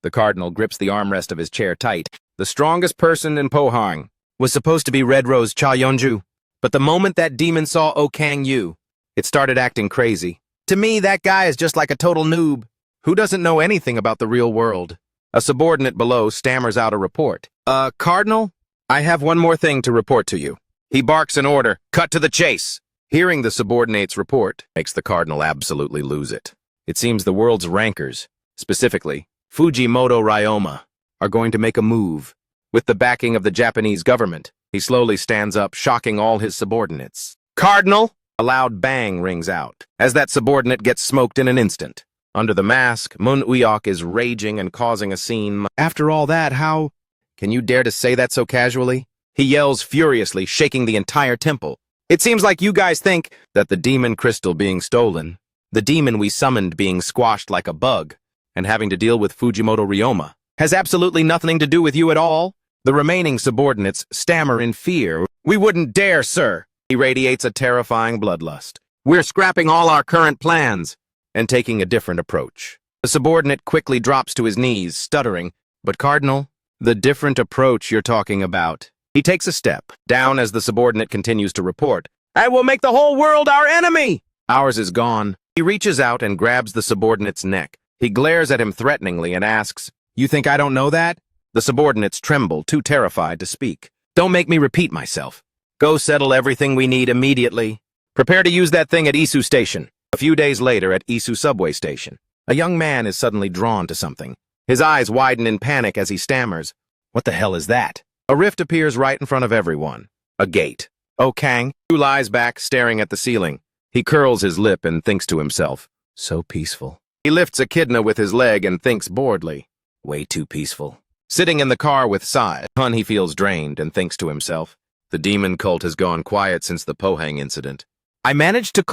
The cardinal grips the armrest of his chair tight. "The strongest person in Pohang was supposed to be Red Rose Cha Yeonju. But the moment that demon saw Oh Kang Yu, it started acting crazy. To me, that guy is just like a total noob who doesn't know anything about the real world." A subordinate below stammers out a report. Cardinal, I have one more thing to report to you." He barks an order, "Cut to the chase." Hearing the subordinate's report makes the cardinal absolutely lose it. It seems the world's rankers, specifically Fujimoto Ryoma, are going to make a move. With the backing of the Japanese government, he slowly stands up, shocking all his subordinates. "Cardinal!" A loud bang rings out, as that subordinate gets smoked in an instant. Under the mask, Mun Uyok is raging and causing a scene. After all that, how can you dare to say that so casually? He yells furiously, shaking the entire temple. It seems like you guys think that the demon crystal being stolen, the demon we summoned being squashed like a bug, and having to deal with Fujimoto Ryoma, has absolutely nothing to do with you at all? The remaining subordinates stammer in fear. We wouldn't dare, sir. He radiates a terrifying bloodlust. We're scrapping all our current plans and taking a different approach. The subordinate quickly drops to his knees, stuttering. But Cardinal, the different approach you're talking about. He takes a step down as the subordinate continues to report. I will make the whole world our enemy! Ours is gone. He reaches out and grabs the subordinate's neck. He glares at him threateningly and asks, You think I don't know that? The subordinates tremble, too terrified to speak. Don't make me repeat myself. Go settle everything we need immediately. Prepare to use that thing at Isu Station. A few days later at Isu subway station, a young man is suddenly drawn to something. His eyes widen in panic as he stammers. What the hell is that? A rift appears right in front of everyone. A gate. Oh Kang, who lies back staring at the ceiling. He curls his lip and thinks to himself, so peaceful. He lifts Echidna with his leg and thinks boredly, way too peaceful. Sitting in the car with Sai, he feels drained and thinks to himself, the demon cult has gone quiet since the Pohang incident. I managed to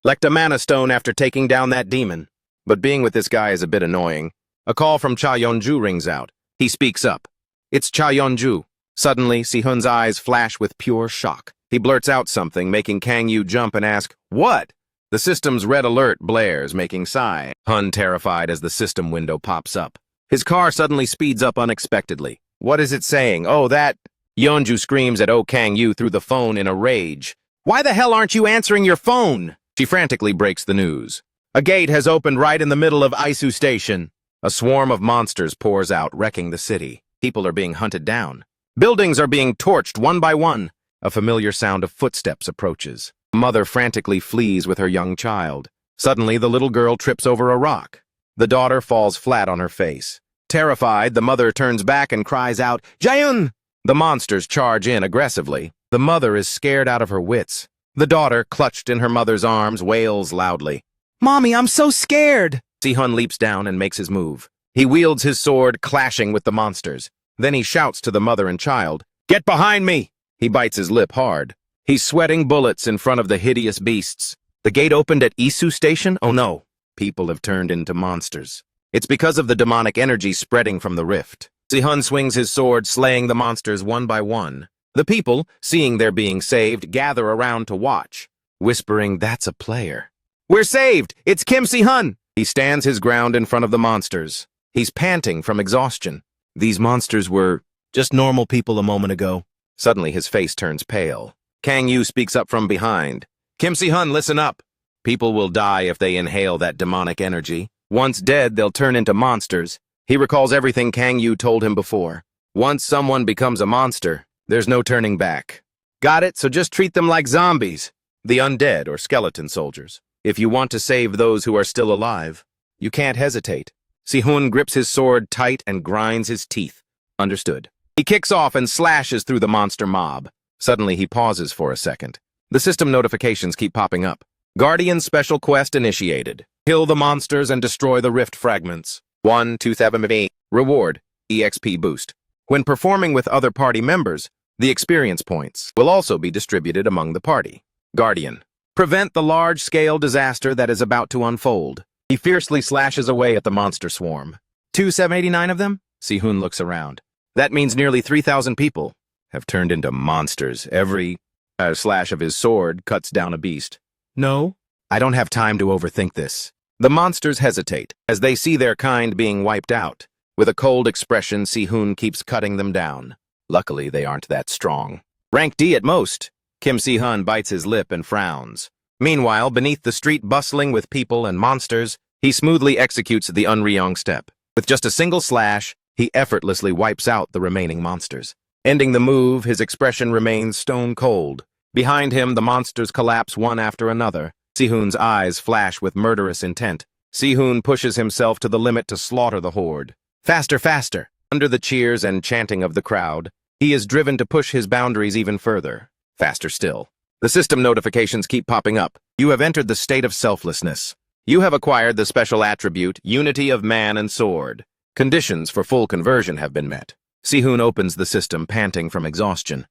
collect a mana stone after taking down that demon, but being with this guy is a bit annoying. A call from Cha Yeonju rings out. He speaks up. It's Cha Yeonju. Suddenly, Si-hun's eyes flash with pure shock. He blurts out something, making Kang Yu jump and ask, What? The system's red alert blares, making Si-hun terrified as the system window pops up. His car suddenly speeds up unexpectedly. What is it saying? Oh, that... Yeonju screams at Oh Kang Yu through the phone in a rage. Why the hell aren't you answering your phone? She frantically breaks the news. A gate has opened right in the middle of Isu Station. A swarm of monsters pours out, wrecking the city. People are being hunted down. Buildings are being torched one by one. A familiar sound of footsteps approaches. A mother frantically flees with her young child. Suddenly, the little girl trips over a rock. The daughter falls flat on her face. Terrified, the mother turns back and cries out, Jaeun! The monsters charge in aggressively. The mother is scared out of her wits. The daughter, clutched in her mother's arms, wails loudly. Mommy, I'm so scared! Si-hun leaps down and makes his move. He wields his sword, clashing with the monsters. Then he shouts to the mother and child, Get behind me! He bites his lip hard. He's sweating bullets in front of the hideous beasts. The gate opened at Isu Station? Oh no. People have turned into monsters. It's because of the demonic energy spreading from the rift. Si-hun swings his sword, slaying the monsters one by one. The people, seeing they're being saved, gather around to watch, whispering, That's a player. We're saved! It's Kim Si-hun! He stands his ground in front of the monsters. He's panting from exhaustion. These monsters were just normal people a moment ago. Suddenly his face turns pale. Kang Yu speaks up from behind. Kim Si-hun, listen up. People will die if they inhale that demonic energy. Once dead, they'll turn into monsters. He recalls everything Kang Yu told him before. Once someone becomes a monster, there's no turning back. Got it? So just treat them like zombies. The undead or skeleton soldiers. If you want to save those who are still alive, you can't hesitate. Si-hun grips his sword tight and grinds his teeth. Understood. He kicks off and slashes through the monster mob. Suddenly he pauses for a second. The system notifications keep popping up. Guardian Special Quest initiated. Kill the monsters and destroy the rift fragments. 1-2-7-8. Reward. EXP boost. When performing with other party members, the experience points will also be distributed among the party. Guardian. Prevent the large-scale disaster that is about to unfold. He fiercely slashes away at the monster swarm. 789 of them? Si-hun looks around. That means nearly 3,000 people have turned into monsters. Every slash of his sword cuts down a beast. No, I don't have time to overthink this. The monsters hesitate as they see their kind being wiped out. With a cold expression, Si-hun keeps cutting them down. Luckily, they aren't that strong. Rank D at most. Kim Si-hun bites his lip and frowns. Meanwhile, beneath the street bustling with people and monsters, he smoothly executes the Unryong step. With just a single slash, he effortlessly wipes out the remaining monsters. Ending the move, his expression remains stone cold. Behind him, the monsters collapse one after another. Si-hun's eyes flash with murderous intent. Si-hun pushes himself to the limit to slaughter the horde. Faster, faster! Under the cheers and chanting of the crowd, he is driven to push his boundaries even further. Faster still. The system notifications keep popping up. You have entered the state of selflessness. You have acquired the special attribute, Unity of Man and Sword. Conditions for full conversion have been met. Si-hoon opens the system, panting from exhaustion.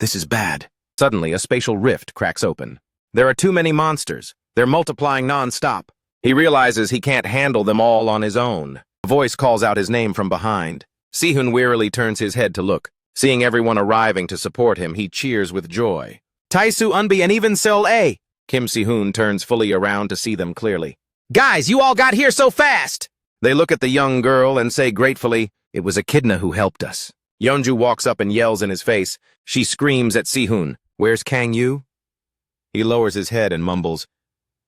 This is bad. Suddenly, a spatial rift cracks open. There are too many monsters. They're multiplying non-stop. He realizes he can't handle them all on his own. A voice calls out his name from behind. Si-hoon wearily turns his head to look. Seeing everyone arriving to support him, he cheers with joy. Taisu Unbi and even Seol A! Kim Si-hoon turns fully around to see them clearly. Guys, you all got here so fast! They look at the young girl and say gratefully, it was Echidna who helped us. Yeonju walks up and yells in his face. She screams at Si-hoon. Where's Kang Yu? He lowers his head and mumbles,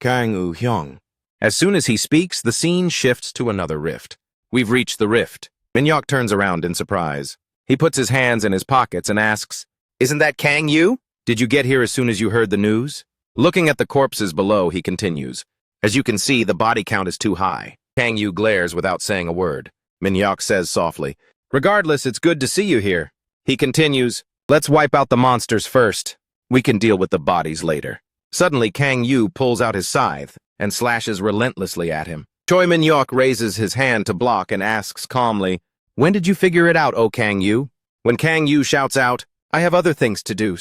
Kang U-hyung. As soon as he speaks, the scene shifts to another rift. We've reached the rift. Minhyuk turns around in surprise. He puts his hands in his pockets and asks, Isn't that Kang Yu? Did you get here as soon as you heard the news? Looking at the corpses below, he continues. As you can see, the body count is too high. Kang Yu glares without saying a word. Minhyuk says softly, Regardless, it's good to see you here. He continues, Let's wipe out the monsters first. We can deal with the bodies later. Suddenly, Kang Yu pulls out his scythe and slashes relentlessly at him. Choi Minhyuk raises his hand to block and asks calmly, When did you figure it out, oh Kang Yu? When Kang Yu shouts out, I have other things to do.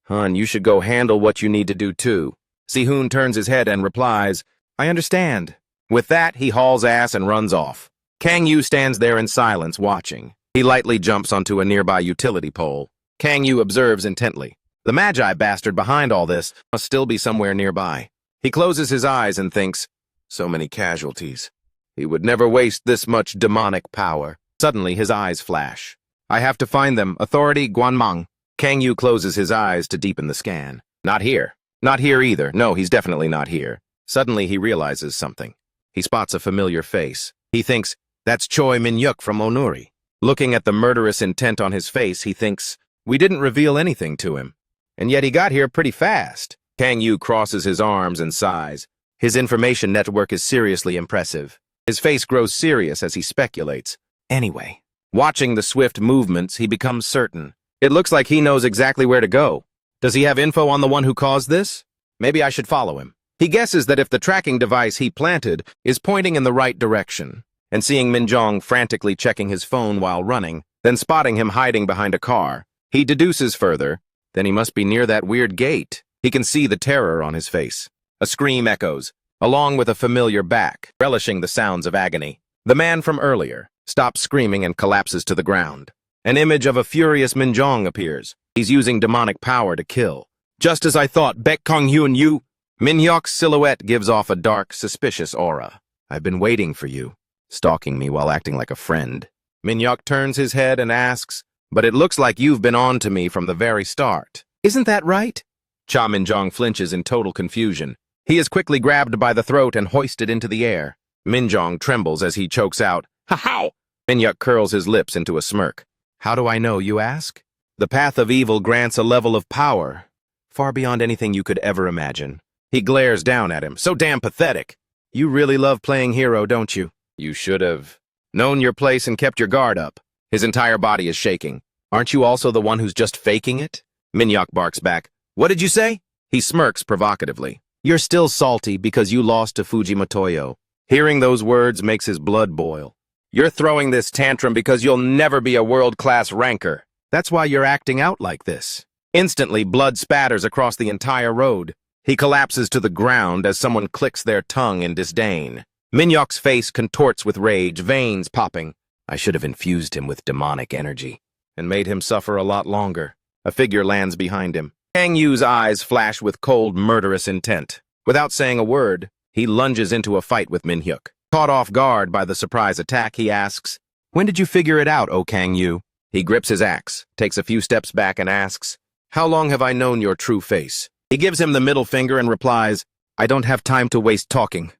Hun, you should go handle what you need to do too. Si-hoon turns his head and replies, I understand. With that, he hauls ass and runs off. Kang Yu stands there in silence, watching. He lightly jumps onto a nearby utility pole. Kang Yu observes intently. The Magi bastard behind all this must still be somewhere nearby. He closes his eyes and thinks, so many casualties. He would never waste this much demonic power. Suddenly, his eyes flash. I have to find them. Authority Guanmang. Kang Yu closes his eyes to deepen the scan. Not here. Not here either. No, he's definitely not here. Suddenly, he realizes something. He spots a familiar face. He thinks, that's Choi Minhyuk from Onuri. Looking at the murderous intent on his face, he thinks, we didn't reveal anything to him. And yet he got here pretty fast. Kang Yu crosses his arms and sighs. His information network is seriously impressive. His face grows serious as he speculates. Anyway, watching the swift movements, he becomes certain. It looks like he knows exactly where to go. Does he have info on the one who caused this? Maybe I should follow him. He guesses that if the tracking device he planted is pointing in the right direction, and seeing Minjong frantically checking his phone while running, then spotting him hiding behind a car, he deduces further, then he must be near that weird gate. He can see the terror on his face. A scream echoes, along with a familiar back, relishing the sounds of agony. The man from earlier stops screaming and collapses to the ground. An image of a furious Minjong appears. He's using demonic power to kill. Just as I thought, Baek Kong-hyun, you... Minhyuk's silhouette gives off a dark, suspicious aura. I've been waiting for you, stalking me while acting like a friend. Minhyuk turns his head and asks, but it looks like you've been on to me from the very start. Isn't that right? Cha Minjong flinches in total confusion. He is quickly grabbed by the throat and hoisted into the air. Minjong trembles as he chokes out, Ha-how! Minhyuk curls his lips into a smirk. How do I know, you ask? The path of evil grants a level of power, far beyond anything you could ever imagine. He glares down at him. So damn pathetic. You really love playing hero, don't you? You should have known your place and kept your guard up. His entire body is shaking. Aren't you also the one who's just faking it? Minhyuk barks back. What did you say? He smirks provocatively. You're still salty because you lost to Fujimotoyo. Hearing those words makes his blood boil. You're throwing this tantrum because you'll never be a world-class ranker. That's why you're acting out like this. Instantly, blood spatters across the entire road. He collapses to the ground as someone clicks their tongue in disdain. Minhyuk's face contorts with rage, veins popping. I should have infused him with demonic energy and made him suffer a lot longer. A figure lands behind him. Kang Yu's eyes flash with cold, murderous intent. Without saying a word, he lunges into a fight with Minhyuk. Caught off guard by the surprise attack, he asks, When did you figure it out, oh Kang Yu? He grips his axe, takes a few steps back and asks, How long have I known your true face? He gives him the middle finger and replies, I don't have time to waste talking.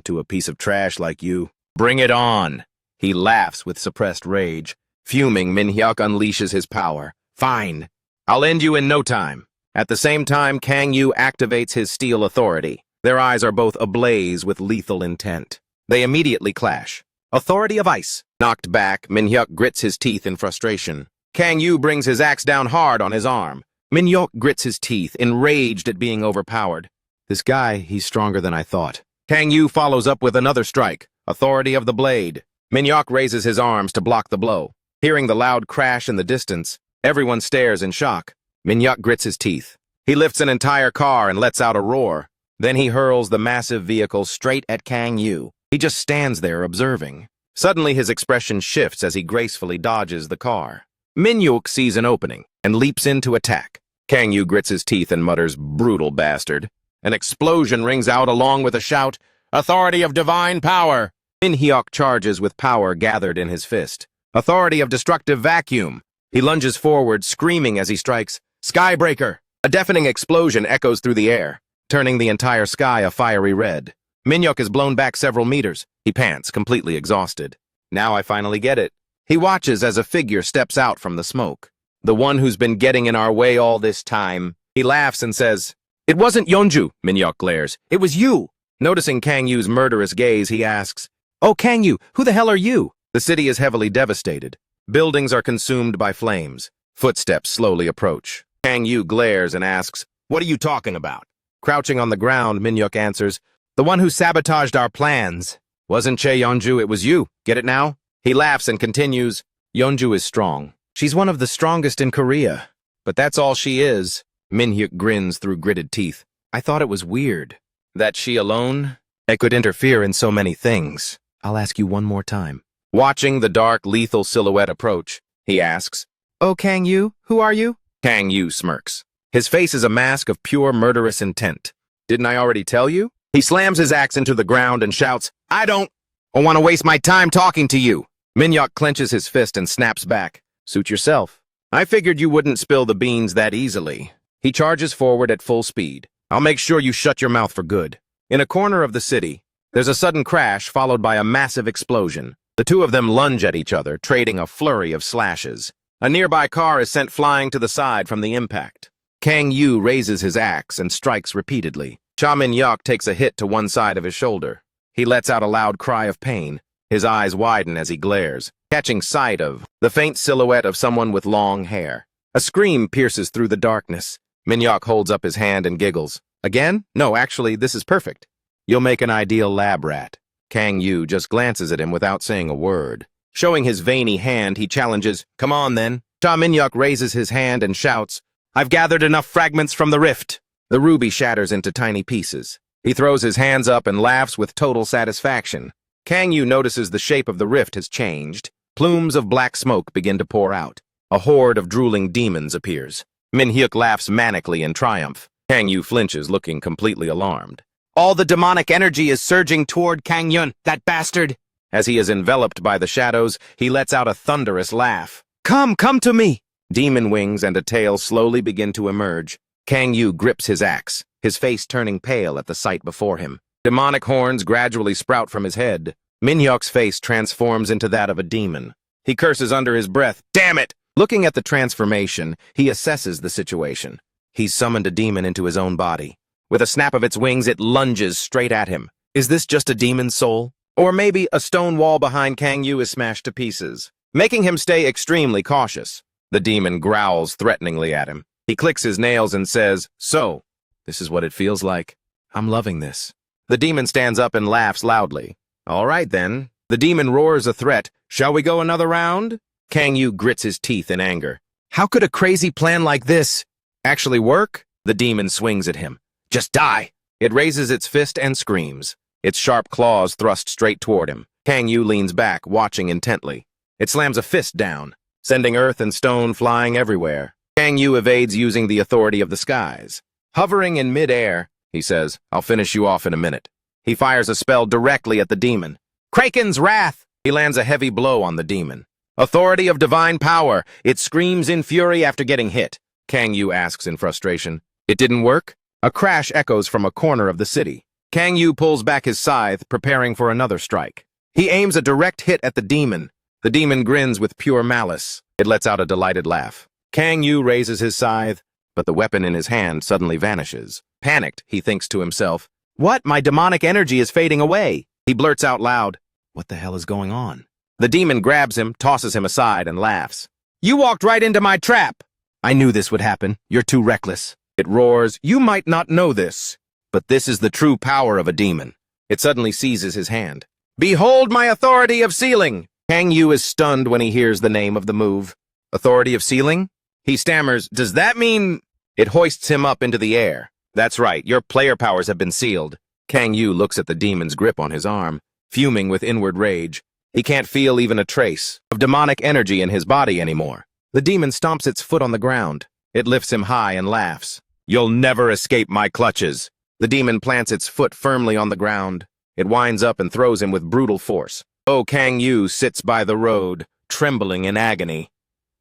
To a piece of trash like you. Bring it on. He laughs with suppressed rage. Fuming, Minhyuk unleashes his power. Fine. I'll end you in no time. At the same time, Kang Yu activates his steel authority. Their eyes are both ablaze with lethal intent. They immediately clash. Authority of ice. Knocked back, Minhyuk grits his teeth in frustration. Kang Yu brings his axe down hard on his arm. Minhyuk grits his teeth, enraged at being overpowered. This guy, he's stronger than I thought. Kang Yu follows up with another strike, authority of the blade. Minhyuk raises his arms to block the blow. Hearing the loud crash in the distance, everyone stares in shock. Minhyuk grits his teeth. He lifts an entire car and lets out a roar. Then he hurls the massive vehicle straight at Kang Yu. He just stands there observing. Suddenly his expression shifts as he gracefully dodges the car. Minhyuk sees an opening and leaps in to attack. Kang Yu grits his teeth and mutters, "Brutal bastard." An explosion rings out along with a shout, "Authority of divine power!" Minhyuk charges with power gathered in his fist. Authority of destructive vacuum. He lunges forward, screaming as he strikes, "Skybreaker!" A deafening explosion echoes through the air, turning the entire sky a fiery red. Minhyuk is blown back several meters. He pants, completely exhausted. Now I finally get it. He watches as a figure steps out from the smoke. The one who's been getting in our way all this time. He laughs and says, "It wasn't Yeonju," Minhyuk glares. "It was you." Noticing Kang Yu's murderous gaze, he asks, "Oh, Kang Yu, who the hell are you?" The city is heavily devastated. Buildings are consumed by flames. Footsteps slowly approach. Kang Yu glares and asks, "What are you talking about?" Crouching on the ground, Minhyuk answers, "The one who sabotaged our plans. Wasn't Che Yeonju, it was you. Get it now?" He laughs and continues, "Yeonju is strong. She's one of the strongest in Korea. But that's all she is." Minhyuk grins through gritted teeth. "I thought it was weird. That she alone? It could interfere in so many things. I'll ask you one more time." Watching the dark, lethal silhouette approach, he asks, "Oh, Kang Yu, who are you?" Kang Yu smirks. His face is a mask of pure murderous intent. "Didn't I already tell you?" He slams his axe into the ground and shouts, I don't want to waste my time talking to you." Minhyuk clenches his fist and snaps back. "Suit yourself. I figured you wouldn't spill the beans that easily." He charges forward at full speed. "I'll make sure you shut your mouth for good." In a corner of the city, there's a sudden crash followed by a massive explosion. The two of them lunge at each other, trading a flurry of slashes. A nearby car is sent flying to the side from the impact. Kang Yu raises his axe and strikes repeatedly. Cha Minhyuk takes a hit to one side of his shoulder. He lets out a loud cry of pain. His eyes widen as he glares, catching sight of the faint silhouette of someone with long hair. A scream pierces through the darkness. Minhyuk holds up his hand and giggles. "Again? No, actually, this is perfect. You'll make an ideal lab rat." Kang Yu just glances at him without saying a word. Showing his veiny hand, he challenges, "Come on, then." Cha Minhyuk raises his hand and shouts, "I've gathered enough fragments from the rift." The ruby shatters into tiny pieces. He throws his hands up and laughs with total satisfaction. Kang Yu notices the shape of the rift has changed. Plumes of black smoke begin to pour out. A horde of drooling demons appears. Minhyuk laughs manically in triumph. Kang Yu flinches, looking completely alarmed. "All the demonic energy is surging toward Kang Yun, that bastard!" As he is enveloped by the shadows, he lets out a thunderous laugh. Come to me!" Demon wings and a tail slowly begin to emerge. Kang Yu grips his axe, his face turning pale at the sight before him. Demonic horns gradually sprout from his head. Minhyuk's face transforms into that of a demon. He curses under his breath, "Damn it!" Looking at the transformation, he assesses the situation. He's summoned a demon into his own body. With a snap of its wings, it lunges straight at him. Is this just a demon's soul? Or maybe a stone wall behind Kang Yu is smashed to pieces, making him stay extremely cautious. The demon growls threateningly at him. He clicks his nails and says, "So, this is what it feels like. I'm loving this." The demon stands up and laughs loudly. "All right, then." The demon roars a threat. "Shall we go another round?" Kang Yu grits his teeth in anger. How could a crazy plan like this actually work? The demon swings at him. "Just die!" It raises its fist and screams. Its sharp claws thrust straight toward him. Kang Yu leans back, watching intently. It slams a fist down, sending earth and stone flying everywhere. Kang Yu evades using the authority of the skies. Hovering in mid-air, he says, "I'll finish you off in a minute." He fires a spell directly at the demon. Kraken's Wrath! He lands a heavy blow on the demon. Authority of divine power! It screams in fury after getting hit. Kang Yu asks in frustration, "It didn't work?" A crash echoes from a corner of the city. Kang Yu pulls back his scythe, preparing for another strike. He aims a direct hit at the demon. The demon grins with pure malice. It lets out a delighted laugh. Kang Yu raises his scythe, but the weapon in his hand suddenly vanishes. Panicked, he thinks to himself, "What? My demonic energy is fading away." He blurts out loud, "What the hell is going on?" The demon grabs him, tosses him aside, and laughs. "You walked right into my trap." "I knew this would happen. You're too reckless." It roars, "You might not know this, but this is the true power of a demon. It suddenly seizes his hand. Behold my authority of sealing! Kang Yu is stunned when he hears the name of the move. Authority of sealing? He stammers, does that mean... It hoists him up into the air. That's right, your player powers have been sealed. Kang Yu looks at the demon's grip on his arm, fuming with inward rage. He can't feel even a trace of demonic energy in his body anymore. The demon stomps its foot on the ground. It lifts him high and laughs. You'll never escape my clutches. The demon plants its foot firmly on the ground. It winds up and throws him with brutal force. Oh, Kang Yu sits by the road, trembling in agony.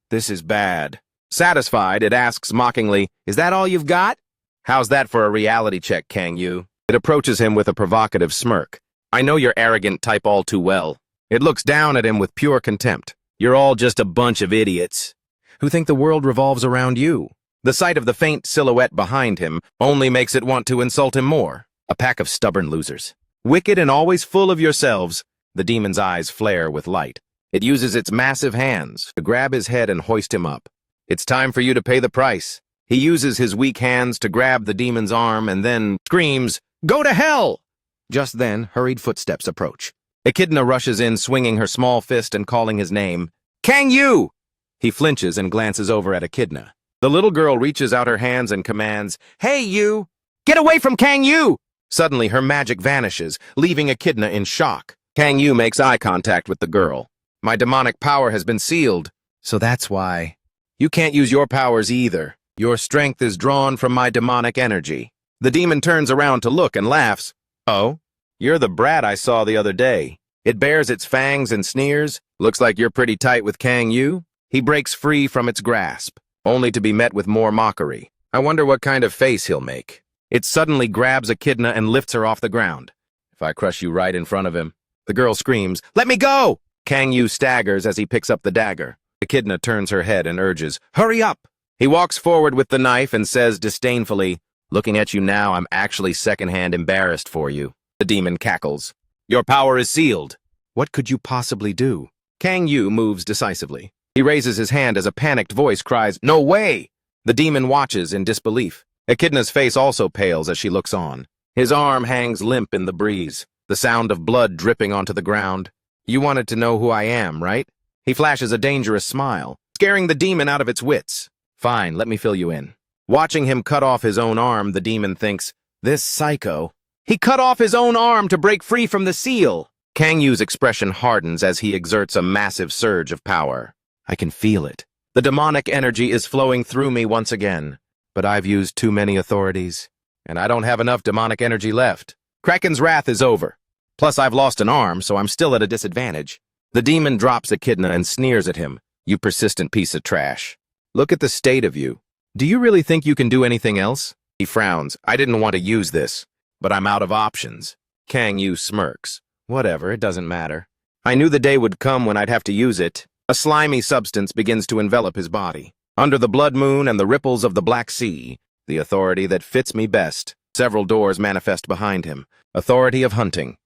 This is bad. Satisfied, it asks mockingly, is that all you've got? How's that for a reality check, Kang Yu? It approaches him with a provocative smirk. I know your arrogant type all too well. It looks down at him with pure contempt. You're all just a bunch of idiots who think the world revolves around you. The sight of the faint silhouette behind him only makes it want to insult him more. A pack of stubborn losers. Wicked and always full of yourselves. The demon's eyes flare with light. It uses its massive hands to grab his head and hoist him up. It's time for you to pay the price. He uses his weak hands to grab the demon's arm and then screams, "Go to hell!" Just then, hurried footsteps approach. Echidna rushes in, swinging her small fist and calling his name. Kang Yu! He flinches and glances over at Echidna. The little girl reaches out her hands and commands, Hey, you! Get away from Kang Yu! Suddenly, her magic vanishes, leaving Echidna in shock. Kang Yu makes eye contact with the girl. My demonic power has been sealed, so that's why. You can't use your powers either. Your strength is drawn from my demonic energy. The demon turns around to look and laughs. Oh, you're the brat I saw the other day. It bares its fangs and sneers. Looks like you're pretty tight with Kang Yu. He breaks free from its grasp, only to be met with more mockery. I wonder what kind of face he'll make. It suddenly grabs Echidna and lifts her off the ground. If I crush you right in front of him. The girl screams, Let me go! Kang Yu staggers as he picks up the dagger. Echidna turns her head and urges, Hurry up! He walks forward with the knife and says disdainfully, Looking at you now, I'm actually secondhand embarrassed for you. The demon cackles. Your power is sealed. What could you possibly do? Kang Yu moves decisively. He raises his hand as a panicked voice cries, No way! The demon watches in disbelief. Echidna's face also pales as she looks on. His arm hangs limp in the breeze, the sound of blood dripping onto the ground. You wanted to know who I am, right? He flashes a dangerous smile, scaring the demon out of its wits. Fine, let me fill you in. Watching him cut off his own arm, the demon thinks, This psycho. He cut off his own arm to break free from the seal. Kang Yu's expression hardens as he exerts a massive surge of power. I can feel it. The demonic energy is flowing through me once again. But I've used too many authorities, and I don't have enough demonic energy left. Kraken's wrath is over. Plus, I've lost an arm, so I'm still at a disadvantage. The demon drops Echidna and sneers at him. You persistent piece of trash. Look at the state of you. Do you really think you can do anything else? He frowns. I didn't want to use this, but I'm out of options. Kang Yu smirks. Whatever, it doesn't matter. I knew the day would come when I'd have to use it. A slimy substance begins to envelop his body. Under the blood moon and the ripples of the Black Sea, the authority that fits me best. Several doors manifest behind him. Authority of hunting.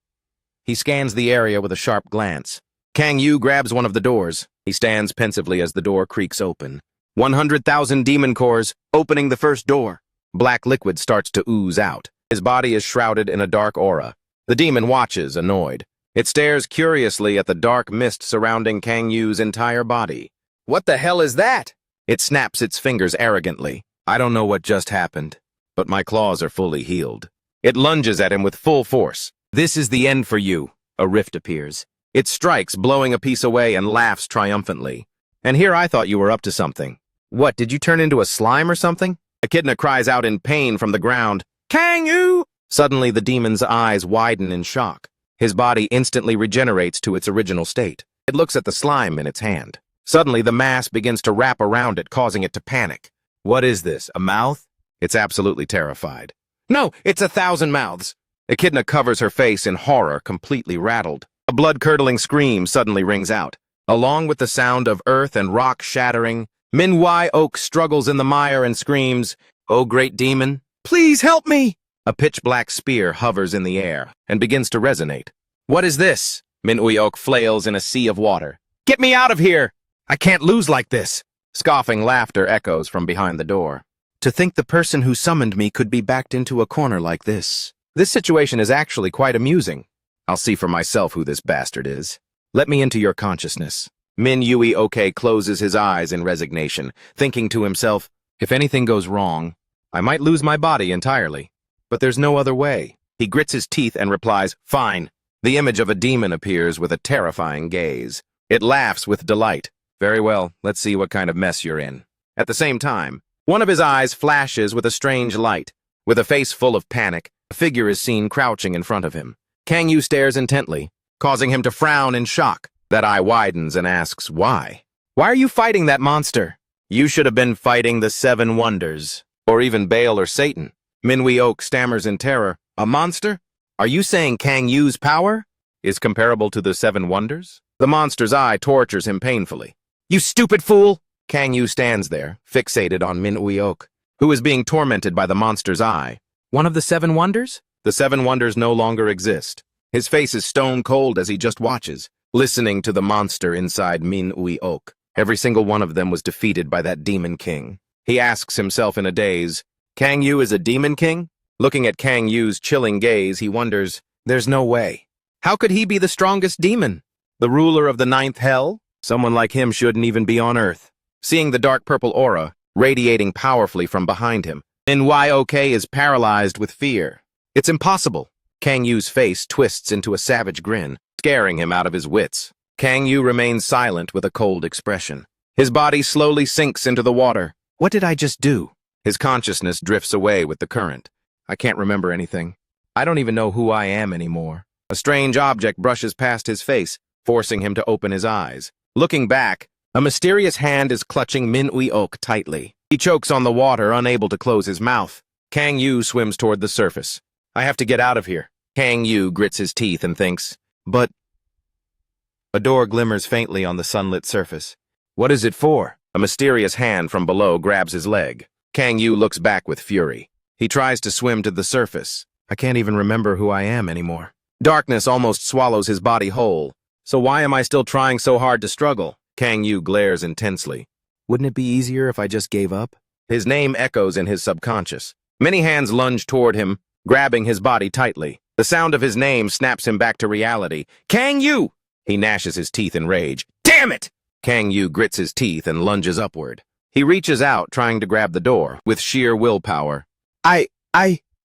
He scans the area with a sharp glance. Kang Yu grabs one of the doors. He stands pensively as the door creaks open. 100,000 demon cores, opening the first door. Black liquid starts to ooze out. His body is shrouded in a dark aura. The demon watches, annoyed. It stares curiously at the dark mist surrounding Kang Yu's entire body. What the hell is that? It snaps its fingers arrogantly. I don't know what just happened, but my claws are fully healed. It lunges at him with full force. This is the end for you. A rift appears. It strikes, blowing a piece away, and laughs triumphantly. And here I thought you were up to something. What, did you turn into a slime or something? Echidna cries out in pain from the ground. Kang Yu! Suddenly the demon's eyes widen in shock. His body instantly regenerates to its original state. It looks at the slime in its hand. Suddenly the mass begins to wrap around it, causing it to panic. What is this, a mouth? It's absolutely terrified. No, it's 1,000 mouths. Echidna covers her face in horror, completely rattled. A blood-curdling scream suddenly rings out. Along with the sound of earth and rock shattering, Manhwa Oak struggles in the mire and screams, Oh, great demon, please help me! A pitch-black spear hovers in the air and begins to resonate. What is this? Manhwa Oak flails in a sea of water. Get me out of here! I can't lose like this! Scoffing laughter echoes from behind the door. To think the person who summoned me could be backed into a corner like this. This situation is actually quite amusing. I'll see for myself who this bastard is. Let me into your consciousness. ManHwa closes his eyes in resignation, thinking to himself, if anything goes wrong, I might lose my body entirely. But there's no other way. He grits his teeth and replies, fine. The image of a demon appears with a terrifying gaze. It laughs with delight. Very well, let's see what kind of mess you're in. At the same time, one of his eyes flashes with a strange light. With a face full of panic, a figure is seen crouching in front of him. Kang Yu stares intently, causing him to frown in shock. That eye widens and asks, why? Why are you fighting that monster? You should have been fighting the Seven Wonders, or even Baal or Satan. ManHwa stammers in terror. A monster? Are you saying Kang Yu's power is comparable to the Seven Wonders? The monster's eye tortures him painfully. You stupid fool! Kang Yu stands there, fixated on ManHwa, who is being tormented by the monster's eye. One of the Seven Wonders? The Seven Wonders no longer exist. His face is stone cold as he just watches, listening to the monster inside ManHwa. Every single one of them was defeated by that demon king. He asks himself in a daze, Kang Yu is a demon king? Looking at Kang Yu's chilling gaze, he wonders, there's no way. How could he be the strongest demon? The ruler of the ninth hell? Someone like him shouldn't even be on Earth. Seeing the dark purple aura radiating powerfully from behind him, ManHwa is paralyzed with fear. It's impossible. Kang Yu's face twists into a savage grin, scaring him out of his wits. Kang Yu remains silent with a cold expression. His body slowly sinks into the water. What did I just do? His consciousness drifts away with the current. I can't remember anything. I don't even know who I am anymore. A strange object brushes past his face, forcing him to open his eyes. Looking back, a mysterious hand is clutching ManHwa tightly. He chokes on the water, unable to close his mouth. Kang Yu swims toward the surface. I have to get out of here. Kang Yu grits his teeth and thinks, but... A door glimmers faintly on the sunlit surface. What is it for? A mysterious hand from below grabs his leg. Kang Yu looks back with fury. He tries to swim to the surface. I can't even remember who I am anymore. Darkness almost swallows his body whole. So why am I still trying so hard to struggle? Kang Yu glares intensely. Wouldn't it be easier if I just gave up? His name echoes in his subconscious. Many hands lunge toward him, grabbing his body tightly. The sound of his name snaps him back to reality. Kang Yu! He gnashes his teeth in rage. Damn it! Kang Yu grits his teeth and lunges upward. He reaches out, trying to grab the door, with sheer willpower.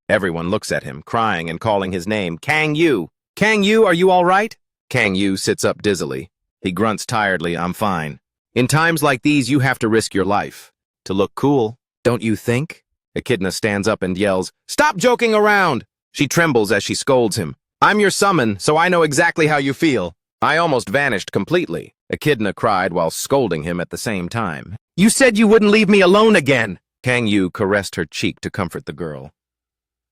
Everyone looks at him, crying and calling his name. Kang Yu! Kang Yu, are you all right? Kang Yu sits up dizzily. He grunts tiredly, I'm fine. In times like these, you have to risk your life. To look cool, don't you think? Echidna stands up and yells, Stop joking around! She trembles as she scolds him. I'm your summon, so I know exactly how you feel. I almost vanished completely, Echidna cried while scolding him at the same time. You said you wouldn't leave me alone again! Kang Yu caressed her cheek to comfort the girl.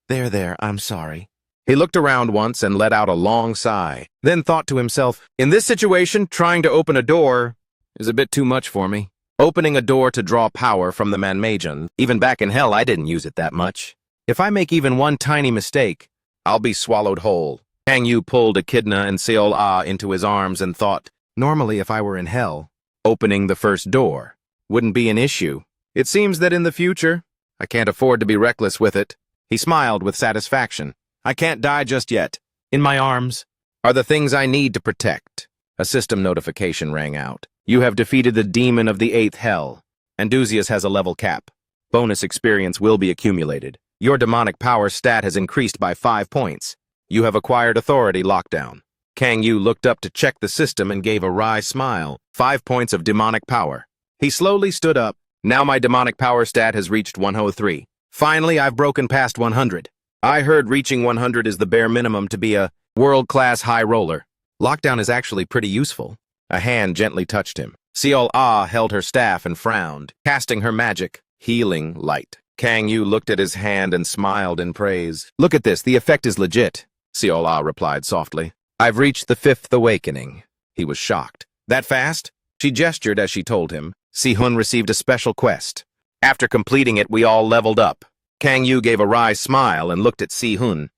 There, I'm sorry. He looked around once and let out a long sigh, then thought to himself, in this situation, trying to open a door is a bit too much for me. Opening a door to draw power from the Manmajan, even back in hell I didn't use it that much. If I make even one tiny mistake, I'll be swallowed whole. Kang Yu pulled Echidna and Seol-Ah into his arms and thought, normally if I were in hell, opening the first door wouldn't be an issue. It seems that in the future, I can't afford to be reckless with it. He smiled with satisfaction. I can't die just yet. In my arms are the things I need to protect. A system notification rang out. You have defeated the demon of the 8th hell. Anduzius has a level cap. Bonus experience will be accumulated. Your demonic power stat has increased by 5 points. You have acquired authority lockdown. Kang Yu looked up to check the system and gave a wry smile. 5 points of demonic power. He slowly stood up. Now my demonic power stat has reached 103. Finally, I've broken past 100. I heard reaching 100 is the bare minimum to be a world-class high roller. Lockdown is actually pretty useful. A hand gently touched him. Seol-Ah held her staff and frowned, casting her magic, healing light. Kang Yu looked at his hand and smiled in praise. Look at this, the effect is legit, Seol-Ah replied softly. I've reached the 5th awakening. He was shocked. That fast? She gestured as she told him. Si-hun received a special quest. After completing it, we all leveled up. Kang Yu gave a wry smile and looked at Si-hun.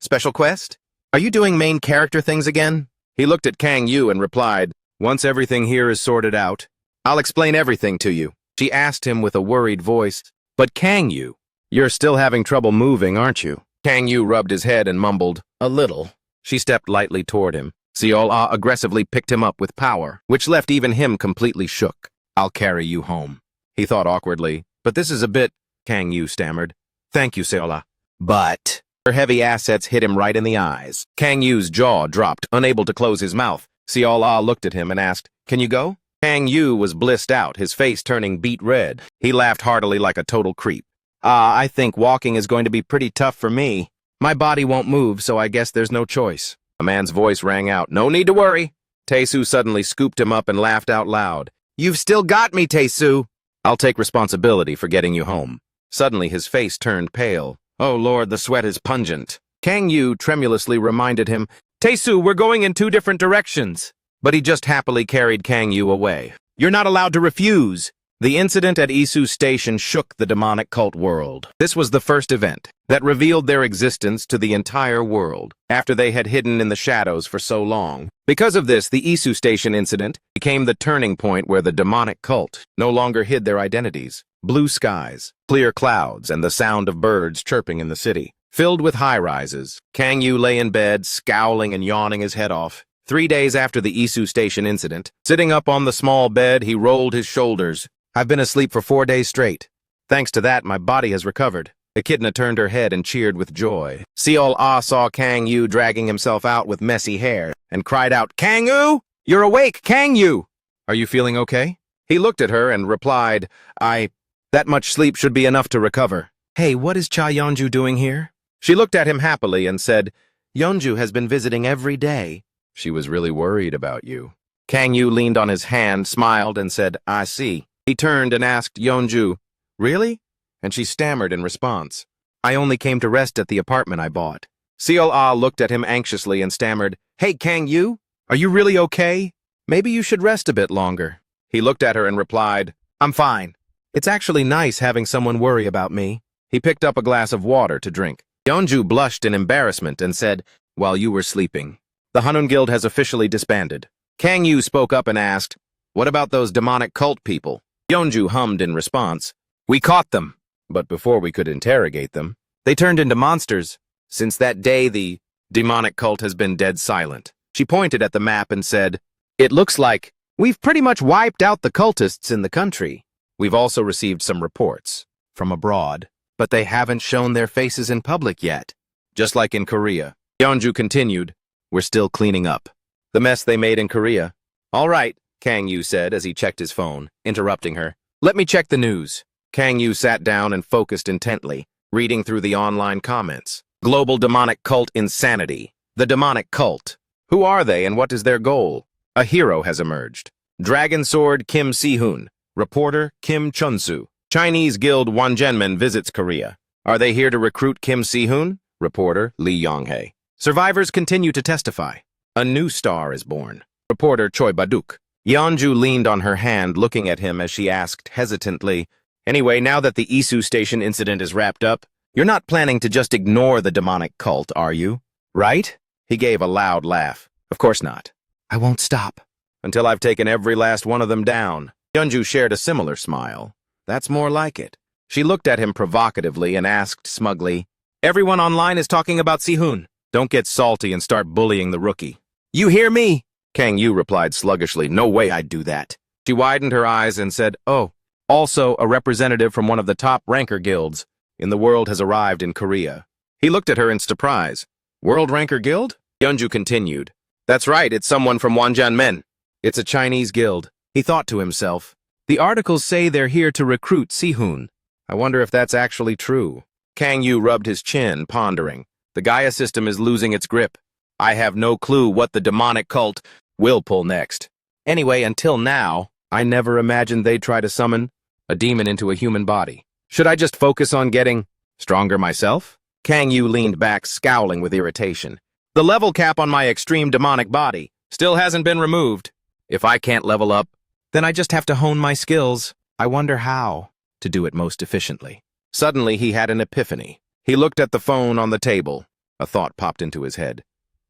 Special quest? Are you doing main character things again? He looked at Kang Yu and replied, once everything here is sorted out, I'll explain everything to you. She asked him with a worried voice, but Kang Yu, you're still having trouble moving, aren't you? Kang Yu rubbed his head and mumbled, "A little." She stepped lightly toward him. Seol-ah aggressively picked him up with power, which left even him completely shook. "I'll carry you home," he thought awkwardly. "But this is a bit," Kang Yu stammered. "Thank you, Seol-ah." But her heavy assets hit him right in the eyes. Kang Yu's jaw dropped, unable to close his mouth. Seol-ah looked at him and asked, "Can you go?" Kang Yu was blissed out, his face turning beet red. He laughed heartily like a total creep. I think walking is going to be pretty tough for me. My body won't move, so I guess there's no choice." A man's voice rang out, "No need to worry." Tae-soo suddenly scooped him up and laughed out loud. "You've still got me, Tae-soo." "I'll take responsibility for getting you home." Suddenly his face turned pale. "Oh Lord, the sweat is pungent." Kang Yu tremulously reminded him, "Tae-soo, we're going in 2 different directions." But he just happily carried Kang Yu away. "You're not allowed to refuse." The incident at Isu Station shook the demonic cult world. This was the first event that revealed their existence to the entire world, after they had hidden in the shadows for so long. Because of this, the Isu Station incident became the turning point where the demonic cult no longer hid their identities. Blue skies, clear clouds, and the sound of birds chirping in the city. Filled with high-rises, Kang Yu lay in bed, scowling and yawning his head off. 3 days after the Isu Station incident, sitting up on the small bed, he rolled his shoulders. "I've been asleep for 4 days straight. Thanks to that, my body has recovered." Echidna turned her head and cheered with joy. Seol-ah saw Kang Yu dragging himself out with messy hair and cried out, "Kang Yu! You're awake, Kang Yu! Are you feeling okay?" He looked at her and replied, That much sleep should be enough to recover." "Hey, what is Cha Yeonju doing here?" She looked at him happily and said, "Yeonju has been visiting every day." "She was really worried about you." Kang Yu leaned on his hand, smiled, and said, "I see." He turned and asked Yeonju, "Really?" And she stammered in response, "I only came to rest at the apartment I bought." Seol-ah looked at him anxiously and stammered, "Hey, Kang Yu, are you really okay? Maybe you should rest a bit longer." He looked at her and replied, "I'm fine. It's actually nice having someone worry about me." He picked up a glass of water to drink. Yeonju blushed in embarrassment and said, "While you were sleeping, the Hanun Guild has officially disbanded." Kang Yu spoke up and asked, "What about those demonic cult people?" Yeonju hummed in response, "We caught them, but before we could interrogate them, they turned into monsters. Since that day, the demonic cult has been dead silent." She pointed at the map and said, "It looks like we've pretty much wiped out the cultists in the country. We've also received some reports from abroad, but they haven't shown their faces in public yet. Just like in Korea." Yeonju continued, "We're still cleaning up the mess they made in Korea." "All right," Kang Yu said as he checked his phone, interrupting her. "Let me check the news." Kang Yu sat down and focused intently, reading through the online comments. Global demonic cult insanity. The demonic cult. Who are they and what is their goal? A hero has emerged. Dragon Sword Kim Si-hoon. Reporter Kim Chun-soo. Chinese Guild Wanjenmen visits Korea. Are they here to recruit Kim Si-hoon? Reporter Lee Yong-hae. Survivors continue to testify. A new star is born. Reporter Choi Baduk. Yeonju leaned on her hand, looking at him as she asked hesitantly, "Anyway, now that the Isu Station incident is wrapped up, you're not planning to just ignore the demonic cult, are you? Right?" He gave a loud laugh. "Of course not. I won't stop until I've taken every last one of them down." Yeonju shared a similar smile. "That's more like it." She looked at him provocatively and asked smugly, "Everyone online is talking about Si-hoon. Don't get salty and start bullying the rookie." "You hear me?" Kang Yu replied sluggishly, "No way I'd do that." She widened her eyes and said, "Oh, also a representative from one of the top ranker guilds in the world has arrived in Korea." He looked at her in surprise. "World Ranker Guild?" Yeonju continued, "That's right, it's someone from Wanjanmen. It's a Chinese guild." He thought to himself, "The articles say they're here to recruit Si-hoon. I wonder if that's actually true." Kang Yu rubbed his chin, pondering. The Gaia system is losing its grip. I have no clue what the demonic cult will pull next. Anyway, until now, I never imagined they'd try to summon a demon into a human body. Should I just focus on getting stronger myself? Kang Yu leaned back, scowling with irritation. The level cap on my extreme demonic body still hasn't been removed. If I can't level up, then I just have to hone my skills. I wonder how to do it most efficiently. Suddenly, he had an epiphany. He looked at the phone on the table. A thought popped into his head.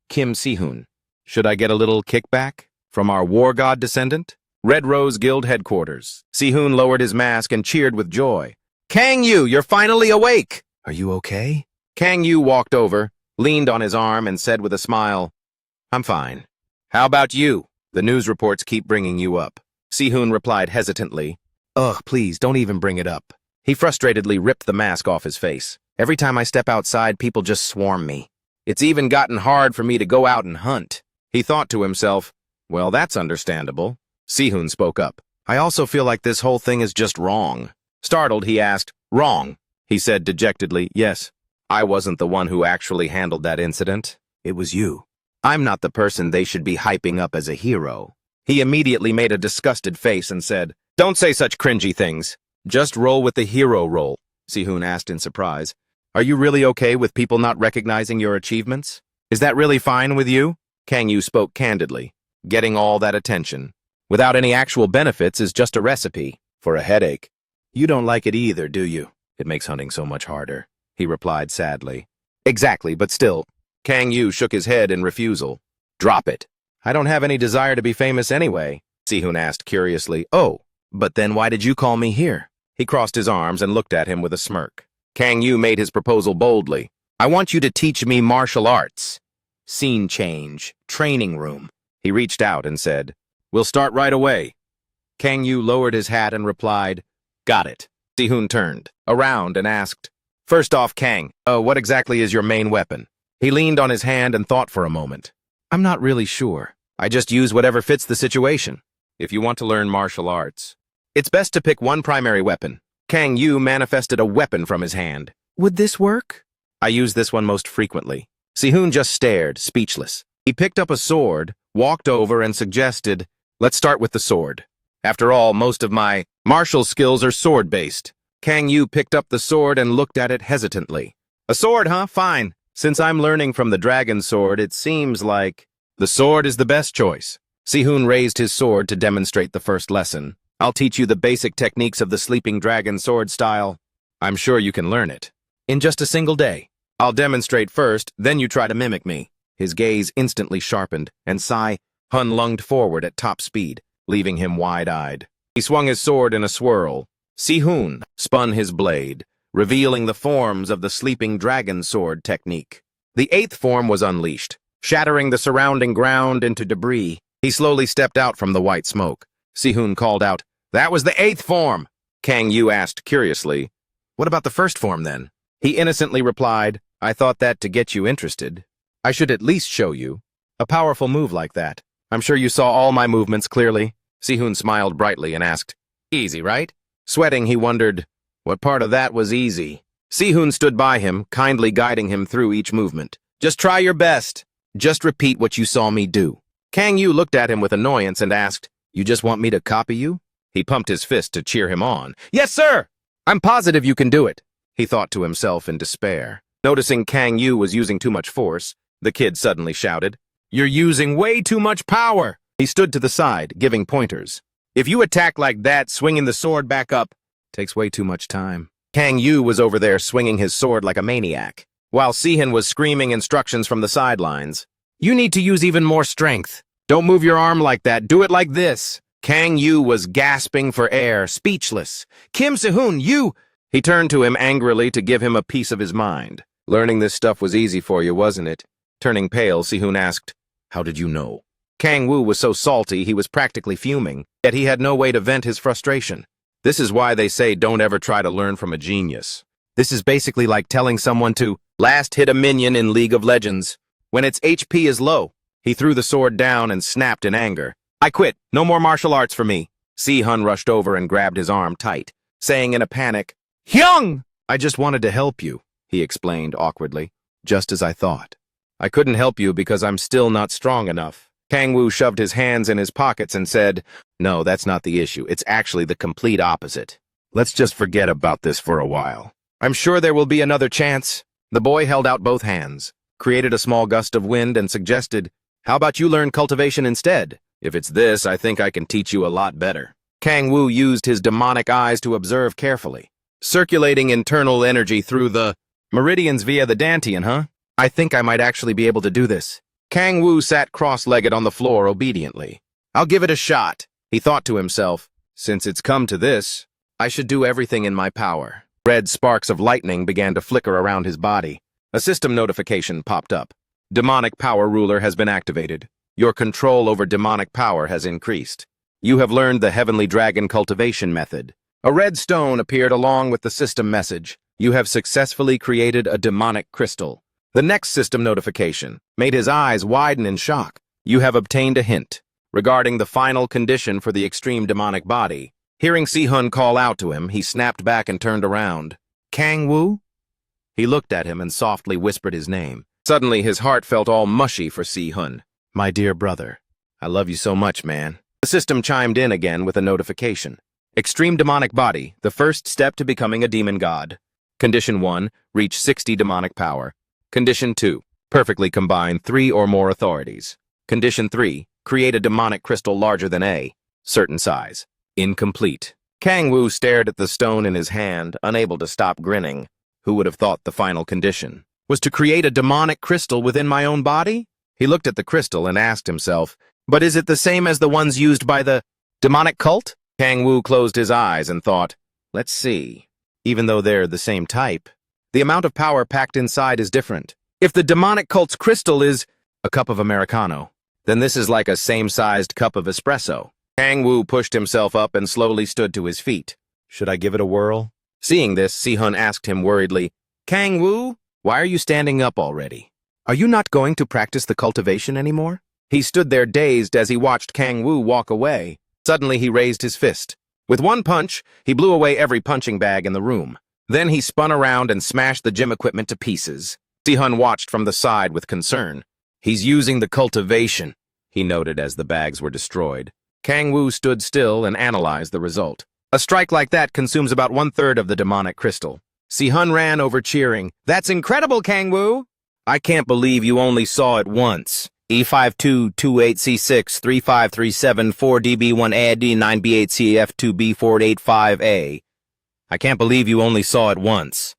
Kim Si-hoon. Should I get a little kickback from our war god descendant? Red Rose Guild headquarters. Si-hoon lowered his mask and cheered with joy. "Kang Yu, you're finally awake!" "Are you okay?" Kang Yu walked over, leaned on his arm, and said with a smile, "I'm fine. How about you? The news reports keep bringing you up." Si-hoon replied hesitantly, "Ugh, please, don't even bring it up." He frustratedly ripped the mask off his face. "Every time I step outside, people just swarm me. It's even gotten hard for me to go out and hunt." He thought to himself, "Well, that's understandable." Si-hoon spoke up. "I also feel like this whole thing is just wrong." Startled, he asked, "Wrong?" He said dejectedly, "Yes. I wasn't the one who actually handled that incident. It was you. I'm not the person they should be hyping up as a hero." He immediately made a disgusted face and said, "Don't say such cringy things. Just roll with the hero role." Si-hoon asked in surprise, "Are you really okay with people not recognizing your achievements? Is that really fine with you?" Kang Yu spoke candidly. "Getting all that attention, without any actual benefits, is just a recipe for a headache. You don't like it either, do you? It makes hunting so much harder," he replied sadly. "Exactly, but still." Kang Yu shook his head in refusal. "Drop it. I don't have any desire to be famous anyway," Si-hoon asked curiously. "Oh, but then why did you call me here?" He crossed his arms and looked at him with a smirk. Kang Yu made his proposal boldly. "I want you to teach me martial arts." Scene change. Training room. He reached out and said, "We'll start right away." Kang Yu lowered his hat and replied, "Got it." Si-hoon turned around and asked, "First off, Kang, what exactly is your main weapon?" He leaned on his hand and thought for a moment. "I'm not really sure. I just use whatever fits the situation. If you want to learn martial arts, it's best to pick one primary weapon." Kang Yu manifested a weapon from his hand. "Would this work?" "I use this one most frequently." Si-hoon just stared, speechless. He picked up a sword, walked over, and suggested, "Let's start with the sword. After all, most of my martial skills are sword-based." Kang Yu picked up the sword and looked at it hesitantly. "A sword, huh? Fine. Since I'm learning from the dragon sword, it seems like the sword is the best choice." Si-hoon raised his sword to demonstrate the first lesson. "I'll teach you the basic techniques of the sleeping dragon sword style. I'm sure you can learn it in just a single day. I'll demonstrate first, then you try to mimic me." His gaze instantly sharpened, and Si-hoon lunged forward at top speed, leaving him wide-eyed. He swung his sword in a swirl. Si-hoon spun his blade, revealing the forms of the sleeping dragon sword technique. The eighth form was unleashed, shattering the surrounding ground into debris. He slowly stepped out from the white smoke. Si-hoon called out, "That was the eighth form!" Kang Yu asked curiously, "What about the first form then?" He innocently replied, "I thought that to get you interested, I should at least show you a powerful move like that. I'm sure you saw all my movements clearly." Si-hoon smiled brightly and asked, "Easy, right?" Sweating, he wondered, what part of that was easy? Si-hoon stood by him, kindly guiding him through each movement. "Just try your best. Just repeat what you saw me do." Kang Yu looked at him with annoyance and asked, "You just want me to copy you?" He pumped his fist to cheer him on. "Yes, sir! I'm positive you can do it," he thought to himself in despair. Noticing Kang Yu was using too much force, the kid suddenly shouted, "You're using way too much power!" He stood to the side, giving pointers. "If you attack like that, swinging the sword back up, takes way too much time." Kang Yu was over there swinging his sword like a maniac, while Si-hoon was screaming instructions from the sidelines. "You need to use even more strength. Don't move your arm like that. Do it like this." Kang Yu was gasping for air, speechless. "Kim Si-hoon, you—" He turned to him angrily to give him a piece of his mind. "Learning this stuff was easy for you, wasn't it?" Turning pale, Si-hoon asked, "How did you know?" Kang Wu was so salty he was practically fuming, yet he had no way to vent his frustration. This is why they say don't ever try to learn from a genius. This is basically like telling someone to last hit a minion in League of Legends when its HP is low. He threw the sword down and snapped in anger. "I quit. No more martial arts for me." Si-hoon rushed over and grabbed his arm tight, saying in a panic, "Hyung!" "I just wanted to help you," he explained awkwardly. "Just as I thought. I couldn't help you because I'm still not strong enough." Kang Wu shoved his hands in his pockets and said, "No, that's not the issue. It's actually the complete opposite. Let's just forget about this for a while. I'm sure there will be another chance." The boy held out both hands, created a small gust of wind, and suggested, "How about you learn cultivation instead? If it's this, I think I can teach you a lot better." Kang Wu used his demonic eyes to observe carefully. "Circulating internal energy through the meridians via the dantian, huh? I think I might actually be able to do this." Kang Wu sat cross-legged on the floor obediently. "I'll give it a shot," he thought to himself. "Since it's come to this, I should do everything in my power." Red sparks of lightning began to flicker around his body. A system notification popped up. Demonic power ruler has been activated. Your control over demonic power has increased. You have learned the heavenly dragon cultivation method. A red stone appeared along with the system message. You have successfully created a demonic crystal. The next system notification made his eyes widen in shock. You have obtained a hint regarding the final condition for the extreme demonic body. Hearing Si-hun call out to him, he snapped back and turned around. Kang-woo? He looked at him and softly whispered his name. Suddenly, his heart felt all mushy for Si-hun. My dear brother, I love you so much, man. The system chimed in again with a notification. Extreme demonic body, the first step to becoming a demon god. Condition 1, reach 60 demonic power. Condition 2, perfectly combine 3 or more authorities. Condition 3, create a demonic crystal larger than A, certain size. Incomplete. Kang-woo stared at the stone in his hand, unable to stop grinning. Who would have thought the final condition was to create a demonic crystal within my own body? He looked at the crystal and asked himself, but is it the same as the ones used by the demonic cult? Kang-woo closed his eyes and thought, let's see. Even though they're the same type, the amount of power packed inside is different. If the demonic cult's crystal is a cup of Americano, then this is like a same-sized cup of espresso. Kang-woo pushed himself up and slowly stood to his feet. Should I give it a whirl? Seeing this, Si-hun asked him worriedly, Kang-woo, why are you standing up already? Are you not going to practice the cultivation anymore? He stood there dazed as he watched Kang-woo walk away. Suddenly he raised his fist. With one punch, he blew away every punching bag in the room. Then he spun around and smashed the gym equipment to pieces. Si-hun watched from the side with concern. He's using the cultivation, he noted as the bags were destroyed. Kang-woo stood still and analyzed the result. A strike like that consumes about 1/3 of the demonic crystal. Si-hun ran over cheering. That's incredible, Kang-woo! I can't believe you only saw it once. E5228C63537-4DB1AD9B8CF2B485A. I can't believe you only saw it once.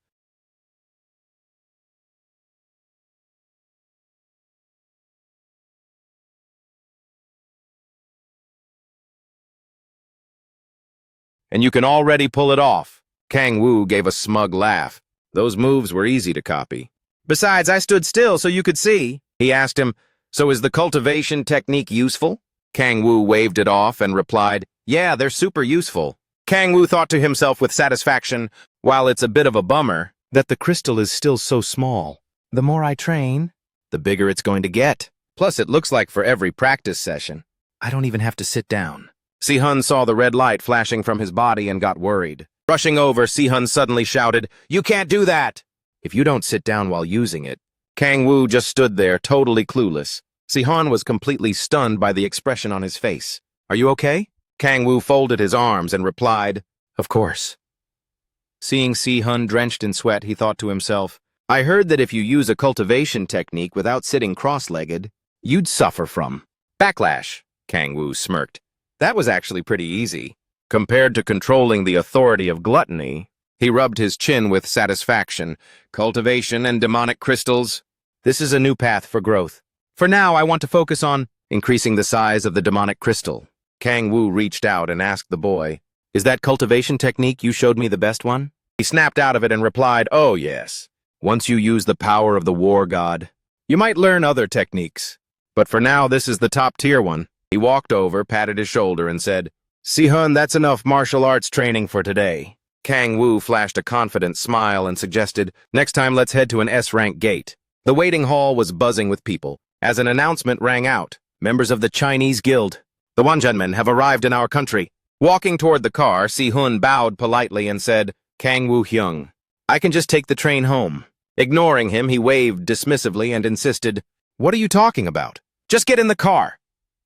And you can already pull it off. Kang-woo gave a smug laugh. Those moves were easy to copy. Besides, I stood still so you could see. He asked him, so is the cultivation technique useful? Kang-woo waved it off and replied, yeah, they're super useful. Kang-woo thought to himself with satisfaction, while it's a bit of a bummer that the crystal is still so small. The more I train, the bigger it's going to get. Plus, it looks like for every practice session, I don't even have to sit down. Si-hun saw the red light flashing from his body and got worried. Rushing over, Si-hun suddenly shouted, you can't do that! If you don't sit down while using it. Kang-woo just stood there, totally clueless. Si-hun was completely stunned by the expression on his face. Are you okay? Kang-woo folded his arms and replied, of course. Seeing Si-hun drenched in sweat, he thought to himself, I heard that if you use a cultivation technique without sitting cross-legged, you'd suffer from backlash. Kang-woo smirked. That was actually pretty easy. Compared to controlling the authority of gluttony, he rubbed his chin with satisfaction. Cultivation and demonic crystals. This is a new path for growth. For now, I want to focus on increasing the size of the demonic crystal. Kang-woo reached out and asked the boy, is that cultivation technique you showed me the best one? He snapped out of it and replied, oh yes. Once you use the power of the war god, you might learn other techniques. But for now, this is the top-tier one. He walked over, patted his shoulder, and said, Si-hun, that's enough martial arts training for today. Kang-woo flashed a confident smile and suggested, next time let's head to an S-rank gate. The waiting hall was buzzing with people, as an announcement rang out. Members of the Chinese Guild, the Wanjanmen, have arrived in our country. Walking toward the car, Si-hun bowed politely and said, Kang-woo Hyung, I can just take the train home. Ignoring him, he waved dismissively and insisted, what are you talking about? Just get in the car.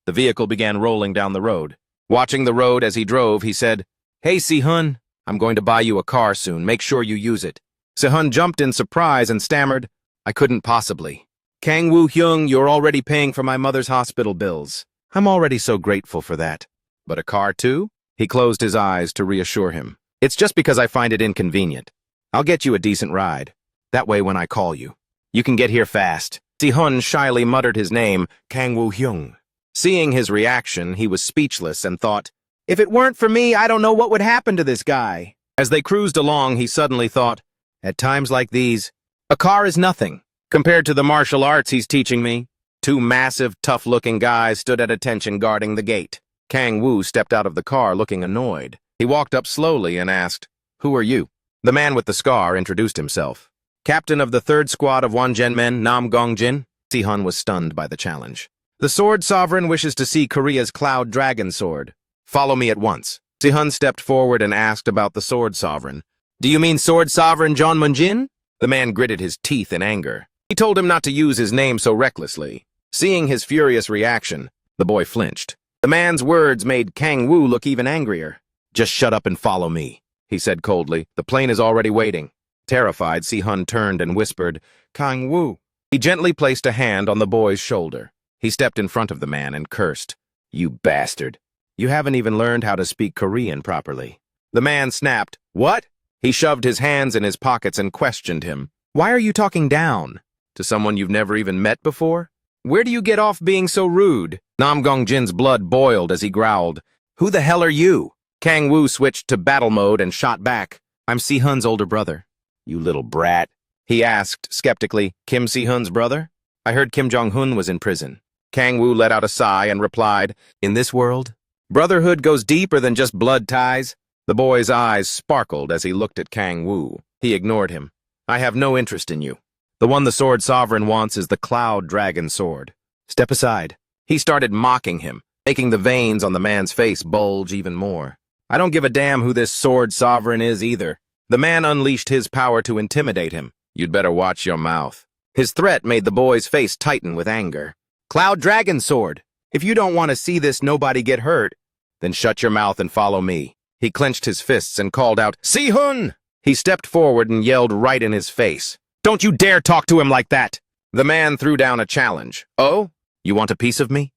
The vehicle began rolling down the road. Watching the road as he drove, he said, hey, Si-hun, I'm going to buy you a car soon. Make sure you use it. Si-hun jumped in surprise and stammered, I couldn't possibly. Kang-woo Hyung, you're already paying for my mother's hospital bills. I'm already so grateful for that. But a car too? He closed his eyes to reassure him. It's just because I find it inconvenient. I'll get you a decent ride. That way when I call you, you can get here fast. Si-hun shyly muttered his name, Kang-woo Hyung. Seeing his reaction, he was speechless and thought, if it weren't for me, I don't know what would happen to this guy. As they cruised along, he suddenly thought, at times like these, A car is nothing compared to the martial arts he's teaching me. Two massive, tough-looking guys stood at attention guarding the gate. Kang Woo stepped out of the car looking annoyed. He walked up slowly and asked, "Who are you?" The man with the scar introduced himself. "Captain of the 3rd Squad of Wangenmen, Nam Gongjin." Si-hun was stunned by the challenge. "The Sword Sovereign wishes to see Korea's Cloud Dragon Sword. Follow me at once." Si-hun stepped forward and asked about the Sword Sovereign. "Do you mean Sword Sovereign John Munjin?" The man gritted his teeth in anger. He told him not to use his name so recklessly. Seeing his furious reaction, the boy flinched. The man's words made Kang Woo look even angrier. "Just shut up and follow me," he said coldly. "The plane is already waiting." Terrified, Si-hun turned and whispered, "Kang Woo." He gently placed a hand on the boy's shoulder. He stepped in front of the man and cursed, "You bastard. You haven't even learned how to speak Korean properly." The man snapped, "What?" He shoved his hands in his pockets and questioned him. "Why are you talking down? To someone you've never even met before? Where do you get off being so rude?" Nam Gongjin's blood boiled as he growled, "Who the hell are you?" Kang Woo switched to battle mode and shot back. "I'm Si-hun's older brother." "You little brat," he asked skeptically. "Kim Si-hun's brother? I heard Kim Jong-un was in prison." Kang Woo let out a sigh and replied, "In this world, brotherhood goes deeper than just blood ties." The boy's eyes sparkled as he looked at Kang Woo. He ignored him. "I have no interest in you. The one the Sword Sovereign wants is the Cloud Dragon Sword. Step aside." He started mocking him, making the veins on the man's face bulge even more. "I don't give a damn who this Sword Sovereign is either." The man unleashed his power to intimidate him. "You'd better watch your mouth." His threat made the boy's face tighten with anger. "Cloud Dragon Sword. If you don't want to see this nobody get hurt, then shut your mouth and follow me." He clenched his fists and called out, "Si-hun!" He stepped forward and yelled right in his face, "Don't you dare talk to him like that!" The man threw down a challenge. "Oh? You want a piece of me?"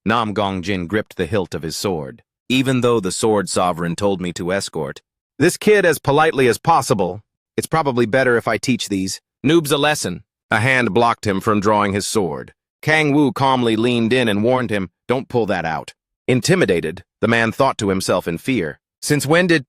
Nam Gongjin gripped the hilt of his sword. "Even though the Sword Sovereign told me to escort this kid as politely as possible, it's probably better if I teach these noobs a lesson." A hand blocked him from drawing his sword. Kang Woo calmly leaned in and warned him, "Don't pull that out." Intimidated, the man thought to himself in fear, "Since when did—"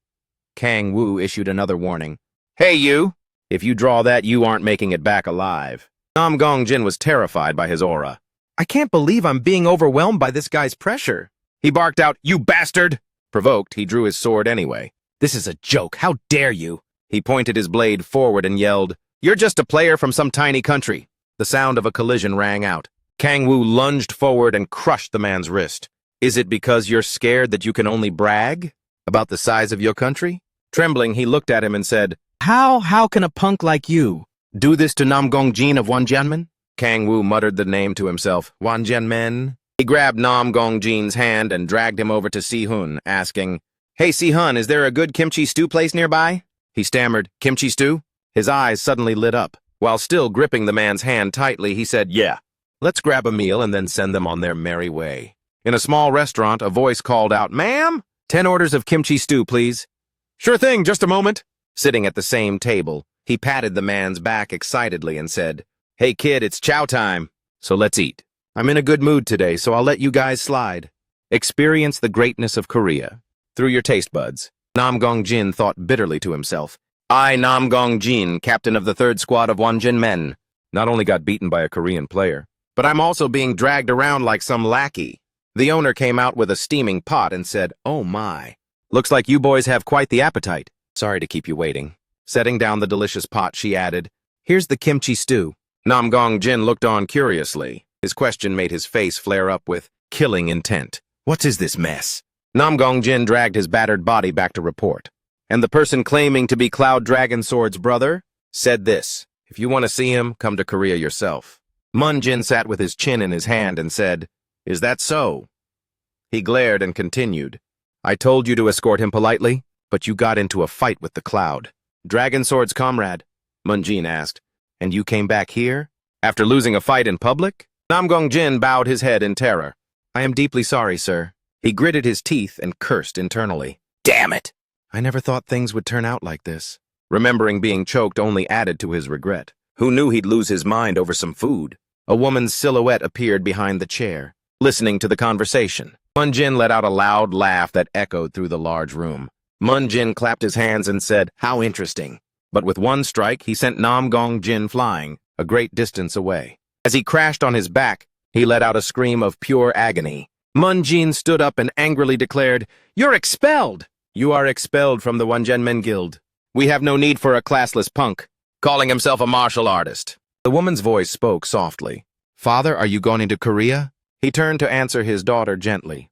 Kang Woo issued another warning. "Hey, you! If you draw that, you aren't making it back alive." Nam Gongjin was terrified by his aura. "I can't believe I'm being overwhelmed by this guy's pressure." He barked out, "You bastard!" Provoked, he drew his sword anyway. "This is a joke. How dare you?" He pointed his blade forward and yelled, "You're just a player from some tiny country." The sound of a collision rang out. Kang Woo lunged forward and crushed the man's wrist. "Is it because you're scared that you can only brag about the size of your country?" Trembling, he looked at him and said, How can a punk like you do this to Nam Gongjin of Wanjianmen?" Kang Woo muttered the name to himself. "Wanjianmen?" He grabbed Nam Gongjin's hand and dragged him over to Si-hun, asking, "Hey, Si-hun, is there a good kimchi stew place nearby?" He stammered, "Kimchi stew?" His eyes suddenly lit up. While still gripping the man's hand tightly, he said, "Yeah, let's grab a meal and then send them on their merry way." In a small restaurant, a voice called out, "Ma'am, 10 orders of kimchi stew, please." "Sure thing, just a moment." Sitting at the same table, he patted the man's back excitedly and said, "Hey kid, it's chow time, so let's eat. I'm in a good mood today, so I'll let you guys slide. Experience the greatness of Korea through your taste buds." Nam Gongjin thought bitterly to himself. "I, Nam Gongjin, captain of the 3rd Squad of Wanjin-men, not only got beaten by a Korean player, but I'm also being dragged around like some lackey." The owner came out with a steaming pot and said, "Oh my, looks like you boys have quite the appetite. Sorry to keep you waiting." Setting down the delicious pot, she added, "Here's the kimchi stew." Nam Gongjin looked on curiously. His question made his face flare up with killing intent. "What is this mess?" Nam Gongjin dragged his battered body back to report. And the person claiming to be Cloud Dragon Sword's brother said this, "If you want to see him, come to Korea yourself." Munjin sat with his chin in his hand and said, "Is that so?" He glared and continued, "I told you to escort him politely, but you got into a fight with the Cloud Dragon Sword's comrade," Munjin asked. "And you came back here? After losing a fight in public?" Nam Gongjin bowed his head in terror. "I am deeply sorry, sir." He gritted his teeth and cursed internally. "Damn it! I never thought things would turn out like this." Remembering being choked only added to his regret. Who knew he'd lose his mind over some food? A woman's silhouette appeared behind the chair, listening to the conversation. Munjin let out a loud laugh that echoed through the large room. Munjin clapped his hands and said, "How interesting." but with one strike he sent Nam Gong Jin flying a great distance away. As he crashed on his back, he let out a scream of pure agony. Mun Jin stood up and angrily declared, "You're expelled! You are expelled from the Wanjenmen Guild. We have no need for a classless punk, calling himself a martial artist." The woman's voice spoke softly. "Father, are you going into Korea?" He turned to answer his daughter gently.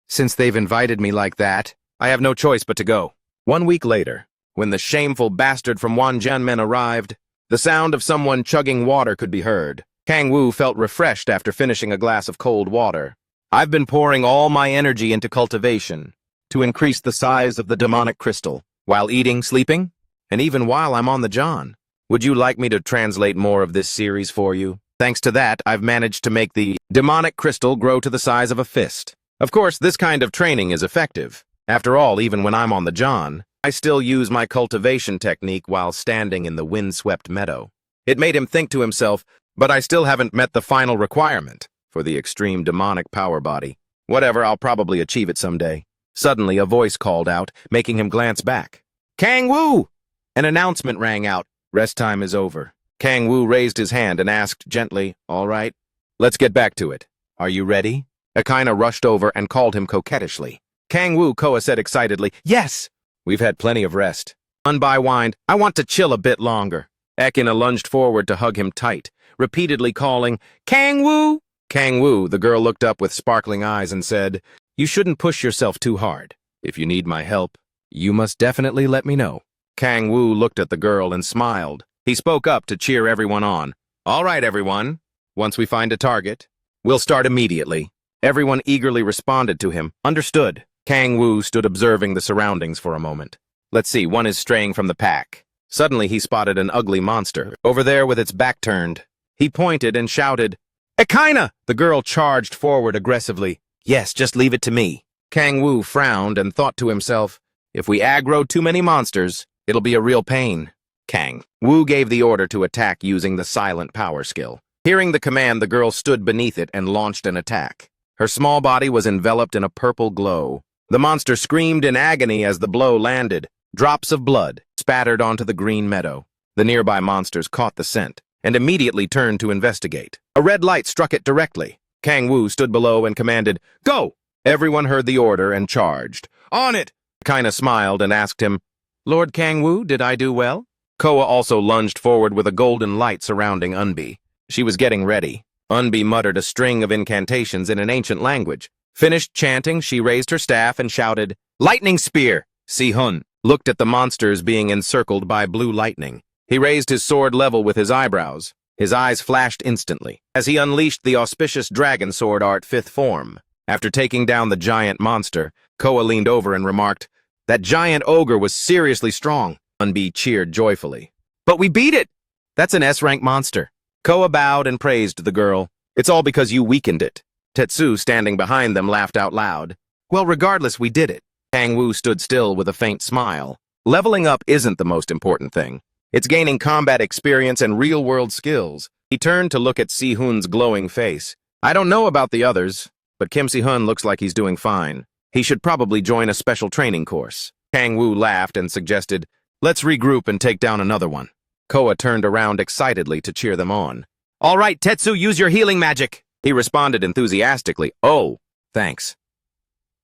Since they've invited me like that, I have no choice but to go." 1 week later, when the shameful bastard from Wanjenmen arrived, the sound of someone chugging water could be heard. Kang Wu felt refreshed after finishing a glass of cold water. "I've been pouring all my energy into cultivation to increase the size of the demonic crystal, while eating, sleeping, and even while I'm on the John. Would you like me to translate more of this series for you? Thanks to that, I've managed to make the demonic crystal grow to the size of a fist. Of course, this kind of training is effective. After all, even when I'm on the John, I still use my cultivation technique while standing in the windswept meadow." It made him think to himself, "But I still haven't met the final requirement for the extreme demonic power body. Whatever, I'll probably achieve it someday." Suddenly, a voice called out, making him glance back. "Kang Wu!" An announcement rang out. "Rest time is over." Kang Wu raised his hand and asked gently, "All right, let's get back to it. Are you ready?" Akina rushed over and called him coquettishly. "Kang Wu," Koa said excitedly. "Yes!" "We've had plenty of rest." Unbai whined, "I want to chill a bit longer." Akina lunged forward to hug him tight, repeatedly calling, "Kang Wu!" "Kang Wu," the girl looked up with sparkling eyes and said, "You shouldn't push yourself too hard. If you need my help, you must definitely let me know." Kang Wu looked at the girl and smiled. He spoke up to cheer everyone on. "All right, everyone. Once we find a target, we'll start immediately." Everyone eagerly responded to him. "Understood." Kang Wu stood observing the surroundings for a moment. "Let's see, one is straying from the pack." Suddenly he spotted an ugly monster, over there with its back turned. He pointed and shouted, "Akina!" The girl charged forward aggressively. "Yes, just leave it to me." Kang Wu frowned and thought to himself, "If we aggro too many monsters, it'll be a real pain." Kang Wu gave the order to attack using the silent power skill. Hearing the command, the girl stood beneath it and launched an attack. Her small body was enveloped in a purple glow. The monster screamed in agony as the blow landed. Drops of blood spattered onto the green meadow. The nearby monsters caught the scent and immediately turned to investigate. A red light struck it directly. Kang Wu stood below and commanded, "Go!" Everyone heard the order and charged. "On it!" Akina smiled and asked him, "Lord Kang Wu, did I do well?" Koa also lunged forward with a golden light surrounding Unbi. She was getting ready. Unbi muttered a string of incantations in an ancient language. Finished chanting, she raised her staff and shouted, "Lightning Spear!" Si-hun looked at the monsters being encircled by blue lightning. He raised his sword level with his eyebrows. His eyes flashed instantly as he unleashed the auspicious dragon sword art 5th form. After taking down the giant monster, Koa leaned over and remarked, "That giant ogre was seriously strong." Unbi cheered joyfully. "But we beat it! That's an S-rank monster." Koa bowed and praised the girl. "It's all because you weakened it." Tetsu, standing behind them, laughed out loud. "Well, regardless, we did it." Kang Wu stood still with a faint smile. Leveling up isn't the most important thing. It's gaining combat experience and real-world skills. He turned to look at Si-hun's glowing face. "I don't know about the others, but Kim Si-hun looks like he's doing fine. He should probably join a special training course." Kang Wu laughed and suggested, "Let's regroup and take down another one." Koa turned around excitedly to cheer them on. "All right, Tetsu, use your healing magic!" He responded enthusiastically. "Oh, thanks."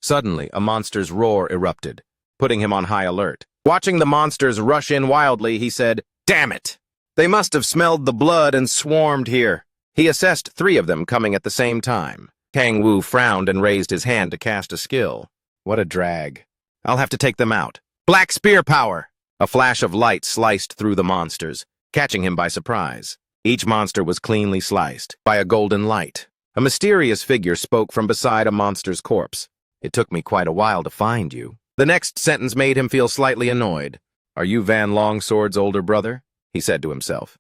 Suddenly, a monster's roar erupted, putting him on high alert. Watching the monsters rush in wildly, he said, "Damn it! They must have smelled the blood and swarmed here." He assessed 3 of them coming at the same time. Kang Wu frowned and raised his hand to cast a skill. What a drag. I'll have to take them out. Black spear power! A flash of light sliced through the monsters, catching him by surprise. Each monster was cleanly sliced by a golden light. A mysterious figure spoke from beside a monster's corpse. "It took me quite a while to find you." The next sentence made him feel slightly annoyed. "Are you Van Longsword's older brother?" he said to himself.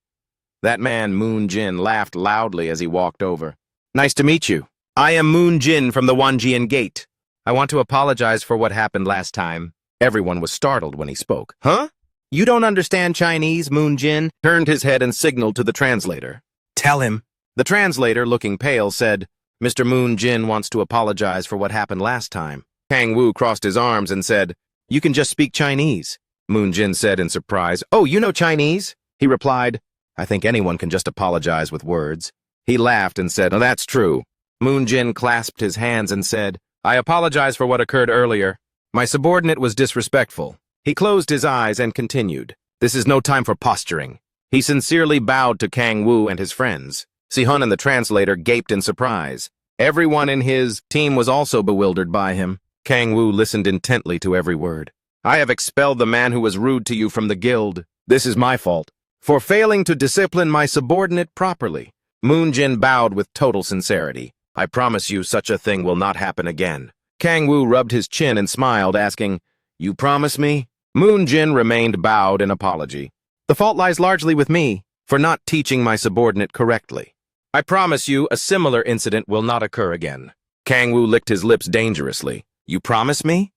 That man, Moon Jin, laughed loudly as he walked over. "Nice to meet you. I am Moon Jin from the Wanjian Gate. I want to apologize for what happened last time." Everyone was startled when he spoke. "Huh? You don't understand Chinese?" Moon Jin turned his head and signaled to the translator. "Tell him." The translator, looking pale, said, "Mr. Moon Jin wants to apologize for what happened last time." Kang Wu crossed his arms and said, "You can just speak Chinese." Moon Jin said in surprise. Oh, you know Chinese? He replied. I think anyone can just apologize with words. He laughed and said, oh, that's true. Moon Jin clasped his hands and said, I apologize for what occurred earlier. My subordinate was disrespectful. He closed his eyes and continued. This is no time for posturing. He sincerely bowed to Kang Woo and his friends. Si-hun and the translator gaped in surprise. Everyone in his team was also bewildered by him. Kang Woo listened intently to every word. I have expelled the man who was rude to you from the guild. This is my fault. For failing to discipline my subordinate properly. Moon Jin bowed with total sincerity. I promise you such a thing will not happen again. Kang Woo rubbed his chin and smiled, asking, You promise me? Moon Jin remained bowed in apology. The fault lies largely with me, for not teaching my subordinate correctly. I promise you a similar incident will not occur again. Kang Woo licked his lips dangerously. You promise me?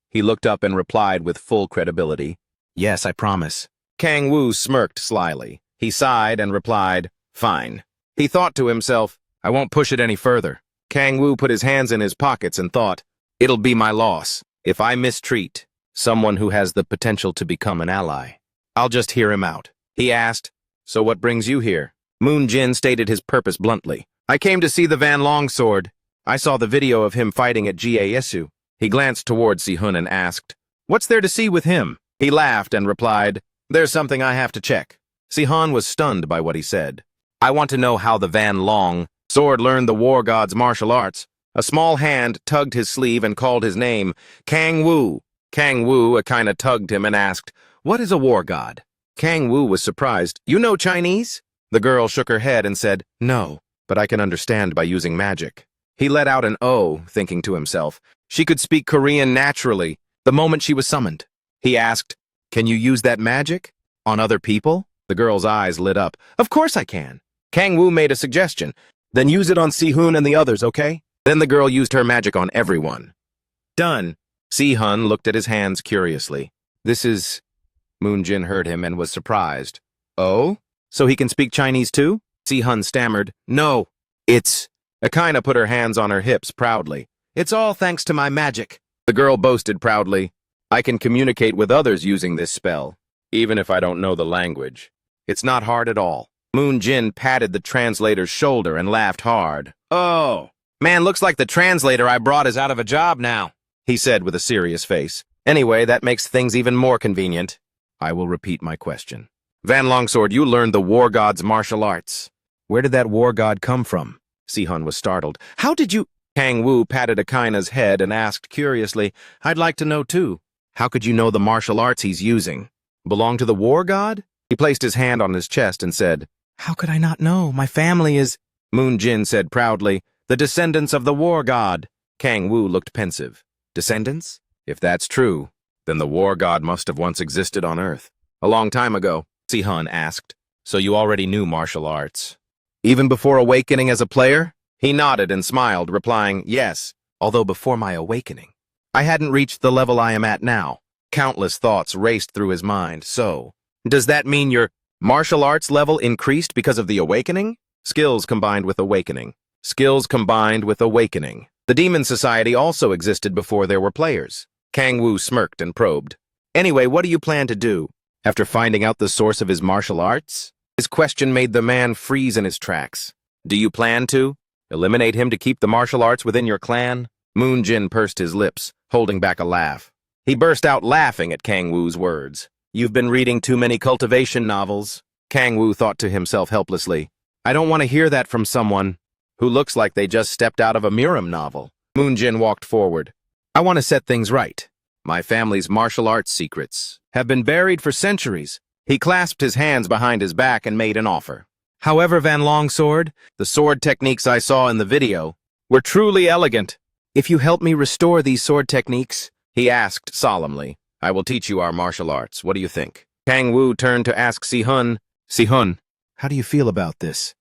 He looked up and replied with full credibility. Yes, I promise. Kang Woo smirked slyly. He sighed and replied, Fine. He thought to himself, I won't push it any further. Kang Woo put his hands in his pockets and thought, It'll be my loss if I mistreat someone who has the potential to become an ally. I'll just hear him out. He asked, So what brings you here? Moon Jin stated his purpose bluntly. I came to see the Van Longsword. I saw the video of him fighting at GASU. He glanced toward Si-hun and asked, What's there to see with him? He laughed and replied, There's something I have to check. Si-hun was stunned by what he said. I want to know how the Van Longsword learned the war god's martial arts. A small hand tugged his sleeve and called his name, Kang Woo. Kang Woo kinda tugged him and asked, What is a war god? Kang Woo was surprised. You know Chinese? The girl shook her head and said, No, but I can understand by using magic. He let out an "oh," thinking to himself. She could speak Korean naturally, the moment she was summoned. He asked, Can you use that magic? On other people? The girl's eyes lit up. Of course I can. Kang Woo made a suggestion. Then use it on Si-hun and the others, okay? Then the girl used her magic on everyone. Done. Si-hun looked at his hands curiously. This is... Moon Jin heard him and was surprised. Oh? So he can speak Chinese too? Si-hun stammered. No, it's... Akina put her hands on her hips proudly. It's all thanks to my magic. The girl boasted proudly. I can communicate with others using this spell, even if I don't know the language. It's not hard at all. Moon Jin patted the translator's shoulder and laughed hard. Oh, man, looks like the translator I brought is out of a job now, he said with a serious face. Anyway, that makes things even more convenient. I will repeat my question. Van Longsword, you learned the war god's martial arts. Where did that war god come from? Si-hun was startled. How did you... Kang Woo patted Akina's head and asked curiously, I'd like to know too. How could you know the martial arts he's using? Belong to the war god? He placed his hand on his chest and said, How could I not know? My family is... Moon Jin said proudly, the descendants of the war god. Kang Woo looked pensive. Descendants? If that's true, then the war god must have once existed on Earth. A long time ago, Si-hun asked. So you already knew martial arts? Even before awakening as a player? He nodded and smiled, replying, Yes, although before my awakening. I hadn't reached the level I am at now. Countless thoughts raced through his mind. So, does that mean your martial arts level increased because of the awakening? Skills combined with awakening. Skills combined with awakening. The Demon Society also existed before there were players. Kang Woo smirked and probed. Anyway, what do you plan to do? After finding out the source of his martial arts? His question made the man freeze in his tracks. Do you plan to? Eliminate him to keep the martial arts within your clan? Moon Jin pursed his lips, holding back a laugh. He burst out laughing at Kang Woo's words. You've been reading too many cultivation novels. Kang Woo thought to himself helplessly. I don't want to hear that from someone who looks like they just stepped out of a Miram novel. Moon Jin walked forward. I want to set things right. My family's martial arts secrets have been buried for centuries. He clasped his hands behind his back and made an offer. However, Van Longsword, the sword techniques I saw in the video were truly elegant. If you help me restore these sword techniques, he asked solemnly, I will teach you our martial arts. What do you think? Kang Woo turned to ask Si-hun, Si-hun, how do you feel about this?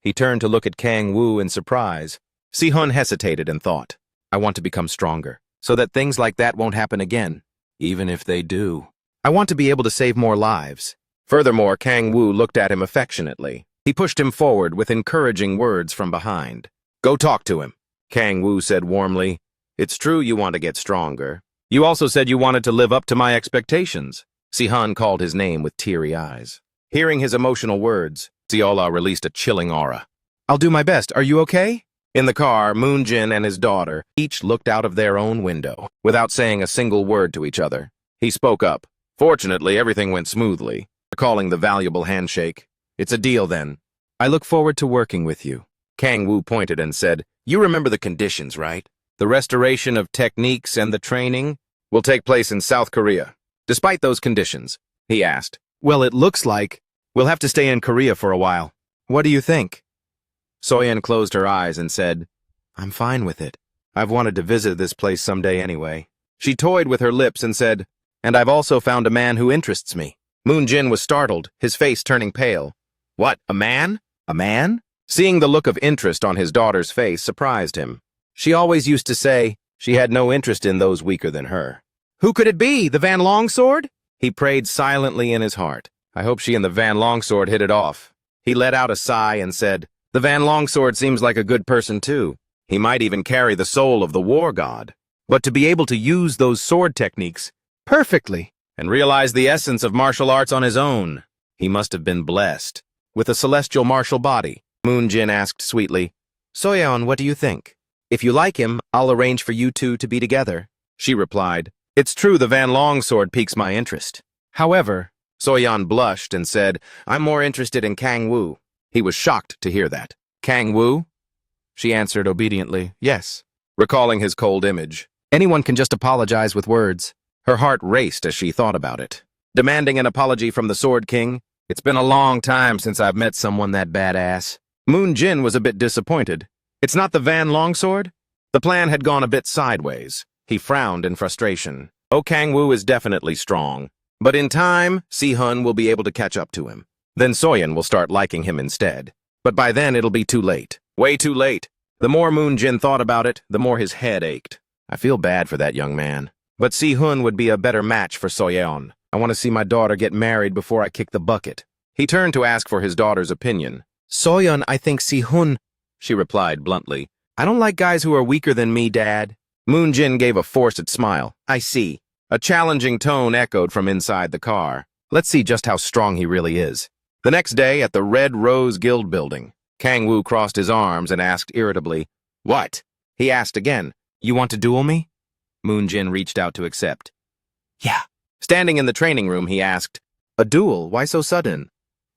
He turned to look at Kang Woo in surprise. Si-hun hesitated and thought, I want to become stronger, so that things like that won't happen again, even if they do. I want to be able to save more lives. Furthermore, Kang Woo looked at him affectionately. He pushed him forward with encouraging words from behind. Go talk to him, Kang Woo said warmly. It's true you want to get stronger. You also said you wanted to live up to my expectations. Sihan called his name with teary eyes. Hearing his emotional words, Seola released a chilling aura. I'll do my best. Are you okay? In the car, Moonjin and his daughter each looked out of their own window, without saying a single word to each other. He spoke up. Fortunately, everything went smoothly, recalling the valuable handshake. It's a deal, then. I look forward to working with you. Kang Woo pointed and said, You remember the conditions, right? The restoration of techniques and the training will take place in South Korea. Despite those conditions, he asked. Well, it looks like we'll have to stay in Korea for a while. What do you think? Soyeon closed her eyes and said, I'm fine with it. I've wanted to visit this place someday anyway. She toyed with her lips and said, And I've also found a man who interests me. Moonjin was startled, his face turning pale. What, a man? A man? Seeing the look of interest on his daughter's face surprised him. She always used to say she had no interest in those weaker than her. Who could it be, the Van Longsword? He prayed silently in his heart. I hope she and the Van Longsword hit it off. He let out a sigh and said, The Van Longsword seems like a good person too. He might even carry the soul of the war god. But to be able to use those sword techniques perfectly and realize the essence of martial arts on his own, he must have been blessed. With a celestial martial body, Moonjin asked sweetly, Soyeon, what do you think? If you like him, I'll arrange for you two to be together. She replied, It's true the Van Longsword piques my interest. However, Soyeon blushed and said, I'm more interested in Kang Woo. He was shocked to hear that. Kang Woo? She answered obediently, yes, recalling his cold image. Anyone can just apologize with words. Her heart raced as she thought about it. Demanding an apology from the Sword King, it's been a long time since I've met someone that badass. Moonjin was a bit disappointed. It's not the Van Longsword? The plan had gone a bit sideways. He frowned in frustration. Oh, Kang Woo is definitely strong. But in time, Si-hun will be able to catch up to him. Then Soyeon will start liking him instead. But by then it'll be too late. Way too late. The more Moonjin thought about it, the more his head ached. I feel bad for that young man. But Si-hun would be a better match for Soyeon. I want to see my daughter get married before I kick the bucket. He turned to ask for his daughter's opinion. Soyeon, I think Si-hun, she replied bluntly. I don't like guys who are weaker than me, Dad. Moonjin gave a forced smile. I see. A challenging tone echoed from inside the car. Let's see just how strong he really is. The next day at the Red Rose Guild building, Kang Woo crossed his arms and asked irritably, What? He asked again, You want to duel me? Moonjin reached out to accept. Yeah. Standing in the training room, he asked, A duel? Why so sudden?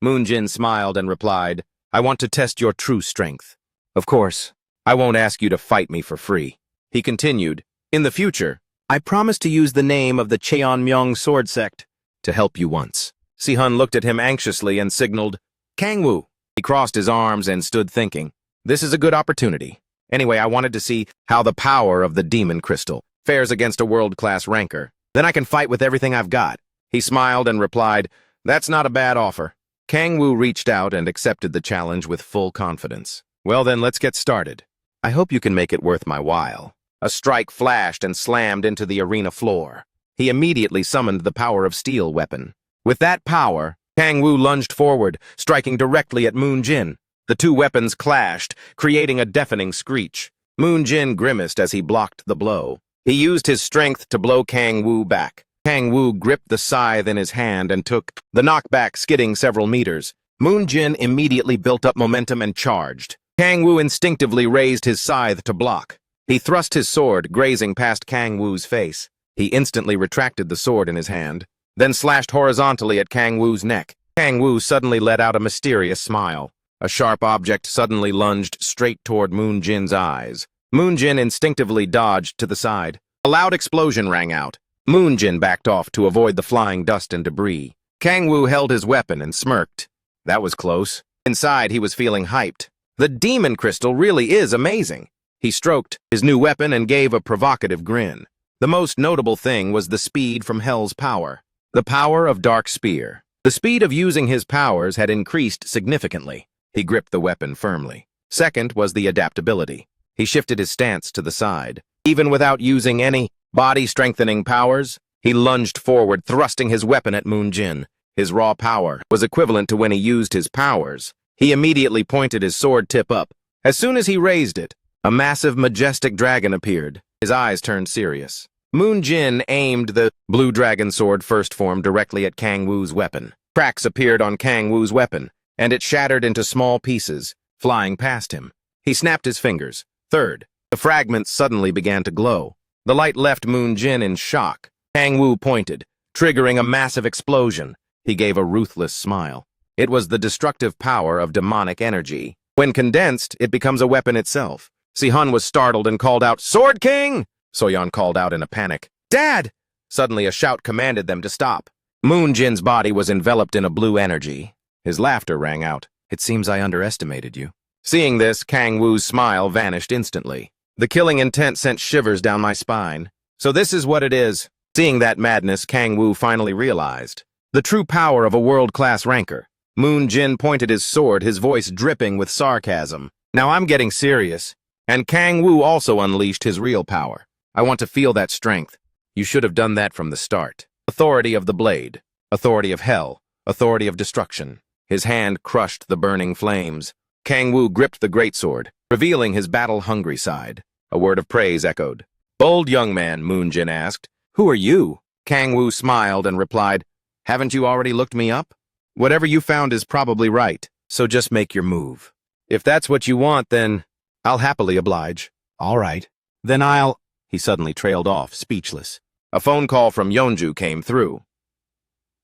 Moonjin smiled and replied, I want to test your true strength. Of course, I won't ask you to fight me for free. He continued, In the future, I promise to use the name of the Cheonmyeong sword sect to help you once. Si-hun looked at him anxiously and signaled, Kang Woo. He crossed his arms and stood thinking, This is a good opportunity. Anyway, I wanted to see how the power of the demon crystal fares against a world-class ranker. Then I can fight with everything I've got. He smiled and replied, That's not a bad offer. Kang Woo reached out and accepted the challenge with full confidence. Well then, let's get started. I hope you can make it worth my while. A strike flashed and slammed into the arena floor. He immediately summoned the power of steel weapon. With that power, Kang Woo lunged forward, striking directly at Moonjin. The two weapons clashed, creating a deafening screech. Moonjin grimaced as he blocked the blow. He used his strength to blow Kang Woo back. Kang Woo gripped the scythe in his hand and took the knockback, skidding several meters. Moonjin immediately built up momentum and charged. Kang Woo instinctively raised his scythe to block. He thrust his sword, grazing past Kang Woo's face. He instantly retracted the sword in his hand, then slashed horizontally at Kang Woo's neck. Kang Woo suddenly let out a mysterious smile. A sharp object suddenly lunged straight toward Moonjin's eyes. Moonjin instinctively dodged to the side. A loud explosion rang out. Moonjin backed off to avoid the flying dust and debris. Kang Woo held his weapon and smirked. That was close. Inside, he was feeling hyped. The demon crystal really is amazing. He stroked his new weapon and gave a provocative grin. The most notable thing was the speed from Hell's power. The power of Dark Spear. The speed of using his powers had increased significantly. He gripped the weapon firmly. Second was the adaptability. He shifted his stance to the side. Even without using any body-strengthening powers, he lunged forward, thrusting his weapon at Moonjin. His raw power was equivalent to when he used his powers. He immediately pointed his sword tip up. As soon as he raised it, a massive, majestic dragon appeared. His eyes turned serious. Moon Jin aimed the blue dragon sword first form directly at Kang Woo's weapon. Cracks appeared on Kang Woo's weapon, and it shattered into small pieces, flying past him. He snapped his fingers. Third, the fragments suddenly began to glow. The light left Moon Jin in shock. Kang Woo pointed, triggering a massive explosion. He gave a ruthless smile. It was the destructive power of demonic energy. When condensed, it becomes a weapon itself. Si-hun was startled and called out, "Sword King!" Soyeon called out in a panic, "Dad!" Suddenly a shout commanded them to stop. Moon Jin's body was enveloped in a blue energy. His laughter rang out. "It seems I underestimated you." Seeing this, Kang Woo's smile vanished instantly. The killing intent sent shivers down my spine. So this is what it is. Seeing that madness, Kang Woo finally realized the true power of a world-class ranker. Moon Jin pointed his sword, his voice dripping with sarcasm. "Now I'm getting serious." And Kang Woo also unleashed his real power. "I want to feel that strength. You should have done that from the start." Authority of the blade, authority of hell, authority of destruction. His hand crushed the burning flames. Kang Woo gripped the greatsword, revealing his battle-hungry side. A word of praise echoed. "Bold young man," Moon Jin asked. "Who are you?" Kang Woo smiled and replied, "Haven't you already looked me up? Whatever you found is probably right, so just make your move. If that's what you want, then I'll happily oblige." "All right. Then I'll—" He suddenly trailed off, speechless. A phone call from Yeonju came through.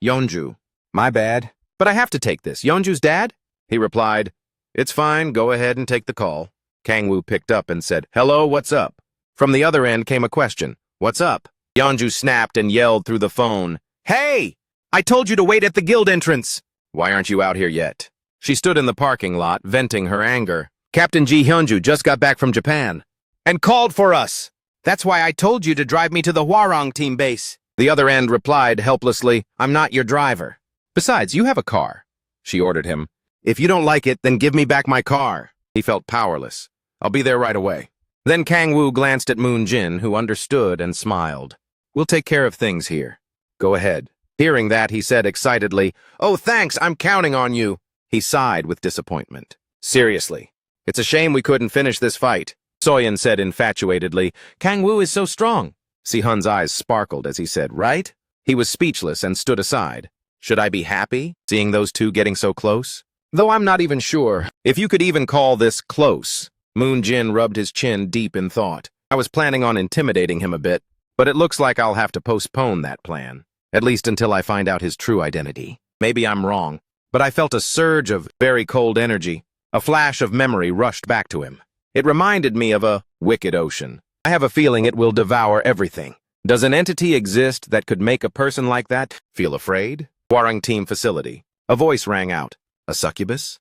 "Yeonju, my bad, but I have to take this. Yeonju's dad?" He replied, "It's fine, go ahead and take the call." Kang Woo picked up and said, "Hello, what's up?" From the other end came a question, "What's up?" Yeonju snapped and yelled through the phone, "Hey! I told you to wait at the guild entrance!" "Why aren't you out here yet?" She stood in the parking lot, venting her anger. "Captain Ji Hyunju just got back from Japan and called for us. That's why I told you to drive me to the Hwarang team base." The other end replied helplessly, "I'm not your driver. Besides, you have a car." She ordered him, "If you don't like it, then give me back my car." He felt powerless. "I'll be there right away." Then Kang Woo glanced at Moon Jin, who understood and smiled. "We'll take care of things here. Go ahead." Hearing that, he said excitedly, "Oh, thanks, I'm counting on you." He sighed with disappointment. "Seriously, it's a shame we couldn't finish this fight." Soyeon said infatuatedly, "Kang Woo is so strong." Si-hun's eyes sparkled as he said, "Right?" He was speechless and stood aside. Should I be happy, seeing those two getting so close? Though I'm not even sure if you could even call this close. Moon Jin rubbed his chin deep in thought. I was planning on intimidating him a bit, but it looks like I'll have to postpone that plan, at least until I find out his true identity. Maybe I'm wrong, but I felt a surge of very cold energy. A flash of memory rushed back to him. It reminded me of a wicked ocean. I have a feeling it will devour everything. Does an entity exist that could make a person like that feel afraid? Hwarang team facility. A voice rang out. A succubus?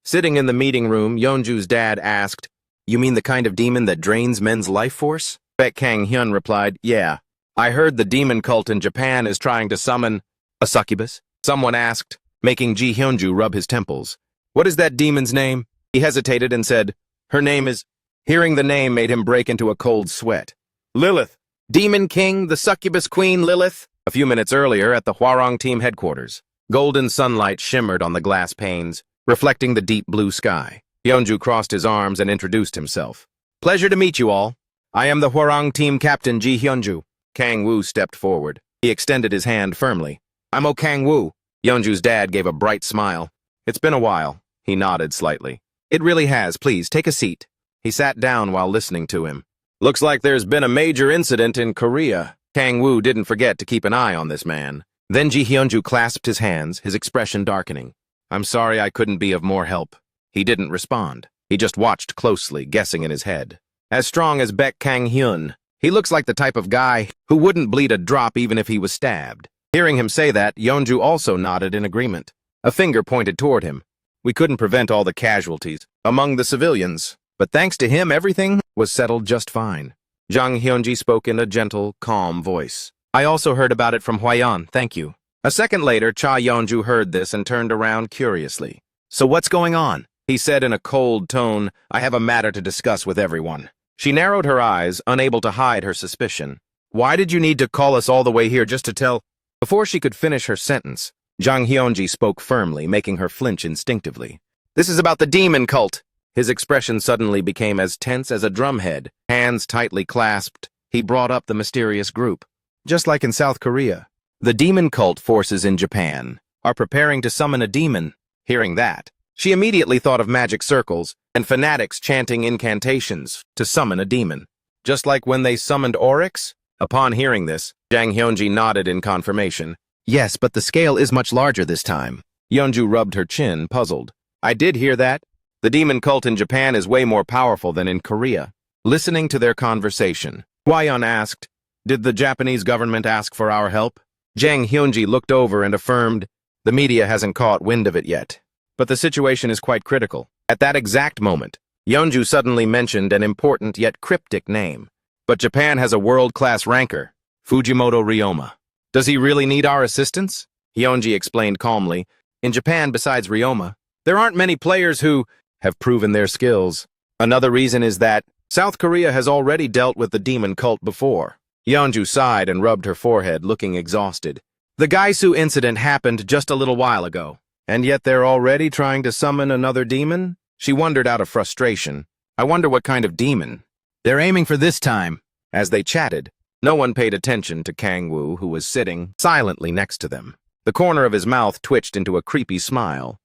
Sitting in the meeting room, Yeonju's dad asked, "You mean the kind of demon that drains men's life force?" Baek Kang Hyun replied, "Yeah. I heard the demon cult in Japan is trying to summon a succubus." Someone asked, making Ji Hyunju rub his temples. "What is that demon's name?" He hesitated and said, "Her name is—" Hearing the name made him break into a cold sweat. "Lilith. Demon King, the succubus queen Lilith." A few minutes earlier at the Hwarang team headquarters, golden sunlight shimmered on the glass panes, reflecting the deep blue sky. Yeonju crossed his arms and introduced himself. "Pleasure to meet you all. I am the Hwarang team captain Ji Hyunju." Kang Woo stepped forward. He extended his hand firmly. "I'm Kang Woo." Yeonju's dad gave a bright smile. "It's been a while." He nodded slightly. "It really has. Please, take a seat." He sat down while listening to him. "Looks like there's been a major incident in Korea." Kang Woo didn't forget to keep an eye on this man. Then Ji Hyunju clasped his hands, his expression darkening. "I'm sorry I couldn't be of more help." He didn't respond. He just watched closely, guessing in his head. As strong as Baek Kang Hyun, he looks like the type of guy who wouldn't bleed a drop even if he was stabbed. Hearing him say that, Yeonju also nodded in agreement. A finger pointed toward him. "We couldn't prevent all the casualties among the civilians, but thanks to him, everything was settled just fine." Jang Hyunji spoke in a gentle, calm voice. "I also heard about it from Hwayeon, thank you." A second later, Cha Yeonju heard this and turned around curiously. "So what's going on?" He said in a cold tone, "I have a matter to discuss with everyone." She narrowed her eyes, unable to hide her suspicion. "Why did you need to call us all the way here just to tell—" Before she could finish her sentence, Jang Hyunji spoke firmly, making her flinch instinctively. "This is about the demon cult." His expression suddenly became as tense as a drumhead, hands tightly clasped. he brought up the mysterious group. Just like in South Korea, the demon cult forces in Japan are preparing to summon a demon. Hearing that, she immediately thought of magic circles and fanatics chanting incantations to summon a demon. Just like when they summoned Oryx? Upon hearing this, Jang Hyunji nodded in confirmation. Yes, but the scale is much larger this time. Yeonju rubbed her chin, puzzled. I did hear that. The demon cult in Japan is way more powerful than in Korea. Listening to their conversation, Hwayeon asked, Did the Japanese government ask for our help? Jang Hyunji looked over and affirmed, The media hasn't caught wind of it yet. But the situation is quite critical. At that exact moment, Yeonju suddenly mentioned an important yet cryptic name. But Japan has a world-class ranker, Fujimoto Ryoma. Does he really need our assistance? Yeonji explained calmly. In Japan, besides Ryoma, there aren't many players who have proven their skills. Another reason is that South Korea has already dealt with the demon cult before. Yeonju sighed and rubbed her forehead, looking exhausted. The Gaisu incident happened just a little while ago, and yet they're already trying to summon another demon? She wondered out of frustration. I wonder what kind of demon they're aiming for this time. As they chatted, no one paid attention to Kang-woo, who was sitting silently next to them. The corner of his mouth twitched into a creepy smile.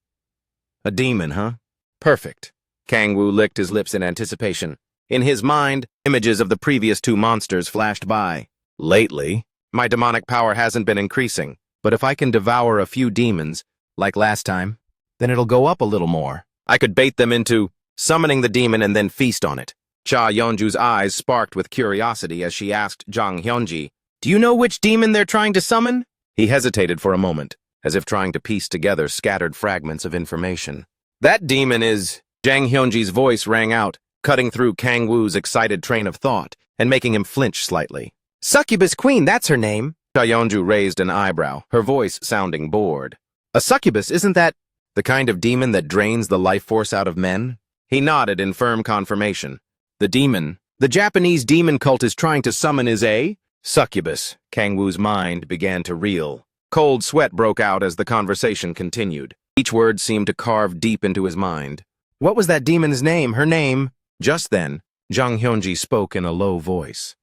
A demon, huh? Perfect. Kang-woo licked his lips in anticipation. In his mind, images of the previous two monsters flashed by. Lately, my demonic power hasn't been increasing, but if I can devour a few demons, like last time, then it'll go up a little more. I could bait them into summoning the demon and then feast on it. Cha Yeonju's eyes sparked with curiosity as she asked Jang Hyunji, Do you know which demon they're trying to summon? He hesitated for a moment, as if trying to piece together scattered fragments of information. That demon is... Jang Hyunji's voice rang out, cutting through Kang-woo's excited train of thought and making him flinch slightly. Succubus Queen, that's her name. Cha Yeonju raised an eyebrow, her voice sounding bored. A succubus, isn't that the kind of demon that drains the life force out of men? He nodded in firm confirmation. The demon the Japanese demon cult is trying to summon is a succubus. Kang-woo's mind began to reel. Cold sweat broke out as the conversation continued. Each word seemed to carve deep into his mind. What was that demon's name? Her name? Just then, Jang Hyunji spoke in a low voice.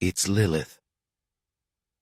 It's Lilith.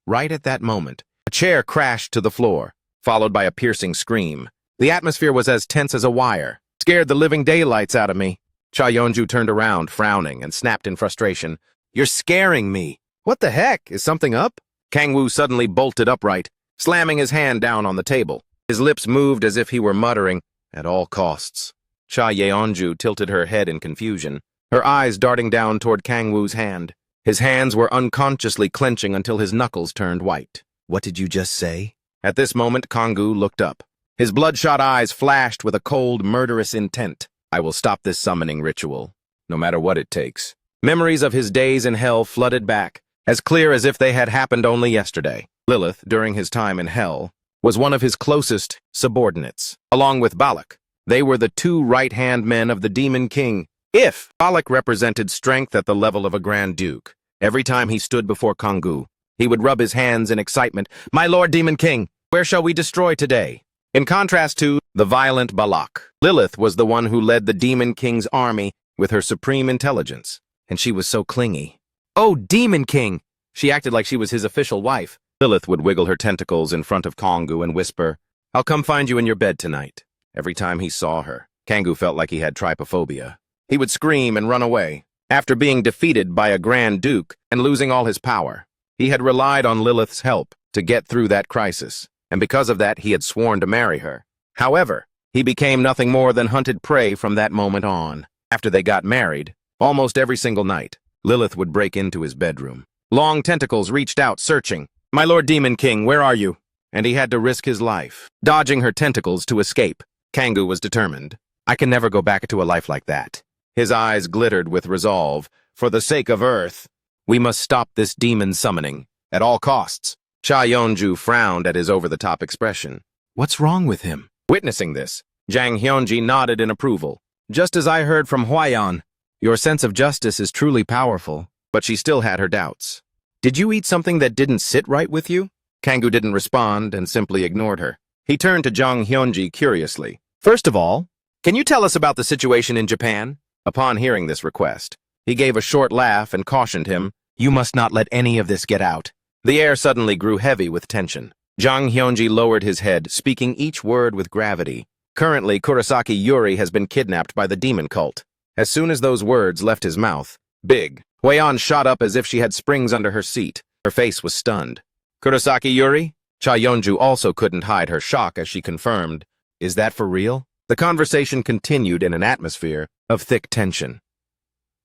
Right at that moment, a chair crashed to the floor, followed by a piercing scream. The atmosphere was as tense as a wire. Scared the living daylights out of me. Cha Yeonju turned around, frowning, and snapped in frustration. You're scaring me. What the heck? Is something up? Kang-woo suddenly bolted upright, slamming his hand down on the table. His lips moved as if he were muttering, at all costs. Cha Yeonju tilted her head in confusion, her eyes darting down toward Kang-woo's hand. His hands were unconsciously clenching until his knuckles turned white. What did you just say? At this moment, Kang-woo looked up. His bloodshot eyes flashed with a cold, murderous intent. I will stop this summoning ritual, no matter what it takes. Memories of his days in hell flooded back, as clear as if they had happened only yesterday. Lilith, during his time in hell, was one of his closest subordinates. Along with Balak, they were the two right-hand men of the Demon King. If Balak represented strength at the level of a Grand Duke, every time he stood before Kang-woo, he would rub his hands in excitement. My Lord Demon King, where shall we destroy today? In contrast to the violent Balak, Lilith was the one who led the Demon King's army with her supreme intelligence, and she was so clingy. Oh, Demon King! She acted like she was his official wife. Lilith would wiggle her tentacles in front of Kang-woo and whisper, I'll come find you in your bed tonight. Every time he saw her, Kang-woo felt like he had trypophobia. He would scream and run away. After being defeated by a Grand Duke and losing all his power, he had relied on Lilith's help to get through that crisis, and because of that, he had sworn to marry her. However, he became nothing more than hunted prey from that moment on. After they got married, almost every single night, Lilith would break into his bedroom. Long tentacles reached out, searching. My Lord Demon King, where are you? And he had to risk his life, dodging her tentacles to escape. Kang-woo was determined. I can never go back to a life like that. His eyes glittered with resolve. For the sake of Earth, we must stop this demon summoning, at all costs. Cha Yeonju frowned at his over-the-top expression. What's wrong with him? Witnessing this, Jang Hyunji nodded in approval. Just as I heard from Hwayeon, your sense of justice is truly powerful, but she still had her doubts. Did you eat something that didn't sit right with you? Kang-woo didn't respond and simply ignored her. He turned to Jang Hyunji curiously. First of all, can you tell us about the situation in Japan? Upon hearing this request, he gave a short laugh and cautioned him, You must not let any of this get out. The air suddenly grew heavy with tension. Jang Hyunji lowered his head, speaking each word with gravity. Currently, Kurosaki Yuri has been kidnapped by the demon cult. As soon as those words left his mouth, Big Hwayeon shot up as if she had springs under her seat. Her face was stunned. Kurosaki Yuri? Cha Yeonju also couldn't hide her shock as she confirmed, "Is that for real?" The conversation continued in an atmosphere of thick tension.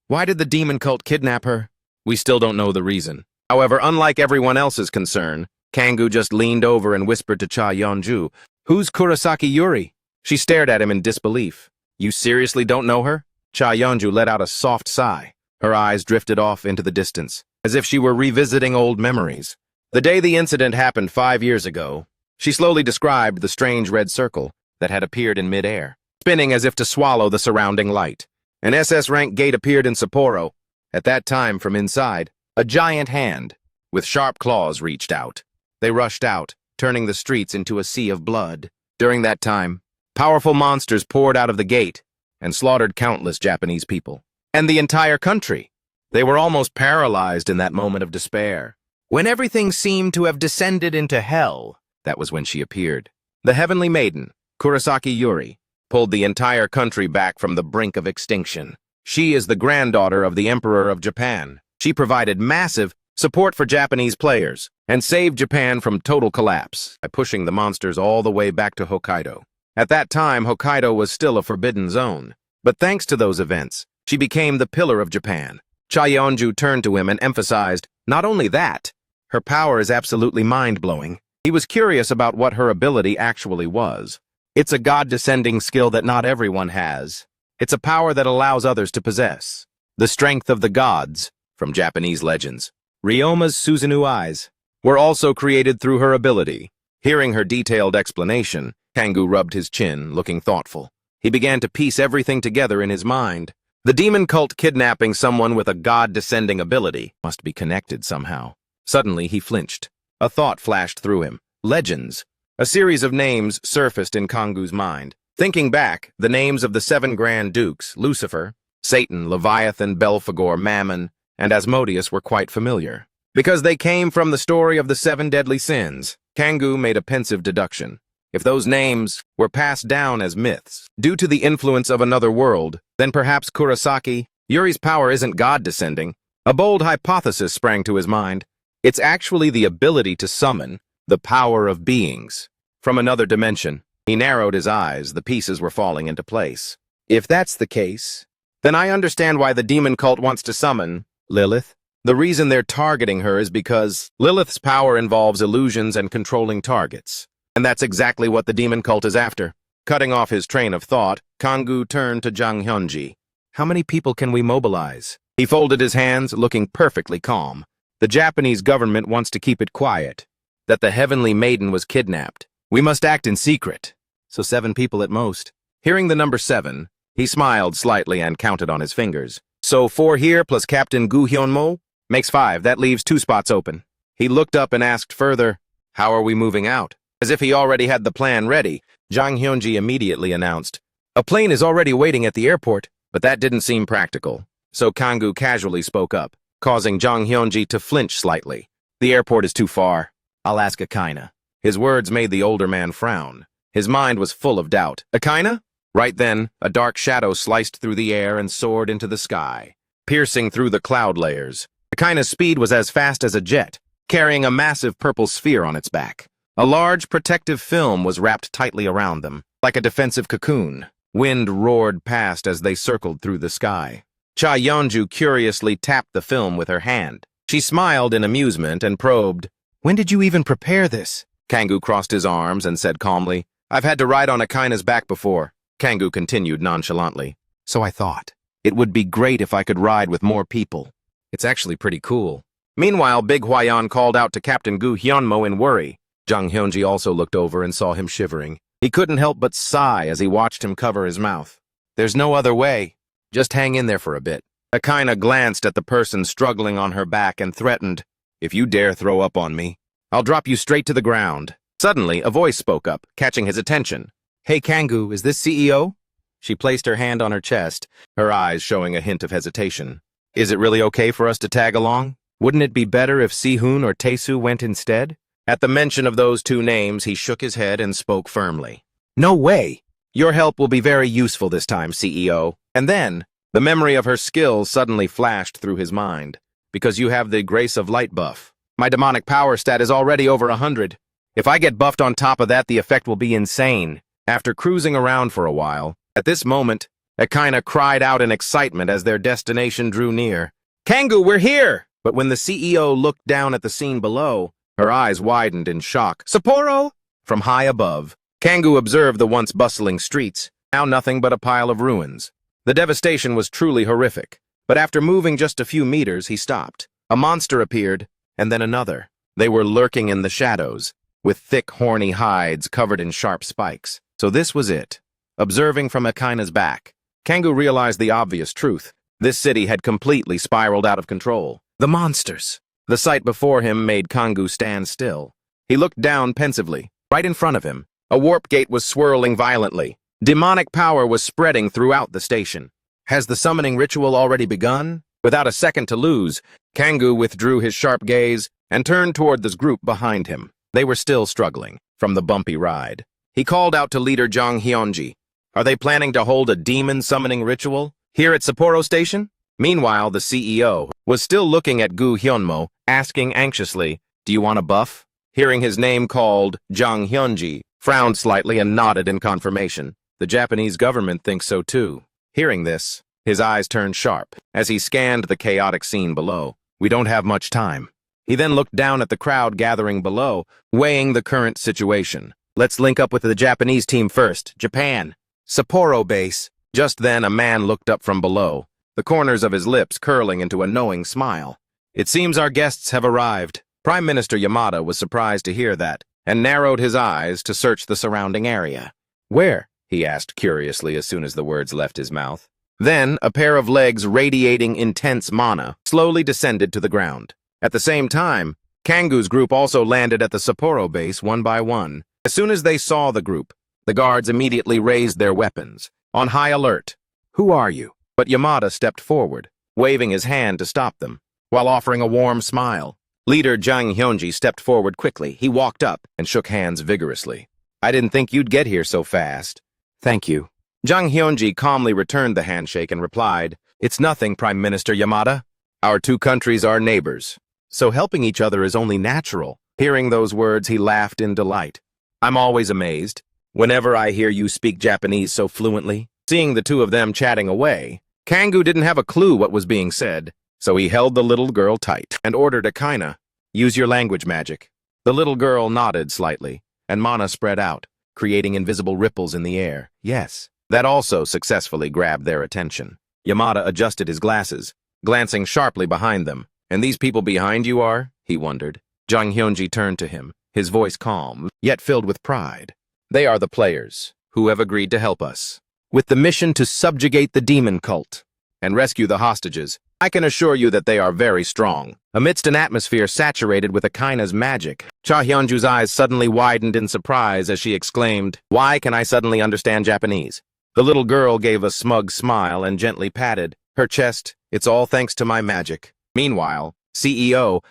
Why did the demon cult kidnap her? We still don't know the reason. However, unlike everyone else's concern, Kangoo just leaned over and whispered to Cha Yeonju, "Who's Kurosaki Yuri?" She stared at him in disbelief. "You seriously don't know her?" Cha Yeonju let out a soft sigh. Her eyes drifted off into the distance, as if she were revisiting old memories. The day the incident happened 5 years ago, she slowly described the strange red circle that had appeared in midair, spinning as if to swallow the surrounding light. An SS rank gate appeared in Sapporo. At that time, from inside, a giant hand with sharp claws reached out. They rushed out, turning the streets into a sea of blood. During that time, powerful monsters poured out of the gate and slaughtered countless Japanese people. And the entire country. They were almost paralyzed in that moment of despair. When everything seemed to have descended into hell, that was when she appeared. The heavenly maiden, Kurosaki Yuri, pulled the entire country back from the brink of extinction. She is the granddaughter of the Emperor of Japan. She provided massive support for Japanese players and saved Japan from total collapse by pushing the monsters all the way back to Hokkaido. At that time, Hokkaido was still a forbidden zone. But thanks to those events, she became the pillar of Japan. Cha Yeonju turned to him and emphasized, not only that, her power is absolutely mind-blowing. He was curious about what her ability actually was. It's a god-descending skill that not everyone has. It's a power that allows others to possess. The strength of the gods, from Japanese legends. Ryoma's Susanoo eyes were also created through her ability. Hearing her detailed explanation, Kangoo rubbed his chin, looking thoughtful. He began to piece everything together in his mind. The demon cult kidnapping someone with a god-descending ability must be connected somehow. Suddenly, he flinched. A thought flashed through him. Legends. A series of names surfaced in Kangoo's mind. Thinking back, the names of the 7 Grand Dukes, Lucifer, Satan, Leviathan, Belphegor, Mammon, and Asmodeus were quite familiar. Because they came from the story of the 7 deadly sins, Kangoo made a pensive deduction. If those names were passed down as myths, due to the influence of another world, then perhaps Kurosaki Yuri's power isn't God-descending. A bold hypothesis sprang to his mind. It's actually the ability to summon the power of beings from another dimension. He narrowed his eyes. The pieces were falling into place. If that's the case, then I understand why the demon cult wants to summon Lilith. The reason they're targeting her is because Lilith's power involves illusions and controlling targets. And that's exactly what the demon cult is after. Cutting off his train of thought, Kangoo turned to Jang Hyunji. How many people can we mobilize? He folded his hands, looking perfectly calm. The Japanese government wants to keep it quiet. That the heavenly maiden was kidnapped. We must act in secret. So 7 people at most. Hearing the number 7, he smiled slightly and counted on his fingers. So 4 here plus Captain Gu Hyunmo makes 5. That leaves 2 spots open. He looked up and asked further, how are we moving out? As if he already had the plan ready, Jang Hyunji immediately announced, a plane is already waiting at the airport, but that didn't seem practical. So Kangoo casually spoke up, causing Jang Hyunji to flinch slightly. The airport is too far. I'll ask Akaina. His words made the older man frown. His mind was full of doubt. Akaina? Right then, a dark shadow sliced through the air and soared into the sky, piercing through the cloud layers. Akaina's speed was as fast as a jet, carrying a massive purple sphere on its back. A large protective film was wrapped tightly around them, like a defensive cocoon. Wind roared past as they circled through the sky. Cha Yeonju curiously tapped the film with her hand. She smiled in amusement and probed, when did you even prepare this? Kangoo crossed his arms and said calmly, I've had to ride on Akaina's back before. Kangoo continued nonchalantly, so I thought, it would be great if I could ride with more people. It's actually pretty cool. Meanwhile, Big Hwayeon called out to Captain Gu Hyunmo in worry. Jang Hyunji also looked over and saw him shivering. He couldn't help but sigh as he watched him cover his mouth. There's no other way. Just hang in there for a bit. Akaina glanced at the person struggling on her back and threatened, if you dare throw up on me, I'll drop you straight to the ground. Suddenly, a voice spoke up, catching his attention. Hey Kangoo, is this CEO? She placed her hand on her chest, her eyes showing a hint of hesitation. Is it really okay for us to tag along? Wouldn't it be better if Sihun or Taesu went instead? At the mention of those two names, he shook his head and spoke firmly. No way! Your help will be very useful this time, CEO. And then, the memory of her skills suddenly flashed through his mind. Because you have the Grace of Light buff. My demonic power stat is already over 100. If I get buffed on top of that, the effect will be insane. After cruising around for a while, at this moment, Akaina cried out in excitement as their destination drew near. Kangu, we're here! But when the CEO looked down at the scene below, her eyes widened in shock. Sapporo! From high above, Kangu observed the once bustling streets, now nothing but a pile of ruins. The devastation was truly horrific, but after moving just a few meters, he stopped. A monster appeared, and then another. They were lurking in the shadows, with thick, horny hides covered in sharp spikes. So this was it. Observing from Akaina's back, Kangu realized the obvious truth. This city had completely spiraled out of control. The monsters! The sight before him made Kangu stand still. He looked down pensively. Right in front of him, a warp gate was swirling violently. Demonic power was spreading throughout the station. Has the summoning ritual already begun? Without a second to lose, Kangu withdrew his sharp gaze and turned toward the group behind him. They were still struggling from the bumpy ride. He called out to leader Jang Hyunji. Are they planning to hold a demon summoning ritual here at Sapporo Station? Meanwhile, the CEO was still looking at Gu Hyunmo, asking anxiously, do you want a buff? Hearing his name called, Jang Hyunji frowned slightly and nodded in confirmation. The Japanese government thinks so too. Hearing this, his eyes turned sharp as he scanned the chaotic scene below. We don't have much time. He then looked down at the crowd gathering below, weighing the current situation. Let's link up with the Japanese team first. Japan. Sapporo base. Just then, a man looked up from below, the corners of his lips curling into a knowing smile. It seems our guests have arrived. Prime Minister Yamada was surprised to hear that, and narrowed his eyes to search the surrounding area. Where? He asked curiously as soon as the words left his mouth. Then, a pair of legs radiating intense mana slowly descended to the ground. At the same time, Kangu's group also landed at the Sapporo base one by one. As soon as they saw the group, the guards immediately raised their weapons, on high alert. Who are you? But Yamada stepped forward, waving his hand to stop them, while offering a warm smile. Leader Jang Hyunji stepped forward quickly. He walked up and shook hands vigorously. I didn't think you'd get here so fast. Thank you. Jang Hyunji calmly returned the handshake and replied, It's nothing, Prime Minister Yamada. Our two countries are neighbors, so helping each other is only natural. Hearing those words, he laughed in delight. I'm always amazed whenever I hear you speak Japanese so fluently. Seeing the two of them chatting away, Kangu didn't have a clue what was being said, so he held the little girl tight and ordered Akaina, use your language magic. The little girl nodded slightly, and mana spread out, creating invisible ripples in the air. Yes, that also successfully grabbed their attention. Yamada adjusted his glasses, glancing sharply behind them. And these people behind you are? He wondered. Jang Hyunji turned to him, his voice calm, yet filled with pride. They are the players, who have agreed to help us, with the mission to subjugate the demon cult and rescue the hostages. I can assure you that they are very strong. Amidst an atmosphere saturated with Akaina's magic, Cha Hyunju's eyes suddenly widened in surprise as she exclaimed, Why can I suddenly understand Japanese? The little girl gave a smug smile and gently patted her chest. It's all thanks to my magic. Meanwhile, CEO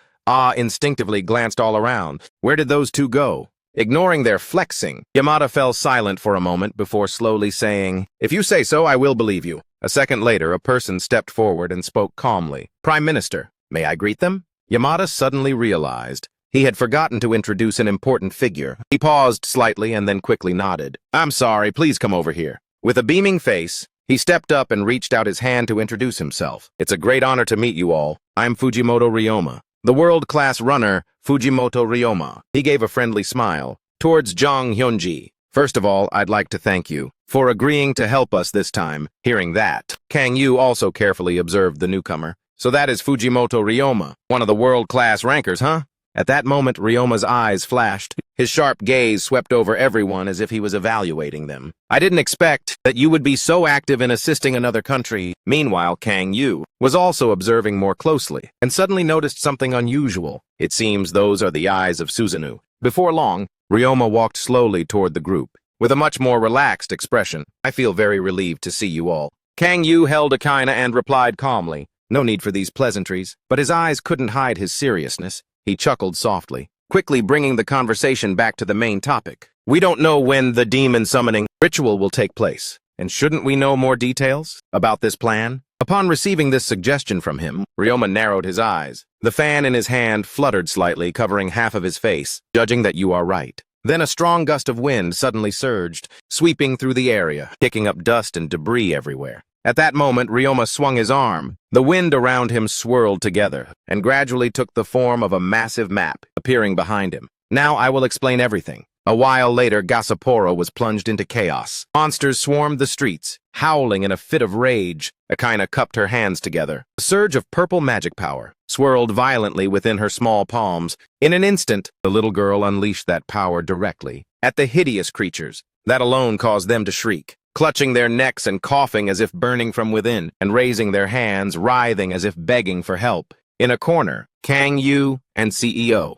instinctively glanced all around. Where did those two go? Ignoring their flexing, Yamada fell silent for a moment before slowly saying, If you say so, I will believe you. A second later, a person stepped forward and spoke calmly. Prime Minister, may I greet them? Yamada suddenly realized he had forgotten to introduce an important figure. He paused slightly and then quickly nodded. I'm sorry, please come over here. With a beaming face, he stepped up and reached out his hand to introduce himself. It's a great honor to meet you all. I'm Fujimoto Ryoma, the world-class runner, Fujimoto Ryoma. He gave a friendly smile towards Jang Hyunji. First of all, I'd like to thank you for agreeing to help us this time. Hearing that, Kang Yu also carefully observed the newcomer. So that is Fujimoto Ryoma, one of the world-class rankers, huh? At that moment, Ryoma's eyes flashed. His sharp gaze swept over everyone as if he was evaluating them. I didn't expect that you would be so active in assisting another country. Meanwhile, Kang Yu was also observing more closely and suddenly noticed something unusual. It seems those are the eyes of Susanoo. Before long, Ryoma walked slowly toward the group with a much more relaxed expression. I feel very relieved to see you all. Kang Yu held Akaina and replied calmly, No need for these pleasantries. But his eyes couldn't hide his seriousness. He chuckled softly, quickly bringing the conversation back to the main topic. We don't know when the demon summoning ritual will take place. And shouldn't we know more details about this plan? Upon receiving this suggestion from him, Ryoma narrowed his eyes. The fan in his hand fluttered slightly, covering half of his face, judging that you are right. Then a strong gust of wind suddenly surged, sweeping through the area, kicking up dust and debris everywhere. At that moment, Ryoma swung his arm. The wind around him swirled together, and gradually took the form of a massive map, appearing behind him. Now I will explain everything. A while later, Gasaporo was plunged into chaos. Monsters swarmed the streets, howling in a fit of rage. Akaina cupped her hands together. A surge of purple magic power swirled violently within her small palms. In an instant, the little girl unleashed that power directly at the hideous creatures. That alone caused them to shriek, clutching their necks and coughing as if burning from within, and raising their hands, writhing as if begging for help. In a corner, Kang Yu and CEO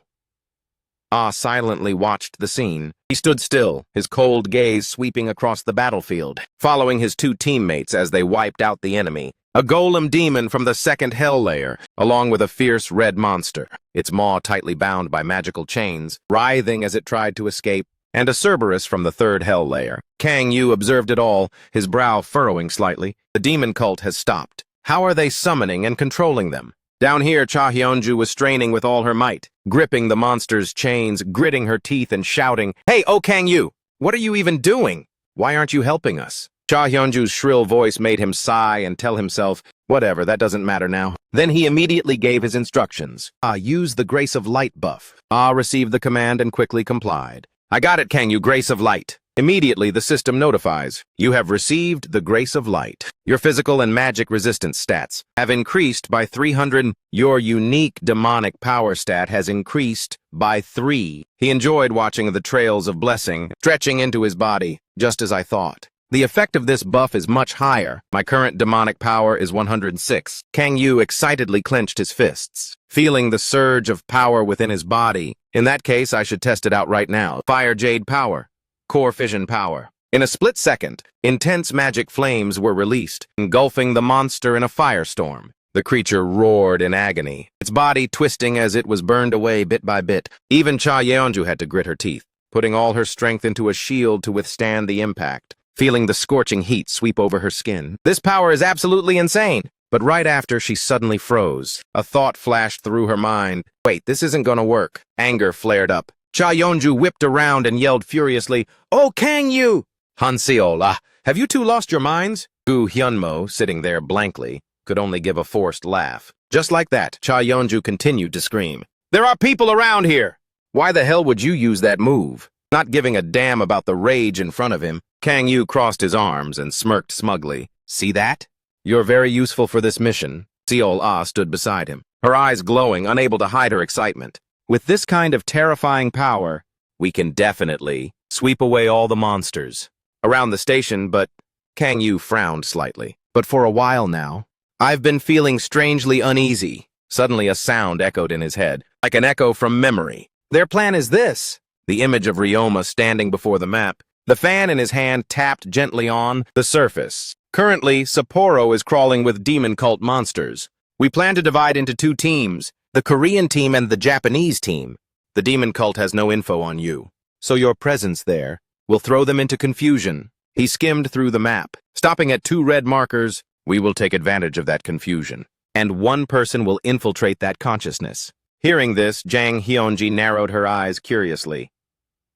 silently watched the scene. He stood still, his cold gaze sweeping across the battlefield, following his two teammates as they wiped out the enemy. A golem demon from the second hell layer, along with a fierce red monster, its maw tightly bound by magical chains, writhing as it tried to escape, and a Cerberus from the third hell layer. Kang Yu observed it all, his brow furrowing slightly. The demon cult has stopped. How are they summoning and controlling them? Down here, Cha Hyunju was straining with all her might, gripping the monster's chains, gritting her teeth and shouting, "Hey, oh Kang Yu, what are you even doing? Why aren't you helping us?" Cha Hyunju's shrill voice made him sigh and tell himself, whatever, that doesn't matter now. Then he immediately gave his instructions. Use the Grace of Light buff. Received the command and quickly complied. I got it, Kang Yu, Grace of Light. Immediately, the system notifies, you have received the Grace of Light. Your physical and magic resistance stats have increased by 300. Your unique demonic power stat has increased by 3. He enjoyed watching the trails of blessing stretching into his body, just as I thought. The effect of this buff is much higher. My current demonic power is 106. Kang Yu excitedly clenched his fists, feeling the surge of power within his body. In that case, I should test it out right now. Fire Jade power. Core fission power. In a split second, intense magic flames were released, engulfing the monster in a firestorm. The creature roared in agony, its body twisting as it was burned away bit by bit. Even Cha Yeonju had to grit her teeth, putting all her strength into a shield to withstand the impact, feeling the scorching heat sweep over her skin. This power is absolutely insane. But right after, she suddenly froze. A thought flashed through her mind. Wait, this isn't gonna work. Anger flared up. Cha Yeonju whipped around and yelled furiously, "Oh, Kang Yu! Hanseol, have you two lost your minds?" Gu Hyunmo, sitting there blankly, could only give a forced laugh. Just like that, Cha Yeonju continued to scream, "There are people around here! Why the hell would you use that move?" Not giving a damn about the rage in front of him, Kang Yu crossed his arms and smirked smugly. "See that? You're very useful for this mission." Seol stood beside him, her eyes glowing, unable to hide her excitement. With this kind of terrifying power, we can definitely sweep away all the monsters around the station, but Kang Yu frowned slightly. But for a while now, I've been feeling strangely uneasy. Suddenly a sound echoed in his head, like an echo from memory. Their plan is this. The image of Ryoma standing before the map, the fan in his hand tapped gently on the surface. Currently, Sapporo is crawling with demon cult monsters. We plan to divide into 2 teams, the Korean team and the Japanese team. The demon cult has no info on you, so your presence there will throw them into confusion. He skimmed through the map, stopping at 2 red markers. We will take advantage of that confusion, and 1 person will infiltrate that consciousness. Hearing this, Jang Hyunji narrowed her eyes curiously.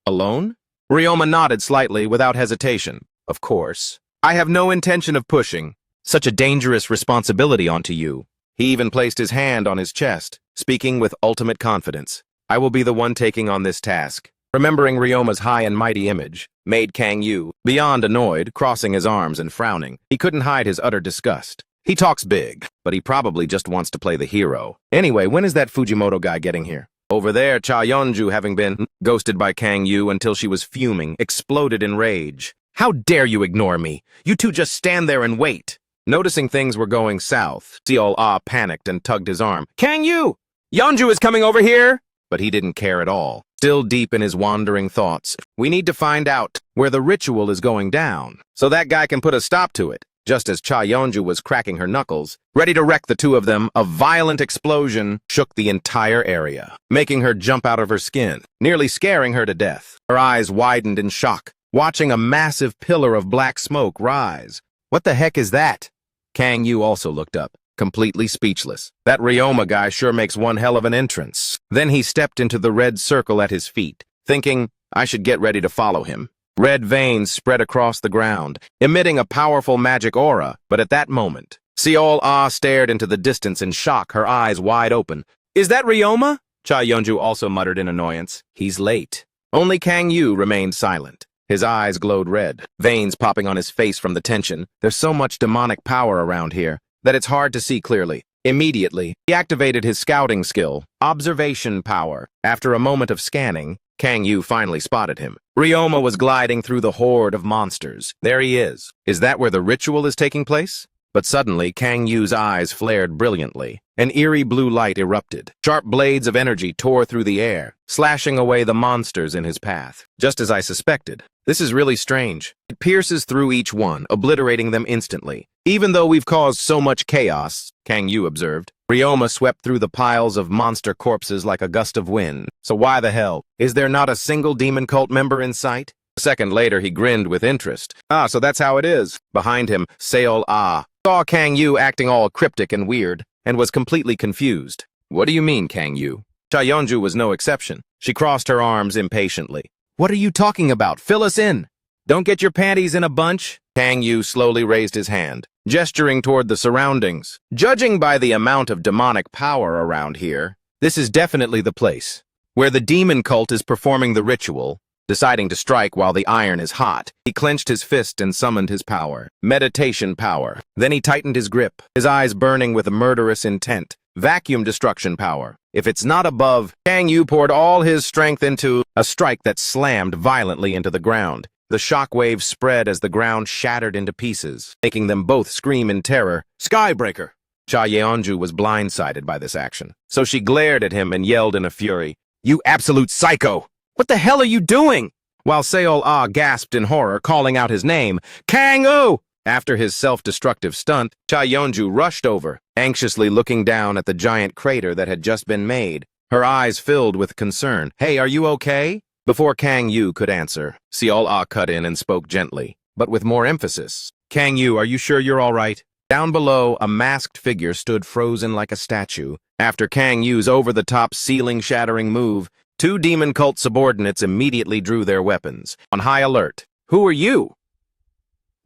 Alone? Ryoma nodded slightly without hesitation. Of course. I have no intention of pushing such a dangerous responsibility onto you. He even placed his hand on his chest, speaking with ultimate confidence. I will be the one taking on this task. Remembering Ryoma's high and mighty image, made Kang Yu, beyond annoyed, crossing his arms and frowning. He couldn't hide his utter disgust. He talks big, but he probably just wants to play the hero. Anyway, when is that Fujimoto guy getting here? Over there, Cha Yeonju, having been ghosted by Kang Yu until she was fuming, exploded in rage. How dare you ignore me? You two just stand there and wait. Noticing things were going south, Seol panicked and tugged his arm. Kang Yu! Yeonju is coming over here! But he didn't care at all. Still deep in his wandering thoughts, we need to find out where the ritual is going down, so that guy can put a stop to it. Just as Cha Yeonju was cracking her knuckles, ready to wreck the two of them, a violent explosion shook the entire area, making her jump out of her skin, nearly scaring her to death. Her eyes widened in shock, watching a massive pillar of black smoke rise. What the heck is that? Kang Yu also looked up, completely speechless. That Ryoma guy sure makes one hell of an entrance. Then he stepped into the red circle at his feet, thinking, I should get ready to follow him. Red veins spread across the ground, emitting a powerful magic aura, but at that moment, Seol Ah stared into the distance in shock, her eyes wide open. Is that Ryoma? Cha Yeonju also muttered in annoyance. He's late. Only Kang Yu remained silent. His eyes glowed red, veins popping on his face from the tension. There's so much demonic power around here that it's hard to see clearly. Immediately, he activated his scouting skill, observation power. After a moment of scanning, Kang Yu finally spotted him. Ryoma was gliding through the horde of monsters. There he is. Is that where the ritual is taking place? But suddenly, Kang Yu's eyes flared brilliantly. An eerie blue light erupted. Sharp blades of energy tore through the air, slashing away the monsters in his path. Just as I suspected. This is really strange. It pierces through each one, obliterating them instantly. Even though we've caused so much chaos, Kang Yu observed, Ryoma swept through the piles of monster corpses like a gust of wind. So why the hell? Is there not a single demon cult member in sight? A second later, he grinned with interest. Ah, so that's how it is. Behind him, Seol Ah saw Kang Yu acting all cryptic and weird, and was completely confused. What do you mean, Kang Yu? Cha Yeonju was no exception. She crossed her arms impatiently. What are you talking about? Fill us in. Don't get your panties in a bunch. Kang Yu slowly raised his hand, gesturing toward the surroundings. Judging by the amount of demonic power around here, this is definitely the place where the demon cult is performing the ritual. Deciding to strike while the iron is hot, he clenched his fist and summoned his power. Meditation power. Then he tightened his grip, his eyes burning with a murderous intent. Vacuum destruction power. If it's not above, Kang Yu poured all his strength into a strike that slammed violently into the ground. The shockwave spread as the ground shattered into pieces, making them both scream in terror. Skybreaker! Cha Yeonju was blindsided by this action, so she glared at him and yelled in a fury, You absolute psycho! What the hell are you doing? While Seol Ah gasped in horror, calling out his name, Kang Yu! After his self-destructive stunt, Cha Yeonju rushed over, anxiously looking down at the giant crater that had just been made, her eyes filled with concern. Hey, are you okay? Before Kang Yu could answer, Seol Ah cut in and spoke gently, but with more emphasis. Kang Yu, are you sure you're all right? Down below, a masked figure stood frozen like a statue. After Kang Yu's over-the-top ceiling-shattering move, two demon cult subordinates immediately drew their weapons, on high alert. Who are you?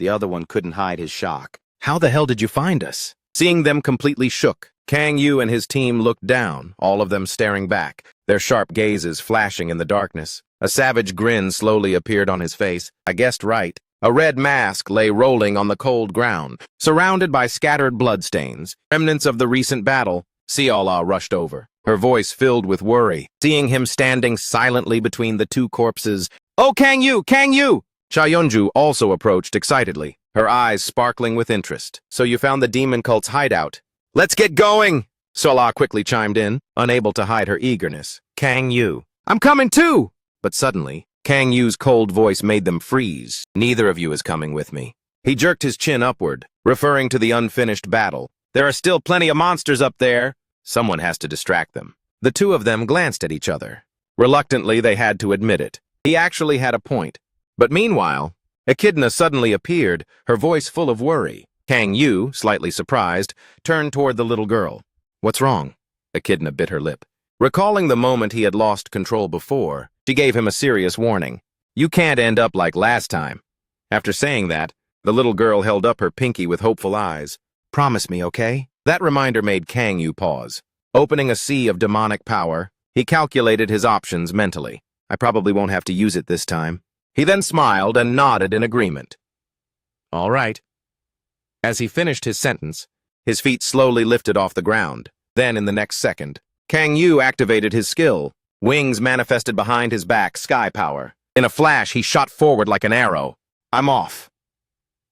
The other one couldn't hide his shock. How the hell did you find us? Seeing them completely shook, Kang Yu and his team looked down, all of them staring back, their sharp gazes flashing in the darkness. A savage grin slowly appeared on his face. I guessed right. A red mask lay rolling on the cold ground, surrounded by scattered bloodstains, remnants of the recent battle. Seol Ah rushed over, her voice filled with worry, seeing him standing silently between the two corpses. Oh, Kang Yu! Kang Yu! Cha Yeonju also approached excitedly, her eyes sparkling with interest. So you found the demon cult's hideout. Let's get going! Seol Ah quickly chimed in, unable to hide her eagerness. Kang Yu, I'm coming too! But suddenly, Kang Yu's cold voice made them freeze. Neither of you is coming with me. He jerked his chin upward, referring to the unfinished battle. There are still plenty of monsters up there. Someone has to distract them. The two of them glanced at each other. Reluctantly, they had to admit it. He actually had a point. But meanwhile, Echidna suddenly appeared, her voice full of worry. Kang Yu, slightly surprised, turned toward the little girl. What's wrong? Echidna bit her lip. Recalling the moment he had lost control before, she gave him a serious warning. You can't end up like last time. After saying that, the little girl held up her pinky with hopeful eyes. Promise me, okay? That reminder made Kang Yu pause. Opening a sea of demonic power, he calculated his options mentally. I probably won't have to use it this time. He then smiled and nodded in agreement. All right. As he finished his sentence, his feet slowly lifted off the ground. Then, in the next second, Kang Yu activated his skill. Wings manifested behind his back, sky power. In a flash, he shot forward like an arrow. I'm off.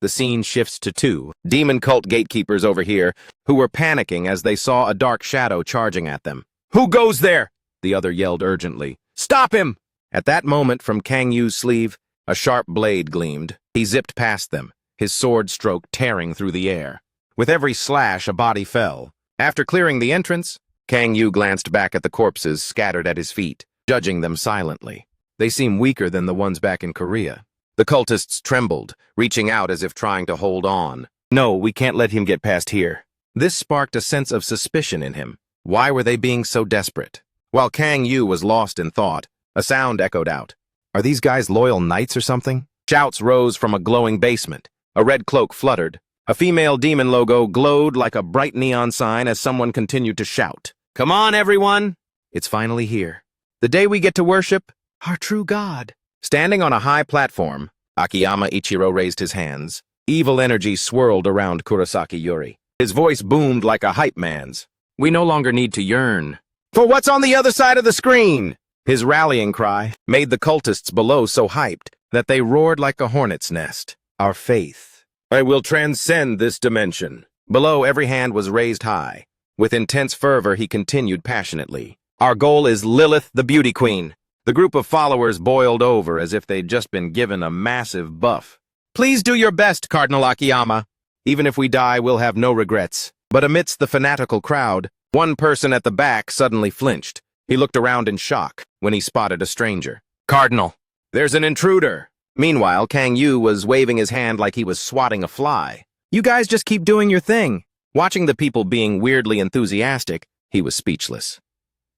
The scene shifts to two demon cult gatekeepers over here who were panicking as they saw a dark shadow charging at them. Who goes there? The other yelled urgently. Stop him! At that moment, from Kang Yu's sleeve, a sharp blade gleamed. He zipped past them, his sword stroke tearing through the air. With every slash, a body fell. After clearing the entrance, Kang Yu glanced back at the corpses scattered at his feet, judging them silently. They seem weaker than the ones back in Korea. The cultists trembled, reaching out as if trying to hold on. No, we can't let him get past here. This sparked a sense of suspicion in him. Why were they being so desperate? While Kang Yu was lost in thought, a sound echoed out. Are these guys loyal knights or something? Shouts rose from a glowing basement. A red cloak fluttered. A female demon logo glowed like a bright neon sign as someone continued to shout. Come on, everyone! It's finally here. The day we get to worship our true God. Standing on a high platform, Akiyama Ichiro raised his hands. Evil energy swirled around Kurosaki Yuri. His voice boomed like a hype man's. We no longer need to yearn for what's on the other side of the screen. His rallying cry made the cultists below so hyped that they roared like a hornet's nest. Our faith. I will transcend this dimension. Below, every hand was raised high. With intense fervor, he continued passionately. Our goal is Lilith, the beauty queen. The group of followers boiled over as if they'd just been given a massive buff. Please do your best, Cardinal Akiyama. Even if we die, we'll have no regrets. But amidst the fanatical crowd, one person at the back suddenly flinched. He looked around in shock when he spotted a stranger. Cardinal, there's an intruder. Meanwhile, Kang Yu was waving his hand like he was swatting a fly. You guys just keep doing your thing. Watching the people being weirdly enthusiastic, he was speechless.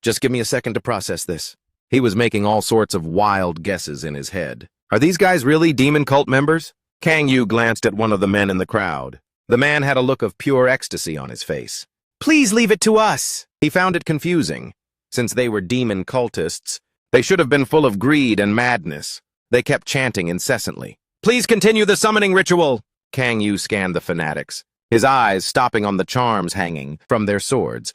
Just give me a second to process this. He was making all sorts of wild guesses in his head. Are these guys really demon cult members? Kang Yu glanced at one of the men in the crowd. The man had a look of pure ecstasy on his face. Please leave it to us. He found it confusing. Since they were demon cultists, they should have been full of greed and madness. They kept chanting incessantly. Please continue the summoning ritual. Kang Yu scanned the fanatics, his eyes stopping on the charms hanging from their swords.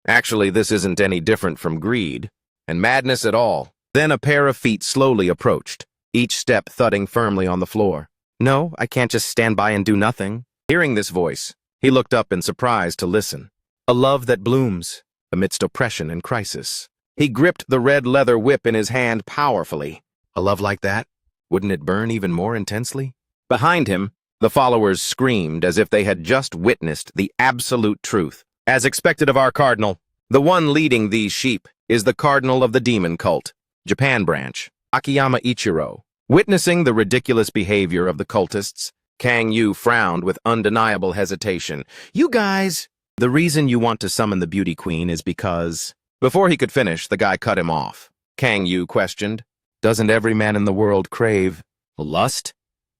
Actually, this isn't any different from greed and madness at all. Then a pair of feet slowly approached, each step thudding firmly on the floor. No, I can't just stand by and do nothing. Hearing this voice, he looked up in surprise to listen. A love that blooms amidst oppression and crisis. He gripped the red leather whip in his hand powerfully. A love like that? Wouldn't it burn even more intensely? Behind him, the followers screamed as if they had just witnessed the absolute truth. As expected of our cardinal, the one leading these sheep is the cardinal of the demon cult, Japan branch, Akiyama Ichiro. Witnessing the ridiculous behavior of the cultists, Kang Yu frowned with undeniable hesitation. You guys, the reason you want to summon the beauty queen is because... Before he could finish, the guy cut him off. Kang Yu questioned, doesn't every man in the world crave lust?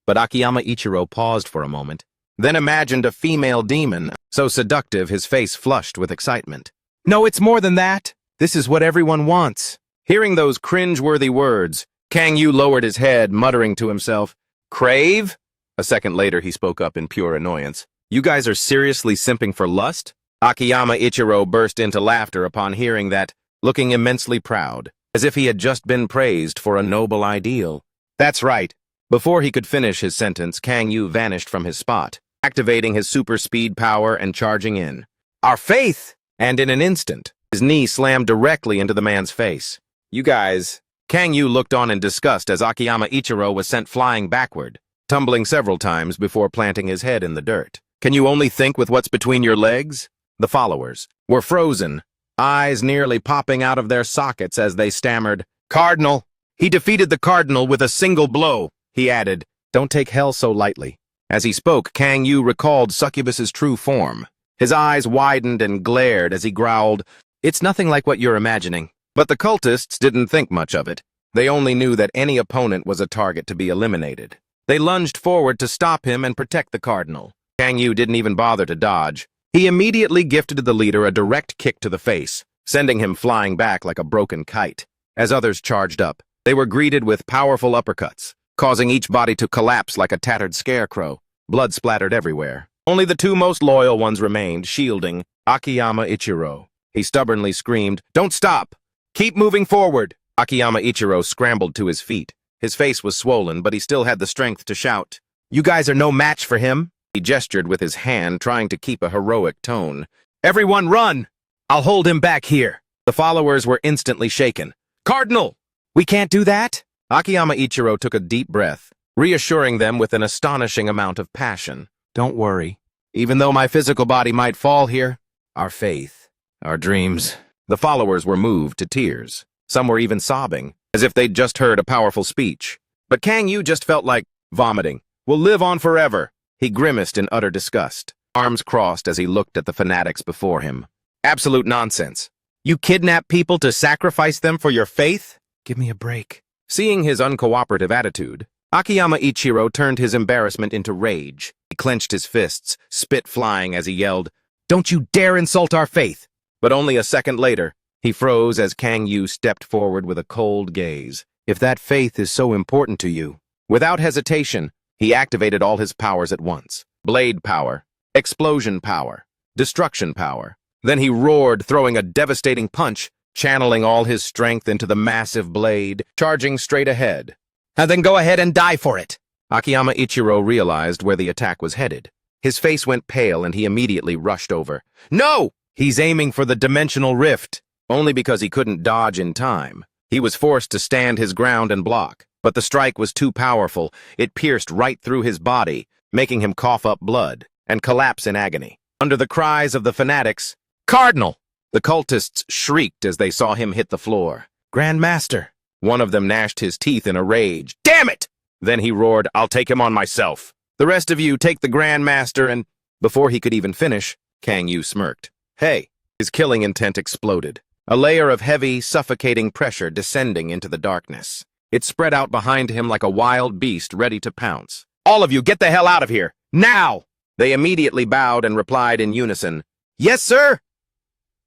But Akiyama Ichiro paused for a moment, then imagined a female demon, so seductive his face flushed with excitement. No, it's more than that. This is what everyone wants. Hearing those cringe-worthy words, Kang Yu lowered his head, muttering to himself, Crave? A second later, he spoke up in pure annoyance. You guys are seriously simping for lust? Akiyama Ichiro burst into laughter upon hearing that, looking immensely proud, as if he had just been praised for a noble ideal. That's right. Before he could finish his sentence, Kang Yu vanished from his spot, activating his super speed power and charging in. Our faith! And in an instant, his knee slammed directly into the man's face. You guys... Kang Yu looked on in disgust as Akiyama Ichiro was sent flying backward, tumbling several times before planting his head in the dirt. Can you only think with what's between your legs? The followers were frozen, eyes nearly popping out of their sockets as they stammered, Cardinal! He defeated the Cardinal with a single blow. He added, Don't take hell so lightly. As he spoke, Kang Yu recalled Succubus's true form. His eyes widened and glared as he growled, It's nothing like what you're imagining. But the cultists didn't think much of it. They only knew that any opponent was a target to be eliminated. They lunged forward to stop him and protect the Cardinal. Kang Yu didn't even bother to dodge. He immediately gifted the leader a direct kick to the face, sending him flying back like a broken kite. As others charged up, they were greeted with powerful uppercuts, causing each body to collapse like a tattered scarecrow. Blood splattered everywhere. Only the two most loyal ones remained, shielding Akiyama Ichiro. He stubbornly screamed, Don't stop! Keep moving forward! Akiyama Ichiro scrambled to his feet. His face was swollen, but he still had the strength to shout, You guys are no match for him! He gestured with his hand, trying to keep a heroic tone. Everyone run! I'll hold him back here. The followers were instantly shaken. Cardinal! We can't do that? Akiyama Ichiro took a deep breath, reassuring them with an astonishing amount of passion. Don't worry. Even though my physical body might fall here, our faith, our dreams. The followers were moved to tears. Some were even sobbing, as if they'd just heard a powerful speech. But Kang Yu just felt like vomiting. We'll live on forever. He grimaced in utter disgust, arms crossed as he looked at the fanatics before him. Absolute nonsense. You kidnap people to sacrifice them for your faith? Give me a break. Seeing his uncooperative attitude, Akiyama Ichiro turned his embarrassment into rage. He clenched his fists, spit flying as he yelled, "Don't you dare insult our faith!" But only a second later, he froze as Kang Yu stepped forward with a cold gaze. If that faith is so important to you. Without hesitation, he activated all his powers at once. Blade power, explosion power, destruction power. Then he roared, throwing a devastating punch, channeling all his strength into the massive blade, charging straight ahead. And then go ahead and die for it. Akiyama Ichiro realized where the attack was headed. His face went pale and he immediately rushed over. No! He's aiming for the dimensional rift. Only because he couldn't dodge in time. He was forced to stand his ground and block. But the strike was too powerful. It pierced right through his body, making him cough up blood and collapse in agony. Under the cries of the fanatics, "Cardinal!" The cultists shrieked as they saw him hit the floor. "Grand Master!" One of them gnashed his teeth in a rage. "Damn it!" Then he roared, "I'll take him on myself. The rest of you take the Grand Master and—" Before he could even finish, Kang Yu smirked. "Hey!" His killing intent exploded. A layer of heavy, suffocating pressure descending into the darkness. It spread out behind him like a wild beast ready to pounce. "All of you, get the hell out of here! Now!" They immediately bowed and replied in unison, "Yes, sir!"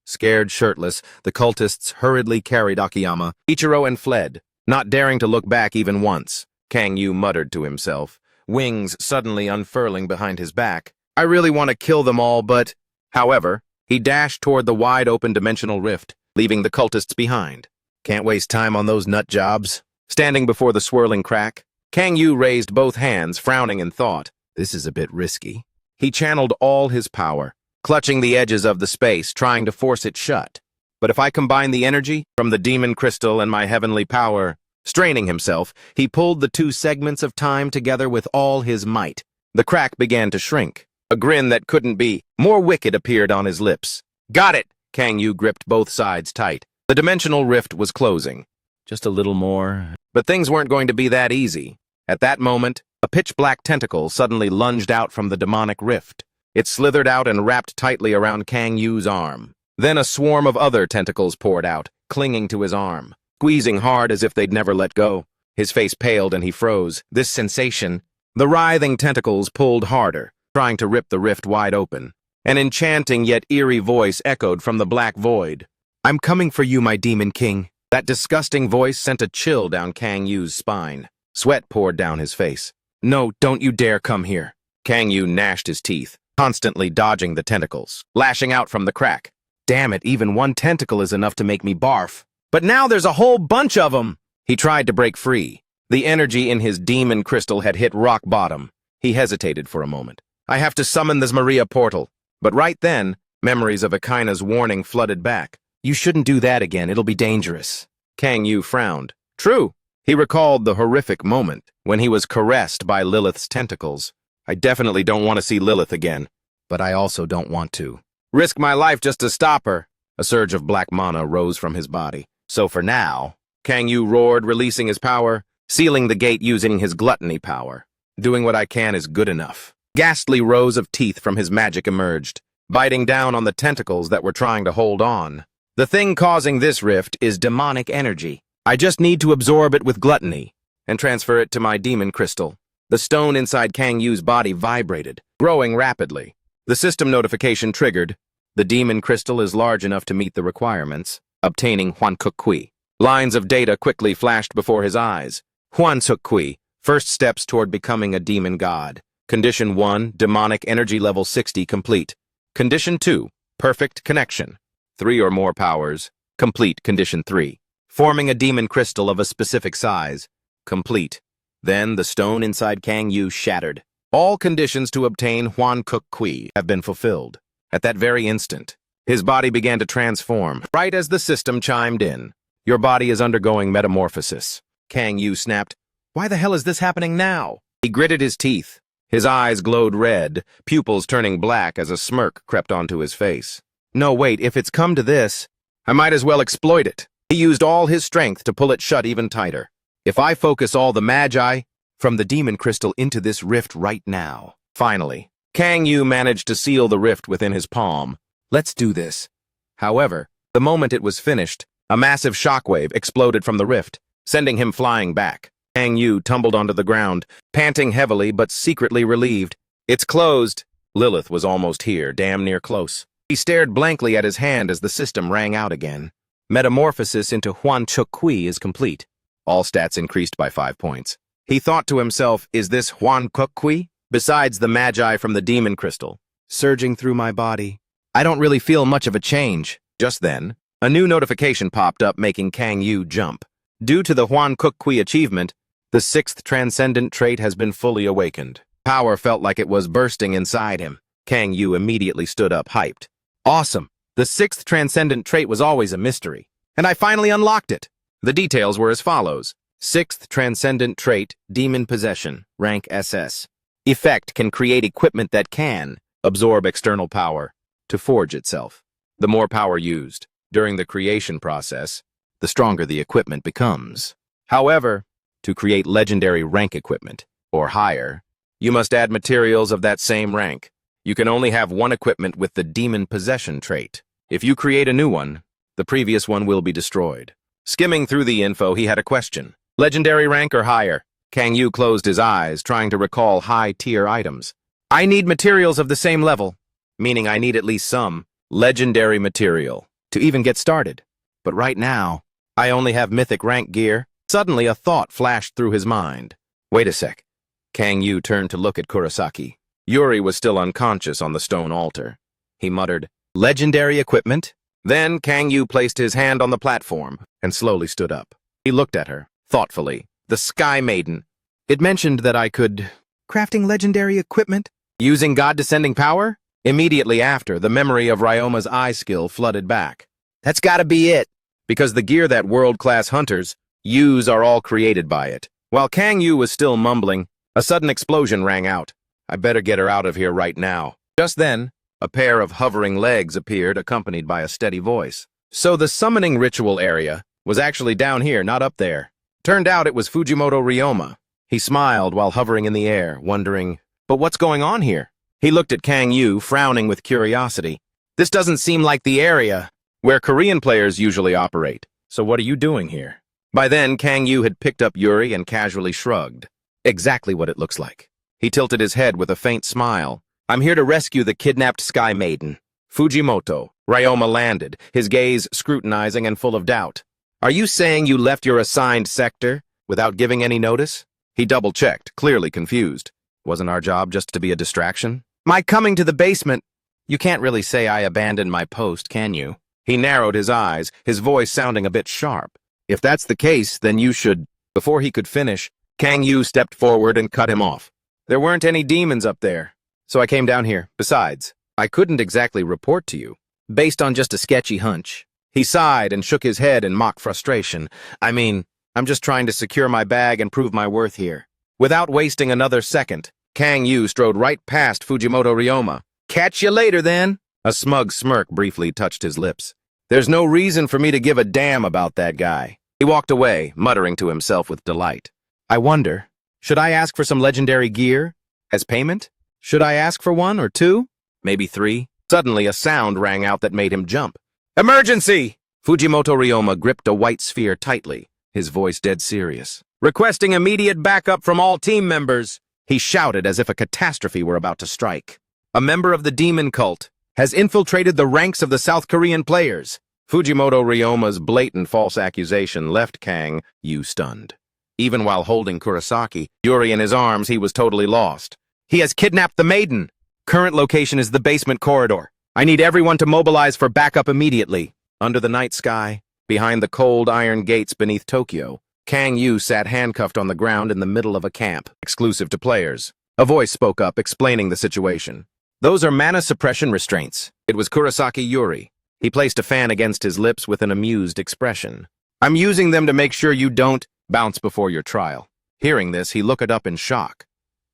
Scared shirtless, the cultists hurriedly carried Akiyama Ichiro and fled, not daring to look back even once. Kang Yu muttered to himself, wings suddenly unfurling behind his back. "I really want to kill them all, but—" However, he dashed toward the wide-open dimensional rift, leaving the cultists behind. Can't waste time on those nut jobs. Standing before the swirling crack, Kang Yu raised both hands, frowning in thought. This is a bit risky. He channeled all his power, clutching the edges of the space, trying to force it shut. But if I combine the energy from the demon crystal and my heavenly power... Straining himself, he pulled the two segments of time together with all his might. The crack began to shrink. A grin that couldn't be more wicked appeared on his lips. "Got it!" Kang Yu gripped both sides tight. The dimensional rift was closing. Just a little more. But things weren't going to be that easy. At that moment, a pitch-black tentacle suddenly lunged out from the demonic rift. It slithered out and wrapped tightly around Kang Yu's arm. Then a swarm of other tentacles poured out, clinging to his arm, squeezing hard as if they'd never let go. His face paled and he froze. This sensation, the writhing tentacles pulled harder, trying to rip the rift wide open. An enchanting yet eerie voice echoed from the black void. "I'm coming for you, my demon king." That disgusting voice sent a chill down Kang Yu's spine. Sweat poured down his face. "No, don't you dare come here." Kang Yu gnashed his teeth, constantly dodging the tentacles, lashing out from the crack. Damn it, even one tentacle is enough to make me barf. But now there's a whole bunch of them! He tried to break free. The energy in his demon crystal had hit rock bottom. He hesitated for a moment. "I have to summon this Maria portal." But right then, memories of Akaina's warning flooded back. "You shouldn't do that again, it'll be dangerous." Kang Yu frowned. True. He recalled the horrific moment when he was caressed by Lilith's tentacles. "I definitely don't want to see Lilith again, but I also don't want to risk my life just to stop her." A surge of black mana rose from his body. "So for now," Kang Yu roared, releasing his power, sealing the gate using his gluttony power. "Doing what I can is good enough." Ghastly rows of teeth from his magic emerged, biting down on the tentacles that were trying to hold on. "The thing causing this rift is demonic energy. I just need to absorb it with gluttony and transfer it to my demon crystal." The stone inside Kang Yu's body vibrated, growing rapidly. The system notification triggered. The demon crystal is large enough to meet the requirements. Obtaining Hwankuk-kui. Lines of data quickly flashed before his eyes. Hwansuk-kui, first steps toward becoming a demon god. Condition 1, demonic energy level 60 complete. Condition 2, perfect connection. 3 or more powers. Complete Condition 3. Forming a demon crystal of a specific size. Complete. Then the stone inside Kang Yu shattered. All conditions to obtain Hwankuk-kui have been fulfilled. At that very instant, his body began to transform, right as the system chimed in. "Your body is undergoing metamorphosis." Kang Yu snapped. Why the hell is this happening now? He gritted his teeth. His eyes glowed red, pupils turning black as a smirk crept onto his face. No, wait, if it's come to this, I might as well exploit it. He used all his strength to pull it shut even tighter. If I focus all the magi from the demon crystal into this rift right now. Finally, Kang Yu managed to seal the rift within his palm. Let's do this. However, the moment it was finished, a massive shockwave exploded from the rift, sending him flying back. Kang Yu tumbled onto the ground, panting heavily but secretly relieved. It's closed. Lilith was almost here, damn near close. He stared blankly at his hand as the system rang out again. Metamorphosis into Huan Chuk Kui is complete. All stats increased by 5 points. He thought to himself, is this Huan Chuk Kui? Besides the magi from the demon crystal, surging through my body. I don't really feel much of a change. Just then, a new notification popped up making Kang Yu jump. Due to the Huan Chuk Kui achievement, the 6th transcendent trait has been fully awakened. Power felt like it was bursting inside him. Kang Yu immediately stood up, hyped. Awesome! The 6th transcendent trait was always a mystery, and I finally unlocked it. The details were as follows. 6th transcendent trait, Demon Possession, rank SS. Effect can create equipment that can absorb external power to forge itself. The more power used during the creation process, the stronger the equipment becomes. However, to create legendary rank equipment, or higher, you must add materials of that same rank. You can only have one equipment with the Demon Possession trait. If you create a new one, the previous one will be destroyed. Skimming through the info, he had a question. Legendary rank or higher? Kang Yu closed his eyes, trying to recall high-tier items. I need materials of the same level, meaning I need at least some legendary material to even get started. But right now, I only have mythic rank gear. Suddenly, a thought flashed through his mind. Wait a sec. Kang Yu turned to look at Kurosaki. Yuri was still unconscious on the stone altar. He muttered, legendary equipment? Then Kang Yu placed his hand on the platform and slowly stood up. He looked at her, thoughtfully. The Sky Maiden. It mentioned that I could... Crafting legendary equipment? Using God-descending power? Immediately after, the memory of Ryoma's eye skill flooded back. That's gotta be it. Because the gear that world-class hunters use are all created by it. While Kang Yu was still mumbling, a sudden explosion rang out. I better get her out of here right now. Just then, a pair of hovering legs appeared, accompanied by a steady voice. So the summoning ritual area was actually down here, not up there. Turned out it was Fujimoto Ryoma. He smiled while hovering in the air, wondering, but what's going on here? He looked at Kang Yu, frowning with curiosity. This doesn't seem like the area where Korean players usually operate. So what are you doing here? By then, Kang Yu had picked up Yuri and casually shrugged. Exactly what it looks like. He tilted his head with a faint smile. I'm here to rescue the kidnapped Sky Maiden. Fujimoto. Ryoma landed, his gaze scrutinizing and full of doubt. Are you saying you left your assigned sector without giving any notice? He double-checked, clearly confused. Wasn't our job just to be a distraction? My coming to the basement... You can't really say I abandoned my post, can you? He narrowed his eyes, his voice sounding a bit sharp. If that's the case, then you should... Before he could finish, Kang Yu stepped forward and cut him off. There weren't any demons up there, so I came down here. Besides, I couldn't exactly report to you, based on just a sketchy hunch. He sighed and shook his head in mock frustration. I mean, I'm just trying to secure my bag and prove my worth here. Without wasting another second, Kang Yu strode right past Fujimoto Ryoma. Catch you later, then. A smug smirk briefly touched his lips. There's no reason for me to give a damn about that guy. He walked away, muttering to himself with delight. I wonder, should I ask for some legendary gear as payment? Should I ask for 1 or 2? Maybe 3? Suddenly, a sound rang out that made him jump. Emergency! Fujimoto Ryoma gripped a white sphere tightly, his voice dead serious. Requesting immediate backup from all team members, he shouted as if a catastrophe were about to strike. A member of the demon cult has infiltrated the ranks of the South Korean players. Fujimoto Ryoma's blatant false accusation left Kang Yu stunned. Even while holding Kurosaki, Yuri in his arms, he was totally lost. He has kidnapped the maiden. Current location is the basement corridor. I need everyone to mobilize for backup immediately. Under the night sky, behind the cold iron gates beneath Tokyo, Kang Yu sat handcuffed on the ground in the middle of a camp, exclusive to players. A voice spoke up, explaining the situation. Those are mana suppression restraints. It was Kurosaki Yuri. He placed a fan against his lips with an amused expression. I'm using them to make sure you don't bounce before your trial. Hearing this, he looked up in shock.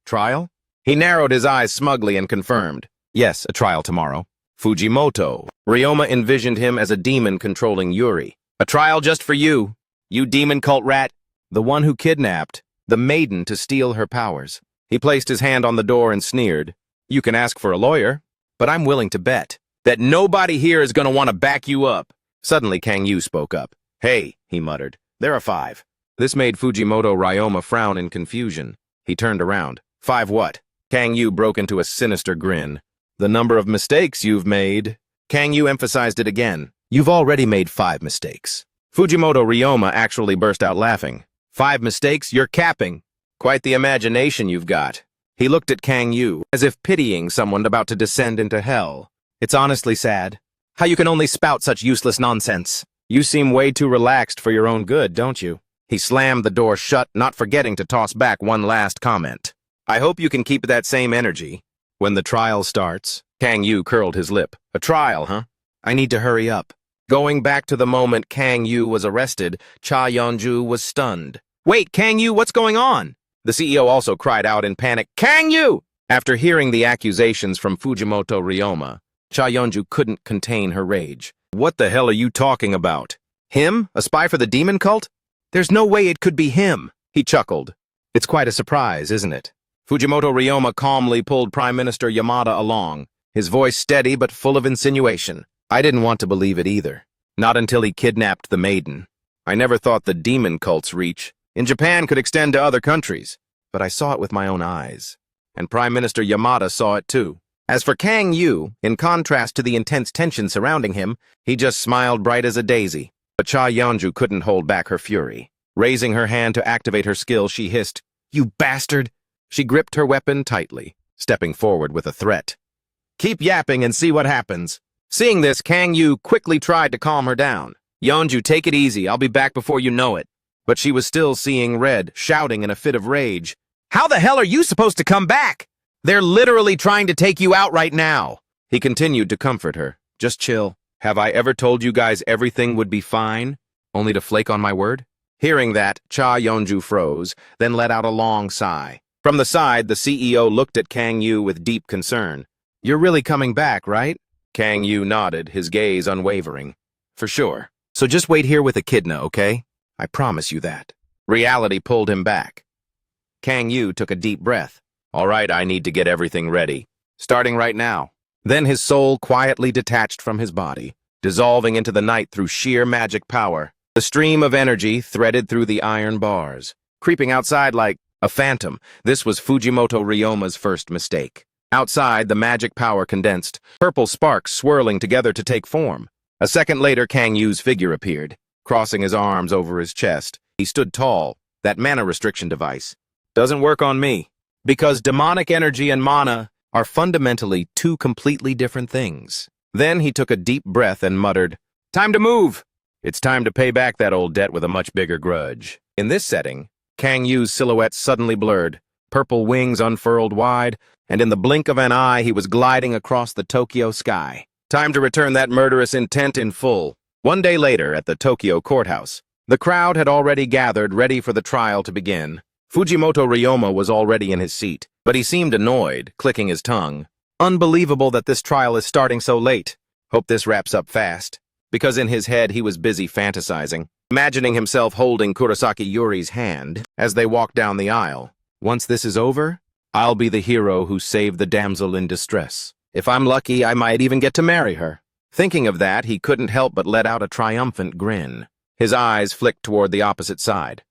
Trial? He narrowed his eyes smugly and confirmed. Yes, a trial tomorrow. Fujimoto. Ryoma envisioned him as a demon controlling Yuri. A trial just for you, you demon cult rat. The one who kidnapped the maiden to steal her powers. He placed his hand on the door and sneered. You can ask for a lawyer, but I'm willing to bet that nobody here is going to want to back you up. Suddenly, Kang Yu spoke up. Hey, he muttered. There are 5. This made Fujimoto Ryoma frown in confusion. He turned around. 5 what? Kang Yu broke into a sinister grin. The number of mistakes you've made. Kang Yu emphasized it again. You've already made 5 mistakes. Fujimoto Ryoma actually burst out laughing. 5 mistakes? You're capping. Quite the imagination you've got. He looked at Kang Yu, as if pitying someone about to descend into hell. It's honestly sad. How you can only spout such useless nonsense. You seem way too relaxed for your own good, don't you? He slammed the door shut, not forgetting to toss back one last comment. I hope you can keep that same energy. When the trial starts, Kang Yu curled his lip. A trial, huh? I need to hurry up. Going back to the moment Kang Yu was arrested, Cha Yeonju was stunned. Wait, Kang Yu, what's going on? The CEO also cried out in panic, Kang Yu! After hearing the accusations from Fujimoto Ryoma, Cha Yeonju couldn't contain her rage. What the hell are you talking about? Him? A spy for the demon cult? There's no way it could be him, he chuckled. It's quite a surprise, isn't it? Fujimoto Ryoma calmly pulled Prime Minister Yamada along, his voice steady but full of insinuation. I didn't want to believe it either. Not until he kidnapped the maiden. I never thought the demon cult's reach in Japan could extend to other countries, but I saw it with my own eyes. And Prime Minister Yamada saw it too. As for Kang Yu, in contrast to the intense tension surrounding him, he just smiled bright as a daisy. But Cha Yeonju couldn't hold back her fury. Raising her hand to activate her skill, she hissed, You bastard! She gripped her weapon tightly, stepping forward with a threat. Keep yapping and see what happens. Seeing this, Kang Yu quickly tried to calm her down. Yeonju, take it easy. I'll be back before you know it. But she was still seeing red, shouting in a fit of rage. How the hell are you supposed to come back? They're literally trying to take you out right now. He continued to comfort her. Just chill. Have I ever told you guys everything would be fine, only to flake on my word? Hearing that, Cha Yeonju froze, then let out a long sigh. From the side, the CEO looked at Kang Yu with deep concern. You're really coming back, right? Kang Yu nodded, his gaze unwavering. For sure. So just wait here with Echidna, okay? I promise you that. Reality pulled him back. Kang Yu took a deep breath. All right, I need to get everything ready. Starting right now. Then his soul quietly detached from his body, dissolving into the night through sheer magic power. The stream of energy threaded through the iron bars, creeping outside like a phantom. This was Fujimoto Ryoma's first mistake. Outside, the magic power condensed, purple sparks swirling together to take form. A second later, Kang Yu's figure appeared, crossing his arms over his chest. He stood tall. That mana restriction device doesn't work on me, because demonic energy and mana are fundamentally 2 completely different things. Then he took a deep breath and muttered, Time to move! It's time to pay back that old debt with a much bigger grudge. In this setting, Kang Yu's silhouette suddenly blurred, purple wings unfurled wide, and in the blink of an eye he was gliding across the Tokyo sky. Time to return that murderous intent in full. One day later, at the Tokyo courthouse, the crowd had already gathered, ready for the trial to begin. Fujimoto Ryoma was already in his seat, but he seemed annoyed, clicking his tongue. Unbelievable that this trial is starting so late. Hope this wraps up fast. Because in his head he was busy fantasizing, imagining himself holding Kurosaki Yuri's hand as they walked down the aisle. Once this is over, I'll be the hero who saved the damsel in distress. If I'm lucky, I might even get to marry her. Thinking of that, he couldn't help but let out a triumphant grin. His eyes flicked toward the opposite side.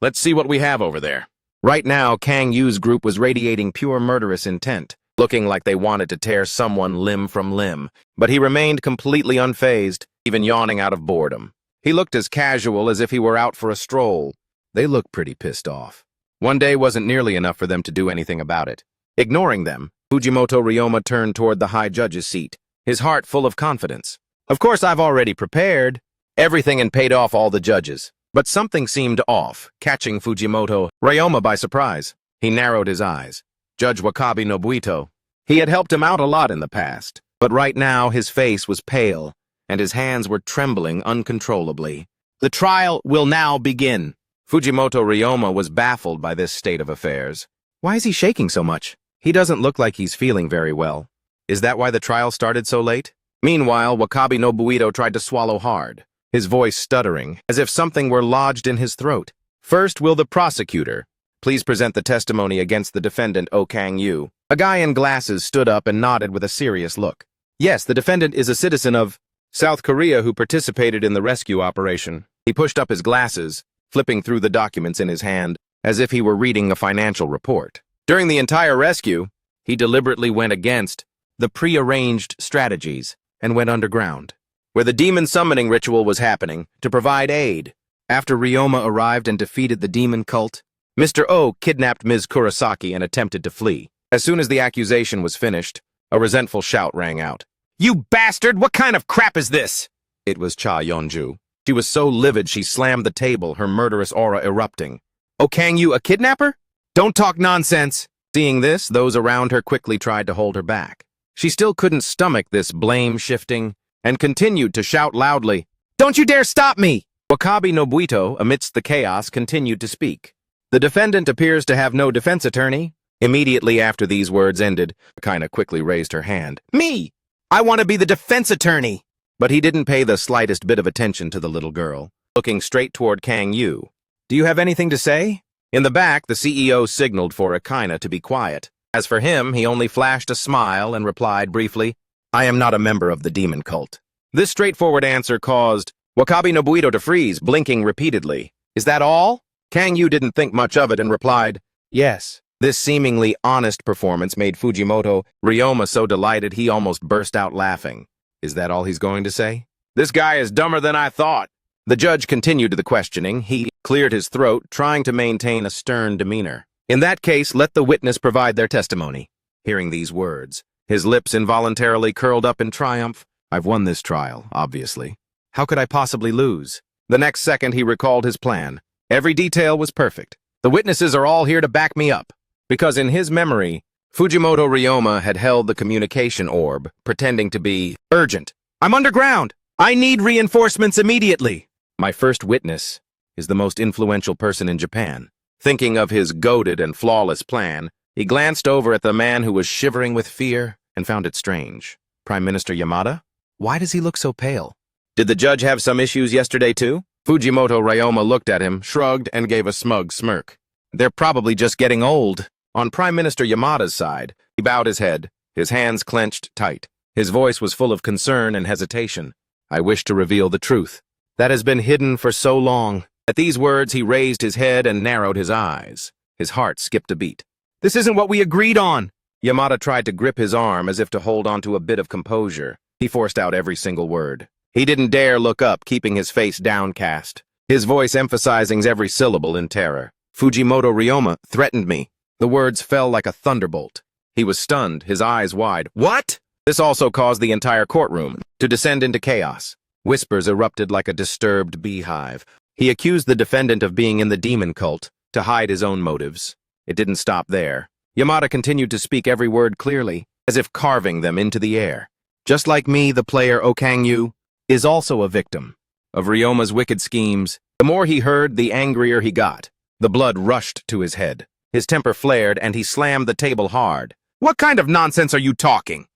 Let's see what we have over there. Right now, Kang Yu's group was radiating pure murderous intent, looking like they wanted to tear someone limb from limb. But he remained completely unfazed, even yawning out of boredom. He looked as casual as if he were out for a stroll. They looked pretty pissed off. One day wasn't nearly enough for them to do anything about it. Ignoring them, Fujimoto Ryoma turned toward the high judge's seat, his heart full of confidence. Of course, I've already prepared everything and paid off all the judges. But something seemed off, catching Fujimoto Ryoma by surprise. He narrowed his eyes. Judge Wakabi Nobuito. He had helped him out a lot in the past, but right now his face was pale, and his hands were trembling uncontrollably. The trial will now begin. Fujimoto Ryoma was baffled by this state of affairs. Why is he shaking so much? He doesn't look like he's feeling very well. Is that why the trial started so late? Meanwhile, Wakabi Nobuito tried to swallow hard, his voice stuttering, as if something were lodged in his throat. First, will the prosecutor please present the testimony against the defendant, Oh Kang-yu? A guy in glasses stood up and nodded with a serious look. Yes, the defendant is a citizen of South Korea who participated in the rescue operation. He pushed up his glasses, flipping through the documents in his hand, as if he were reading a financial report. During the entire rescue, he deliberately went against the prearranged strategies and went underground, where the demon summoning ritual was happening, to provide aid. After Ryoma arrived and defeated the demon cult, Mr. O kidnapped Ms. Kurosaki and attempted to flee. As soon as the accusation was finished, a resentful shout rang out. "You bastard! What kind of crap is this?" It was Cha Yeonju. She was so livid she slammed the table, her murderous aura erupting. "Oh Kang-yu, a kidnapper? Don't talk nonsense!" Seeing this, those around her quickly tried to hold her back. She still couldn't stomach this blame-shifting and continued to shout loudly, "Don't you dare stop me!" Wakabi Nobuito, amidst the chaos, continued to speak. "The defendant appears to have no defense attorney." Immediately after these words ended, Kaina quickly raised her hand. "Me! I want to be the defense attorney!" But he didn't pay the slightest bit of attention to the little girl, looking straight toward Kang-yu. "Do you have anything to say?" In the back, the CEO signaled for Akaina to be quiet. As for him, he only flashed a smile and replied briefly, "I am not a member of the demon cult." This straightforward answer caused Wakabi Nobuito to freeze, blinking repeatedly. "Is that all?" Kang-yu didn't think much of it and replied, "Yes." This seemingly honest performance made Fujimoto Ryoma so delighted he almost burst out laughing. Is that all he's going to say? "This guy is dumber than I thought." The judge continued the questioning. He cleared his throat, trying to maintain a stern demeanor. "In that case, let the witness provide their testimony." Hearing these words, his lips involuntarily curled up in triumph. "I've won this trial, obviously. How could I possibly lose?" The next second, he recalled his plan. Every detail was perfect. The witnesses are all here to back me up. Because in his memory, Fujimoto Ryoma had held the communication orb, pretending to be urgent. "I'm underground! I need reinforcements immediately!" My first witness is the most influential person in Japan. Thinking of his goated and flawless plan, he glanced over at the man who was shivering with fear and found it strange. Prime Minister Yamada? Why does he look so pale? Did the judge have some issues yesterday too? Fujimoto Ryoma looked at him, shrugged, and gave a smug smirk. They're probably just getting old. On Prime Minister Yamada's side, he bowed his head, his hands clenched tight. His voice was full of concern and hesitation. "I wish to reveal the truth. That has been hidden for so long." At these words, he raised his head and narrowed his eyes. His heart skipped a beat. "This isn't what we agreed on!" Yamada tried to grip his arm as if to hold on to a bit of composure. He forced out every single word. He didn't dare look up, keeping his face downcast, his voice emphasizing every syllable in terror. "Fujimoto Ryoma threatened me." The words fell like a thunderbolt. He was stunned, his eyes wide. "What?" This also caused the entire courtroom to descend into chaos. Whispers erupted like a disturbed beehive. He accused the defendant of being in the demon cult to hide his own motives. It didn't stop there. Yamada continued to speak every word clearly, as if carving them into the air. "Just like me, the player Oh Kang-yu is also a victim of Ryoma's wicked schemes." The more he heard, the angrier he got. The blood rushed to his head. His temper flared, and he slammed the table hard. "What kind of nonsense are you talking?"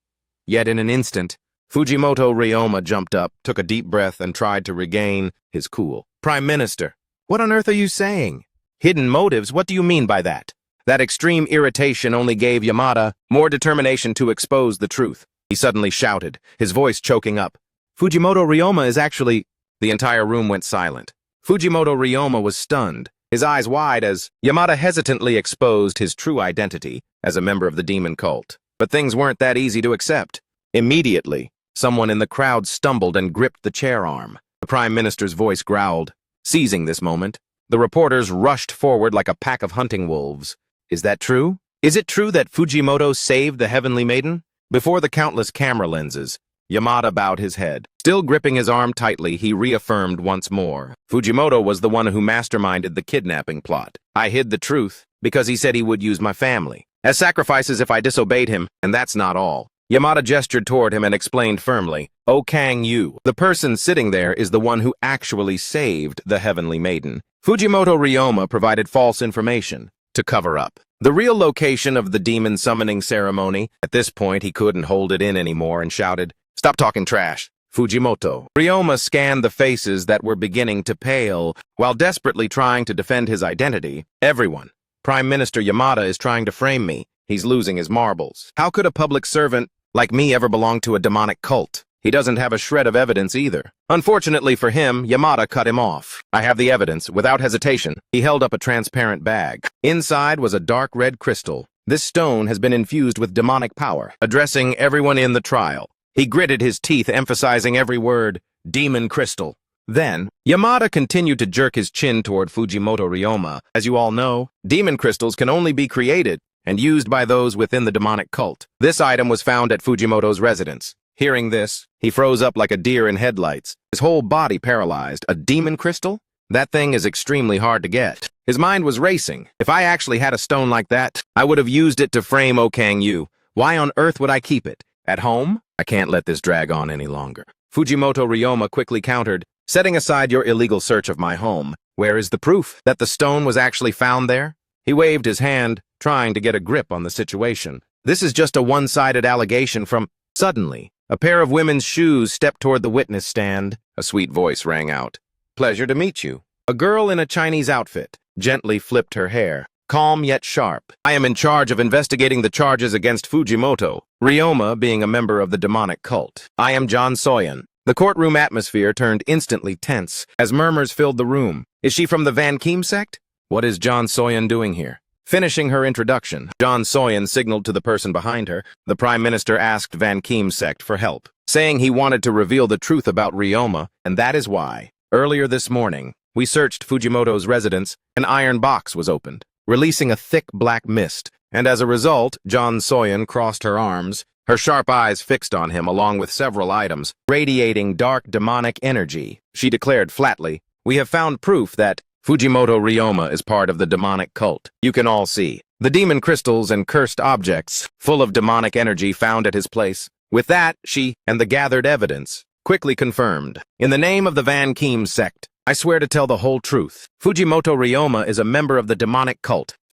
Yet in an instant, Fujimoto Ryoma jumped up, took a deep breath, and tried to regain his cool. "Prime Minister, what on earth are you saying? Hidden motives, what do you mean by that?" That extreme irritation only gave Yamada more determination to expose the truth. He suddenly shouted, his voice choking up. "Fujimoto Ryoma is actually—" The entire room went silent. Fujimoto Ryoma was stunned, his eyes wide as Yamada hesitantly exposed his true identity as a member of the demon cult. But things weren't that easy to accept. Immediately, someone in the crowd stumbled and gripped the chair arm. The Prime Minister's voice growled. Seizing this moment, the reporters rushed forward like a pack of hunting wolves. "Is that true? Is it true that Fujimoto saved the Heavenly Maiden?" Before the countless camera lenses, Yamada bowed his head. Still gripping his arm tightly, he reaffirmed once more. "Fujimoto was the one who masterminded the kidnapping plot. I hid the truth because he said he would use my family as sacrifices if I disobeyed him, and that's not all." Yamada gestured toward him and explained firmly, "Oh Kang-yu, the person sitting there is the one who actually saved the Heavenly Maiden. Fujimoto Ryoma provided false information to cover up the real location of the demon summoning ceremony. At this point, he couldn't hold it in anymore and shouted, "Stop talking trash, Fujimoto." Ryoma scanned the faces that were beginning to pale while desperately trying to defend his identity. "Everyone. Prime Minister Yamada is trying to frame me. He's losing his marbles. How could a public servant like me ever belong to a demonic cult? He doesn't have a shred of evidence either." Unfortunately for him, Yamada cut him off. "I have the evidence." Without hesitation, he held up a transparent bag. Inside was a dark red crystal. "This stone has been infused with demonic power." Addressing everyone in the trial, he gritted his teeth, emphasizing every word, "demon crystal." Then, Yamada continued to jerk his chin toward Fujimoto Ryoma. "As you all know, demon crystals can only be created and used by those within the demonic cult. This item was found at Fujimoto's residence." Hearing this, he froze up like a deer in headlights, his whole body paralyzed. A demon crystal? That thing is extremely hard to get. His mind was racing. "If I actually had a stone like that, I would have used it to frame Okang Yu. Why on earth would I keep it? At home? I can't let this drag on any longer." Fujimoto Ryoma quickly countered, "Setting aside your illegal search of my home, where is the proof that the stone was actually found there?" He waved his hand, trying to get a grip on the situation. "This is just a one-sided allegation from..." Suddenly, a pair of women's shoes stepped toward the witness stand. A sweet voice rang out. "Pleasure to meet you." A girl in a Chinese outfit gently flipped her hair, calm yet sharp. "I am in charge of investigating the charges against Fujimoto Ryoma being a member of the demonic cult. I am John Soyan." The courtroom atmosphere turned instantly tense as murmurs filled the room. "Is she from the Van Keem sect? What is John Soyan doing here?" Finishing her introduction, John Soyan signaled to the person behind her. The Prime Minister asked Van Keem's sect for help, saying he wanted to reveal the truth about Ryoma, and that is why. "Earlier this morning, we searched Fujimoto's residence. An iron box was opened, releasing a thick black mist, and as a result, John Soyan crossed her arms, her sharp eyes fixed on him along with several items, radiating dark demonic energy. She declared flatly, "We have found proof that Fujimoto Ryoma is part of the demonic cult. You can all see the demon crystals and cursed objects full of demonic energy found at his place." With that, she and the gathered evidence quickly confirmed. "In the name of the Van Keem sect, I swear to tell the whole truth. Fujimoto Ryoma is a member of the demonic cult.